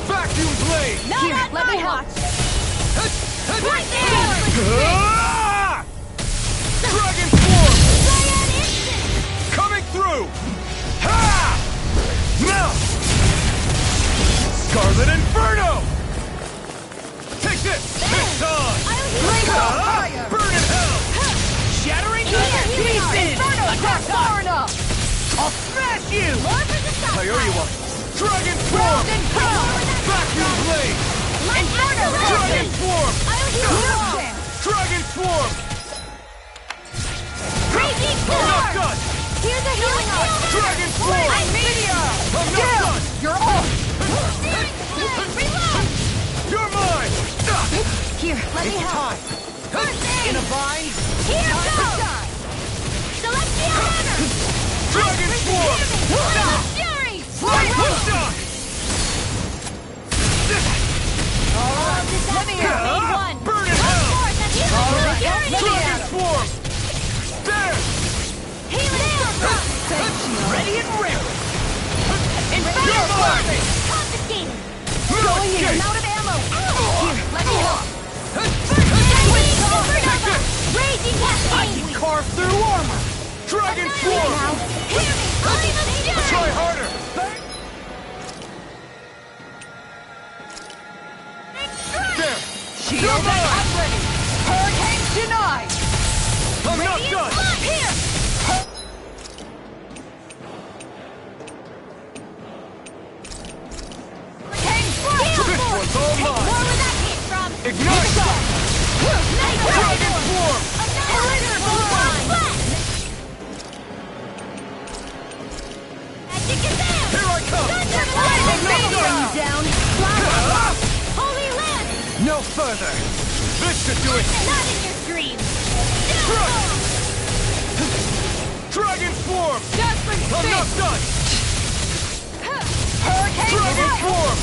Vacuum blade! Here, let me help. Right Dragon form! Coming through! Ha! Now! Scarlet Inferno! Take this! It's on! Burn in hell! Shattering Pieces! Attack far enough! I'll smash you! I owe you one! Dragon form! Vacuum blade! Dragon form! Dragon swarm! Crazy I'm not done! Here's a healing art! Dragon swarm! I'm not done! You're off! Reload! You're mine! Here, let me help. In a bind? Here goes! Celestial Hammer! Dragon swarm! Fury! Shock! Let me help! Burn in hell! Dragon swarm! There! Healing circle! Ready and ready! You're mine! Confiscated! Going in, I'm out of ammo! Here, let me help! Raging I Cascade! can carve through armor! Dragon swarm! Hear me! Try harder! There! Shield up, I'm ready! Hurricane denied! I'm not done! Here! Hurricane strike! This one's all Where mine! would that hit from? Ignite! Dragon swarm! Magic Kazam! Here I come! Down! Holy Land! No further! This should do it! Not in your dreams! Dragon swarm! Jasper's I'm not done! Hurricane Dragon swarm!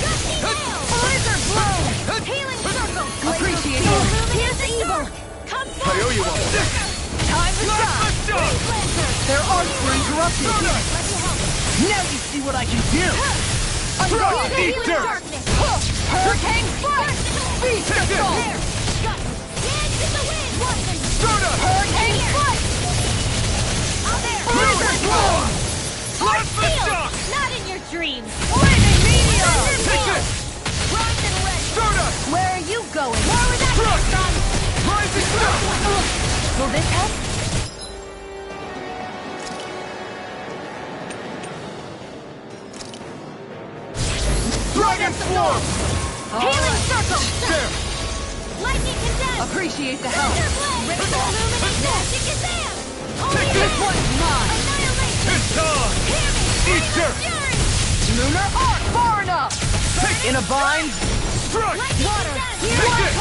Gusty Nail! Blizzard blow! Healing Circle! Appreciate it! Here's the evil! Come I forward! owe you one! Time to shine! Their arts were interrupted! Now you see what I can do! Eat dirt! Hurricane strike! Beast Take this! assault! Dance in the wind! Stardust! Hurricane strike! Blizzard blow! Let the Steel! shock! Not in your dreams! Lightning meteor! Take this! Bronze and red! Stardust! Where are you going? Where would that hit from? Rising sun! Will this help? Dragon swarm! Healing Circle! There! Lightning Condensed! Appreciate the help. Thunderblade! Illuminate Magic Kazam! Take this! One's mine! Annihilation! It's on! Eat dirt! Fury! Lunar arc far enough! In a bind? Strike! Water! Take this!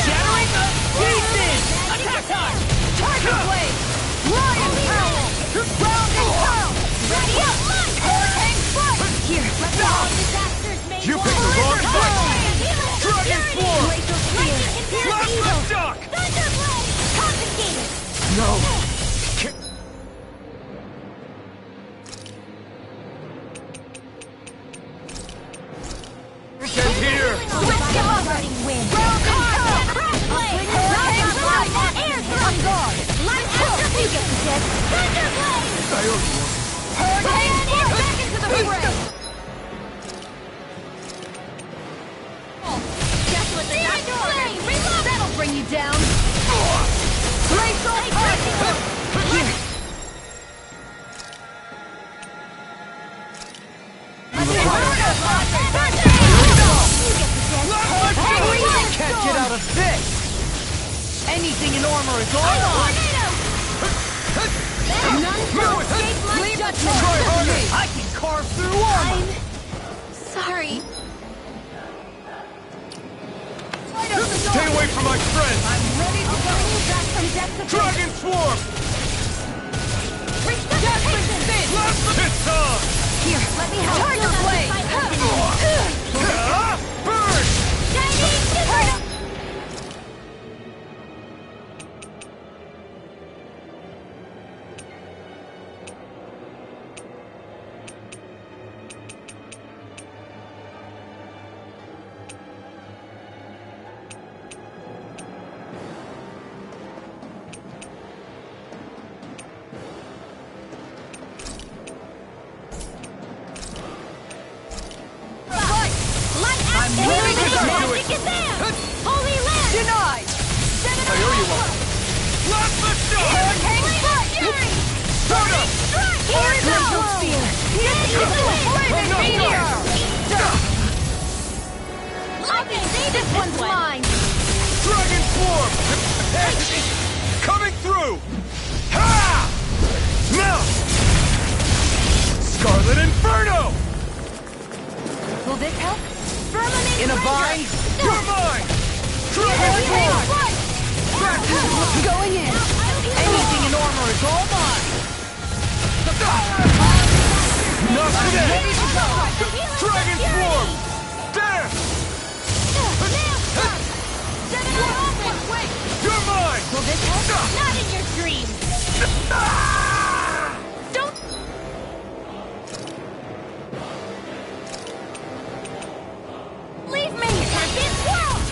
Shattering the pieces! Attack time! Tiger blade! Lion power! Grounding pound! Ready up! Hurricane strike! Here, let me help. Disasters made You picked the wrong fight! Dragon swarm! Let the shock! Thunderblade! Confiscated! No! Get here! Operating wind! Blade! Hurricane strike! Air On thrust! guard! Light astrophysics! Thunderblade! I owe you one. Hurricane strike! Back into the fray! Deathless attack flame! Reload! That'll bring you down! Glacial arc! Here! Can't get out of this! Anything in armor is all on! Leave judgment! I can carve through armor! Sorry. Stay away from my friend! I'm ready to go! Back from depths of Dragon swarm! It's on! Here, let me help! Tiger blade! Burn! Plasma shot! Hurricane strike! Soda! Here we go! Spear! Flaming meteor! Okay, This one's mine! Dragon form! Coming through! Ha! Melt! Scarlet Inferno! Will this help? In a bind? You're mine! Dragon form! Going in! Anything in armor is all mine! Not today! Dragon form! There! You're mine! Will this help? Not in your dreams! Don't... Leave me! Champion World!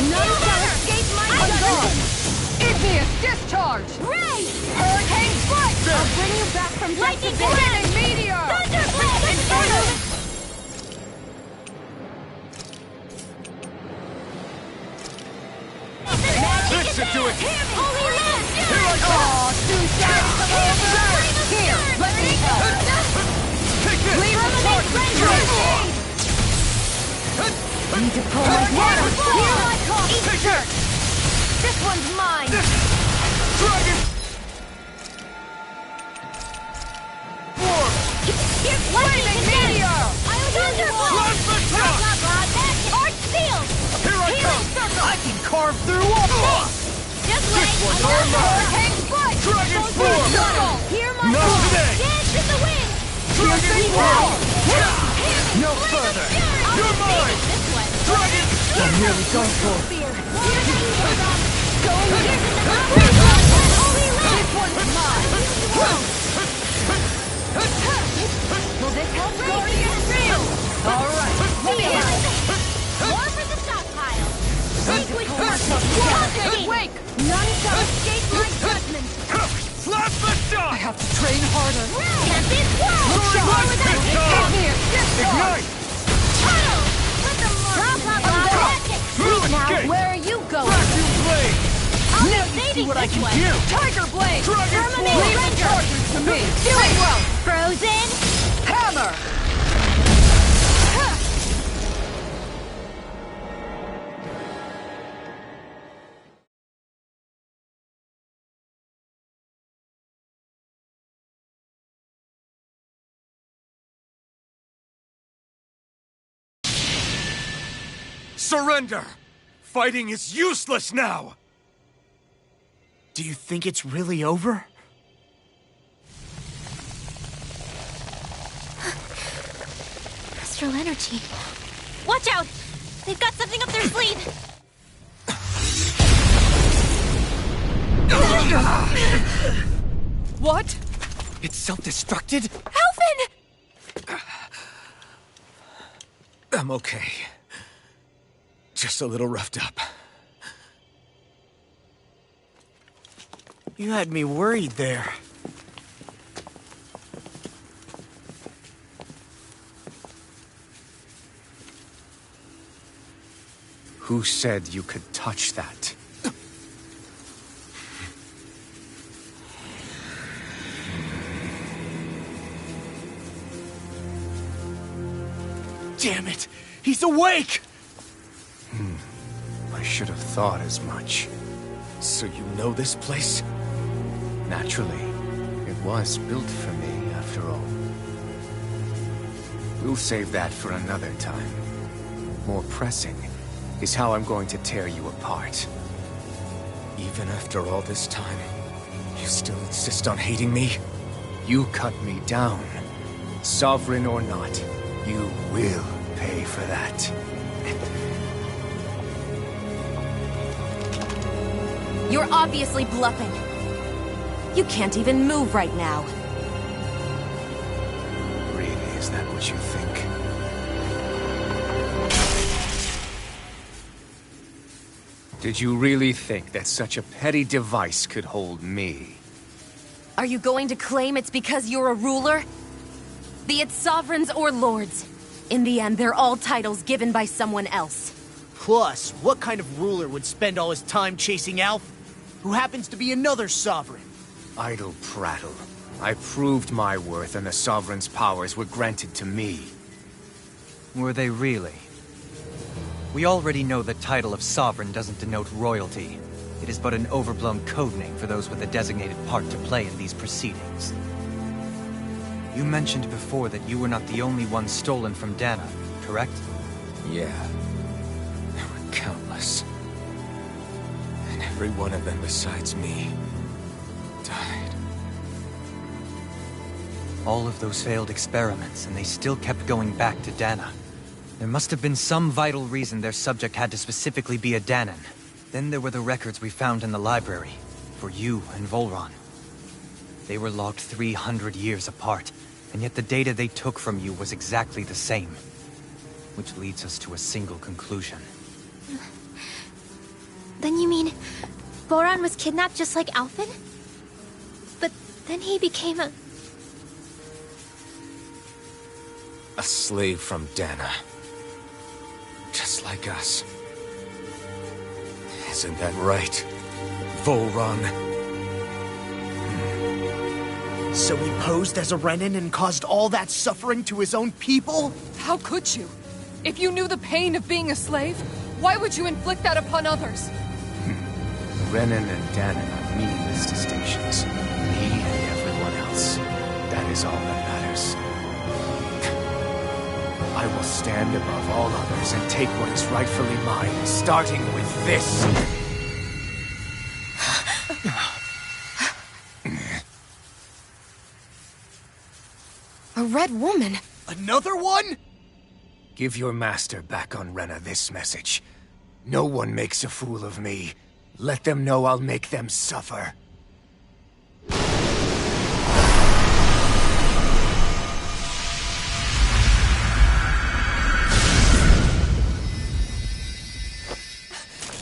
None shall Celestial escape my I got control! it. Igneous discharge! Ray! Hurricane strike! I'll bring you back from death to Lightning flaming meteor! Thunderblade! Inferno! This should do it! Holy Land! Here I come! Aw, soon shadows come over! Here, let me help! Take this! Leave them in Need to pull my water! Here I come! Take it! This one's mine! Dragon form! Here's Flaming meteor! Thunderbolt! Plasma shot! Arch Shield! Here I come! I can carve through all! Just wait! Hurricane strike! Dragon form! Hear my Not call! today! Dance in the wind! Dragon form! No further! You're mine! This one! Dragon! I'm nearly done for. This one's mine! Will this help? Guardian Shield! Alright, Let me help! More for the stockpile! Liquid Good wake! None shall escape my judgment! Plasma shot! I have to train harder! Champion World! Soaring light pistol! Igneous discharge! Ignite! Now, Escape! where are you going? Vacuum blade! Now you see what I can do! Tiger Blade! Dragon form! Leave the charges to me! Doing well! Frozen! Hammer! Surrender! Fighting is useless now! Do you think it's really over? Astral energy. Watch out! They've got something up their sleeve! What? It's self-destructed? Alphen! I'm okay. Just a little roughed up. You had me worried there. Who said you could touch that? Damn it! He's awake! I should have thought as much. So you know this place? Naturally. It was built for me, after all. We'll save that for another time. More pressing is how I'm going to tear you apart. Even after all this time, you still insist on hating me? You cut me down. Sovereign or not, you will pay for that. You're obviously bluffing. You can't even move right now. Really, is that what you think? Did you really think that such a petty device could hold me? Are you going to claim it's because you're a ruler? Be it sovereigns or lords. In the end, they're all titles given by someone else. Plus, what kind of ruler would spend all his time chasing Alph? who happens to be another sovereign. Idle prattle. I proved my worth and the Sovereign's powers were granted to me. Were they really? We already know the title of Sovereign doesn't denote royalty. It is but an overblown codename for those with a designated part to play in these proceedings. You mentioned before that you were not the only one stolen from Dana, correct? Yeah. There were countless. And every one of them besides me died. All of those failed experiments, and they still kept going back to Dana. There must have been some vital reason their subject had to specifically be a Danan. Then there were the records we found in the library, for you and Volron. They were logged 300 years apart, and yet the data they took from you was exactly the same. Which leads us to a single conclusion. Then you mean Voron was kidnapped just like Alphen? But then he became a slave from Dana. Just like us. Isn't that right, Volron? So he posed as a Renan and caused all that suffering to his own people? How could you? If you knew the pain of being a slave, why would you inflict that upon others? Renan and Danan are meaningless distinctions. Me and everyone else. That is all that matters. I will stand above all others and take what is rightfully mine, starting with this. A red woman? Another one? Give your master back on Rena this message. No one makes a fool of me. Let them know I'll make them suffer.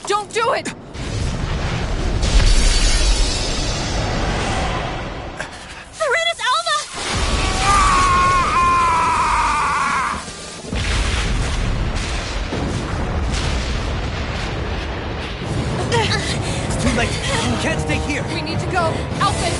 Don't do it! Serenus Alva! It's too late! You can't stay here! We need to go! Alphen!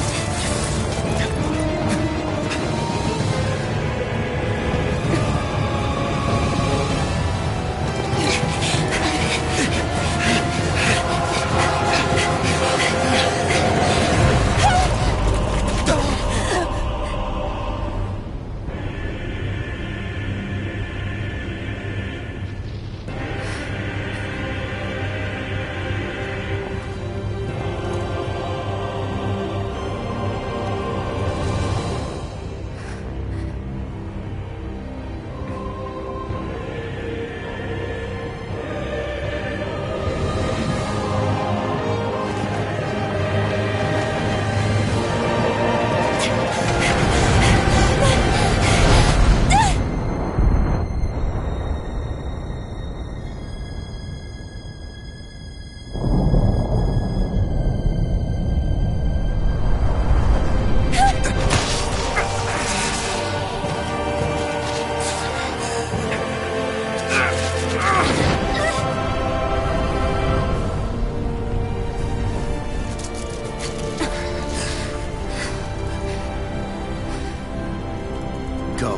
Go.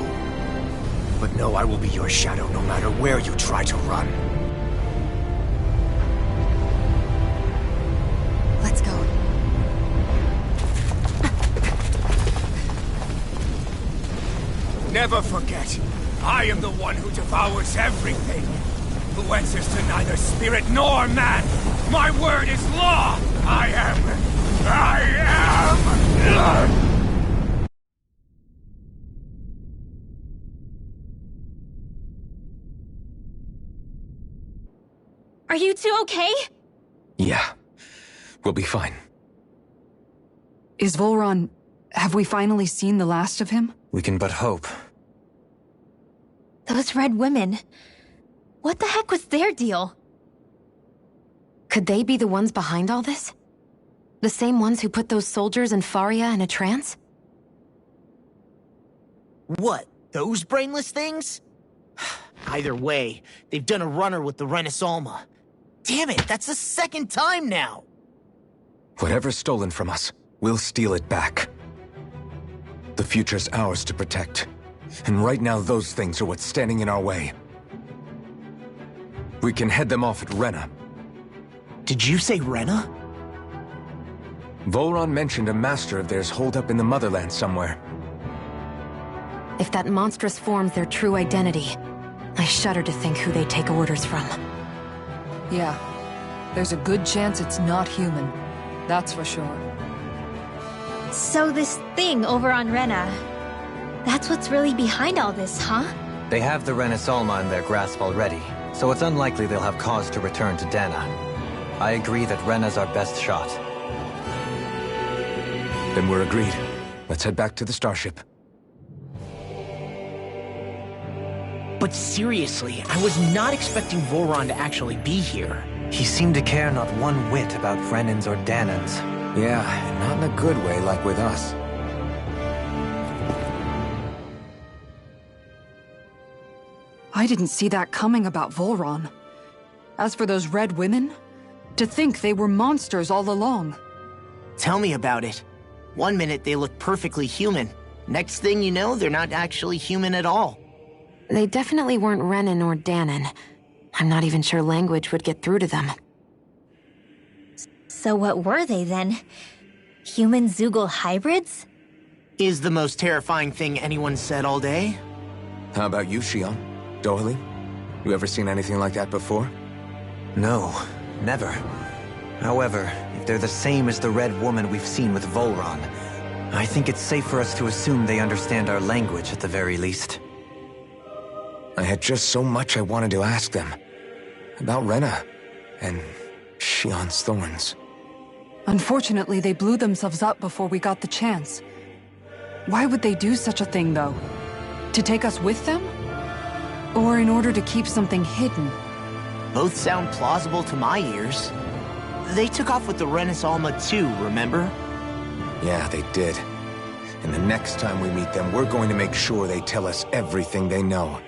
But know I will be your shadow no matter where you try to run. Let's go. Never forget, I am the one who devours everything. Who answers to neither spirit nor man. My word is law. I am. Are you two okay? Yeah. We'll be fine. Is Volron... have we finally seen the last of him? We can but hope. Those red women. What the heck was their deal? Could they be the ones behind all this? The same ones who put those soldiers in Faria in a trance? What, those brainless things? Either way, they've done a runner with the Renis Alma. Damn it, that's the second time now! Whatever's stolen from us, we'll steal it back. The future's ours to protect. And right now, those things are what's standing in our way. We can head them off at Rena. Did you say Rena? Volron mentioned a master of theirs holed up in the Motherland somewhere. If that monstrous form's their true identity, I shudder to think who they take orders from. Yeah. There's a good chance it's not human. That's for sure. So this thing over on Rena, that's what's really behind all this, huh? They have the Renis Alma in their grasp already, so it's unlikely they'll have cause to return to Dana. I agree that Rena's our best shot. Then we're agreed. Let's head back to the starship. But seriously, I was not expecting Volron to actually be here. He seemed to care not one whit about Renans or Danans. Yeah, not in a good way like with us. I didn't see that coming about Volron. As for those red women, to think they were monsters all along. Tell me about it. One minute they look perfectly human. Next thing you know, they're not actually human at all. They definitely weren't Renan or Danan. I'm not even sure language would get through to them. So what were they then? Human Zoogle hybrids? Is the most terrifying thing anyone said all day. How about you, Shion? Dohalim? You ever seen anything like that before? No, never. However, if they're the same as the Red Woman we've seen with Volron, I think it's safe for us to assume they understand our language at the very least. I had just so much I wanted to ask them. About Rena, and Shion's thorns. Unfortunately, they blew themselves up before we got the chance. Why would they do such a thing, though? To take us with them? Or in order to keep something hidden? Both sound plausible to my ears. They took off with the Renis Alma too, remember? Yeah, they did. And the next time we meet them, we're going to make sure they tell us everything they know.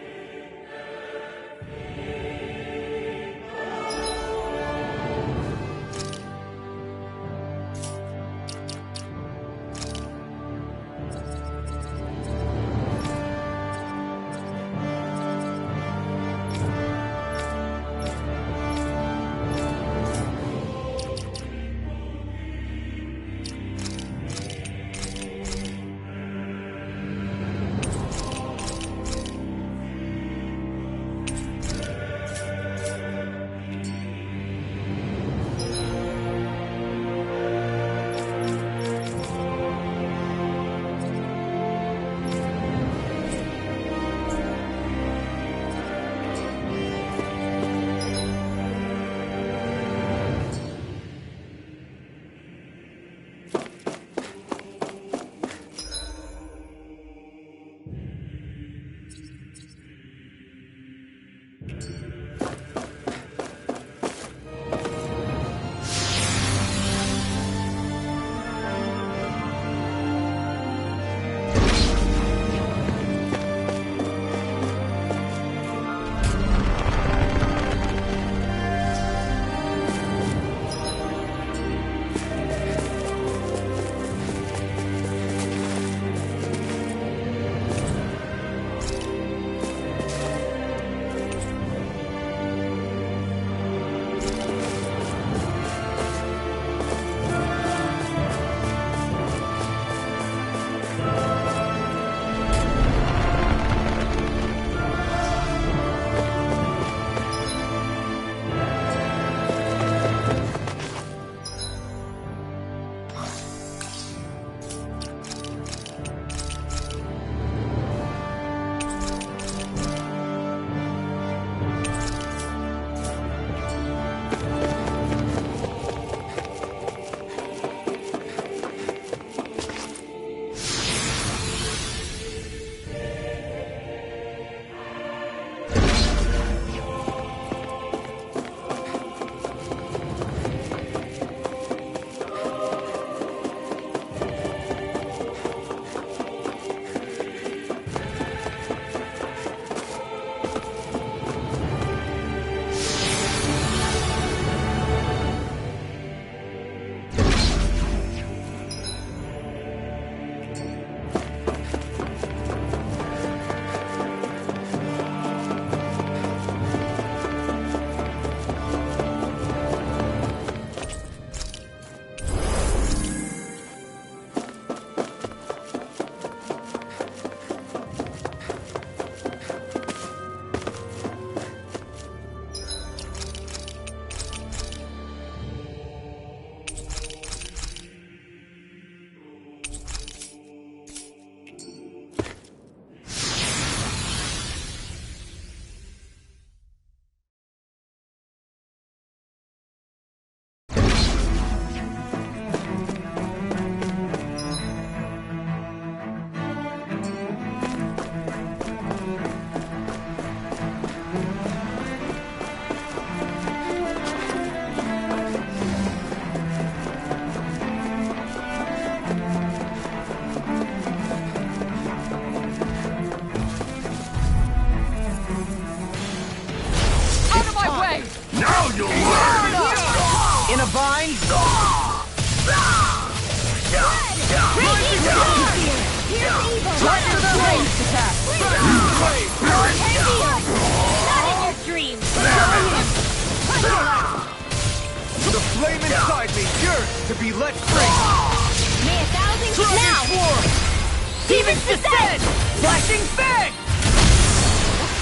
In a bind. Right to the ranged attack. Not in your dreams. The flame inside me yearns to be let free. May 1,000 now. Swarm. Demon's Descent! Flashing Fang.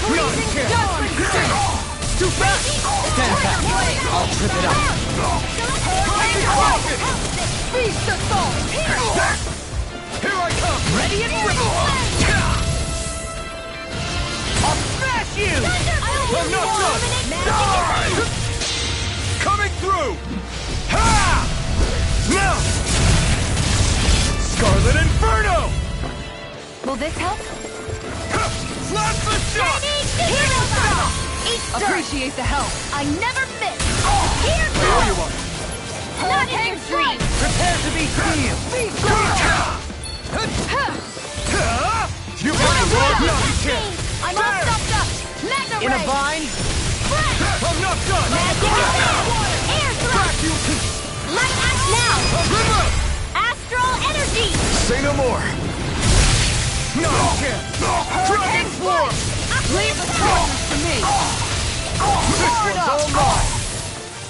Not a chance. Too fast. Stand back. I'll trip it up. Feast assault! Here I come. Ready and dribble! I'll smash you. I'm not done. Coming through. Ha! Now. Scarlet Inferno. Will this help? Plasma shot. Appreciate the help. I never miss. There you are. Not in your dreams. Prepare to be sealed. You better run. No, you can't. I'm all stuffed up. Mega In a ray. bind. Fresh. I'm not done. Air thrust. Light act now. Astral energy. Say no more. No chance. Dragon Swarm. Leave the problems to me. This one's all mine.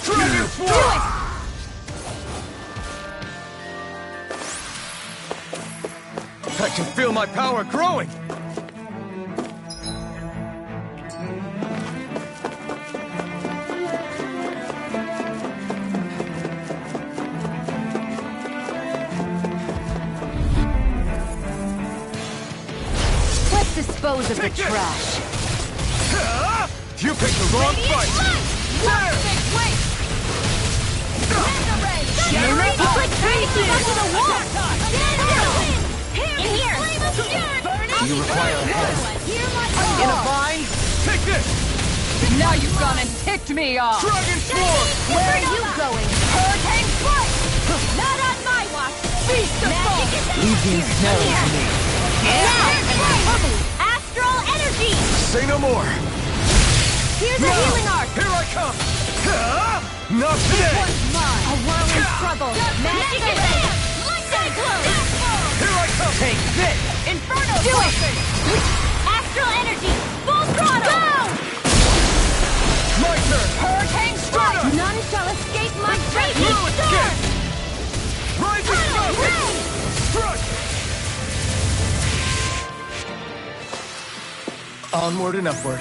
Dragon Swarm. I can feel my power growing. Let's dispose of the trash. You picked the wrong fight. Wait! It's like trying to keep up to the wall. In here. You require a head. In a bind. Take this. Now you've gone and ticked me off! Dragon Swarm. Where are you going? Hurricane Strike. Not on my watch. Feast of Magic is Leave the ensnaring to me. now. Astral energy. Say no more. Here's a healing arc. Here I come. Not today. A world in trouble. Magic is Cyclone. Here I come. Take this! Inferno! Do it. Astral energy. Full throttle. Go. My turn. Hurricane Strike. None shall escape my great Escape. Rising Falcon. Strike. Onward and upward.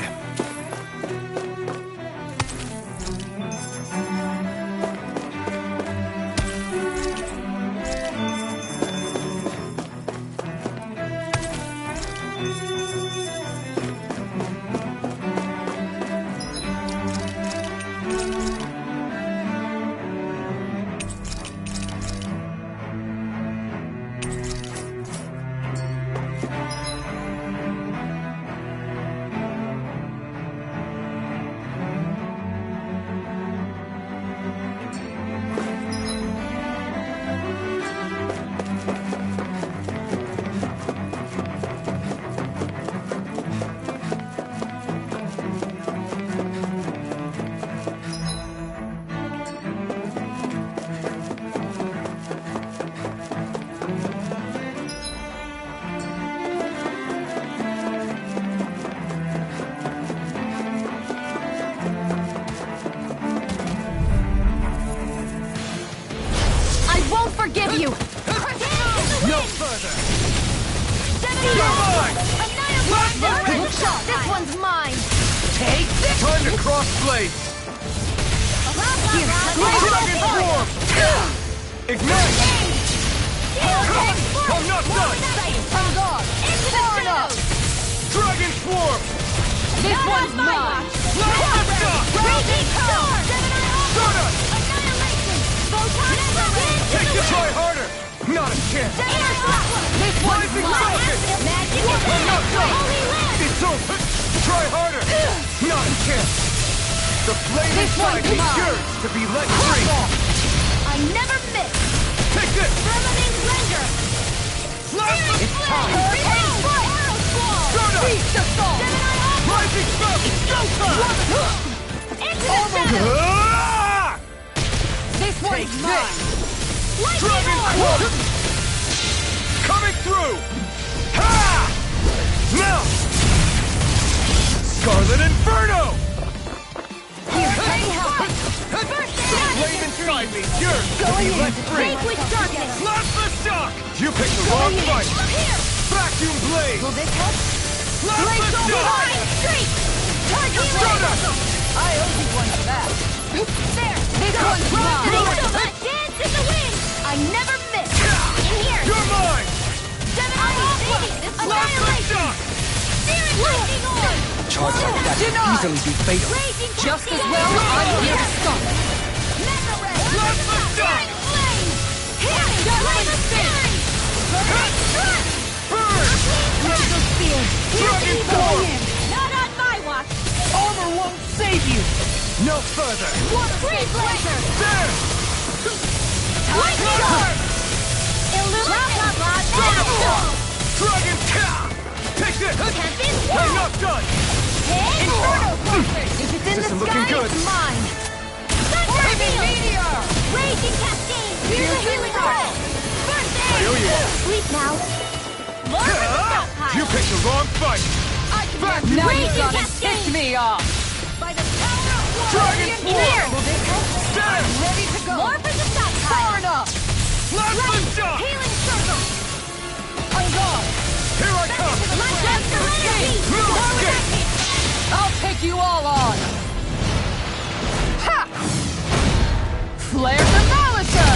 Forgive you! No further! This one's mine! Take this! Time to cross blades! Dragon Swarm! Ignite! I'm not done! I'm gone! Far enough! Dragon Swarm! This one's mine! Raging Storm! Stardust! Annihilation! Photon Take it! Try harder! Not a chance! This one's Rising mine! Falcon! Magic I'm not done! Holy Land! It's over! Try harder! Not a chance! The flame This inside one's me mine. yearns to be let free! I never miss! Take this! Summoning Blender! It's time! Hurricane Strike! Stardust! Feast assault! Rising Falcon! Go time! Into the shadows! Dragon Quote! Coming through! Ha! Mount! Scarlet Inferno! Flame inside me! Yours! Going in! Let free! Vanquish darkness! Plasma Shock! You picked the wrong fight! Vacuum Blade! Will this help? Plasma Shock! Streak! Target I owe you one for that. There! This one's mine! Thanks so much! Dance in the wind! I never miss! In here! You're mine! 7 baby! Annihilation! Spirit lightning on! Charge like that could easily be fatal. Just as well, I'm here to stop it. Mega Ray! Plasma Shock! Flame! Hit! Flame of Spirit! Burn! Crystal Spear! Dragon Form! Not on my watch! Armor won't save you! No further! Freeze Laser! There! Light Shot! Illuminate! Dragon Cow! Pick it! Tempest I'm not done! Inferno Fortress! If it's in This the is sky, looking good. it's mine! Thunderbeam! Meteor! Raging Cascade! Here's a healing roll! First aid! I owe you all. Sleep now! More for the stockpile! You picked the wrong fight! Vacuum Now Blade! you've got to piss me off! By the power of war! Dragon Here! Form! Stand! Ready to go! More for the stockpile! Far enough! Plasma Shock! Healing circle! I'm gone! Here I come! Move! Escape! I'll take you all on! Ha! Flare Demolitor!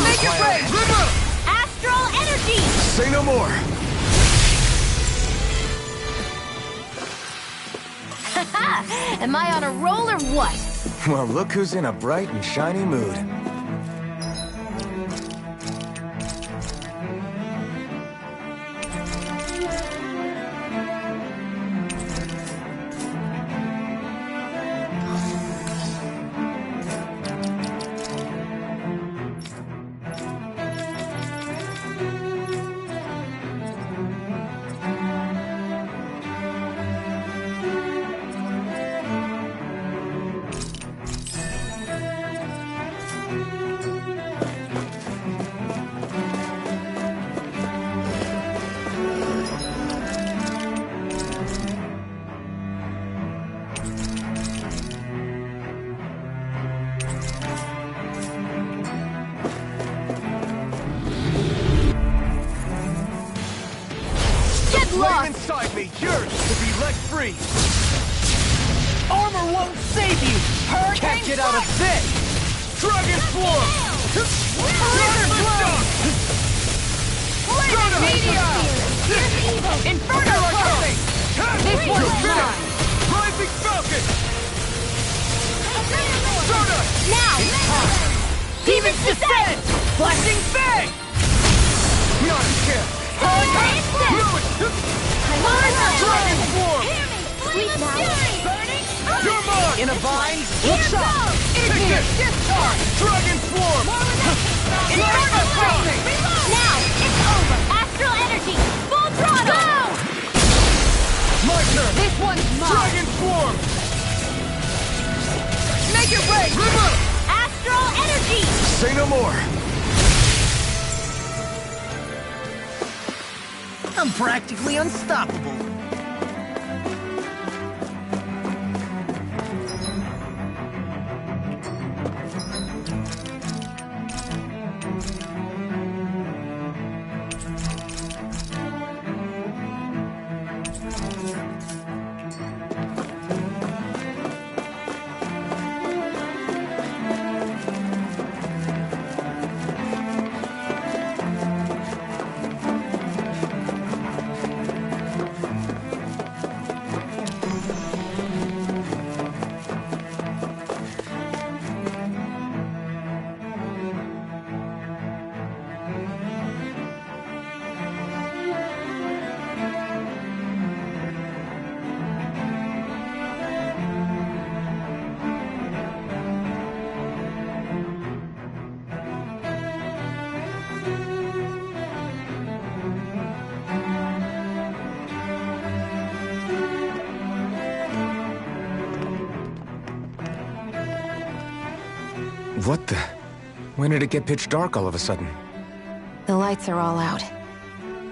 Make it break! River! Astral Energy! Say no more! Am I on a roll or what? Well, look who's in a bright and shiny mood. Flame inside me! Yours to be let free! Armor won't save you! Can't get out of this! Dragon Form! Plasma Shock! Meteor! Inferno Fortress! This one's mine! Rising Falcon! Soda! Now! Demon's Descent! Flashing Fang! Not a chance! Dragon Form! Sleep now! You're mine! In a vine? Here goes! Ignis! Discharge! Dragon Form! Inferno Fortress! Now! It's over! Astral Energy! Full throttle! Go! My turn! This one's mine! Dragon Form! Make it rain! River! Astral Energy! Say no more! I'm practically unstoppable. What the? When did it get pitch dark all of a sudden? The lights are all out.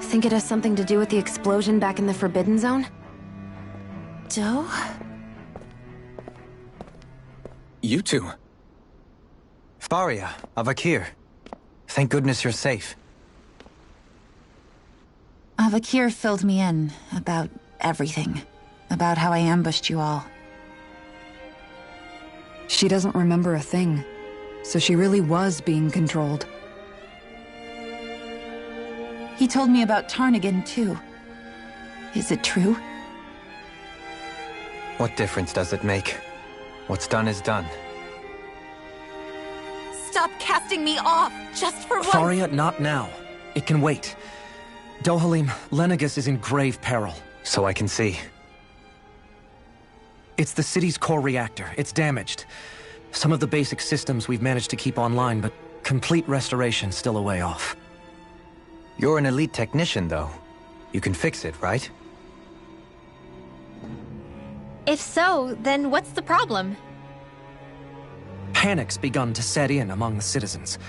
Think it has something to do with the explosion back in the Forbidden Zone? Joe? You two. Faria, Avakir. Thank goodness you're safe. Avakir filled me in about everything. About how I ambushed you all. She doesn't remember a thing, so she really was being controlled. He told me about Tarnigan, too. Is it true? What difference does it make? What's done is done. Stop casting me off, just for once! Faria, not now. It can wait. Dohalim, Lenegis is in grave peril. So I can see. It's the city's core reactor. It's damaged. Some of the basic systems we've managed to keep online, but complete restoration's still a way off. You're an elite technician, though. You can fix it, right? If so, then what's the problem? Panic's begun to set in among the citizens.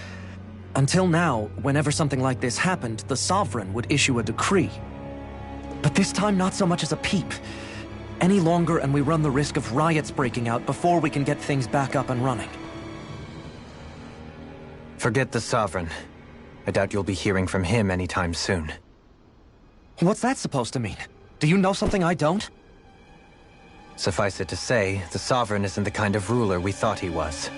Until now, whenever something like this happened, the Sovereign would issue a decree. But this time, not so much as a peep. Any longer, and we run the risk of riots breaking out before we can get things back up and running. Forget the Sovereign. I doubt you'll be hearing from him anytime soon. What's that supposed to mean? Do you know something I don't? Suffice it to say, the Sovereign isn't the kind of ruler we thought he was.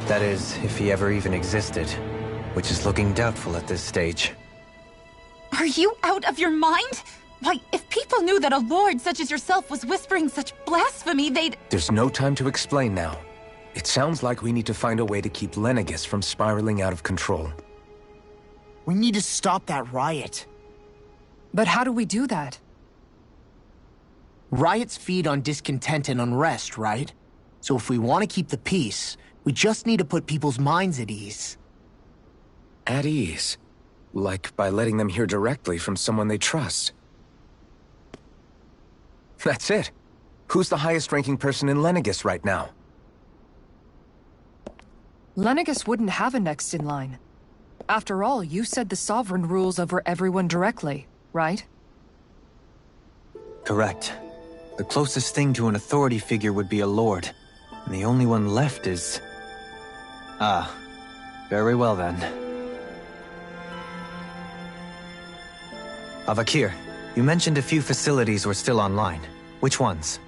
That is, if he ever even existed, which is looking doubtful at this stage. Are you out of your mind? Why, if people knew that a lord such as yourself was whispering such blasphemy, they'd... There's no time to explain now. It sounds like we need to find a way to keep Lenegis from spiraling out of control. We need to stop that riot. But how do we do that? Riots feed on discontent and unrest, right? So if we want to keep the peace, we just need to put people's minds at ease. At ease? Like by letting them hear directly from someone they trust. That's it. Who's the highest-ranking person in Lenegis right now? Lenegis wouldn't have a next in line. After all, you said the Sovereign rules over everyone directly, right? Correct. The closest thing to an authority figure would be a lord, and the only one left is... Ah, very well then. Avakir, you mentioned a few facilities were still online. Which ones?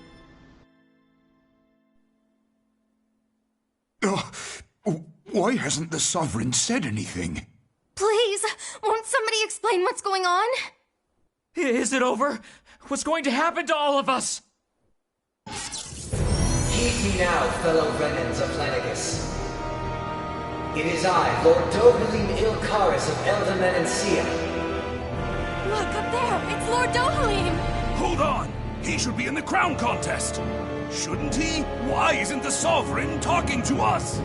Why hasn't the Sovereign said anything? Please, won't somebody explain what's going on? Is it over? What's going to happen to all of us? Heed me now, fellow Renans of Lenegis. It is I, Lord Dohalim Ilkaris of Elda Menancia. Look, up there! It's Lord Dohalim! Hold on! He should be in the crown contest! Shouldn't he? Why isn't the Sovereign talking to us?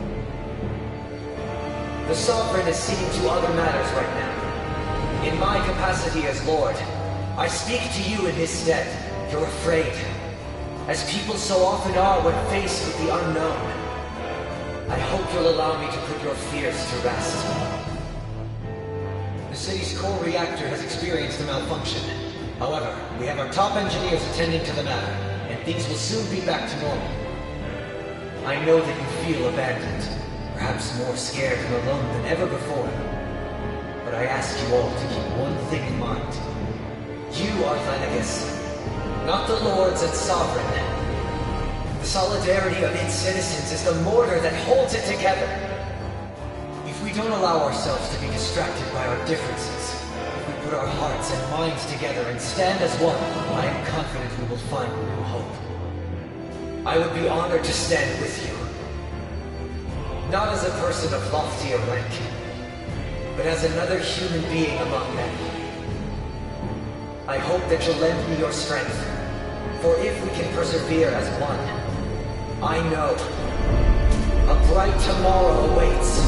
The Sovereign is seeing to other matters right now. In my capacity as Lord, I speak to you in his stead. You're afraid. As people so often are when faced with the unknown. I hope you'll allow me to put your fears to rest. The city's core reactor has experienced a malfunction. However, we have our top engineers attending to the matter, and things will soon be back to normal. I know that you feel abandoned, perhaps more scared and alone than ever before. But I ask you all to keep one thing in mind. You are Lenegis, not the lords and sovereign. The solidarity of its citizens is the mortar that holds it together. If we don't allow ourselves to be distracted by our differences, if we put our hearts and minds together and stand as one, I am confident we will find new hope. I would be honored to stand with you. Not as a person of loftier rank, but as another human being among them. I hope that you'll lend me your strength, for if we can persevere as one, I know a bright tomorrow awaits.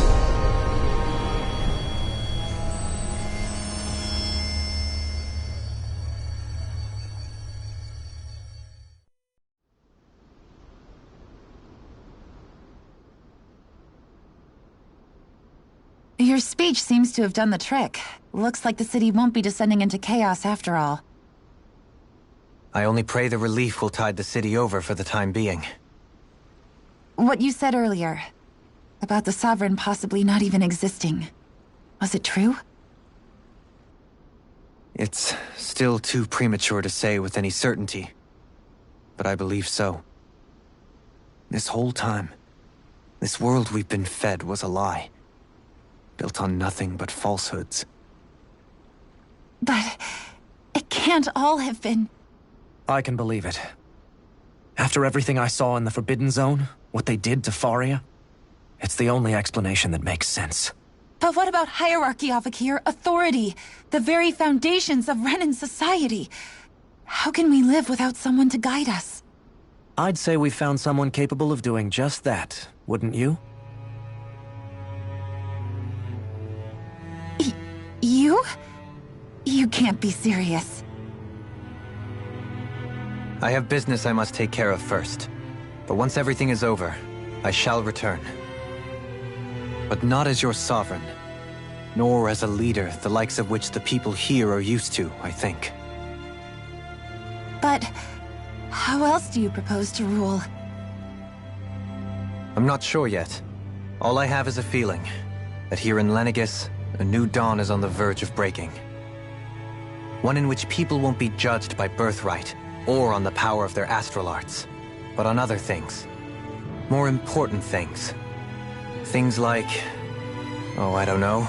Your speech seems to have done the trick. Looks like the city won't be descending into chaos after all. I only pray the relief will tide the city over for the time being. What you said earlier, about the Sovereign possibly not even existing, was it true? It's still too premature to say with any certainty, but I believe so. This whole time, this world we've been fed was a lie, built on nothing but falsehoods. But it can't all have been... I can believe it. After everything I saw in the Forbidden Zone, what they did to Faria, it's the only explanation that makes sense. But what about hierarchy, Avakir? Authority? The very foundations of Renan society? How can we live without someone to guide us? I'd say we found someone capable of doing just that, wouldn't you? You? You can't be serious. I have business I must take care of first. But once everything is over, I shall return. But not as your sovereign, nor as a leader the likes of which the people here are used to, I think. But how else do you propose to rule? I'm not sure yet. All I have is a feeling that here in Lenegis, a new dawn is on the verge of breaking. One in which people won't be judged by birthright or on the power of their astral arts, but on other things. More important things. Things like, oh, I don't know,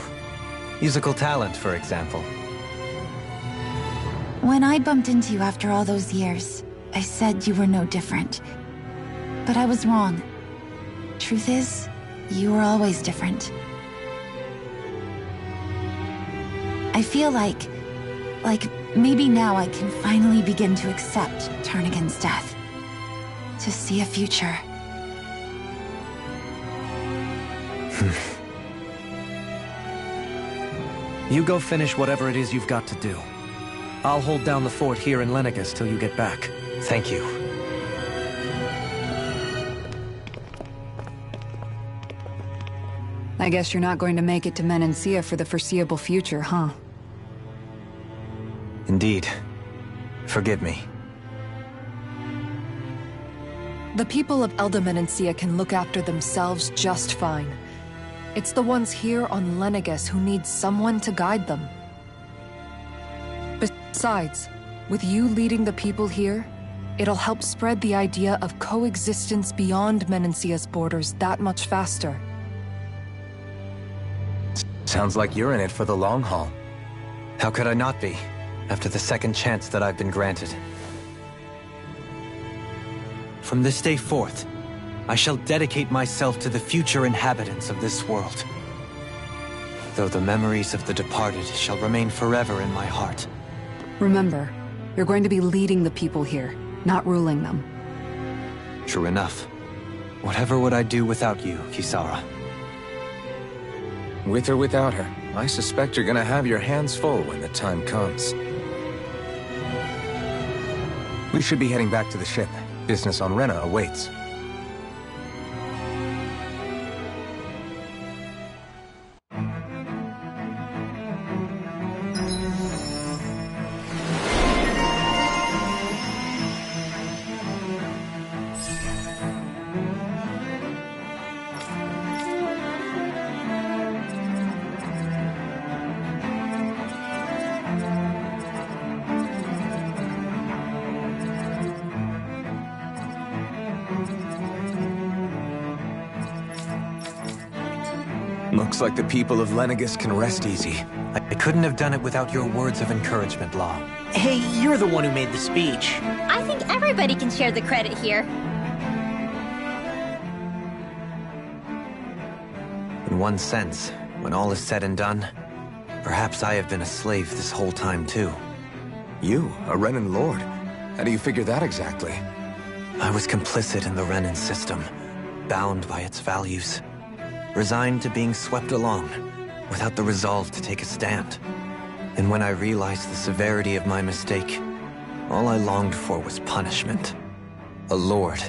musical talent, for example. When I bumped into you after all those years, I said you were no different. But I was wrong. Truth is, you were always different. I feel like maybe now I can finally begin to accept Turnagain's death. To see a future. You go finish whatever it is you've got to do. I'll hold down the fort here in Lenegis till you get back. Thank you. I guess you're not going to make it to Menancia for the foreseeable future, huh? Indeed. Forgive me. The people of Elda Menancia can look after themselves just fine. It's the ones here on Lenegis who need someone to guide them. Besides, with you leading the people here, it'll help spread the idea of coexistence beyond Menancia's borders that much faster. Sounds like you're in it for the long haul. How could I not be, after the second chance that I've been granted? From this day forth, I shall dedicate myself to the future inhabitants of this world. Though the memories of the departed shall remain forever in my heart. Remember, you're going to be leading the people here, not ruling them. True enough. Whatever would I do without you, Kisara? With or without her, I suspect you're gonna have your hands full when the time comes. We should be heading back to the ship. Business on Rena awaits. Looks like the people of Lenegis can rest easy. I couldn't have done it without your words of encouragement, Law. Hey, you're the one who made the speech. I think everybody can share the credit here. In one sense, when all is said and done, perhaps I have been a slave this whole time too. You, a Renan Lord? How do you figure that exactly? I was complicit in the Renan system, bound by its values. Resigned to being swept along, without the resolve to take a stand. And when I realized the severity of my mistake, all I longed for was punishment. A lord.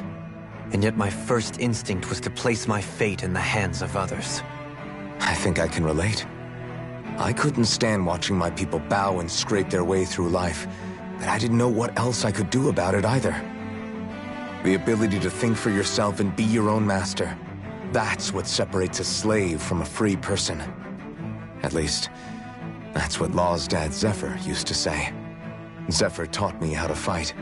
And yet my first instinct was to place my fate in the hands of others. I think I can relate. I couldn't stand watching my people bow and scrape their way through life, but I didn't know what else I could do about it either. The ability to think for yourself and be your own master, that's what separates a slave from a free person. At least, that's what Law's dad Zephyr used to say. Zephyr taught me how to fight.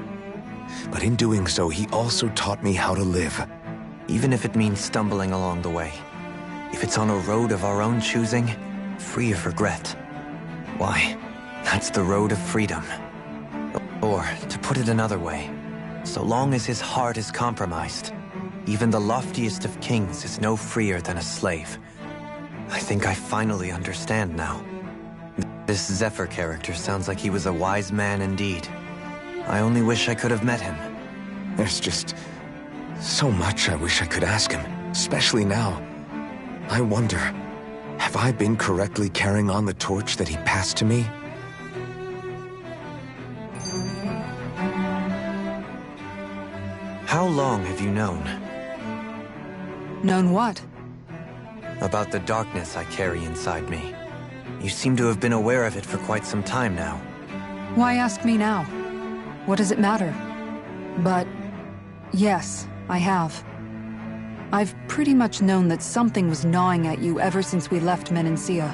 But in doing so, he also taught me how to live. Even if it means stumbling along the way. If it's on a road of our own choosing, free of regret. Why, that's the road of freedom. Or, to put it another way, so long as his heart is compromised, even the loftiest of kings is no freer than a slave. I think I finally understand now. This Zephyr character sounds like he was a wise man indeed. I only wish I could have met him. There's just so much I wish I could ask him, especially now. I wonder, have I been correctly carrying on the torch that he passed to me? How long have you known? Known what? About the darkness I carry inside me. You seem to have been aware of it for quite some time now. Why ask me now? What does it matter? But yes, I have. I've pretty much known that something was gnawing at you ever since we left Menancia.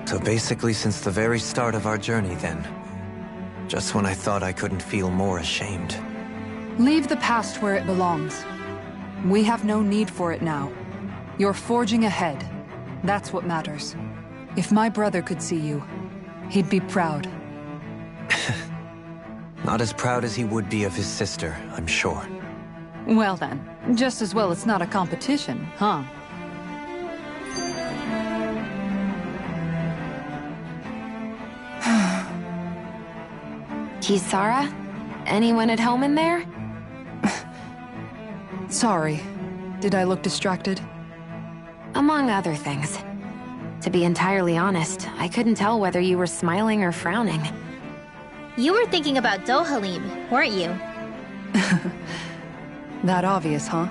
So basically since the very start of our journey then. Just when I thought I couldn't feel more ashamed. Leave the past where it belongs. We have no need for it now. You're forging ahead. That's what matters. If my brother could see you, he'd be proud. Not as proud as he would be of his sister, I'm sure. Well then, just as well it's not a competition, huh? Kisara? Anyone at home in there? Sorry. Did I look distracted? Among other things. To be entirely honest, I couldn't tell whether you were smiling or frowning. You were thinking about Dohalim, weren't you? That obvious, huh?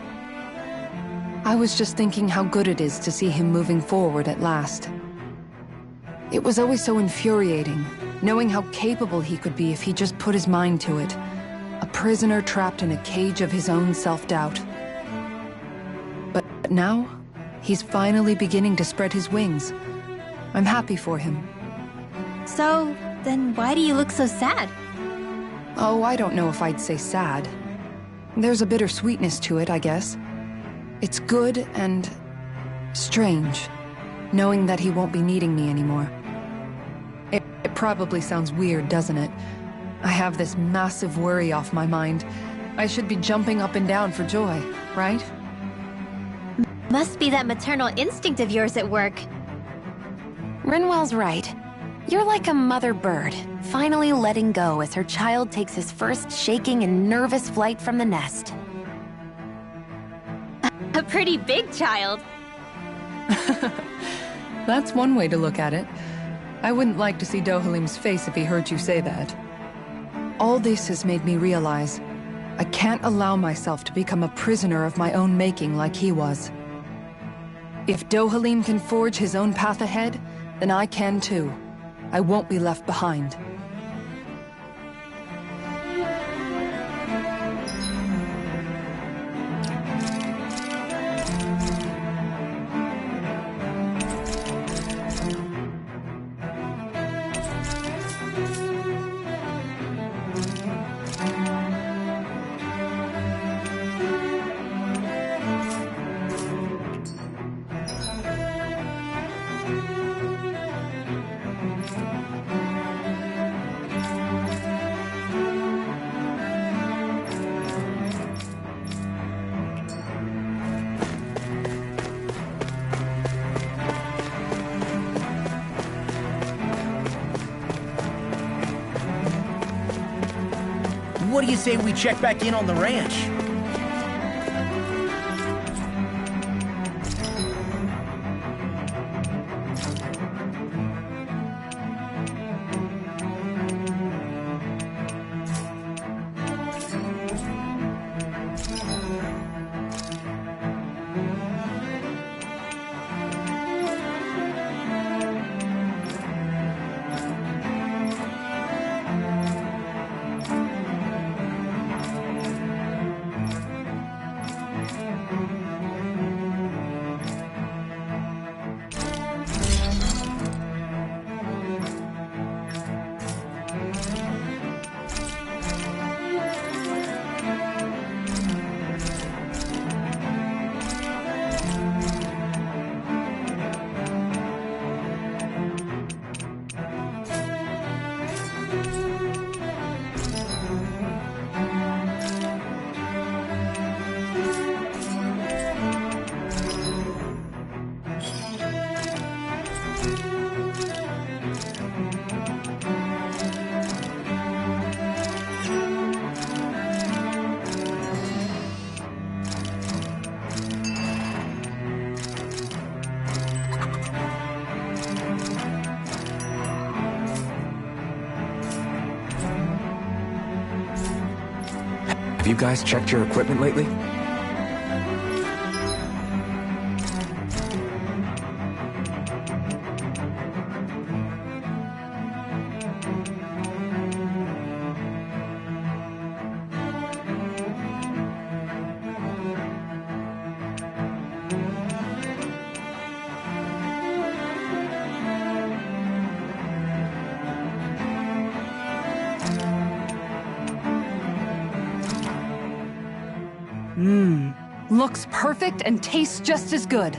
I was just thinking how good it is to see him moving forward at last. It was always so infuriating, knowing how capable he could be if he just put his mind to it. A prisoner trapped in a cage of his own self-doubt. But now, he's finally beginning to spread his wings. I'm happy for him. So, then why do you look so sad? Oh, I don't know if I'd say sad. There's a bittersweetness to it, I guess. It's good and strange, knowing that he won't be needing me anymore. It probably sounds weird, doesn't it? I have this massive worry off my mind. I should be jumping up and down for joy, right? Must be that maternal instinct of yours at work. Rinwell's right. You're like a mother bird, finally letting go as her child takes his first shaking and nervous flight from the nest. A pretty big child. That's one way to look at it. I wouldn't like to see Dohalim's face if he heard you say that. All this has made me realize I can't allow myself to become a prisoner of my own making like he was. If Dohalim can forge his own path ahead, then I can too. I won't be left behind. What do you say we check back in on the ranch? Have you guys checked your equipment lately? Looks perfect and tastes just as good.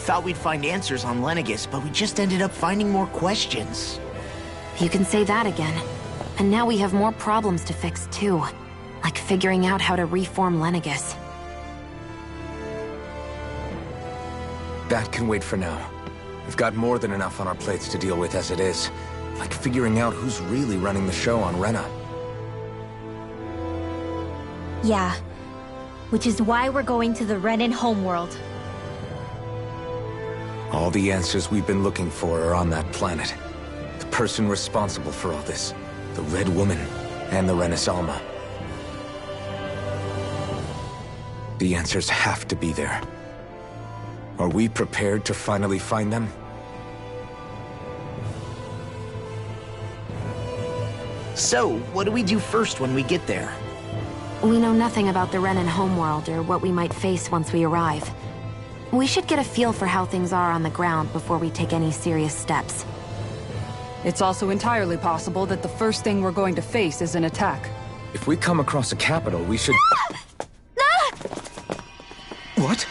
thought we'd find answers on Lenegis, but we just ended up finding more questions. You can say that again. And now we have more problems to fix, too. Like figuring out how to reform Lenegis. That can wait for now. We've got more than enough on our plates to deal with as it is. Like figuring out who's really running the show on Rena. Yeah. Which is why we're going to the Renan homeworld. All the answers we've been looking for are on that planet. The person responsible for all this. The Red Woman. And the Renis Alma. The answers have to be there. Are we prepared to finally find them? So, what do we do first when we get there? We know nothing about the Renan homeworld or what we might face once we arrive. We should get a feel for how things are on the ground before we take any serious steps. It's also entirely possible that the first thing we're going to face is an attack. If we come across a capital, we should... What?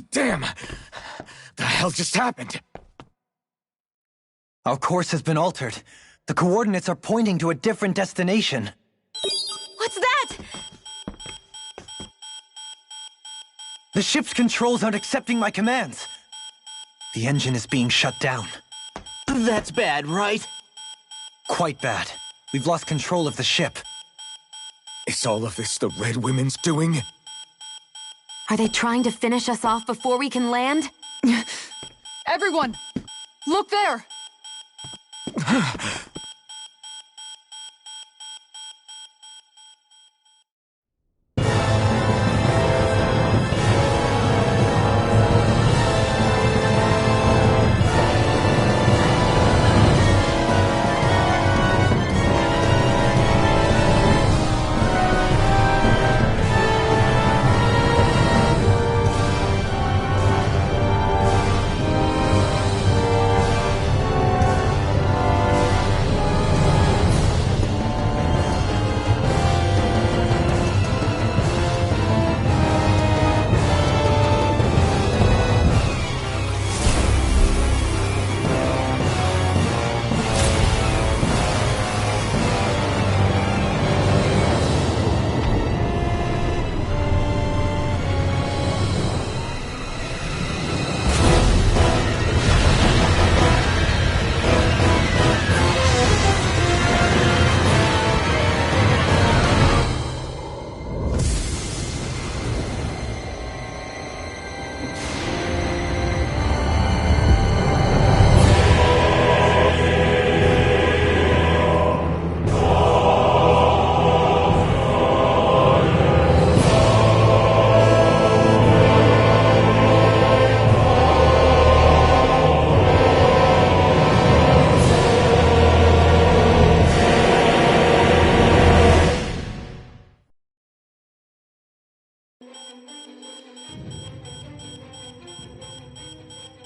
Damn! The hell just happened? Our course has been altered. The coordinates are pointing to a different destination. What's that? The ship's controls aren't accepting my commands. The engine is being shut down. That's bad, right? Quite bad. We've lost control of the ship. Is all of this the Red Women's doing? Are they trying to finish us off before we can land? Everyone! Look there!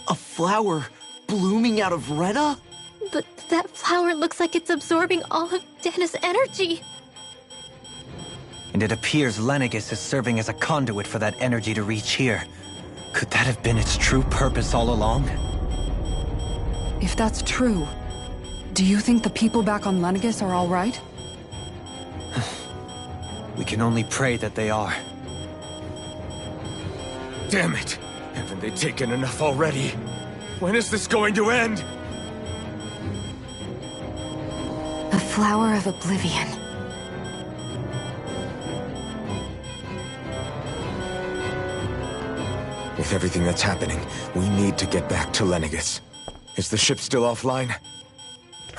A flower blooming out of Rena? But that flower looks like it's absorbing all of Dana's energy. And it appears Lenegis is serving as a conduit for that energy to reach here. Could that have been its true purpose all along? If that's true, Do you think the people back on Lenegis are all right? We can only pray that they are. Damn it! Haven't they taken enough already? When is this going to end? The Flower of Oblivion. With everything that's happening, we need to get back to Lenegis. Is the ship still offline?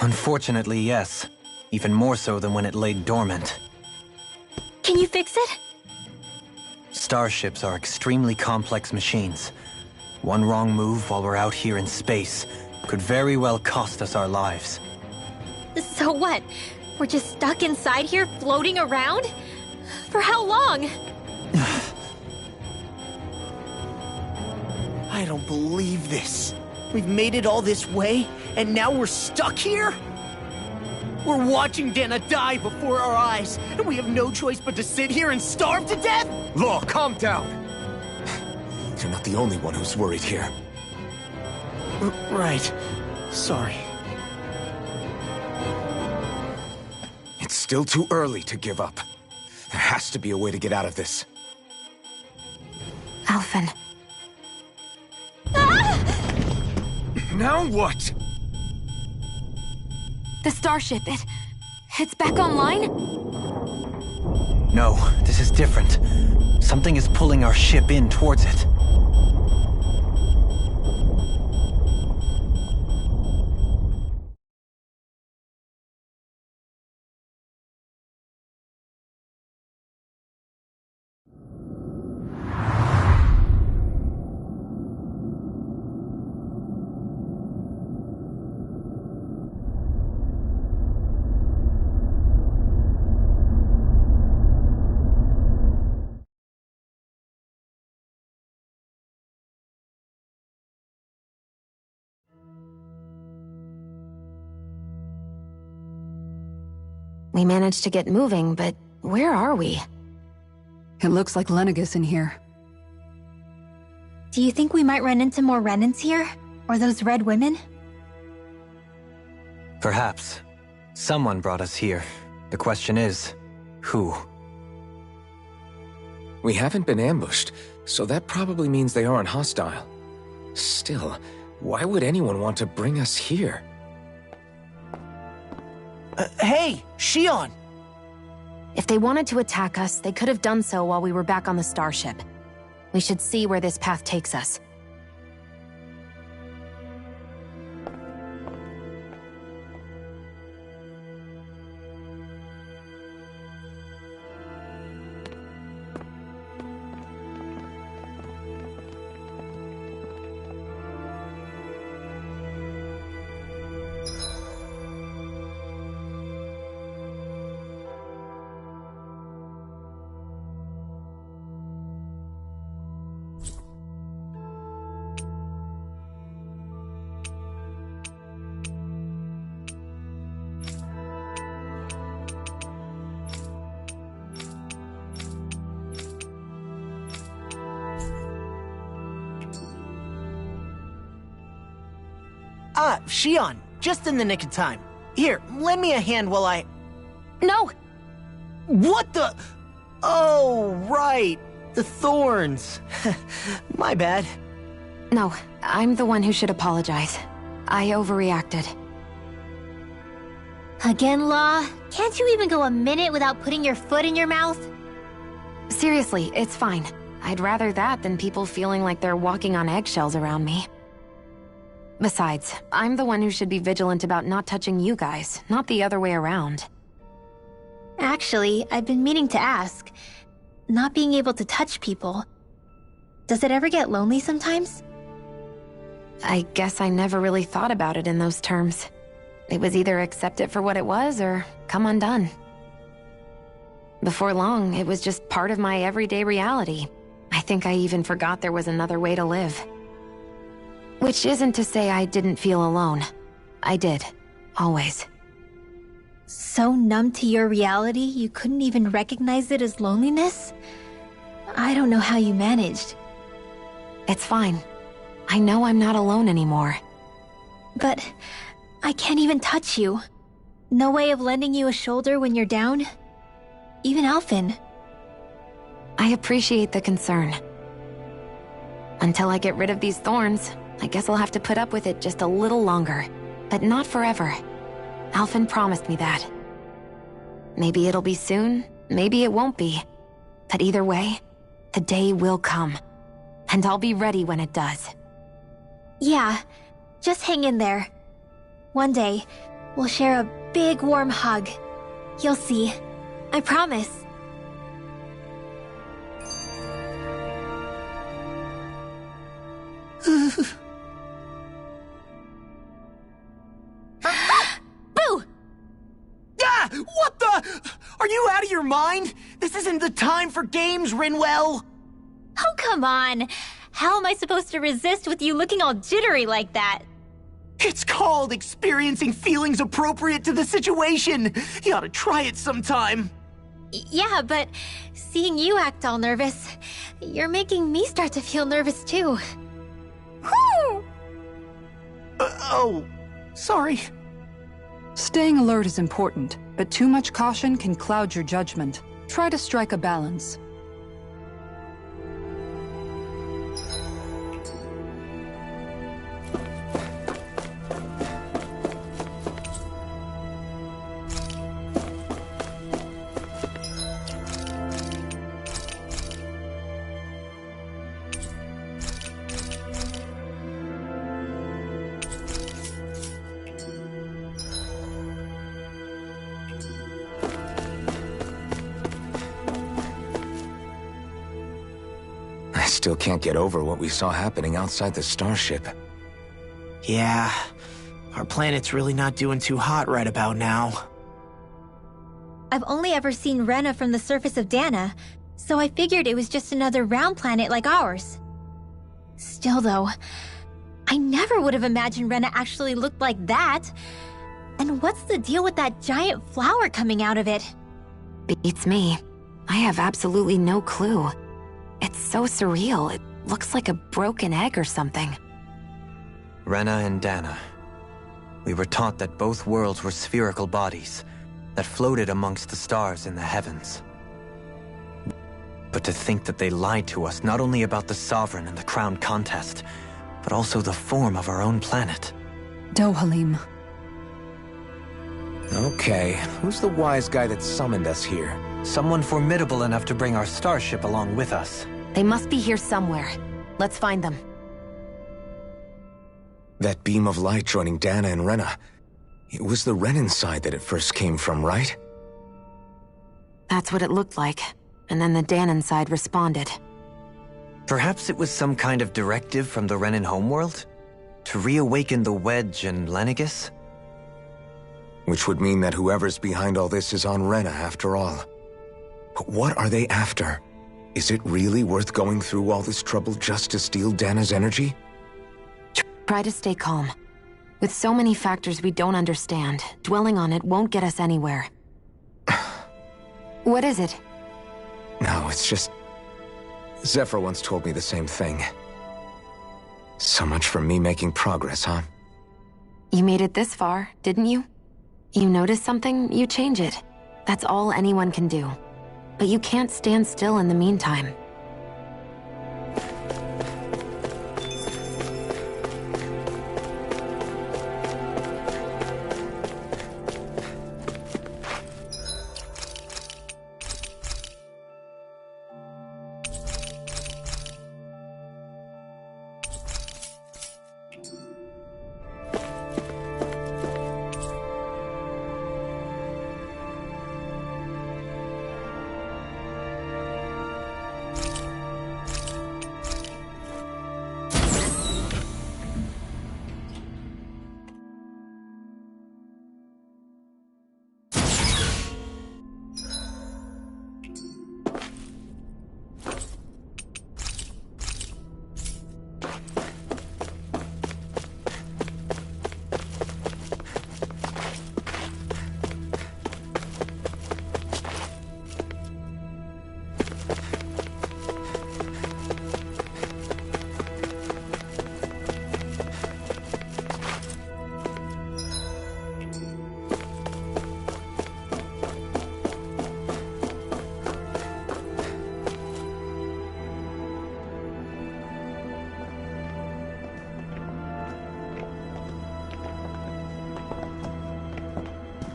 Unfortunately, yes. Even more so than when it lay dormant. Can you fix it? Starships are extremely complex machines. One wrong move while we're out here in space could very well cost us our lives. So what? We're just stuck inside here, floating around? For how long? I don't believe this. We've made it all this way, and now we're stuck here? We're watching Dana die before our eyes, and we have no choice but to sit here and starve to death? Law, calm down! You're not the only one who's worried here. Right. Sorry. It's still too early to give up. There has to be a way to get out of this. Alphen. Now what? The starship, it's back online? No, this is different. Something is pulling our ship in towards it. We managed to get moving, but where are we? It looks like Lenegis in here. Do you think we might run into more Renans here? Or those red women? Perhaps. Someone brought us here. The question is, who? We haven't been ambushed, so that probably means they aren't hostile. Still, why would anyone want to bring us here? Hey, Shion! If they wanted to attack us, they could have done so while we were back on the starship. We should see where this path takes us. Ah, Shion, just in the nick of time. Here, lend me a hand while I... No! What the... Oh, right. The thorns. My bad. No, I'm the one who should apologize. I overreacted. Again, Law? Can't you even go a minute without putting your foot in your mouth? Seriously, it's fine. I'd rather that than people feeling like they're walking on eggshells around me. Besides, I'm the one who should be vigilant about not touching you guys, not the other way around. Actually, I've been meaning to ask. Not being able to touch people, does it ever get lonely sometimes? I guess I never really thought about it in those terms. It was either accept it for what it was or come undone. Before long, it was just part of my everyday reality. I think I even forgot there was another way to live. Which isn't to say I didn't feel alone. I did. Always. So numb to your reality, you couldn't even recognize it as loneliness? I don't know how you managed. It's fine. I know I'm not alone anymore. But I can't even touch you. No way of lending you a shoulder when you're down? Even Alphen. I appreciate the concern. Until I get rid of these thorns, I guess I'll have to put up with it just a little longer. But not forever. Alphen promised me that. Maybe it'll be soon, maybe it won't be. But either way, the day will come. And I'll be ready when it does. Yeah, just hang in there. One day, we'll share a big warm hug. You'll see. I promise. Boo! Ah! What the? Are you out of your mind? This isn't the time for games, Rinwell! Oh, come on. How am I supposed to resist with you looking all jittery like that? It's called experiencing feelings appropriate to the situation. You ought to try it sometime. Yeah, but seeing you act all nervous, you're making me start to feel nervous too. Oh, sorry. Staying alert is important, but too much caution can cloud your judgment. Try to strike a balance. Still can't get over what we saw happening outside the starship. Yeah, our planet's really not doing too hot right about now. I've only ever seen Rena from the surface of Dana, so I figured it was just another round planet like ours. Still though, I never would have imagined Rena actually looked like that. And what's the deal with that giant flower coming out of it? Beats me. I have absolutely no clue. It's so surreal. It looks like a broken egg or something. Rena and Dana. We were taught that both worlds were spherical bodies that floated amongst the stars in the heavens. But to think that they lied to us not only about the Sovereign and the Crown contest, but also the form of our own planet. Dohalim. Okay, who's the wise guy that summoned us here? Someone formidable enough to bring our starship along with us. They must be here somewhere. Let's find them. That beam of light joining Dana and Rena. It was the Renan side that it first came from, right? That's what it looked like. And then the Danan side responded. Perhaps it was some kind of directive from the Renan homeworld? To reawaken the Wedge and Lenegis? Which would mean that whoever's behind all this is on Rena after all. But what are they after? Is it really worth going through all this trouble just to steal Dana's energy? Try to stay calm. With so many factors we don't understand, dwelling on it won't get us anywhere. What is it? No, it's just... Zephyr once told me the same thing. So much for me making progress, huh? You made it this far, didn't you? You notice something, you change it. That's all anyone can do. But you can't stand still in the meantime.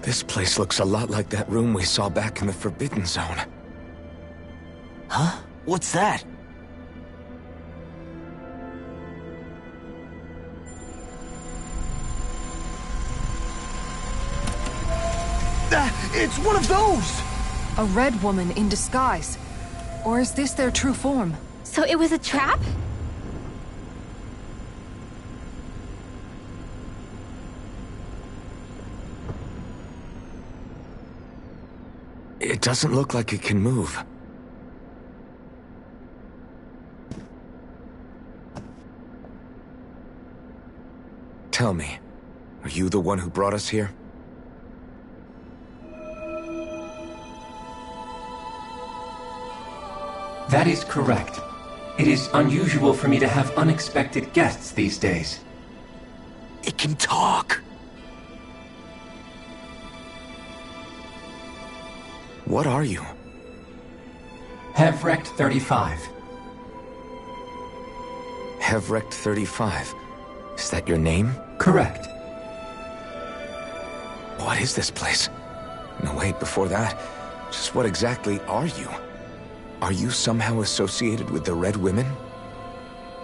This place looks a lot like that room we saw back in the Forbidden Zone. Huh? What's that? It's one of those! A red woman in disguise. Or is this their true form? So it was a trap? It doesn't look like it can move. Tell me, are you the one who brought us here? That is correct. It is unusual for me to have unexpected guests these days. It can talk! What are you? Hevrecht 35. Hevrecht 35. Is that your name? Correct. What is this place? No, wait, before that, just what exactly are you? Are you somehow associated with the Red Women?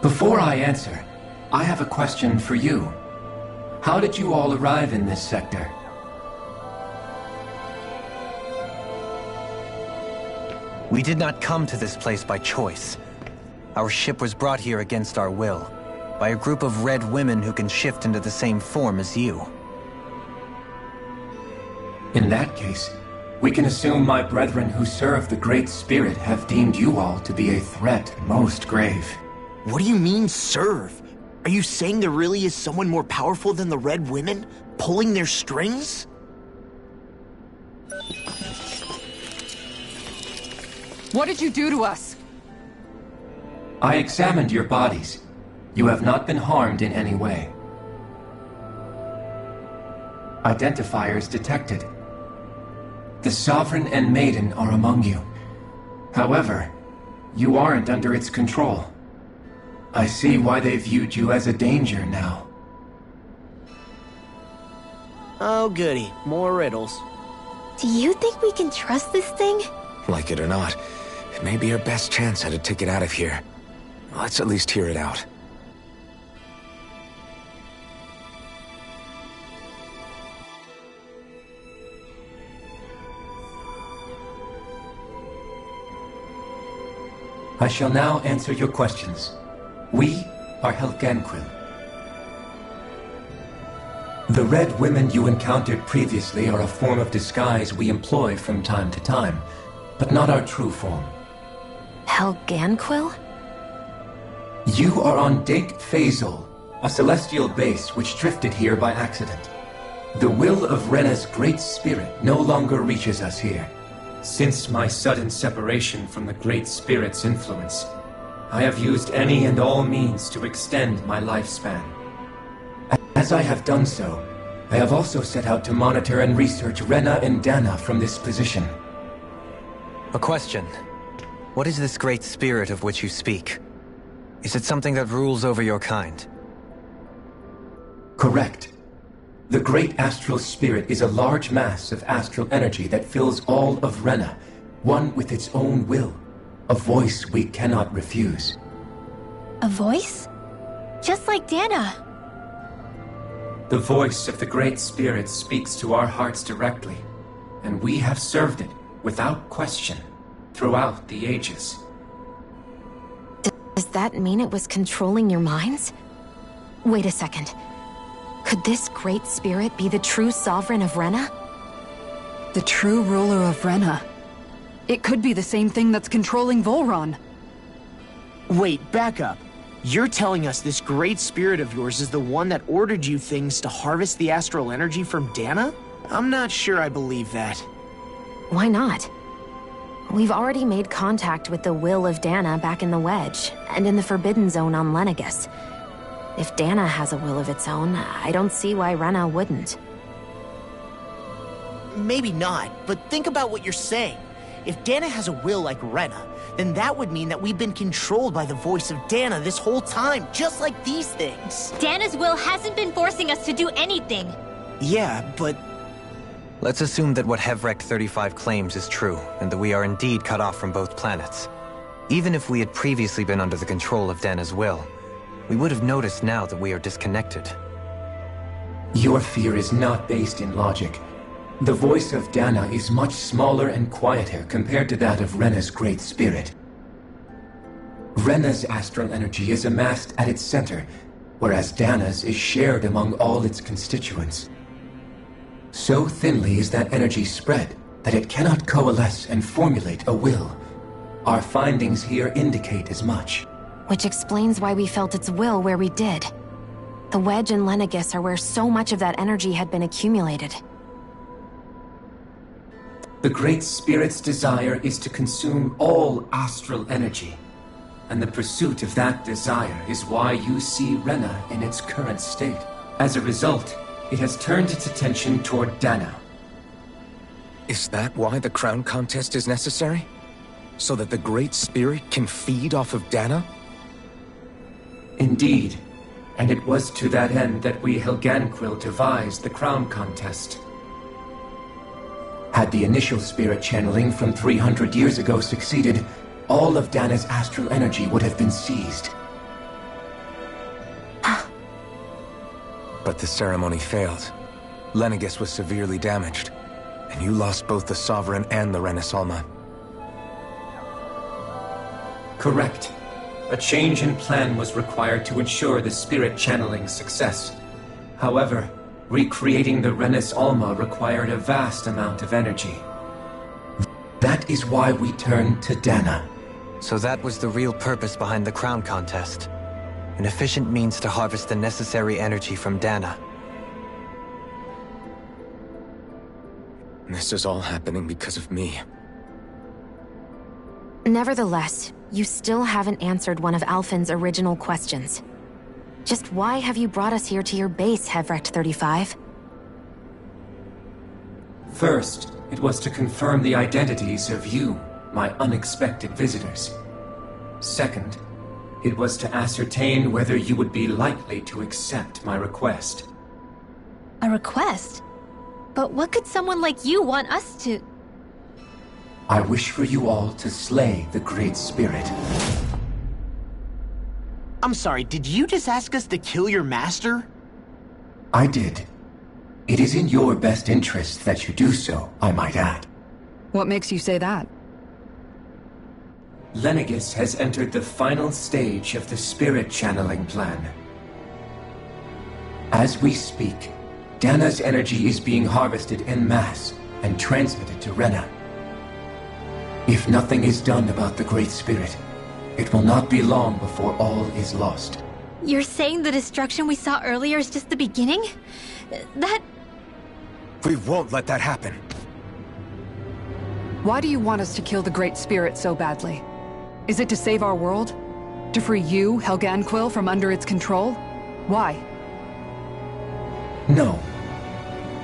Before I answer, I have a question for you. How did you all arrive in this sector? We did not come to this place by choice. Our ship was brought here against our will, by a group of red women who can shift into the same form as you. In that case, we can assume my brethren who serve the Great Spirit have deemed you all to be a threat most grave. What do you mean, serve? Are you saying there really is someone more powerful than the Red Women, pulling their strings? What did you do to us? I examined your bodies. You have not been harmed in any way. Identifiers detected. The Sovereign and Maiden are among you. However, you aren't under its control. I see why they viewed you as a danger now. Oh goody, more riddles. Do you think we can trust this thing? Like it or not, it may be our best chance at a ticket out of here. Let's at least hear it out. I shall now answer your questions. We are Helganquil. The Red Women you encountered previously are a form of disguise we employ from time to time, but not our true form. Helganquil? You are on Dake Phazol, a celestial base which drifted here by accident. The will of Rena's Great Spirit no longer reaches us here. Since my sudden separation from the Great Spirit's influence, I have used any and all means to extend my lifespan. As I have done so, I have also set out to monitor and research Rena and Dana from this position. A question. What is this Great Spirit of which you speak? Is it something that rules over your kind? Correct. The Great Astral Spirit is a large mass of astral energy that fills all of Rena, one with its own will, a voice we cannot refuse. A voice? Just like Dana. The voice of the Great Spirit speaks to our hearts directly, and we have served it without question throughout the ages. Does that mean it was controlling your minds? Wait a second. Could this Great Spirit be the true Sovereign of Rena? The true ruler of Rena. It could be the same thing that's controlling Volron. Wait, back up. You're telling us this Great Spirit of yours is the one that ordered you things to harvest the astral energy from Dana? I'm not sure I believe that. Why not? We've already made contact with the will of Dana back in the Wedge, and in the Forbidden Zone on Lenegis. If Dana has a will of its own, I don't see why Rena wouldn't. Maybe not, but think about what you're saying. If Dana has a will like Rena, then that would mean that we've been controlled by the voice of Dana this whole time, just like these things. Dana's will hasn't been forcing us to do anything. Yeah, but... Let's assume that what Hevrecht 35 claims is true, and that we are indeed cut off from both planets. Even if we had previously been under the control of Dana's will, we would have noticed now that we are disconnected. Your fear is not based in logic. The voice of Dana is much smaller and quieter compared to that of Rena's Great Spirit. Rena's astral energy is amassed at its center, whereas Dana's is shared among all its constituents. So thinly is that energy spread that it cannot coalesce and formulate a will. Our findings here indicate as much. Which explains why we felt its will where we did. The Wedge and Lenegis are where so much of that energy had been accumulated. The Great Spirit's desire is to consume all astral energy. And the pursuit of that desire is why you see Rena in its current state. As a result, it has turned its attention toward Dana. Is that why the crown contest is necessary? So that the Great Spirit can feed off of Dana? Indeed. And it was to that end that we Helganquil devised the crown contest. Had the initial spirit channeling from 300 years ago succeeded, all of Dana's astral energy would have been seized. But the ceremony failed. Lenegis was severely damaged, and you lost both the Sovereign and the Renis Alma. Correct. A change in plan was required to ensure the spirit channeling's success. However, recreating the Renis Alma required a vast amount of energy. That is why we turned to Dana. So that was the real purpose behind the crown contest. An efficient means to harvest the necessary energy from Dana. This is all happening because of me. Nevertheless, you still haven't answered one of Alphen's original questions. Just why have you brought us here to your base, Hevrecht 35? First, it was to confirm the identities of you, my unexpected visitors. Second, it was to ascertain whether you would be likely to accept my request. A request? But what could someone like you want us to... I wish for you all to slay the Great Spirit. I'm sorry, did you just ask us to kill your master? I did. It is in your best interest that you do so, I might add. What makes you say that? Lenegis has entered the final stage of the spirit channeling plan. As we speak, Dana's energy is being harvested en masse and transmitted to Rena. If nothing is done about the Great Spirit, it will not be long before all is lost. You're saying the destruction we saw earlier is just the beginning? That... We won't let that happen. Why do you want us to kill the Great Spirit so badly? Is it to save our world? To free you, Helganquil, from under its control? Why? No.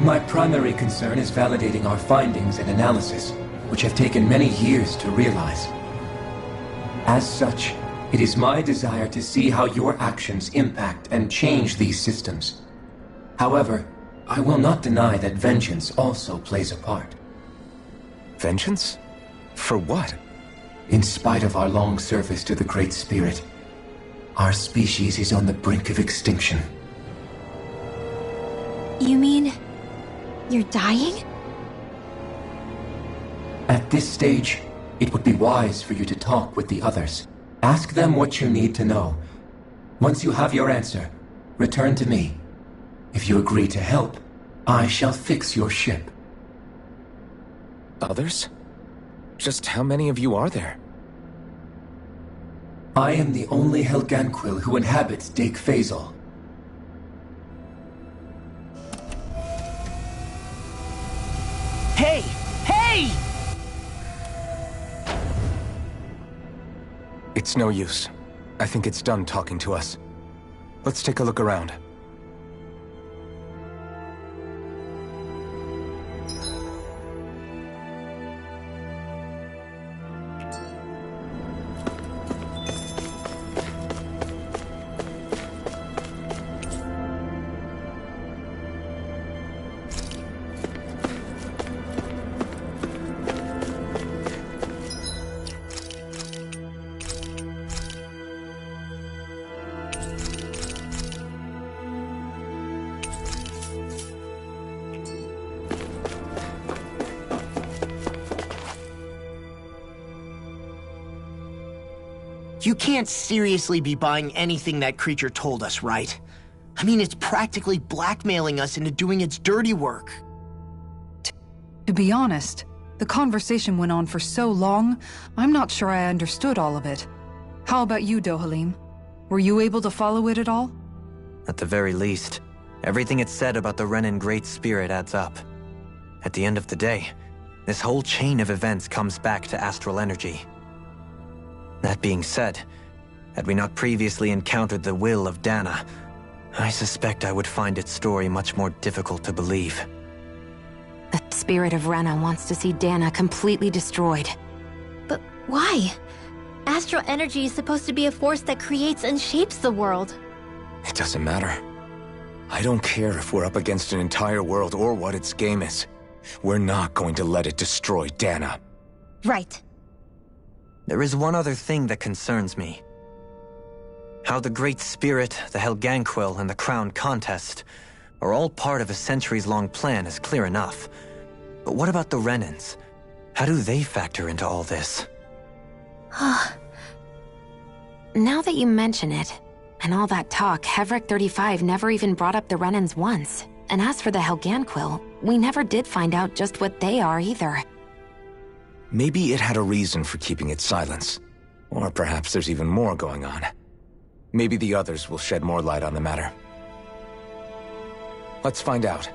My primary concern is validating our findings and analysis, which have taken many years to realize. As such, it is my desire to see how your actions impact and change these systems. However, I will not deny that vengeance also plays a part. Vengeance? For what? In spite of our long service to the Great Spirit, our species is on the brink of extinction. You mean... you're dying? At this stage, it would be wise for you to talk with the others. Ask them what you need to know. Once you have your answer, return to me. If you agree to help, I shall fix your ship. Others? Just how many of you are there? I am the only Helganquil who inhabits Dake Faisal. Hey! Hey! It's no use. I think it's done talking to us. Let's take a look around. You can't seriously be buying anything that creature told us, right? I mean, it's practically blackmailing us into doing its dirty work. To be honest, the conversation went on for so long, I'm not sure I understood all of it. How about you, Dohalim? Were you able to follow it at all? At the very least, everything it said about the Renan Great Spirit adds up. At the end of the day, this whole chain of events comes back to astral energy. That being said, had we not previously encountered the will of Dana, I suspect I would find its story much more difficult to believe. The spirit of Rena wants to see Dana completely destroyed. But why? Astral energy is supposed to be a force that creates and shapes the world. It doesn't matter. I don't care if we're up against an entire world or what its game is. We're not going to let it destroy Dana. Right. There is one other thing that concerns me. How the Great Spirit, the Helganquil, and the Crown Contest are all part of a centuries-long plan is clear enough. But what about the Renans? How do they factor into all this? Now that you mention it, and all that talk, Hevric 35 never even brought up the Renans once. And as for the Helganquil, we never did find out just what they are either. Maybe it had a reason for keeping its silence. Or perhaps there's even more going on. Maybe the others will shed more light on the matter. Let's find out.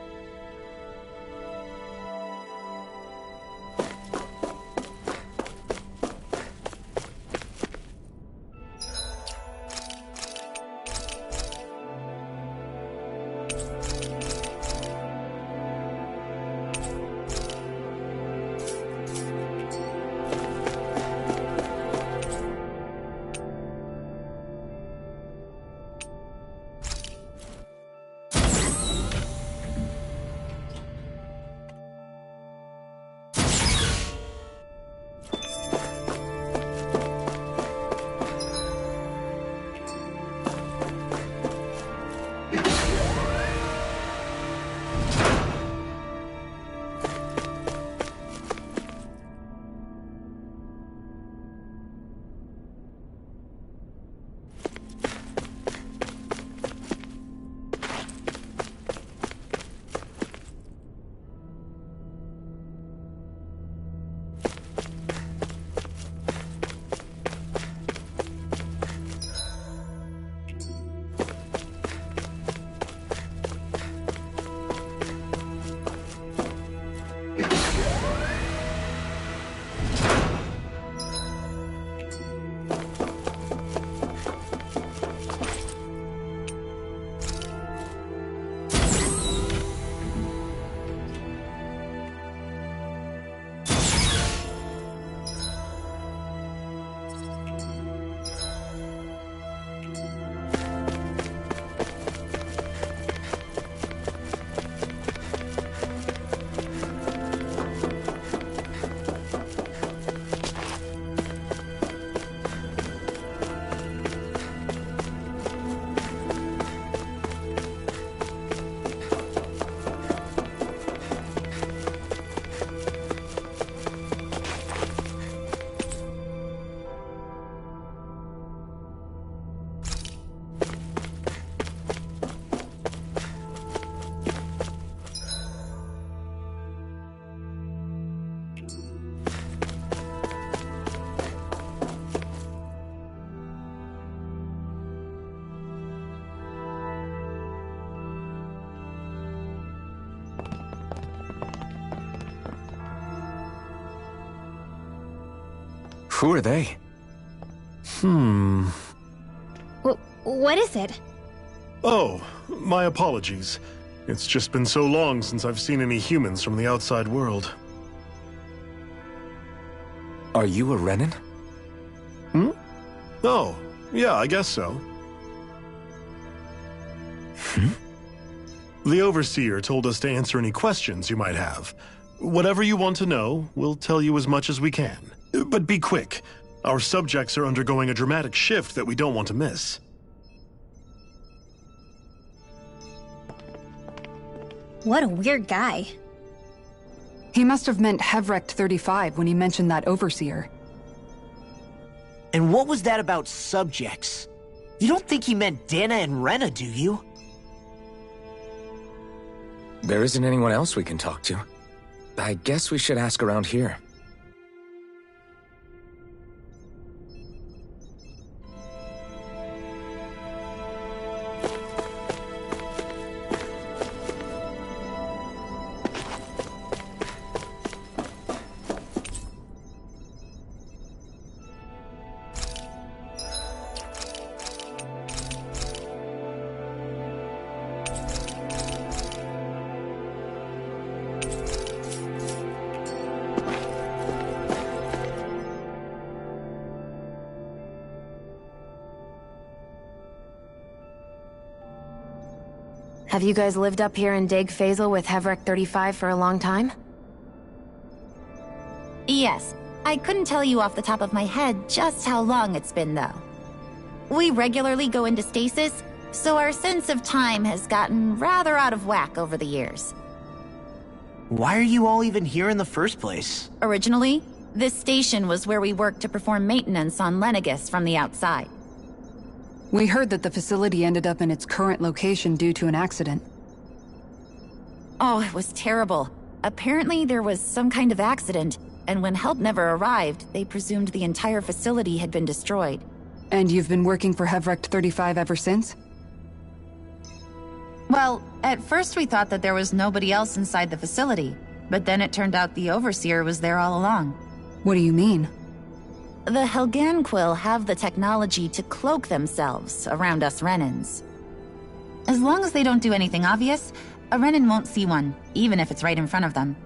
Who are they? What is it? Oh, my apologies. It's just been so long since I've seen any humans from the outside world. Are you a Renan? Oh, yeah, I guess so. The Overseer told us to answer any questions you might have. Whatever you want to know, we'll tell you as much as we can. But be quick. Our subjects are undergoing a dramatic shift that we don't want to miss. What a weird guy. He must have meant Hevrecht 35 when he mentioned that overseer. And what was that about subjects? You don't think he meant Dana and Rena, do you? There isn't anyone else we can talk to. I guess we should ask around here. Have you guys lived up here in Deg Fazel with Hevrecht 35 for a long time? Yes. I couldn't tell you off the top of my head just how long it's been, though. We regularly go into stasis, so our sense of time has gotten rather out of whack over the years. Why are you all even here in the first place? Originally, this station was where we worked to perform maintenance on Lenegis from the outside. We heard that the facility ended up in its current location due to an accident. Oh, it was terrible. Apparently there was some kind of accident, and when help never arrived, they presumed the entire facility had been destroyed. And you've been working for Hevrecht 35 ever since? Well, at first we thought that there was nobody else inside the facility, but then it turned out the Overseer was there all along. What do you mean? The Helganquil have the technology to cloak themselves around us Renans. As long as they don't do anything obvious, a Renan won't see one, even if it's right in front of them.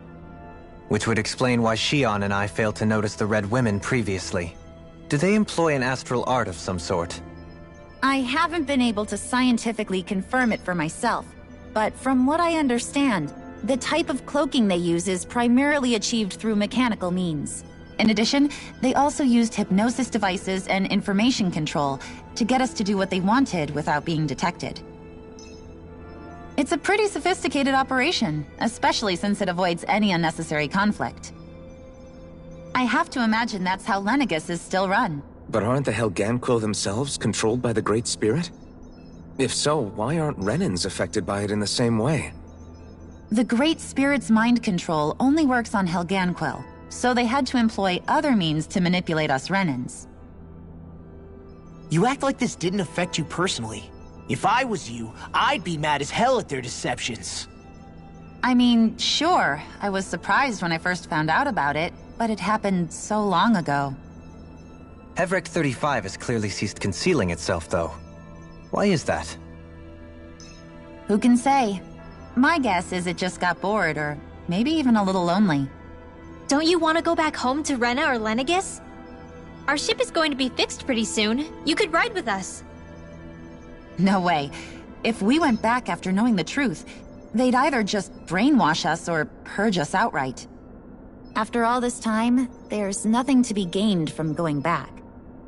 Which would explain why Shion and I failed to notice the Red Women previously. Do they employ an astral art of some sort? I haven't been able to scientifically confirm it for myself, but from what I understand, the type of cloaking they use is primarily achieved through mechanical means. In addition, they also used hypnosis devices and information control to get us to do what they wanted without being detected. It's a pretty sophisticated operation, especially since it avoids any unnecessary conflict. I have to imagine that's how Lenegis is still run. But aren't the Helganquil themselves controlled by the Great Spirit? If so, why aren't Renans affected by it in the same way? The Great Spirit's mind control only works on Helganquil, so they had to employ other means to manipulate us Renans. You act like this didn't affect you personally. If I was you, I'd be mad as hell at their deceptions. I mean, sure, I was surprised when I first found out about it, but it happened so long ago. Hevrecht 35 has clearly ceased concealing itself, though. Why is that? Who can say? My guess is it just got bored, or maybe even a little lonely. Don't you want to go back home to Rena or Lenegis? Our ship is going to be fixed pretty soon. You could ride with us. No way. If we went back after knowing the truth, they'd either just brainwash us or purge us outright. After all this time, there's nothing to be gained from going back.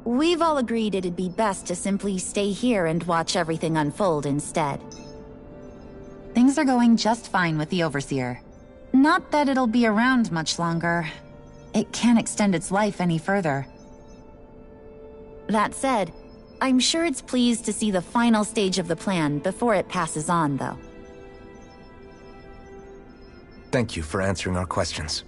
We've all agreed it'd be best to simply stay here and watch everything unfold instead. Things are going just fine with the Overseer. Not that it'll be around much longer. It can't extend its life any further. That said, I'm sure it's pleased to see the final stage of the plan before it passes on, though. Thank you for answering our questions.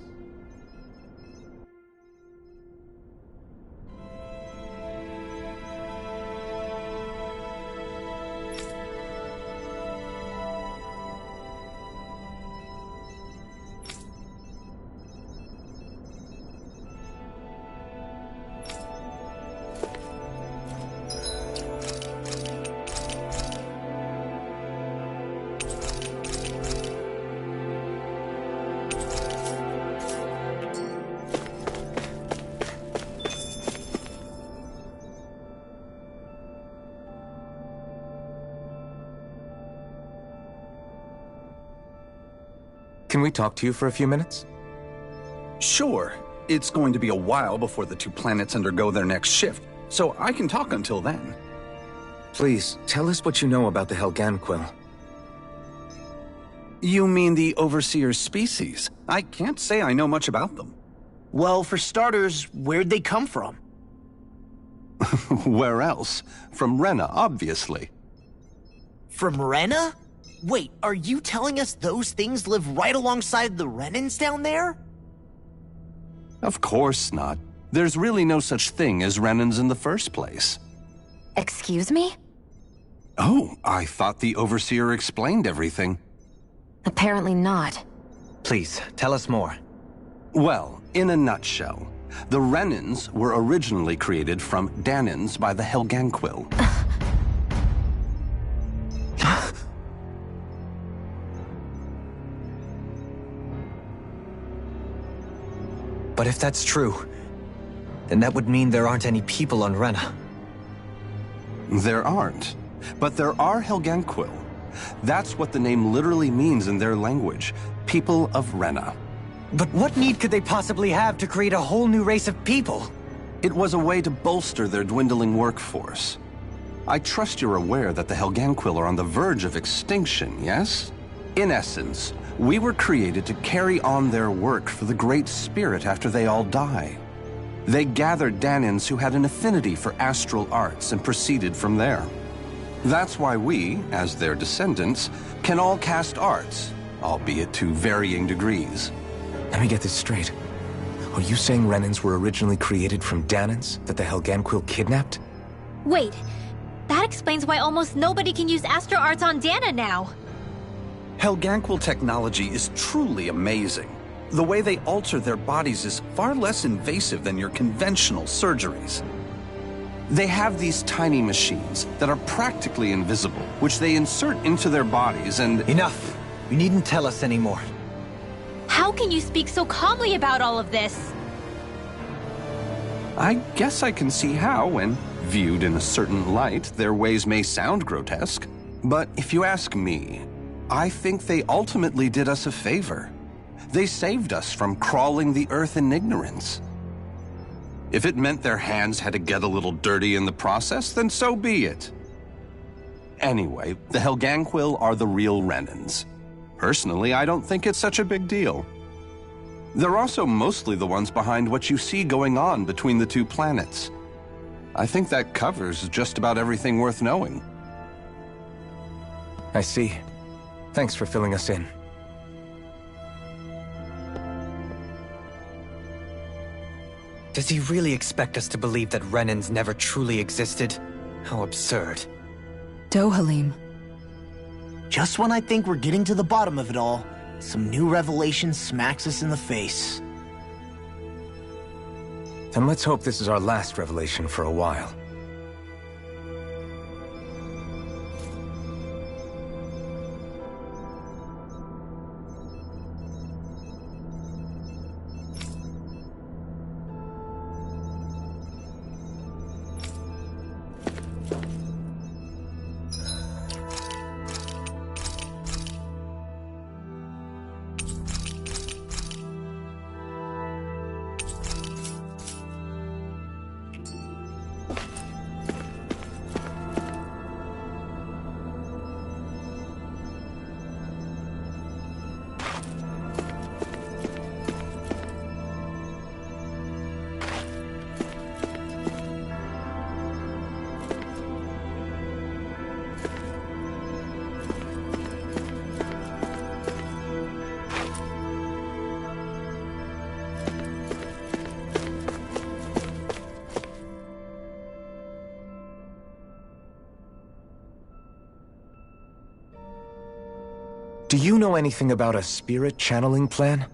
Can we talk to you for a few minutes? Sure. It's going to be a while before the two planets undergo their next shift, so I can talk until then. Please, tell us what you know about the Helganquil. You mean the Overseer species? I can't say I know much about them. Well, for starters, where'd they come from? Where else? From Rena, obviously. From Rena? Wait, are you telling us those things live right alongside the Renans down there? Of course not. There's really no such thing as Renans in the first place. Excuse me? Oh, I thought the Overseer explained everything. Apparently not. Please, tell us more. Well, in a nutshell, the Renans were originally created from Dahnans by the Helganquil. But if that's true, then that would mean there aren't any people on Rena. There aren't. But there are Helganquil. That's what the name literally means in their language. People of Rena. But what need could they possibly have to create a whole new race of people? It was a way to bolster their dwindling workforce. I trust you're aware that the Helganquil are on the verge of extinction, yes? In essence, we were created to carry on their work for the Great Spirit after they all die. They gathered Dahnans who had an affinity for astral arts and proceeded from there. That's why we, as their descendants, can all cast arts, albeit to varying degrees. Let me get this straight. Are you saying Renans were originally created from Dahnans that the Helganquil kidnapped? Wait, that explains why almost nobody can use Astro Arts on Dana now. Helganquil technology is truly amazing. The way they alter their bodies is far less invasive than your conventional surgeries. They have these tiny machines that are practically invisible, which they insert into their bodies and— Enough! You needn't tell us anymore. How can you speak so calmly about all of this? I guess I can see how, when viewed in a certain light, their ways may sound grotesque. But if you ask me, I think they ultimately did us a favor. They saved us from crawling the earth in ignorance. If it meant their hands had to get a little dirty in the process, then so be it. Anyway, the Helganquil are the real Renans. Personally, I don't think it's such a big deal. They're also mostly the ones behind what you see going on between the two planets. I think that covers just about everything worth knowing. I see. Thanks for filling us in. Does he really expect us to believe that Renans never truly existed? How absurd. Dohalim. Just when I think we're getting to the bottom of it all, some new revelation smacks us in the face. Then let's hope this is our last revelation for a while. Do you know anything about a spirit channeling plan?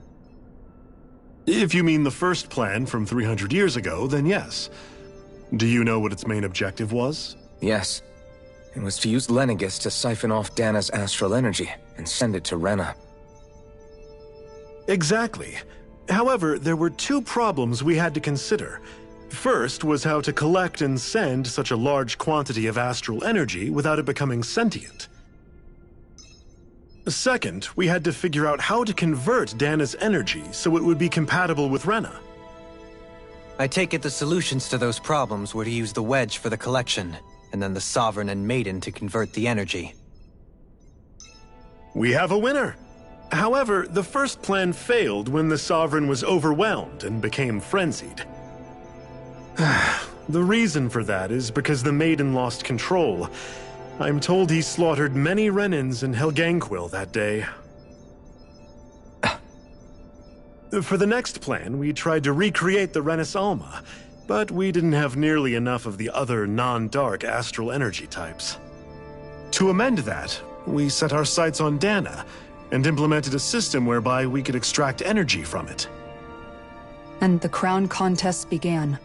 If you mean the first plan from 300 years ago, then yes. Do you know what its main objective was? Yes. It was to use Lenegis to siphon off Dana's astral energy and send it to Rena. Exactly. However, there were two problems we had to consider. First was how to collect and send such a large quantity of astral energy without it becoming sentient. Second, we had to figure out how to convert Dana's energy so it would be compatible with Rena. I take it the solutions to those problems were to use the wedge for the collection, and then the Sovereign and Maiden to convert the energy. We have a winner! However, the first plan failed when the Sovereign was overwhelmed and became frenzied. The reason for that is because the Maiden lost control. I'm told he slaughtered many Renans in Helganquil that day. For the next plan, we tried to recreate the Renis Alma, but we didn't have nearly enough of the other non-dark astral energy types. To amend that, we set our sights on Dana, and implemented a system whereby we could extract energy from it. And the crown contests began.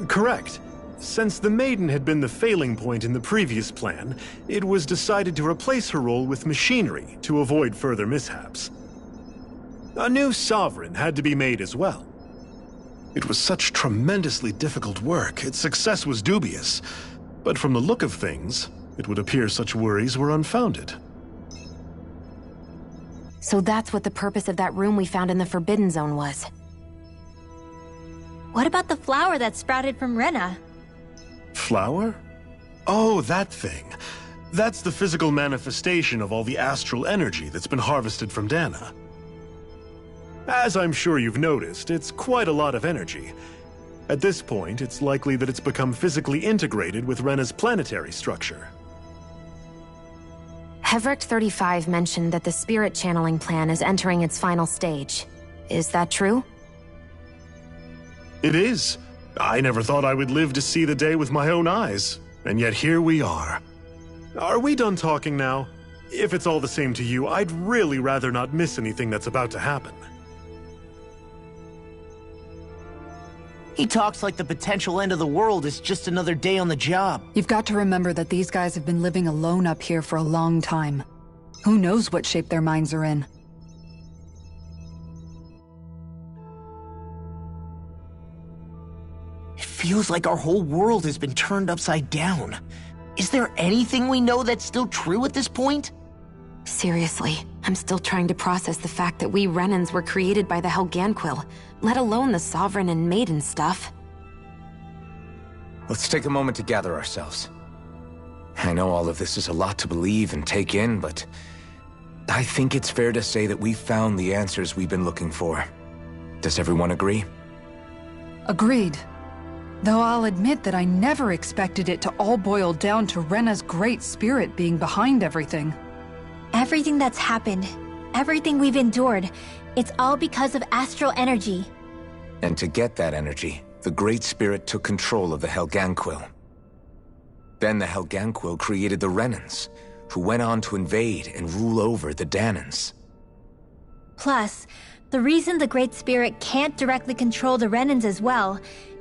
Correct. Since the Maiden had been the failing point in the previous plan, it was decided to replace her role with machinery to avoid further mishaps. A new Sovereign had to be made as well. It was such tremendously difficult work, its success was dubious. But from the look of things, it would appear such worries were unfounded. So that's what the purpose of that room we found in the Forbidden Zone was. What about the flower that sprouted from Rena? Flower? Oh, that thing. That's the physical manifestation of all the astral energy that's been harvested from Dana. As I'm sure you've noticed, it's quite a lot of energy. At this point, it's likely that it's become physically integrated with Rena's planetary structure. Heverick 35 mentioned that the spirit channeling plan is entering its final stage. Is that true? It is. I never thought I would live to see the day with my own eyes, and yet here we are. Are we done talking now? If it's all the same to you, I'd really rather not miss anything that's about to happen. He talks like the potential end of the world is just another day on the job. You've got to remember that these guys have been living alone up here for a long time. Who knows what shape their minds are in? It feels like our whole world has been turned upside down. Is there anything we know that's still true at this point? Seriously, I'm still trying to process the fact that we Renans were created by the Helganquil, let alone the Sovereign and Maiden stuff. Let's take a moment to gather ourselves. I know all of this is a lot to believe and take in, but I think it's fair to say that we've found the answers we've been looking for. Does everyone agree? Agreed. Though I'll admit that I never expected it to all boil down to Rena's great spirit being behind everything. Everything that's happened, everything we've endured, it's all because of astral energy. And to get that energy, the Great Spirit took control of the Helganquil. Then the Helganquil created the Renans, who went on to invade and rule over the Danans. Plus, the reason the Great Spirit can't directly control the Renans as well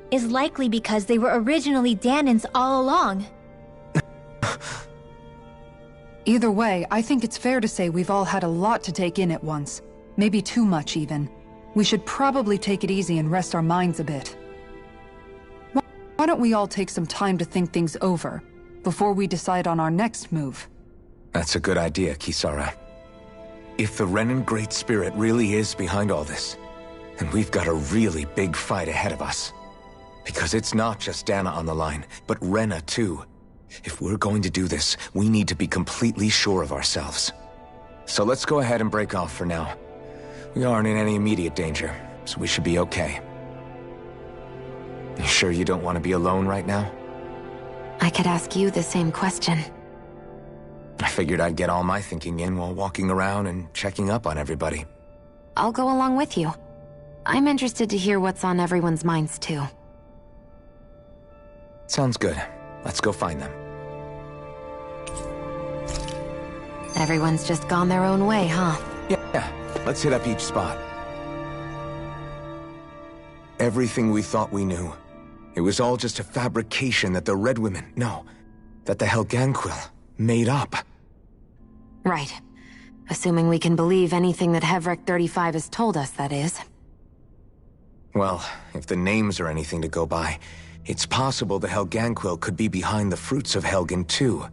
is likely because they were originally Danans all along. Either way, I think it's fair to say we've all had a lot to take in at once. Maybe too much, even. We should probably take it easy and rest our minds a bit. Why don't we all take some time to think things over, before we decide on our next move? That's a good idea, Kisara. If the Renan Great Spirit really is behind all this, then we've got a really big fight ahead of us. Because it's not just Dana on the line, but Rena too. If we're going to do this, we need to be completely sure of ourselves. So let's go ahead and break off for now. We aren't in any immediate danger, so we should be okay. You sure you don't want to be alone right now? I could ask you the same question. I figured I'd get all my thinking in while walking around and checking up on everybody. I'll go along with you. I'm interested to hear what's on everyone's minds too. Sounds good. Let's go find them. Everyone's just gone their own way, huh? Yeah. Let's hit up each spot. Everything we thought we knew, it was all just a fabrication that the Red Women, that the Helganquil made up. Right. Assuming we can believe anything that Heverick 35 has told us, that is. Well, if the names are anything to go by, it's possible the Helganquil could be behind the fruits of Helgen too.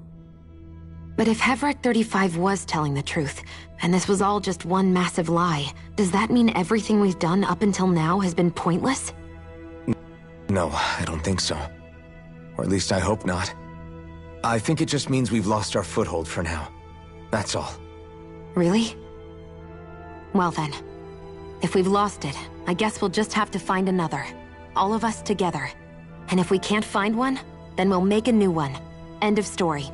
But if Heverick 35 was telling the truth, and this was all just one massive lie, does that mean everything we've done up until now has been pointless? No, I don't think so. Or at least I hope not. I think it just means we've lost our foothold for now. That's all. Really? Well then, if we've lost it, I guess we'll just have to find another. All of us together. And if we can't find one, then we'll make a new one. End of story.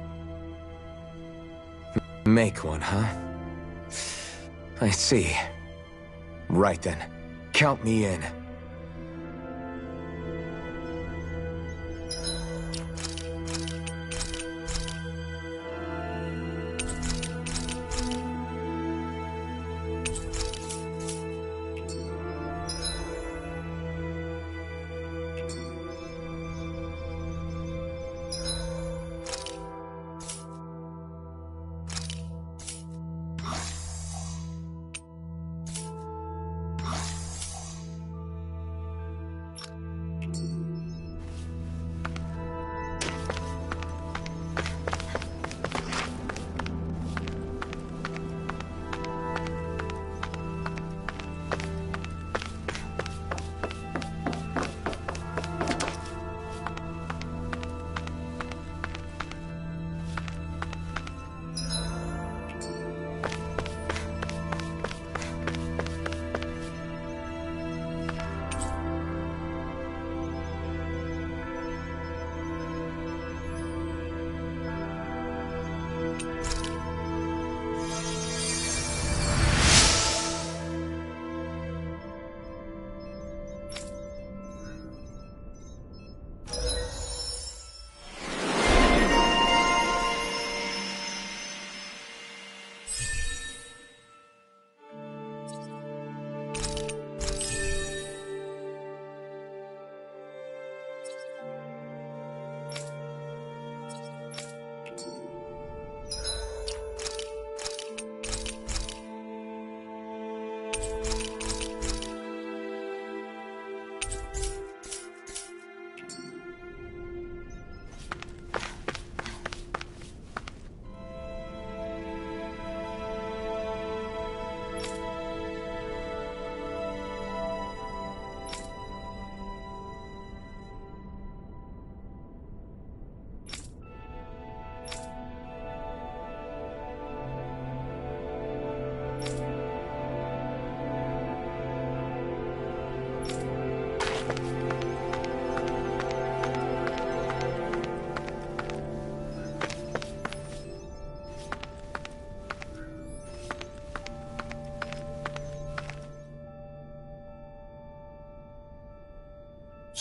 Make one, huh? I see. Right then. Count me in.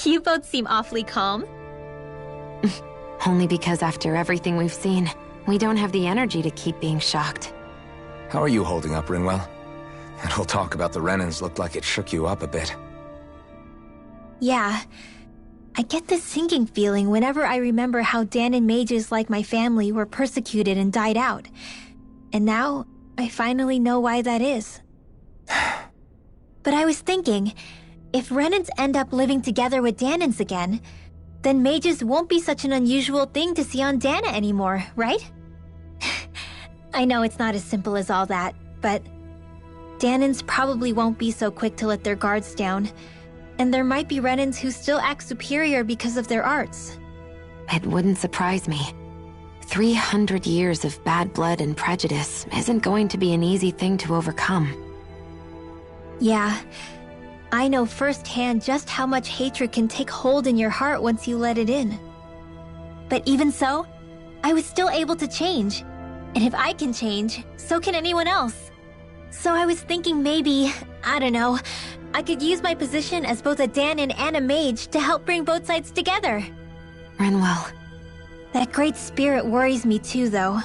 You both seem awfully calm. Only because after everything we've seen, we don't have the energy to keep being shocked. How are you holding up, Rinwell? That whole talk about the Renans looked like it shook you up a bit. Yeah. I get this sinking feeling whenever I remember how Dahnan mages like my family were persecuted and died out. And now, I finally know why that is. But I was thinking, if Renans end up living together with Dahnans again, then mages won't be such an unusual thing to see on Dahna anymore, right? I know it's not as simple as all that, but Dahnans probably won't be so quick to let their guards down, and there might be Renans who still act superior because of their arts. It wouldn't surprise me. 300 years of bad blood and prejudice isn't going to be an easy thing to overcome. Yeah. I know firsthand just how much hatred can take hold in your heart once you let it in. But even so, I was still able to change. And if I can change, so can anyone else. So I was thinking maybe, I don't know, I could use my position as both a Dahnan and a mage to help bring both sides together. Rinwell. That great spirit worries me too, though.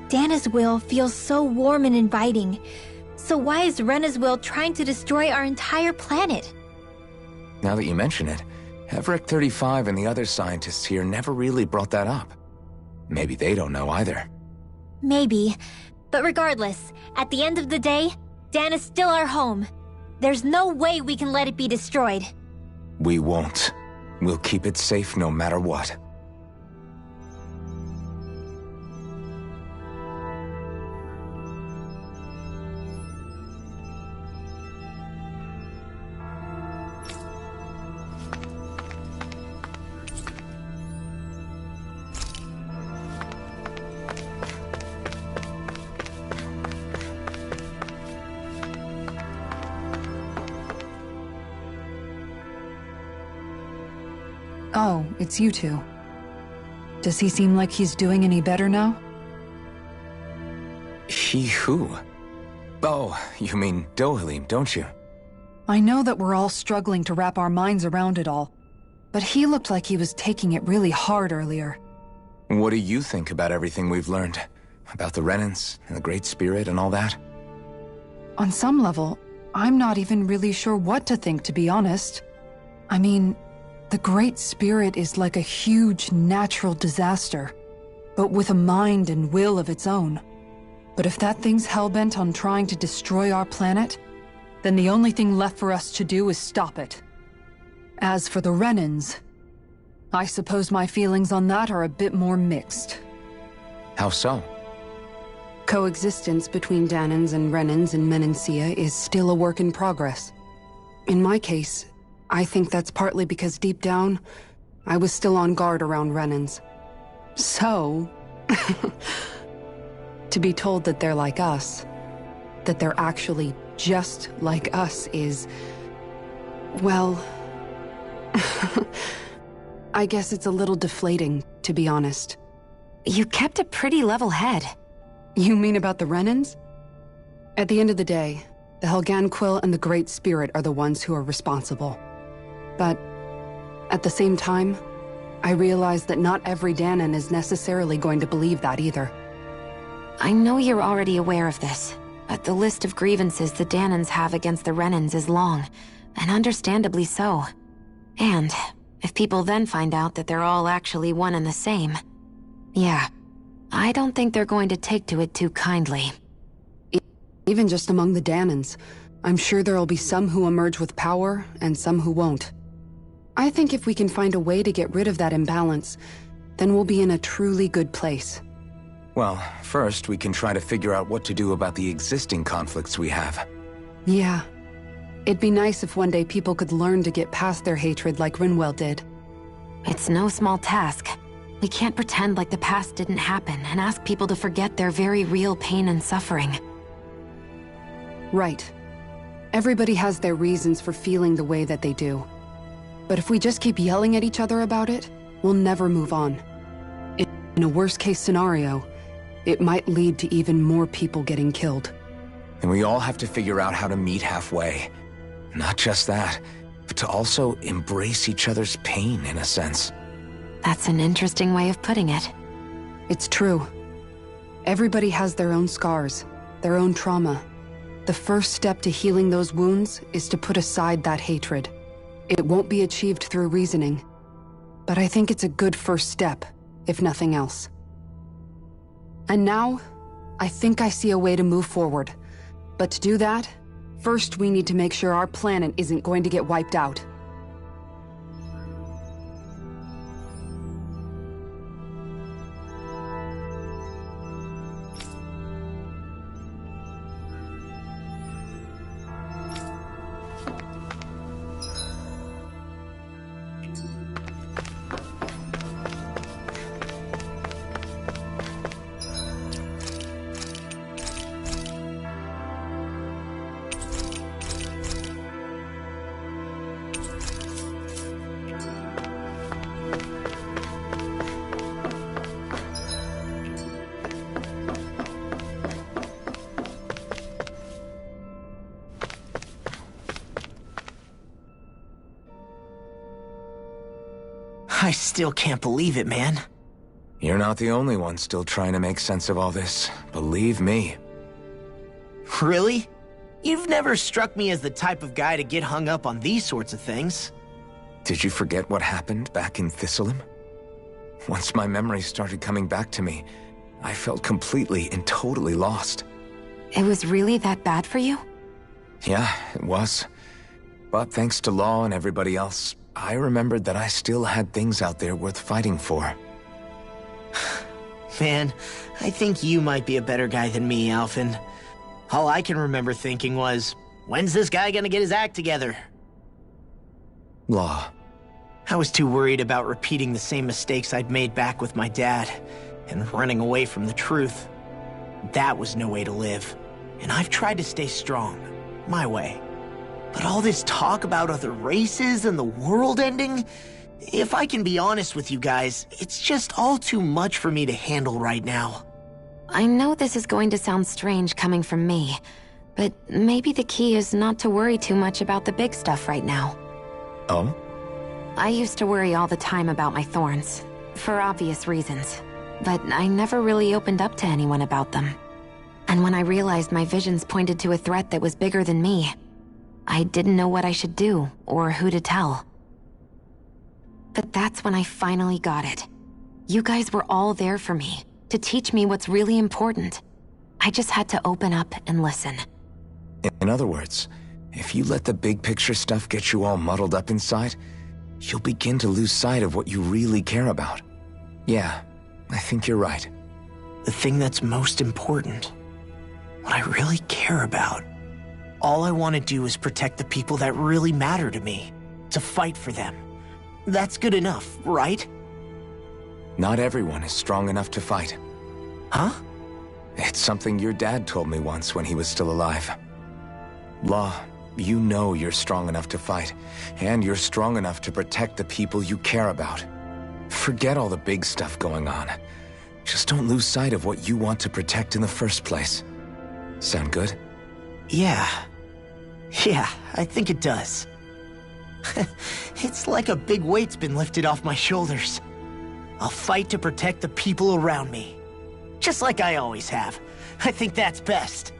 Dahna's will feels so warm and inviting. So why is Rena's will trying to destroy our entire planet? Now that you mention it, Everett 35 and the other scientists here never really brought that up. Maybe they don't know either. Maybe. But regardless, at the end of the day, Dahna's still our home. There's no way we can let it be destroyed. We won't. We'll keep it safe no matter what. Oh, it's you two. Does he seem like he's doing any better now? He who? Oh, you mean Dohalim, don't you? I know that we're all struggling to wrap our minds around it all, but he looked like he was taking it really hard earlier. What do you think about everything we've learned? About the Renans, and the Great Spirit, and all that? On some level, I'm not even really sure what to think, to be honest. I mean, the Great Spirit is like a huge natural disaster, but with a mind and will of its own. But if that thing's hellbent on trying to destroy our planet, then the only thing left for us to do is stop it. As for the Renans, I suppose my feelings on that are a bit more mixed. How so? Coexistence between Dahnans and Renans in Menancia is still a work in progress. In my case, I think that's partly because deep down, I was still on guard around Renans. So, to be told that they're like us, that they're actually just like us is, well, I guess it's a little deflating, to be honest. You kept a pretty level head. You mean about the Renans? At the end of the day, the Helganquil and the Great Spirit are the ones who are responsible. But at the same time, I realize that not every Dahnan is necessarily going to believe that either. I know you're already aware of this, but the list of grievances the Dahnans have against the Renans is long, and understandably so. And if people then find out that they're all actually one and the same, yeah, I don't think they're going to take to it too kindly. Even just among the Dahnans, I'm sure there'll be some who emerge with power and some who won't. I think if we can find a way to get rid of that imbalance, then we'll be in a truly good place. Well, first we can try to figure out what to do about the existing conflicts we have. Yeah. It'd be nice if one day people could learn to get past their hatred like Rinwell did. It's no small task. We can't pretend like the past didn't happen and ask people to forget their very real pain and suffering. Right. Everybody has their reasons for feeling the way that they do. But if we just keep yelling at each other about it, we'll never move on. In a worst-case scenario, it might lead to even more people getting killed. And we all have to figure out how to meet halfway. Not just that, but to also embrace each other's pain, in a sense. That's an interesting way of putting it. It's true. Everybody has their own scars, their own trauma. The first step to healing those wounds is to put aside that hatred. It won't be achieved through reasoning, but I think it's a good first step, if nothing else. And now, I think I see a way to move forward. But to do that, first we need to make sure our planet isn't going to get wiped out. I still can't believe it, man. You're not the only one still trying to make sense of all this. Believe me. Really? You've never struck me as the type of guy to get hung up on these sorts of things. Did you forget what happened back in Thistleum? Once my memories started coming back to me, I felt completely and totally lost. It was really that bad for you? Yeah, it was. But thanks to Law and everybody else, I remembered that I still had things out there worth fighting for. Man, I think you might be a better guy than me, Alphen. All I can remember thinking was, when's this guy gonna get his act together? Law. I was too worried about repeating the same mistakes I'd made back with my dad, and running away from the truth. That was no way to live, and I've tried to stay strong, my way. But all this talk about other races and the world ending, If I can be honest with you guys, it's just all too much for me to handle right now. I know this is going to sound strange coming from me, but maybe the key is not to worry too much about the big stuff right now. Oh? I used to worry all the time about my thorns, for obvious reasons, but I never really opened up to anyone about them. And when I realized my visions pointed to a threat that was bigger than me, I didn't know what I should do or who to tell. But that's when I finally got it. You guys were all there for me, to teach me what's really important. I just had to open up and listen. In other words, if you let the big picture stuff get you all muddled up inside, you'll begin to lose sight of what you really care about. Yeah, I think you're right. The thing that's most important, what I really care about. All I want to do is protect the people that really matter to me, to fight for them. That's good enough, right? Not everyone is strong enough to fight. Huh? It's something your dad told me once when he was still alive. Law, you know you're strong enough to fight, and you're strong enough to protect the people you care about. Forget all the big stuff going on. Just don't lose sight of what you want to protect in the first place. Sound good? Yeah, I think it does. It's like a big weight's been lifted off my shoulders. I'll fight to protect the people around me. Just like I always have. I think that's best.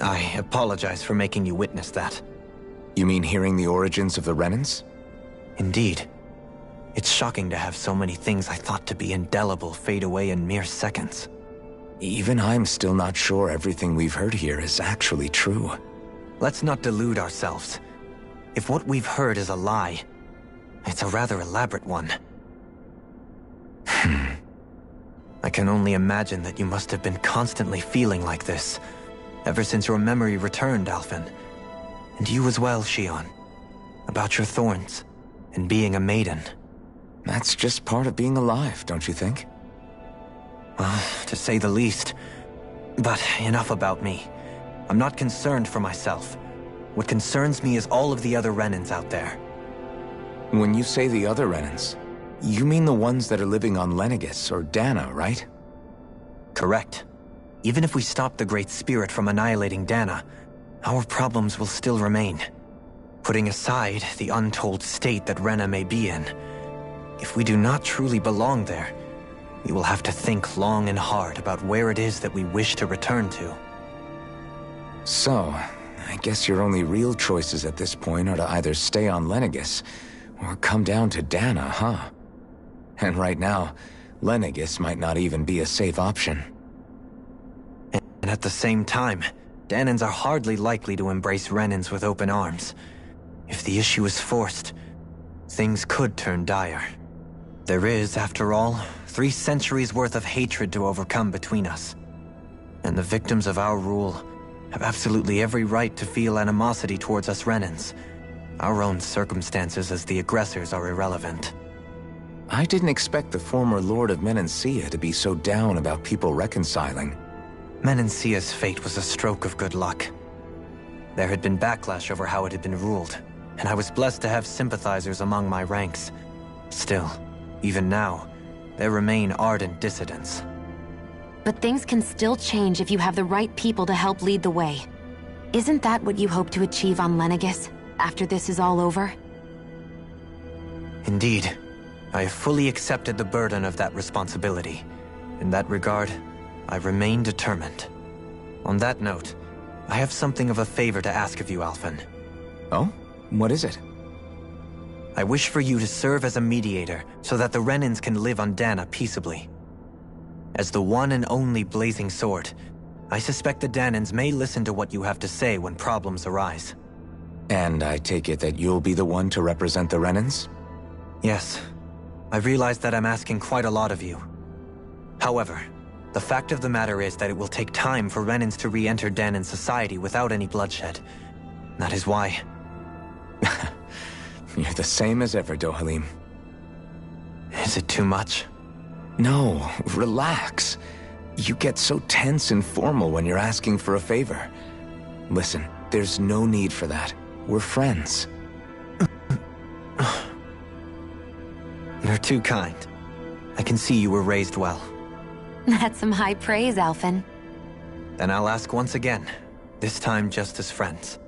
I apologize for making you witness that. You mean hearing the origins of the Renans? Indeed. It's shocking to have so many things I thought to be indelible fade away in mere seconds. Even I'm still not sure everything we've heard here is actually true. Let's not delude ourselves. If what we've heard is a lie, it's a rather elaborate one. I can only imagine that you must have been constantly feeling like this, ever since your memory returned, Alphen. And you as well, Shionne. About your thorns, and being a maiden. That's just part of being alive, don't you think? Well, to say the least. But enough about me. I'm not concerned for myself. What concerns me is all of the other Renans out there. When you say the other Renans, you mean the ones that are living on Lenegis or Dana, right? Correct. Even if we stop the Great Spirit from annihilating Dana, our problems will still remain. Putting aside the untold state that Rena may be in, if we do not truly belong there, we will have to think long and hard about where it is that we wish to return to. So, I guess your only real choices at this point are to either stay on Lenegis, or come down to Dana, huh? And right now, Lenegis might not even be a safe option. And at the same time, Danans are hardly likely to embrace Renans with open arms. If the issue is forced, things could turn dire. There is, after all, 3 centuries worth of hatred to overcome between us. And the victims of our rule have absolutely every right to feel animosity towards us Renans. Our own circumstances as the aggressors are irrelevant. I didn't expect the former Lord of Menancia to be so down about people reconciling. Menancia's fate was a stroke of good luck. There had been backlash over how it had been ruled, and I was blessed to have sympathizers among my ranks. Still, even now, there remain ardent dissidents. But things can still change if you have the right people to help lead the way. Isn't that what you hope to achieve on Lenegis, after this is all over? Indeed. I have fully accepted the burden of that responsibility. In that regard, I remain determined. On that note, I have something of a favor to ask of you, Alphen. Oh? What is it? I wish for you to serve as a mediator so that the Renans can live on Dana peaceably. As the one and only Blazing Sword, I suspect the Danans may listen to what you have to say when problems arise. And I take it that you'll be the one to represent the Renans? Yes. I realize that I'm asking quite a lot of you. However, the fact of the matter is that it will take time for Renans to re-enter Danan society without any bloodshed. That is why... You're the same as ever, Dohalim. Is it too much? No, relax. You get so tense and formal when you're asking for a favor. Listen, there's no need for that. We're friends. You're too kind. I can see you were raised well. That's some high praise, Alphen. Then I'll ask once again, this time just as friends.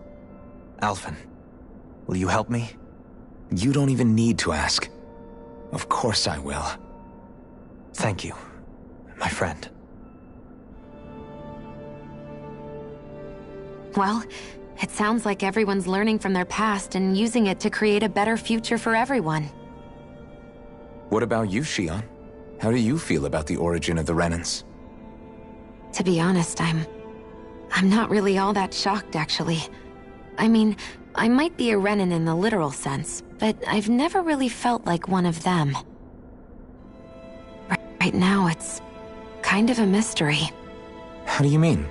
Alphen, will you help me? You don't even need to ask. Of course I will. Thank you, my friend. Well, it sounds like everyone's learning from their past and using it to create a better future for everyone. What about you, Shionne? How do you feel about the origin of the Renans? To be honest, I'm not really all that shocked, actually. I mean, I might be a Renan in the literal sense, but I've never really felt like one of them. Right now, it's kind of a mystery. How do you mean?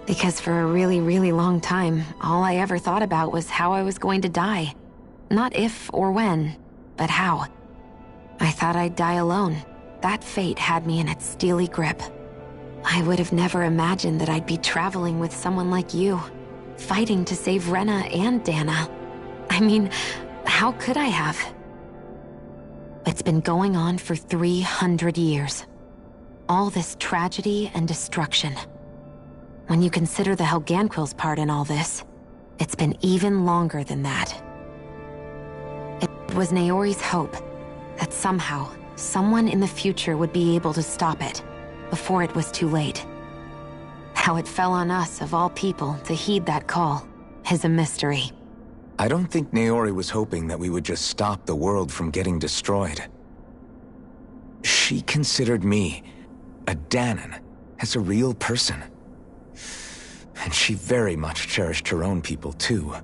Because for a really, really long time, all I ever thought about was how I was going to die. Not if or when, but how. I thought I'd die alone. That fate had me in its steely grip. I would have never imagined that I'd be traveling with someone like you, fighting to save Rena and Dana. I mean, how could I have? It's been going on for 300 years. All this tragedy and destruction. When you consider the Helganquil's part in all this, it's been even longer than that. It was Naori's hope that somehow, someone in the future would be able to stop it, before it was too late. How it fell on us, of all people, to heed that call, is a mystery. I don't think Naori was hoping that we would just stop the world from getting destroyed. She considered me, a Danan, as a real person. And she very much cherished her own people, too.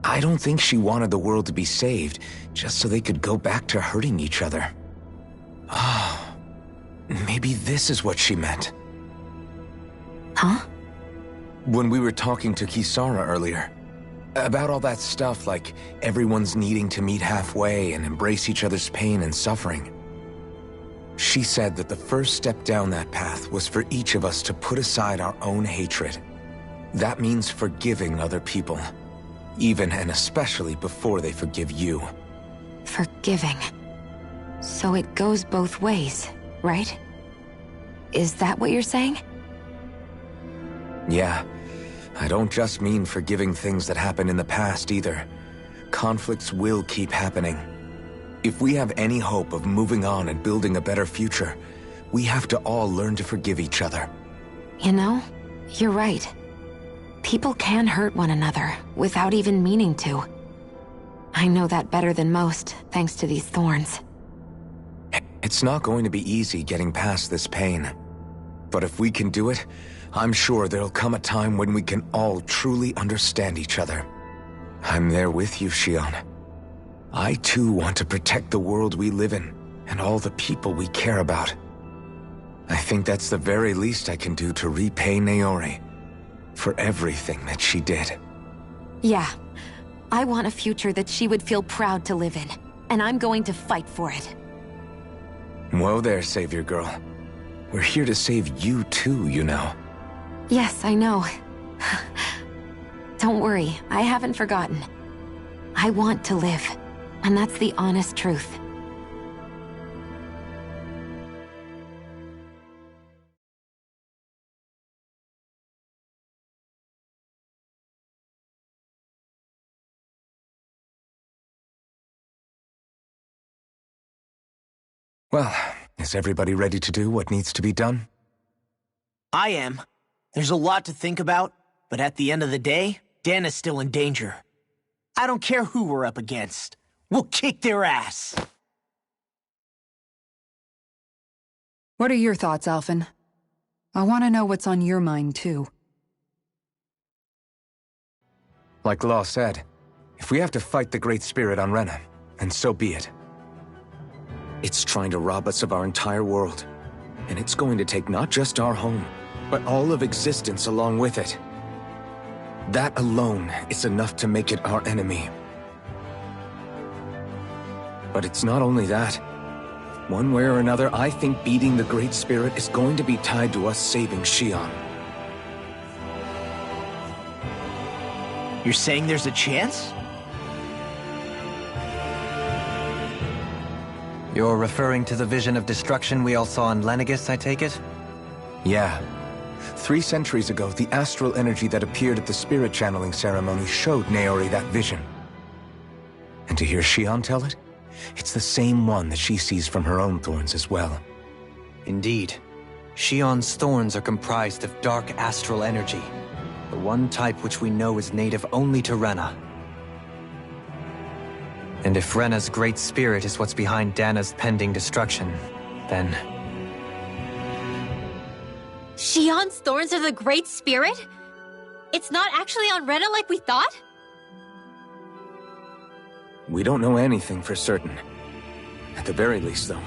I don't think she wanted the world to be saved, just so they could go back to hurting each other. Oh, maybe this is what she meant. Huh? When we were talking to Kisara earlier, about all that stuff like everyone's needing to meet halfway and embrace each other's pain and suffering. She said that the first step down that path was for each of us to put aside our own hatred. That means forgiving other people, even and especially before they forgive you. Forgiving. So it goes both ways, right? Is that what you're saying? Yeah. I don't just mean forgiving things that happened in the past either. Conflicts will keep happening. If we have any hope of moving on and building a better future, we have to all learn to forgive each other. You know, you're right. People can hurt one another without even meaning to. I know that better than most, thanks to these thorns. It's not going to be easy getting past this pain. But if we can do it, I'm sure there'll come a time when we can all truly understand each other. I'm there with you, Shionne. I too want to protect the world we live in, and all the people we care about. I think that's the very least I can do to repay Naori for everything that she did. Yeah. I want a future that she would feel proud to live in, and I'm going to fight for it. Whoa there, Savior Girl. We're here to save you too, you know. Yes, I know. Don't worry, I haven't forgotten. I want to live, and that's the honest truth. Well, is everybody ready to do what needs to be done? I am. There's a lot to think about, but at the end of the day, Dana's still in danger. I don't care who we're up against. We'll kick their ass. What are your thoughts, Alphen? I want to know what's on your mind, too. Like Law said, if we have to fight the Great Spirit on Rena, then so be it. It's trying to rob us of our entire world, and it's going to take not just our home, but all of existence along with it. That alone is enough to make it our enemy. But it's not only that. One way or another, I think beating the Great Spirit is going to be tied to us saving Xion. You're saying there's a chance? You're referring to the vision of destruction we all saw in Lenegis, I take it? Yeah. 3 centuries ago, the astral energy that appeared at the spirit channeling ceremony showed Naori that vision. And to hear Xion tell it, it's the same one that she sees from her own thorns as well. Indeed. Xion's thorns are comprised of dark astral energy, the one type which we know is native only to Rena. And if Rena's Great Spirit is what's behind Dana's pending destruction, then... Xion's thorns are the Great Spirit? It's not actually on Rena like we thought? We don't know anything for certain. At the very least, though,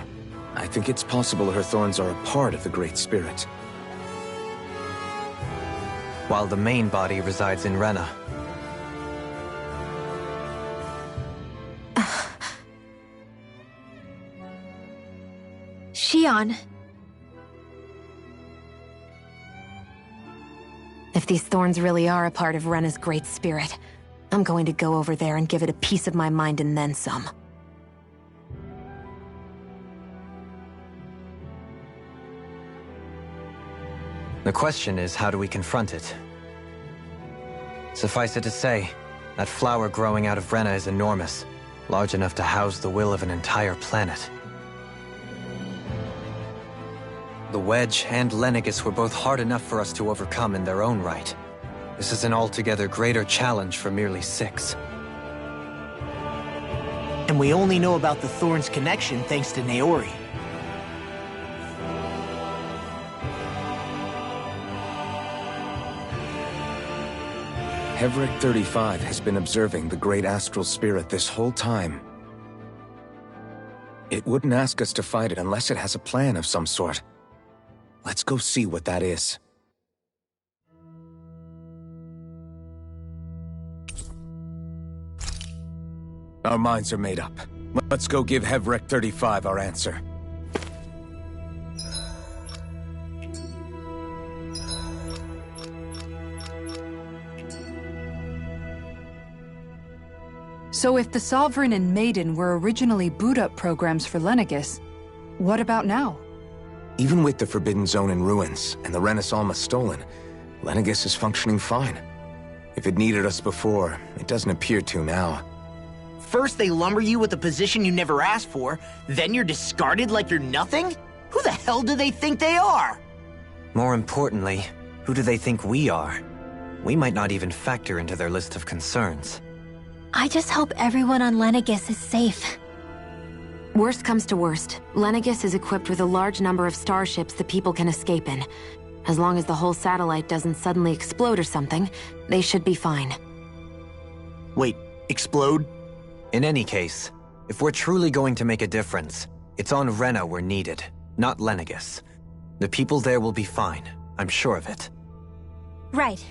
I think it's possible her thorns are a part of the Great Spirit. While the main body resides in Rena. Xion. If these thorns really are a part of Rena's Great Spirit, I'm going to go over there and give it a piece of my mind and then some. The question is, how do we confront it? Suffice it to say, that flower growing out of Rena is enormous, large enough to house the will of an entire planet. The Wedge and Lenegis were both hard enough for us to overcome in their own right. This is an altogether greater challenge for merely 6. And we only know about the Thorns' connection thanks to Naori. Heverick 35 has been observing the Great Astral Spirit this whole time. It wouldn't ask us to fight it unless it has a plan of some sort. Let's go see what that is. Our minds are made up. Let's go give Heverick 35 our answer. So if the Sovereign and Maiden were originally boot-up programs for Lenegis, what about now? Even with the Forbidden Zone in ruins and the Renis Alma stolen, Lenegis is functioning fine. If it needed us before, it doesn't appear to now. First they lumber you with a position you never asked for, then you're discarded like you're nothing? Who the hell do they think they are? More importantly, who do they think we are? We might not even factor into their list of concerns. I just hope everyone on Lenegis is safe. Worst comes to worst, Lenegis is equipped with a large number of starships the people can escape in. As long as the whole satellite doesn't suddenly explode or something, they should be fine. Wait, explode? In any case, if we're truly going to make a difference, it's on Rena we're needed, not Lenegis. The people there will be fine, I'm sure of it. Right.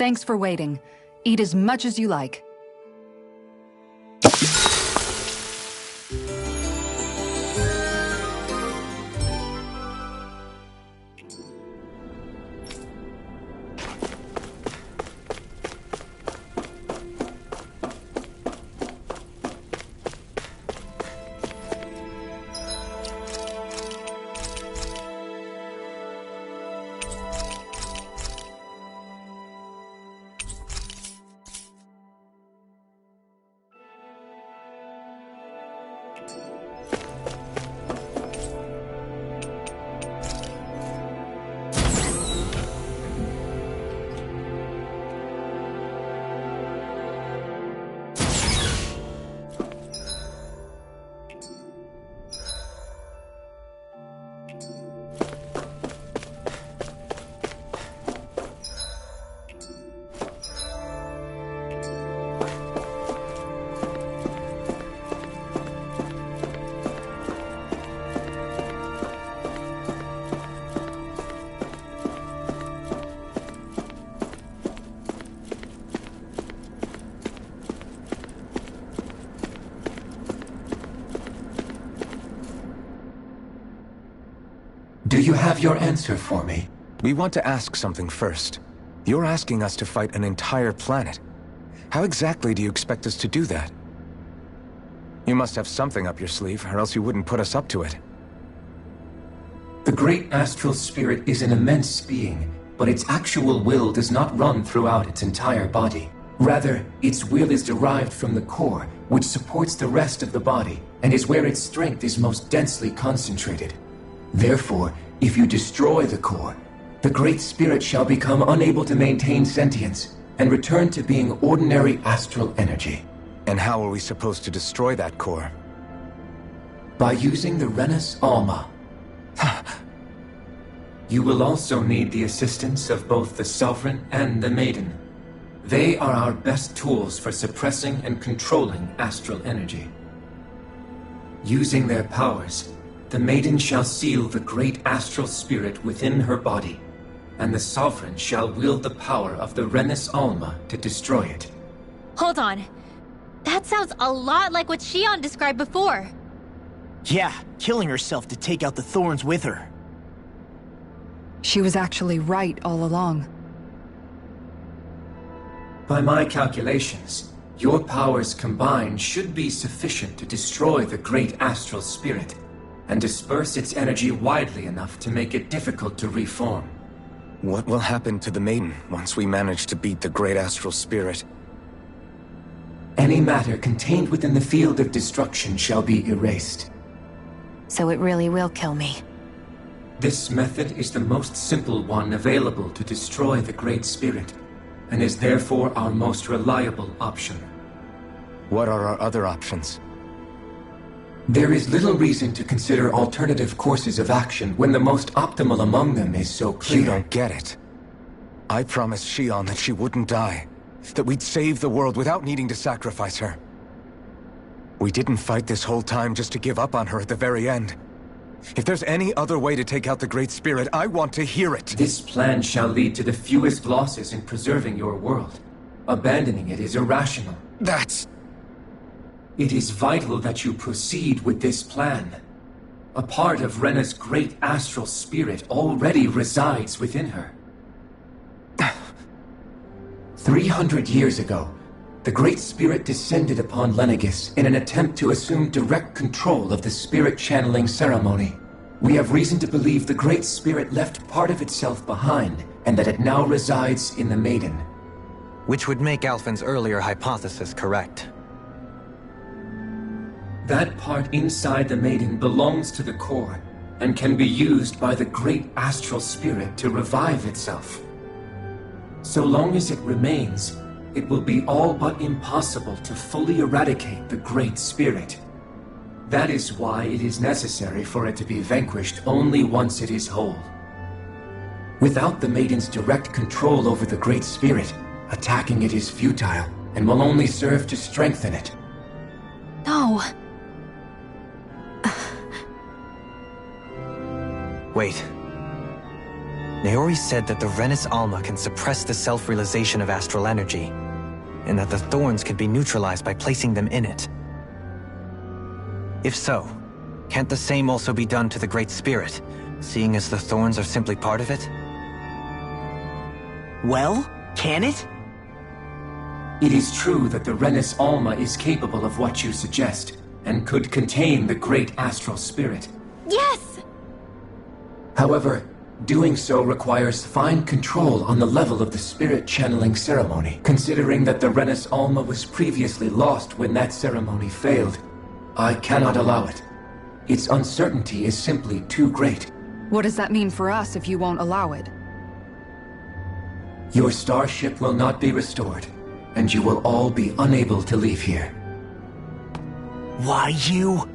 Thanks for waiting. Eat as much as you like. Do you have your answer for me? We want to ask something first. You're asking us to fight an entire planet. How exactly do you expect us to do that? You must have something up your sleeve, or else you wouldn't put us up to it. The great astral spirit is an immense being, but its actual will does not run throughout its entire body. Rather, its will is derived from the core, which supports the rest of the body, and is where its strength is most densely concentrated. Therefore, if you destroy the core, the Great Spirit shall become unable to maintain sentience and return to being ordinary astral energy. And how are we supposed to destroy that core? By using the Renus Alma. You will also need the assistance of both the Sovereign and the Maiden. They are our best tools for suppressing and controlling astral energy. Using their powers, the Maiden shall seal the great astral spirit within her body, and the Sovereign shall wield the power of the Renus Alma to destroy it. Hold on. That sounds a lot like what Shion described before. Yeah, killing herself to take out the thorns with her. She was actually right all along. By my calculations, your powers combined should be sufficient to destroy the great astral spirit and disperse its energy widely enough to make it difficult to reform. What will happen to the Maiden once we manage to beat the great astral spirit? Any matter contained within the field of destruction shall be erased. So it really will kill me. This method is the most simple one available to destroy the Great Spirit, and is therefore our most reliable option. What are our other options? There is little reason to consider alternative courses of action when the most optimal among them is so clear. You don't get it. I promised Shion that she wouldn't die, that we'd save the world without needing to sacrifice her. We didn't fight this whole time just to give up on her at the very end. If there's any other way to take out the Great Spirit, I want to hear it. This plan shall lead to the fewest losses in preserving your world. Abandoning it is irrational. It is vital that you proceed with this plan. A part of Rena's great astral spirit already resides within her. 300 years ago, the Great Spirit descended upon Lenegis in an attempt to assume direct control of the spirit channeling ceremony. We have reason to believe the Great Spirit left part of itself behind, and that it now resides in the Maiden. Which would make Alphen's earlier hypothesis correct. That part inside the Maiden belongs to the core, and can be used by the great astral spirit to revive itself. So long as it remains, it will be all but impossible to fully eradicate the Great Spirit. That is why it is necessary for it to be vanquished only once it is whole. Without the Maiden's direct control over the Great Spirit, attacking it is futile, and will only serve to strengthen it. No. Wait. Naori said that the Renis Alma can suppress the self-realization of astral energy, and that the thorns can be neutralized by placing them in it. If so, can't the same also be done to the Great Spirit, seeing as the thorns are simply part of it? Well, can it? It is true that the Renis Alma is capable of what you suggest, and could contain the great astral spirit. Yes! However, doing so requires fine control on the level of the spirit channeling ceremony. Considering that the Renis Alma was previously lost when that ceremony failed, I cannot allow it. Its uncertainty is simply too great. What does that mean for us if you won't allow it? Your starship will not be restored, and you will all be unable to leave here. Why you?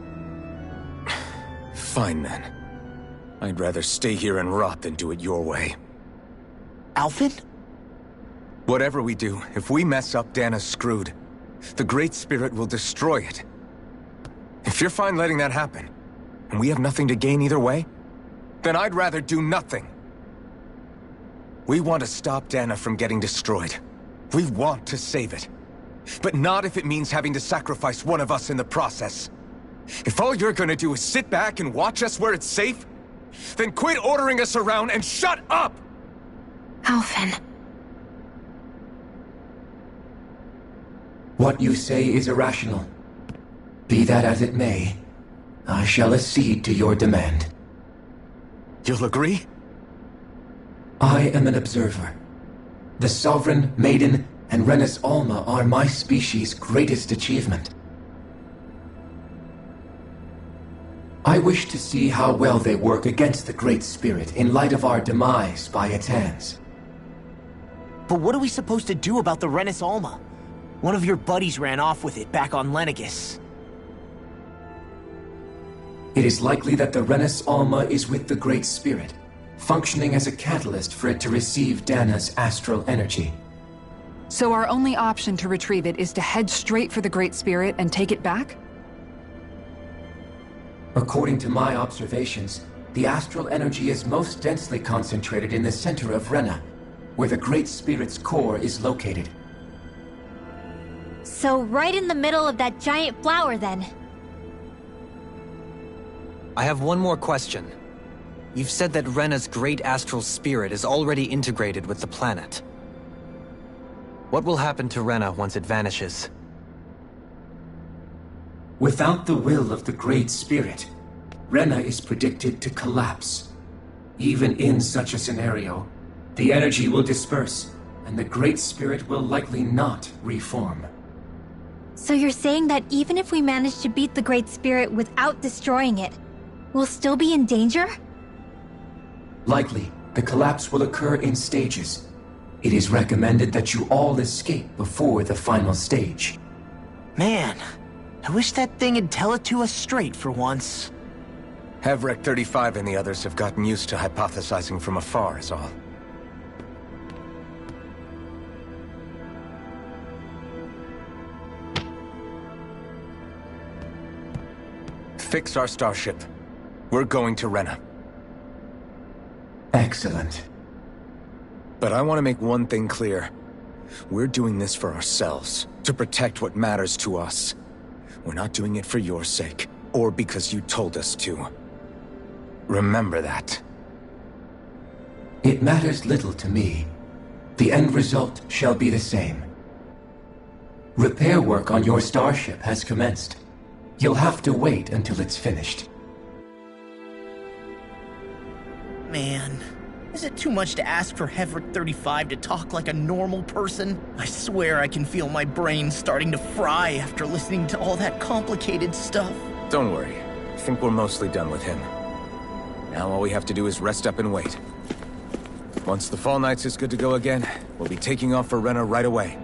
Fine then. I'd rather stay here and rot than do it your way. Alphen? Whatever we do, if we mess up, Dana's screwed. The Great Spirit will destroy it. If you're fine letting that happen, and we have nothing to gain either way, then I'd rather do nothing. We want to stop Dana from getting destroyed. We want to save it. But not if it means having to sacrifice one of us in the process. If all you're gonna do is sit back and watch us where it's safe, then quit ordering us around and shut up! Alphen. What you say is irrational. Be that as it may, I shall accede to your demand. You'll agree? I am an observer. The Sovereign, Maiden, and Renis Alma are my species' greatest achievement. I wish to see how well they work against the Great Spirit in light of our demise by its hands. But what are we supposed to do about the Renis Alma? One of your buddies ran off with it back on Lenegis. It is likely that the Renis Alma is with the Great Spirit, functioning as a catalyst for it to receive Dana's astral energy. So our only option to retrieve it is to head straight for the Great Spirit and take it back? According to my observations, the astral energy is most densely concentrated in the center of Rena, where the Great Spirit's core is located. So right in the middle of that giant flower, then. I have one more question. You've said that Rena's great astral spirit is already integrated with the planet. What will happen to Rena once it vanishes? Without the will of the Great Spirit, Rena is predicted to collapse. Even in such a scenario, the energy will disperse, and the Great Spirit will likely not reform. So you're saying that even if we manage to beat the Great Spirit without destroying it, we'll still be in danger? Likely, the collapse will occur in stages. It is recommended that you all escape before the final stage. Man, I wish that thing would tell it to us straight for once. Hevrek 35 and the others have gotten used to hypothesizing from afar is all. Fix our starship. We're going to Rena. Excellent. But I want to make one thing clear. We're doing this for ourselves, to protect what matters to us. We're not doing it for your sake, or because you told us to. Remember that. It matters little to me. The end result shall be the same. Repair work on your starship has commenced. You'll have to wait until it's finished. Man, is it too much to ask for Hevrek 35 to talk like a normal person? I swear I can feel my brain starting to fry after listening to all that complicated stuff. Don't worry. I think we're mostly done with him. Now all we have to do is rest up and wait. Once the Fall Knights is good to go again, we'll be taking off for Rena right away.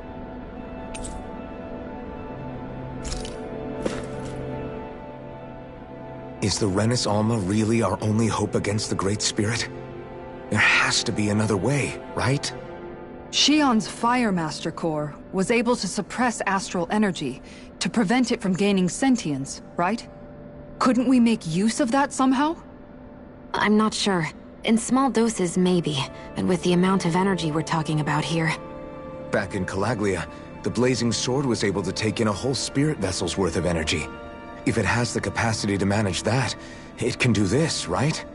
Is the Renis Alma really our only hope against the Great Spirit? There has to be another way, right? Shion's Fire Master Core was able to suppress astral energy to prevent it from gaining sentience, right? Couldn't we make use of that somehow? I'm not sure. In small doses, maybe. But with the amount of energy we're talking about here... Back in Calaglia, the Blazing Sword was able to take in a whole spirit vessel's worth of energy. If it has the capacity to manage that, it can do this, right?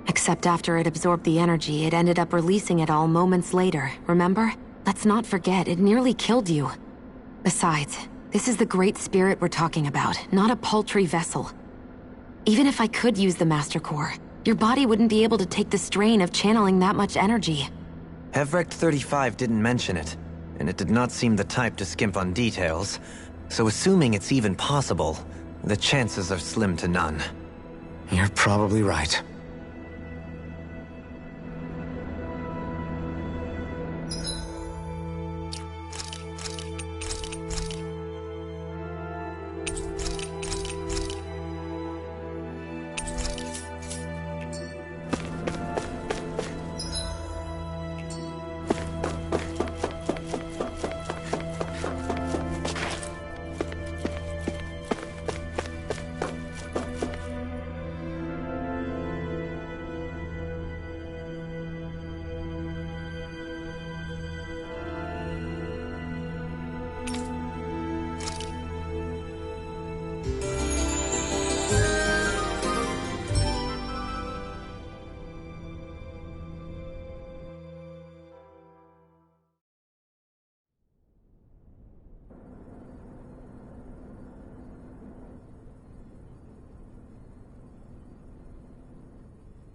Except after it absorbed the energy, it ended up releasing it all moments later, remember? Let's not forget, it nearly killed you. Besides, this is the Great Spirit we're talking about, not a paltry vessel. Even if I could use the Master Core, your body wouldn't be able to take the strain of channeling that much energy. Hevrecht 35 didn't mention it, and it did not seem the type to skimp on details, so assuming it's even possible, the chances are slim to none. You're probably right.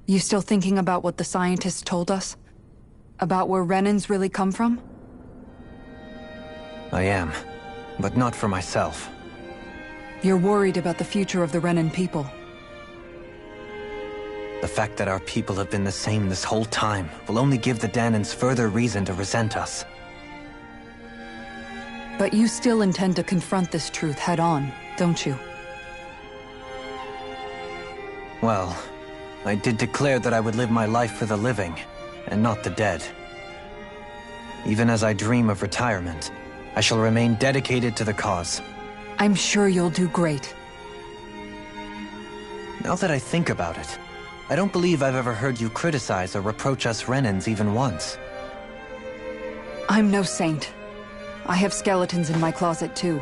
You still thinking about what the scientists told us? About where Renans really come from? I am, but not for myself. You're worried about the future of the Renan people. The fact that our people have been the same this whole time will only give the Dahnans further reason to resent us. But you still intend to confront this truth head-on, don't you? Well, I did declare that I would live my life for the living, and not the dead. Even as I dream of retirement, I shall remain dedicated to the cause. I'm sure you'll do great. Now that I think about it, I don't believe I've ever heard you criticize or reproach us Renans even once. I'm no saint. I have skeletons in my closet too.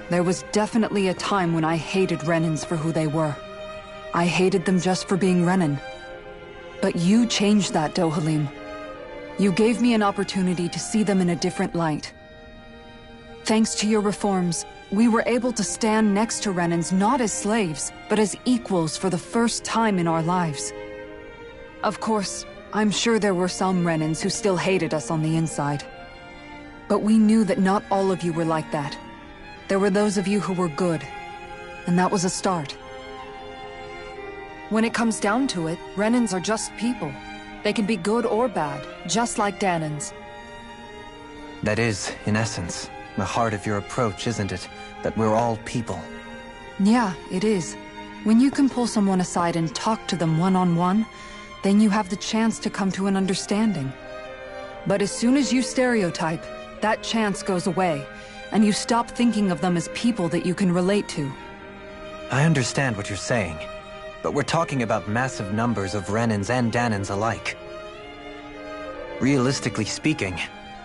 There was definitely a time when I hated Renans for who they were. I hated them just for being Renan. But you changed that, Dohalim. You gave me an opportunity to see them in a different light. Thanks to your reforms, we were able to stand next to Renans not as slaves, but as equals for the first time in our lives. Of course, I'm sure there were some Renans who still hated us on the inside. But we knew that not all of you were like that. There were those of you who were good, and that was a start. When it comes down to it, Renans are just people. They can be good or bad, just like Dahnans. That is, in essence, the heart of your approach, isn't it? That we're all people. Yeah, it is. When you can pull someone aside and talk to them one-on-one, then you have the chance to come to an understanding. But as soon as you stereotype, that chance goes away, and you stop thinking of them as people that you can relate to. I understand what you're saying. But we're talking about massive numbers of Renans and Dahnans alike. Realistically speaking,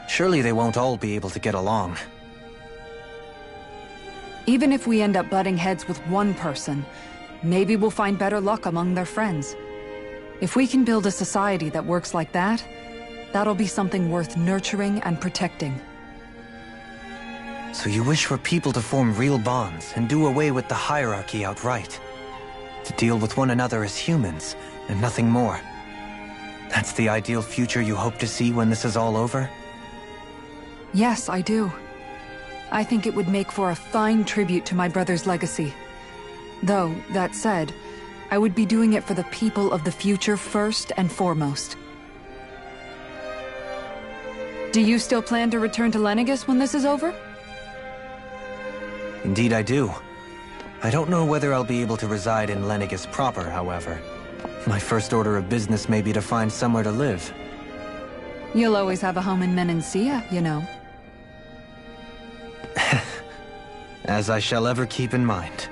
surely they won't all be able to get along. Even if we end up butting heads with one person, maybe we'll find better luck among their friends. If we can build a society that works like that, that'll be something worth nurturing and protecting. So you wish for people to form real bonds and do away with the hierarchy outright? To deal with one another as humans, and nothing more. That's the ideal future you hope to see when this is all over? Yes, I do. I think it would make for a fine tribute to my brother's legacy. Though, that said, I would be doing it for the people of the future first and foremost. Do you still plan to return to Lenegis when this is over? Indeed I do. I don't know whether I'll be able to reside in Lenegis proper, however. My first order of business may be to find somewhere to live. You'll always have a home in Menancia, you know. As I shall ever keep in mind.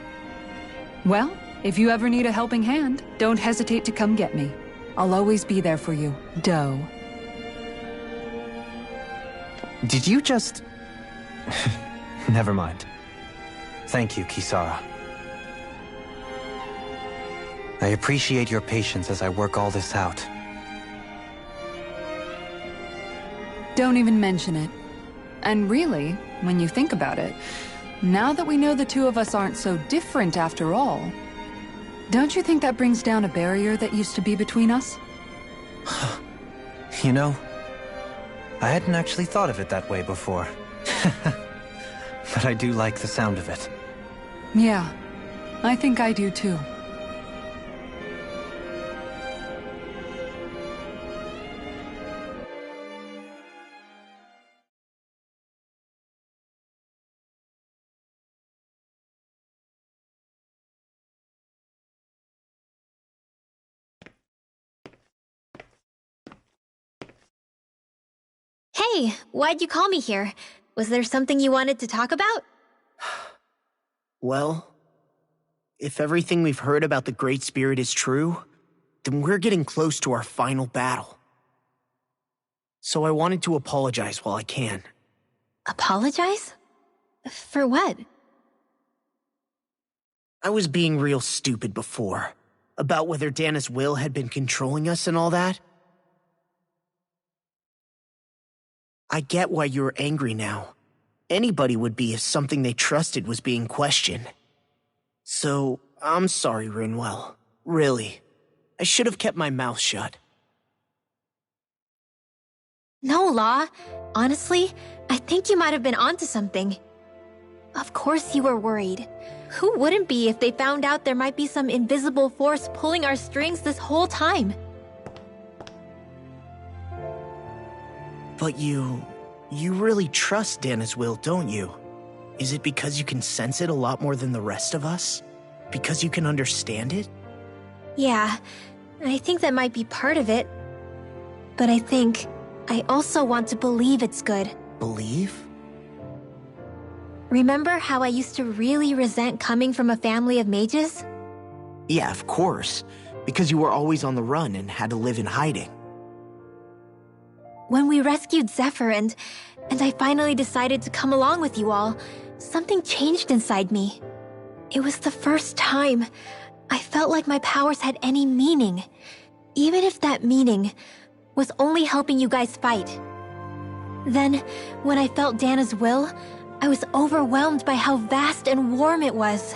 Well, if you ever need a helping hand, don't hesitate to come get me. I'll always be there for you, Doe. Did you just... Never mind. Thank you, Kisara. I appreciate your patience as I work all this out. Don't even mention it. And really, when you think about it, now that we know the two of us aren't so different after all, don't you think that brings down a barrier that used to be between us? You know, I hadn't actually thought of it that way before. But I do like the sound of it. Yeah, I think I do too. Hey, why'd you call me here? Was there something you wanted to talk about? Well, if everything we've heard about the Great Spirit is true, then we're getting close to our final battle. So I wanted to apologize while I can. Apologize? For what? I was being real stupid before, about whether Dana's will had been controlling us and all that. I get why you're angry now. Anybody would be if something they trusted was being questioned. So, I'm sorry, Rinwell. Really. I should have kept my mouth shut. No, Law. Honestly, I think you might have been onto something. Of course you were worried. Who wouldn't be if they found out there might be some invisible force pulling our strings this whole time? But you really trust Dana's will, don't you? Is it because you can sense it a lot more than the rest of us? Because you can understand it? Yeah, I think that might be part of it. But I think I also want to believe it's good. Believe? Remember how I used to really resent coming from a family of mages? Yeah, of course. Because you were always on the run and had to live in hiding. When we rescued Zephyr and I finally decided to come along with you all, something changed inside me. It was the first time I felt like my powers had any meaning, even if that meaning was only helping you guys fight. Then, when I felt Dana's will, I was overwhelmed by how vast and warm it was.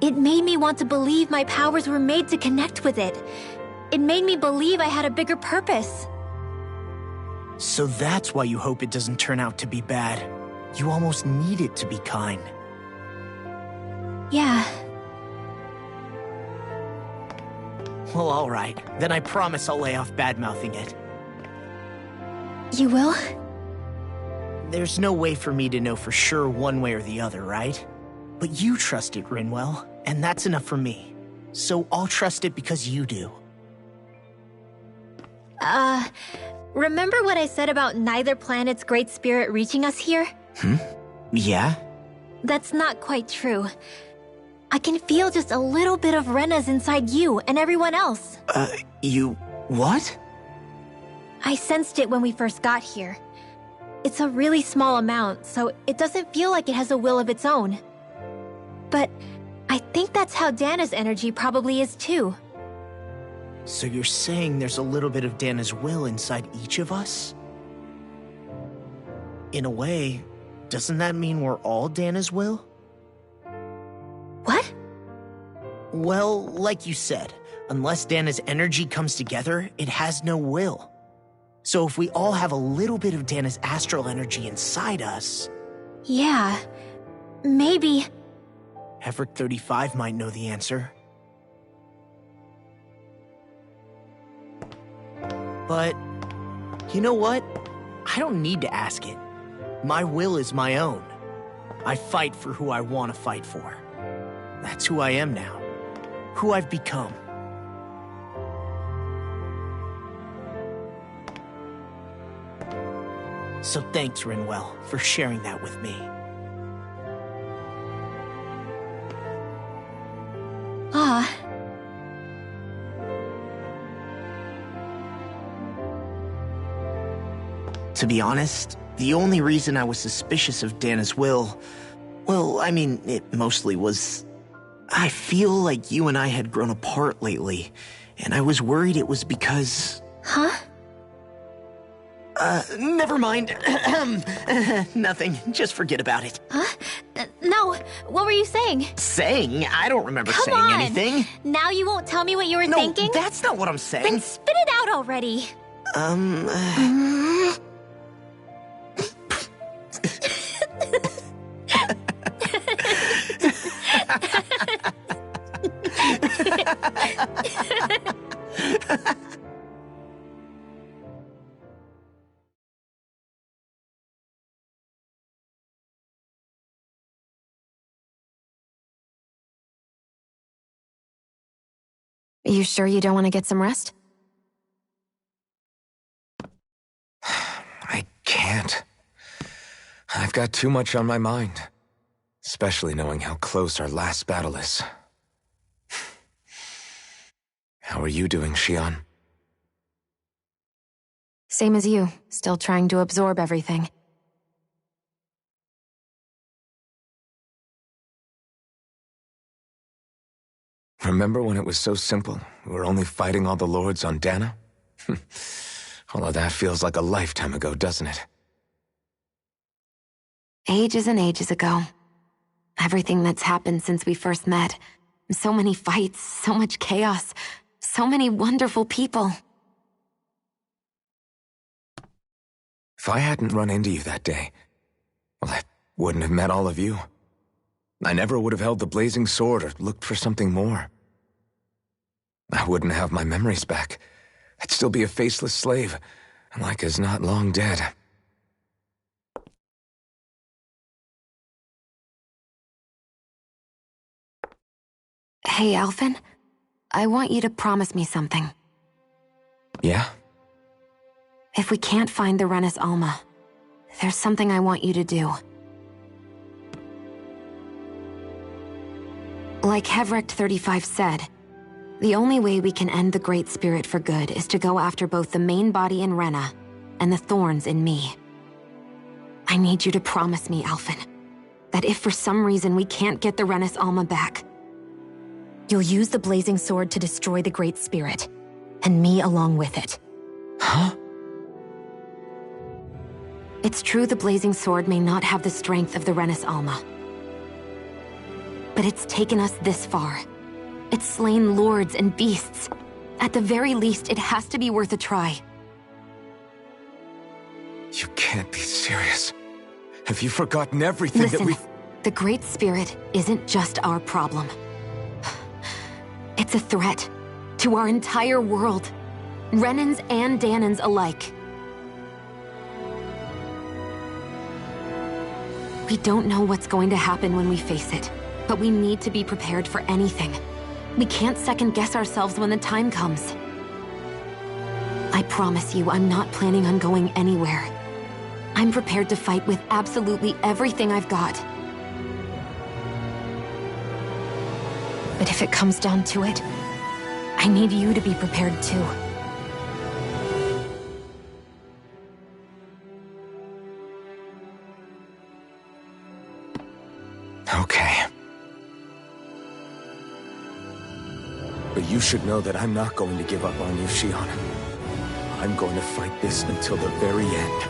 It made me want to believe my powers were made to connect with it. It made me believe I had a bigger purpose. So that's why you hope it doesn't turn out to be bad. You almost need it to be kind. Yeah. Well, alright. Then I promise I'll lay off bad-mouthing it. You will? There's no way for me to know for sure one way or the other, right? But you trust it, Rinwell, and that's enough for me. So I'll trust it because you do. Remember what I said about neither planet's Great Spirit reaching us here? Yeah? That's not quite true. I can feel just a little bit of Rena's inside you and everyone else. You... what? I sensed it when we first got here. It's a really small amount, so it doesn't feel like it has a will of its own. But I think that's how Dana's energy probably is too. So you're saying there's a little bit of Dana's will inside each of us? In a way, doesn't that mean we're all Dana's will? What? Well, like you said, unless Dana's energy comes together, it has no will. So if we all have a little bit of Dana's astral energy inside us... Yeah, maybe... Everett 35 might know the answer. But, you know what? I don't need to ask it. My will is my own. I fight for who I want to fight for. That's who I am now. Who I've become. So thanks, Rinwell, for sharing that with me. To be honest, the only reason I was suspicious of Dana's will... Well, I mean, it mostly was... I feel like you and I had grown apart lately, and I was worried it was because... Huh? Never mind. Nothing. Just forget about it. Huh? No. What were you saying? Saying? I don't remember saying anything. Now you won't tell me what you were thinking? No, that's not what I'm saying. Then spit it out already. You sure you don't want to get some rest? I can't. I've got too much on my mind. Especially knowing how close our last battle is. How are you doing, Shionne? Same as you, still trying to absorb everything. Remember when it was so simple? We were only fighting all the lords on Dana? All of that feels like a lifetime ago, doesn't it? Ages and ages ago. Everything that's happened since we first met. So many fights, so much chaos, so many wonderful people. If I hadn't run into you that day, well, I wouldn't have met all of you. I never would have held the blazing sword or looked for something more. I wouldn't have my memories back. I'd still be a faceless slave, like as not long dead. Hey, Alphen. I want you to promise me something. Yeah? If we can't find the Renis Alma, there's something I want you to do. Like Hevrecht 35 said, the only way we can end the Great Spirit for good is to go after both the main body in Rena and the thorns in me. I need you to promise me, Alphen, that if for some reason we can't get the Renis Alma back, you'll use the Blazing Sword to destroy the Great Spirit, and me along with it. Huh? It's true the Blazing Sword may not have the strength of the Renis Alma. But it's taken us this far. It's slain lords and beasts. At the very least, it has to be worth a try. You can't be serious. Have you forgotten everything Listen, that we've... the Great Spirit isn't just our problem. It's a threat to our entire world. Renans and Danans alike. We don't know what's going to happen when we face it, but we need to be prepared for anything. We can't second-guess ourselves when the time comes. I promise you, I'm not planning on going anywhere. I'm prepared to fight with absolutely everything I've got. But if it comes down to it, I need you to be prepared too. Okay. But you should know that I'm not going to give up on you, Shionne. I'm going to fight this until the very end.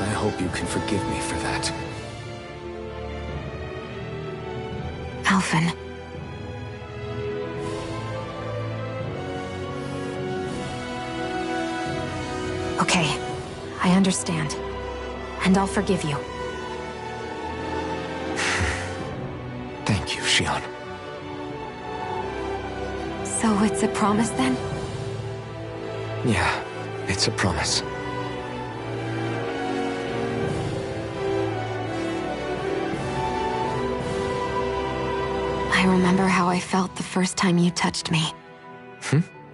I hope you can forgive me for that. Alphen. Okay, I understand. And I'll forgive you. Thank you, Shionne. So it's a promise then? Yeah, it's a promise. I remember how I felt the first time you touched me.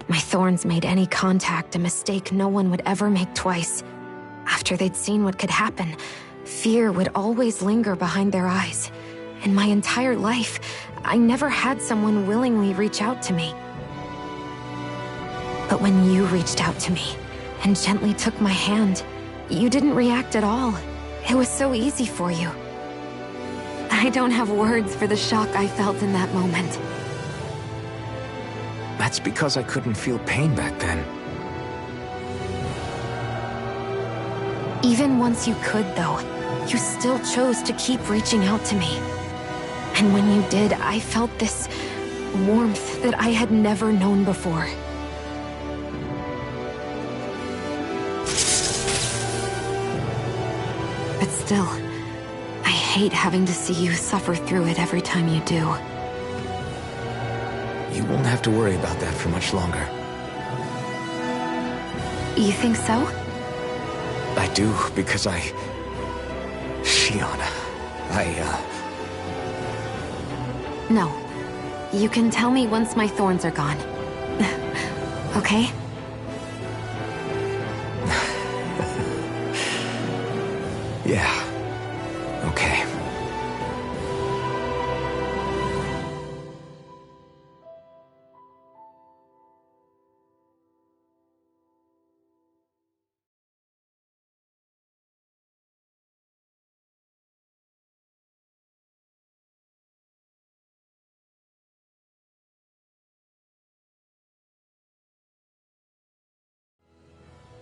My thorns made any contact a mistake no one would ever make twice. After they'd seen what could happen, fear would always linger behind their eyes. In my entire life, I never had someone willingly reach out to me. But when you reached out to me and gently took my hand, you didn't react at all. It was so easy for you. I don't have words for the shock I felt in that moment. That's because I couldn't feel pain back then. Even once you could, though, you still chose to keep reaching out to me. And when you did, I felt this warmth that I had never known before. But still, I hate having to see you suffer through it every time you do. You won't have to worry about that for much longer. You think so? I do, because Shionne, No. You can tell me once my thorns are gone. Okay? Yeah. Okay.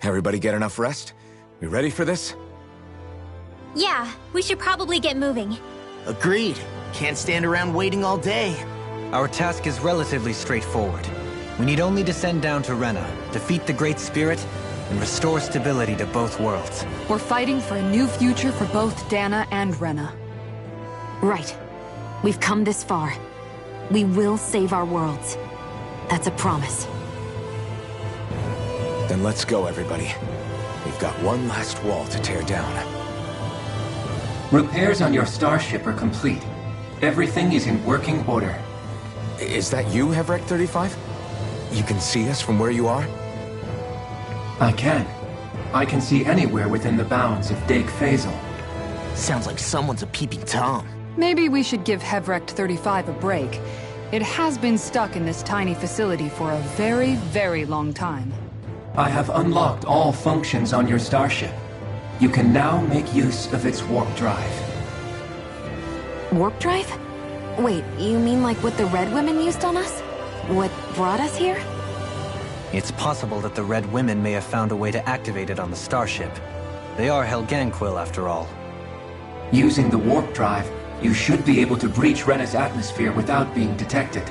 Everybody get enough rest? We ready for this? Yeah, we should probably get moving. Agreed. Can't stand around waiting all day. Our task is relatively straightforward. We need only descend down to Rena, defeat the Great Spirit, and restore stability to both worlds. We're fighting for a new future for both Dana and Rena. Right. We've come this far. We will save our worlds. That's a promise. Then let's go, everybody. We've got one last wall to tear down. Repairs on your starship are complete. Everything is in working order. Is that you, Hevrek 35? You can see us from where you are? I can. I can see anywhere within the bounds of Dake Faisal. Sounds like someone's a peeping Tom. Maybe we should give Hevrect 35 a break. It has been stuck in this tiny facility for a very, very long time. I have unlocked all functions on your starship. You can now make use of its warp drive. Warp drive? Wait, you mean like what the Red Women used on us? What brought us here? It's possible that the Red Women may have found a way to activate it on the starship. They are Helganquil, after all. Using the warp drive, you should be able to breach Rena's atmosphere without being detected.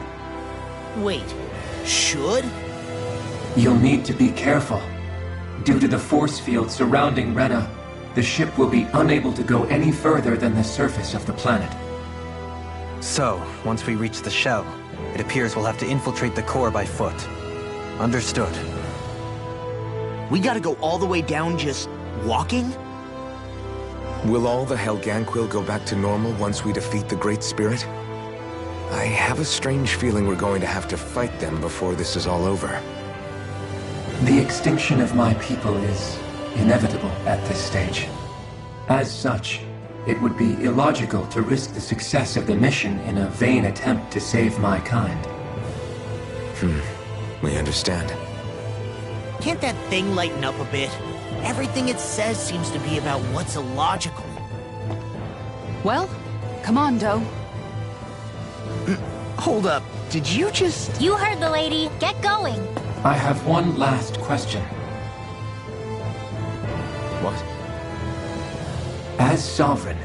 Wait, should? You'll need to be careful. Due to the force field surrounding Rena, the ship will be unable to go any further than the surface of the planet. So, once we reach the shell, it appears we'll have to infiltrate the core by foot. Understood. We gotta go all the way down just walking? Will all the Helganquil go back to normal once we defeat the Great Spirit? I have a strange feeling we're going to have to fight them before this is all over. The extinction of my people is inevitable at this stage. As such, it would be illogical to risk the success of the mission in a vain attempt to save my kind. We understand. Can't that thing lighten up a bit? Everything it says seems to be about what's illogical. Well, come on, Doe. Hold up, did you just... You heard the lady. Get going. I have one last question. What? As Sovereign,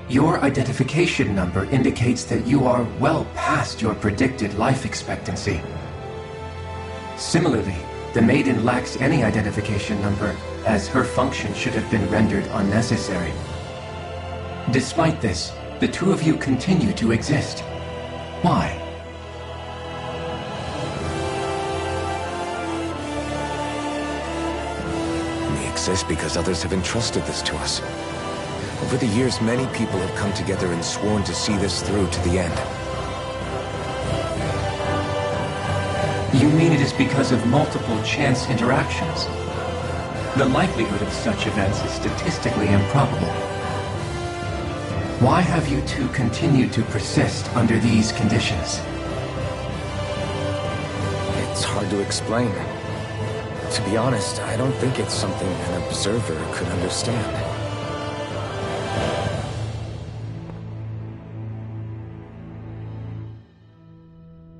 your identification number indicates that you are well past your predicted life expectancy. Similarly, the Maiden lacks any identification number, as her function should have been rendered unnecessary. Despite this, the two of you continue to exist. Why? We exist because others have entrusted this to us. Over the years, many people have come together and sworn to see this through to the end. You mean it is because of multiple chance interactions? The likelihood of such events is statistically improbable. Why have you two continued to persist under these conditions? It's hard to explain. To be honest, I don't think it's something an observer could understand.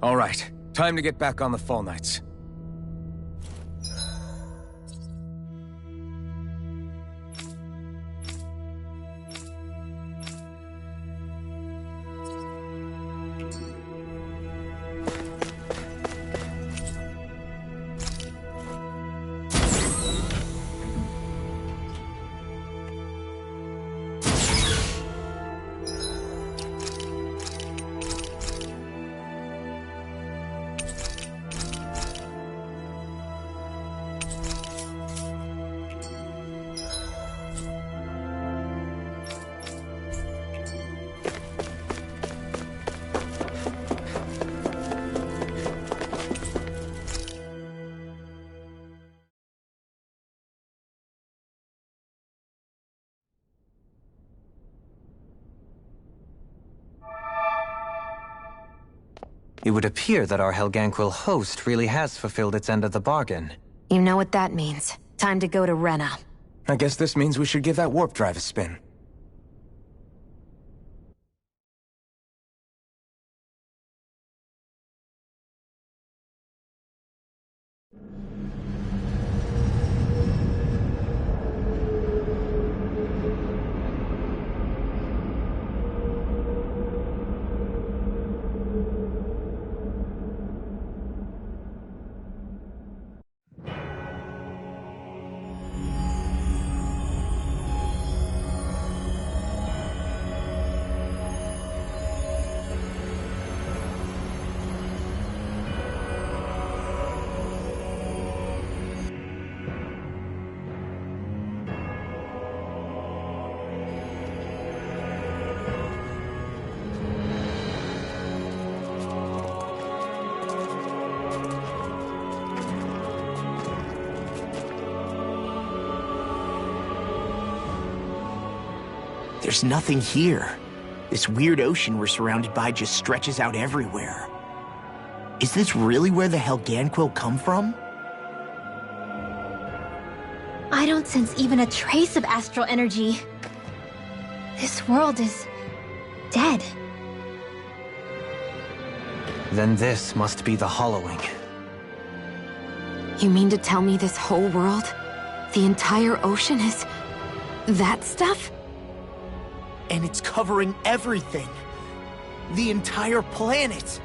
All right, time to get back on the Fall Knights. It would appear that our Helganquil host really has fulfilled its end of the bargain. You know what that means. Time to go to Rena. I guess this means we should give that warp drive a spin. There's nothing here. This weird ocean we're surrounded by just stretches out everywhere. Is this really where the Helganquil come from? I don't sense even a trace of astral energy. This world is dead. Then this must be the Hollowing. You mean to tell me this whole world, the entire ocean is that stuff? And it's covering everything. The entire planet.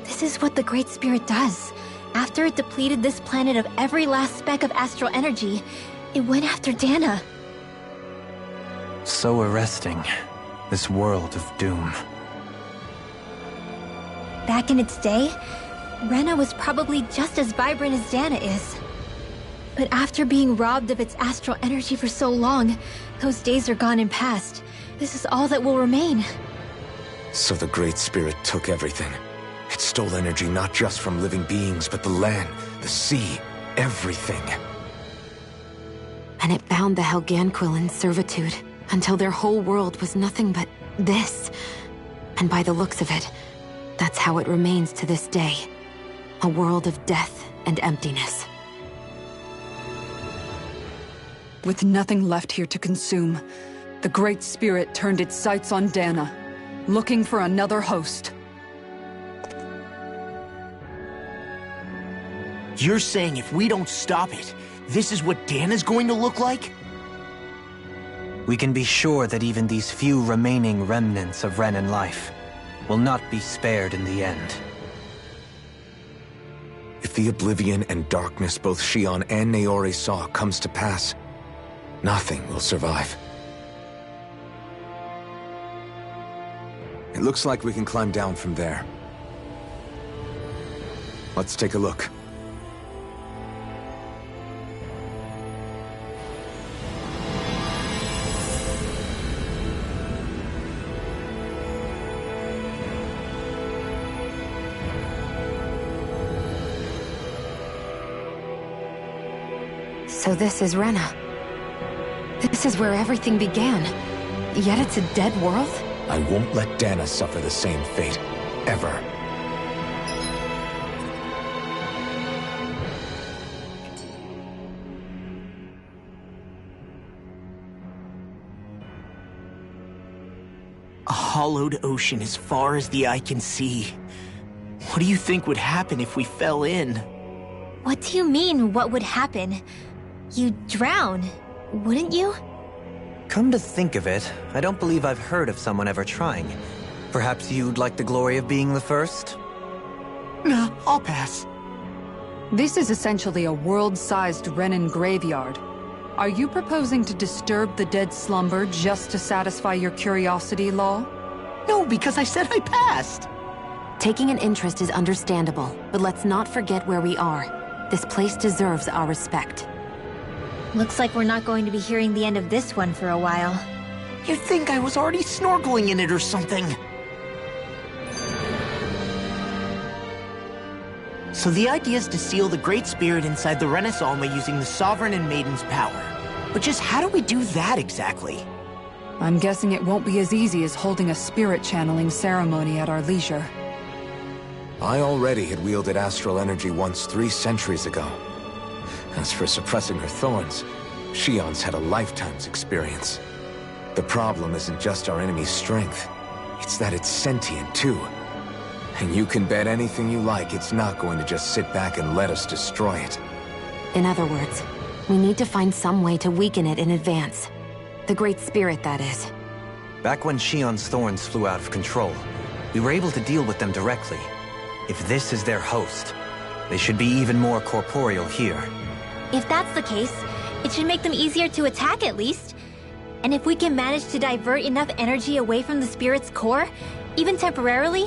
This is what the Great Spirit does. After it depleted this planet of every last speck of astral energy, it went after Dana. So arresting. This world of doom. Back in its day, Rena was probably just as vibrant as Dana is. But after being robbed of its astral energy for so long, those days are gone and past. This is all that will remain. So the Great Spirit took everything. It stole energy not just from living beings, but the land, the sea, everything. And it bound the Helganquil in servitude, until their whole world was nothing but this. And by the looks of it, that's how it remains to this day. A world of death and emptiness. With nothing left here to consume, the Great Spirit turned its sights on Dana, looking for another host. You're saying if we don't stop it, this is what Dana's going to look like? We can be sure that even these few remaining remnants of Renan life will not be spared in the end. If the oblivion and darkness both Shion and Naori saw comes to pass, nothing will survive. It looks like we can climb down from there. Let's take a look. So this is Rena. This is where everything began. Yet it's a dead world? I won't let Dana suffer the same fate. Ever. hollowed ocean as far as the eye can see. What do you think would happen if we fell in? What do you mean, what would happen? You'd drown, wouldn't you? Come to think of it, I don't believe I've heard of someone ever trying. Perhaps you'd like the glory of being the first? No, I'll pass. This is essentially a world-sized Renan graveyard. Are you proposing to disturb the dead slumber just to satisfy your curiosity, Law? No, because I said I passed. Taking an interest is understandable, but let's not forget where we are. This place deserves our respect. Looks like we're not going to be hearing the end of this one for a while. You'd think I was already snorkeling in it or something. So the idea is to seal the Great Spirit inside the Renis Alma using the Sovereign and Maiden's power. But just how do we do that exactly? I'm guessing it won't be as easy as holding a spirit channeling ceremony at our leisure. I already had wielded astral energy once 3 centuries ago. As for suppressing her thorns, Shionne's had a lifetime's experience. The problem isn't just our enemy's strength, it's that it's sentient too. And you can bet anything you like it's not going to just sit back and let us destroy it. In other words, we need to find some way to weaken it in advance. The Great Spirit, that is. Back when Shionne's thorns flew out of control, we were able to deal with them directly. If this is their host, they should be even more corporeal here. If that's the case, it should make them easier to attack at least. And if we can manage to divert enough energy away from the spirit's core, even temporarily,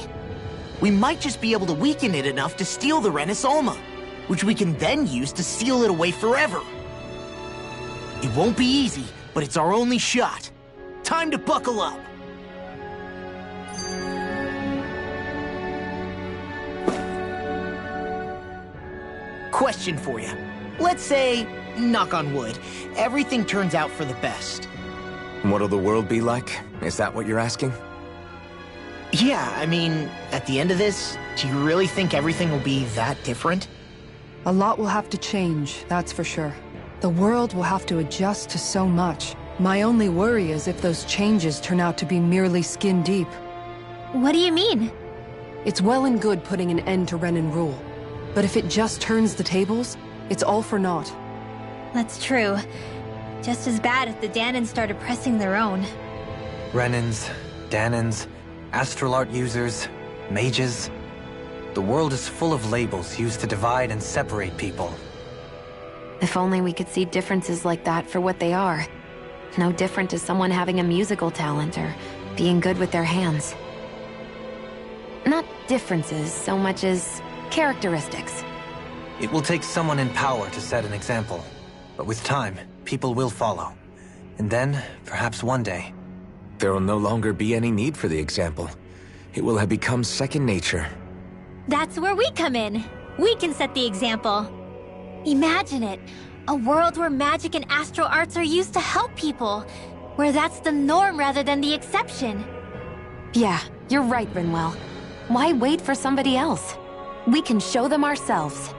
we might just be able to weaken it enough to steal the Renis Alma, which we can then use to seal it away forever. It won't be easy, but it's our only shot. Time to buckle up. Question for you. Let's say, knock on wood, everything turns out for the best. What'll the world be like? Is that what you're asking? Yeah, I mean, at the end of this, do you really think everything will be that different? A lot will have to change, that's for sure. The world will have to adjust to so much. My only worry is if those changes turn out to be merely skin deep. What do you mean? It's well and good putting an end to Renan rule. But if it just turns the tables, it's all for naught. That's true. Just as bad if the Dahnans started pressing their own. Renans, Dahnans, astral art users, mages. The world is full of labels used to divide and separate people. If only we could see differences like that for what they are. No different to someone having a musical talent or being good with their hands. Not differences so much as characteristics. It will take someone in power to set an example. But with time, people will follow. And then, perhaps one day... there will no longer be any need for the example. It will have become second nature. That's where we come in. We can set the example. Imagine it. A world where magic and astral arts are used to help people. Where that's the norm rather than the exception. Yeah, you're right, Rinwell. Why wait for somebody else? We can show them ourselves.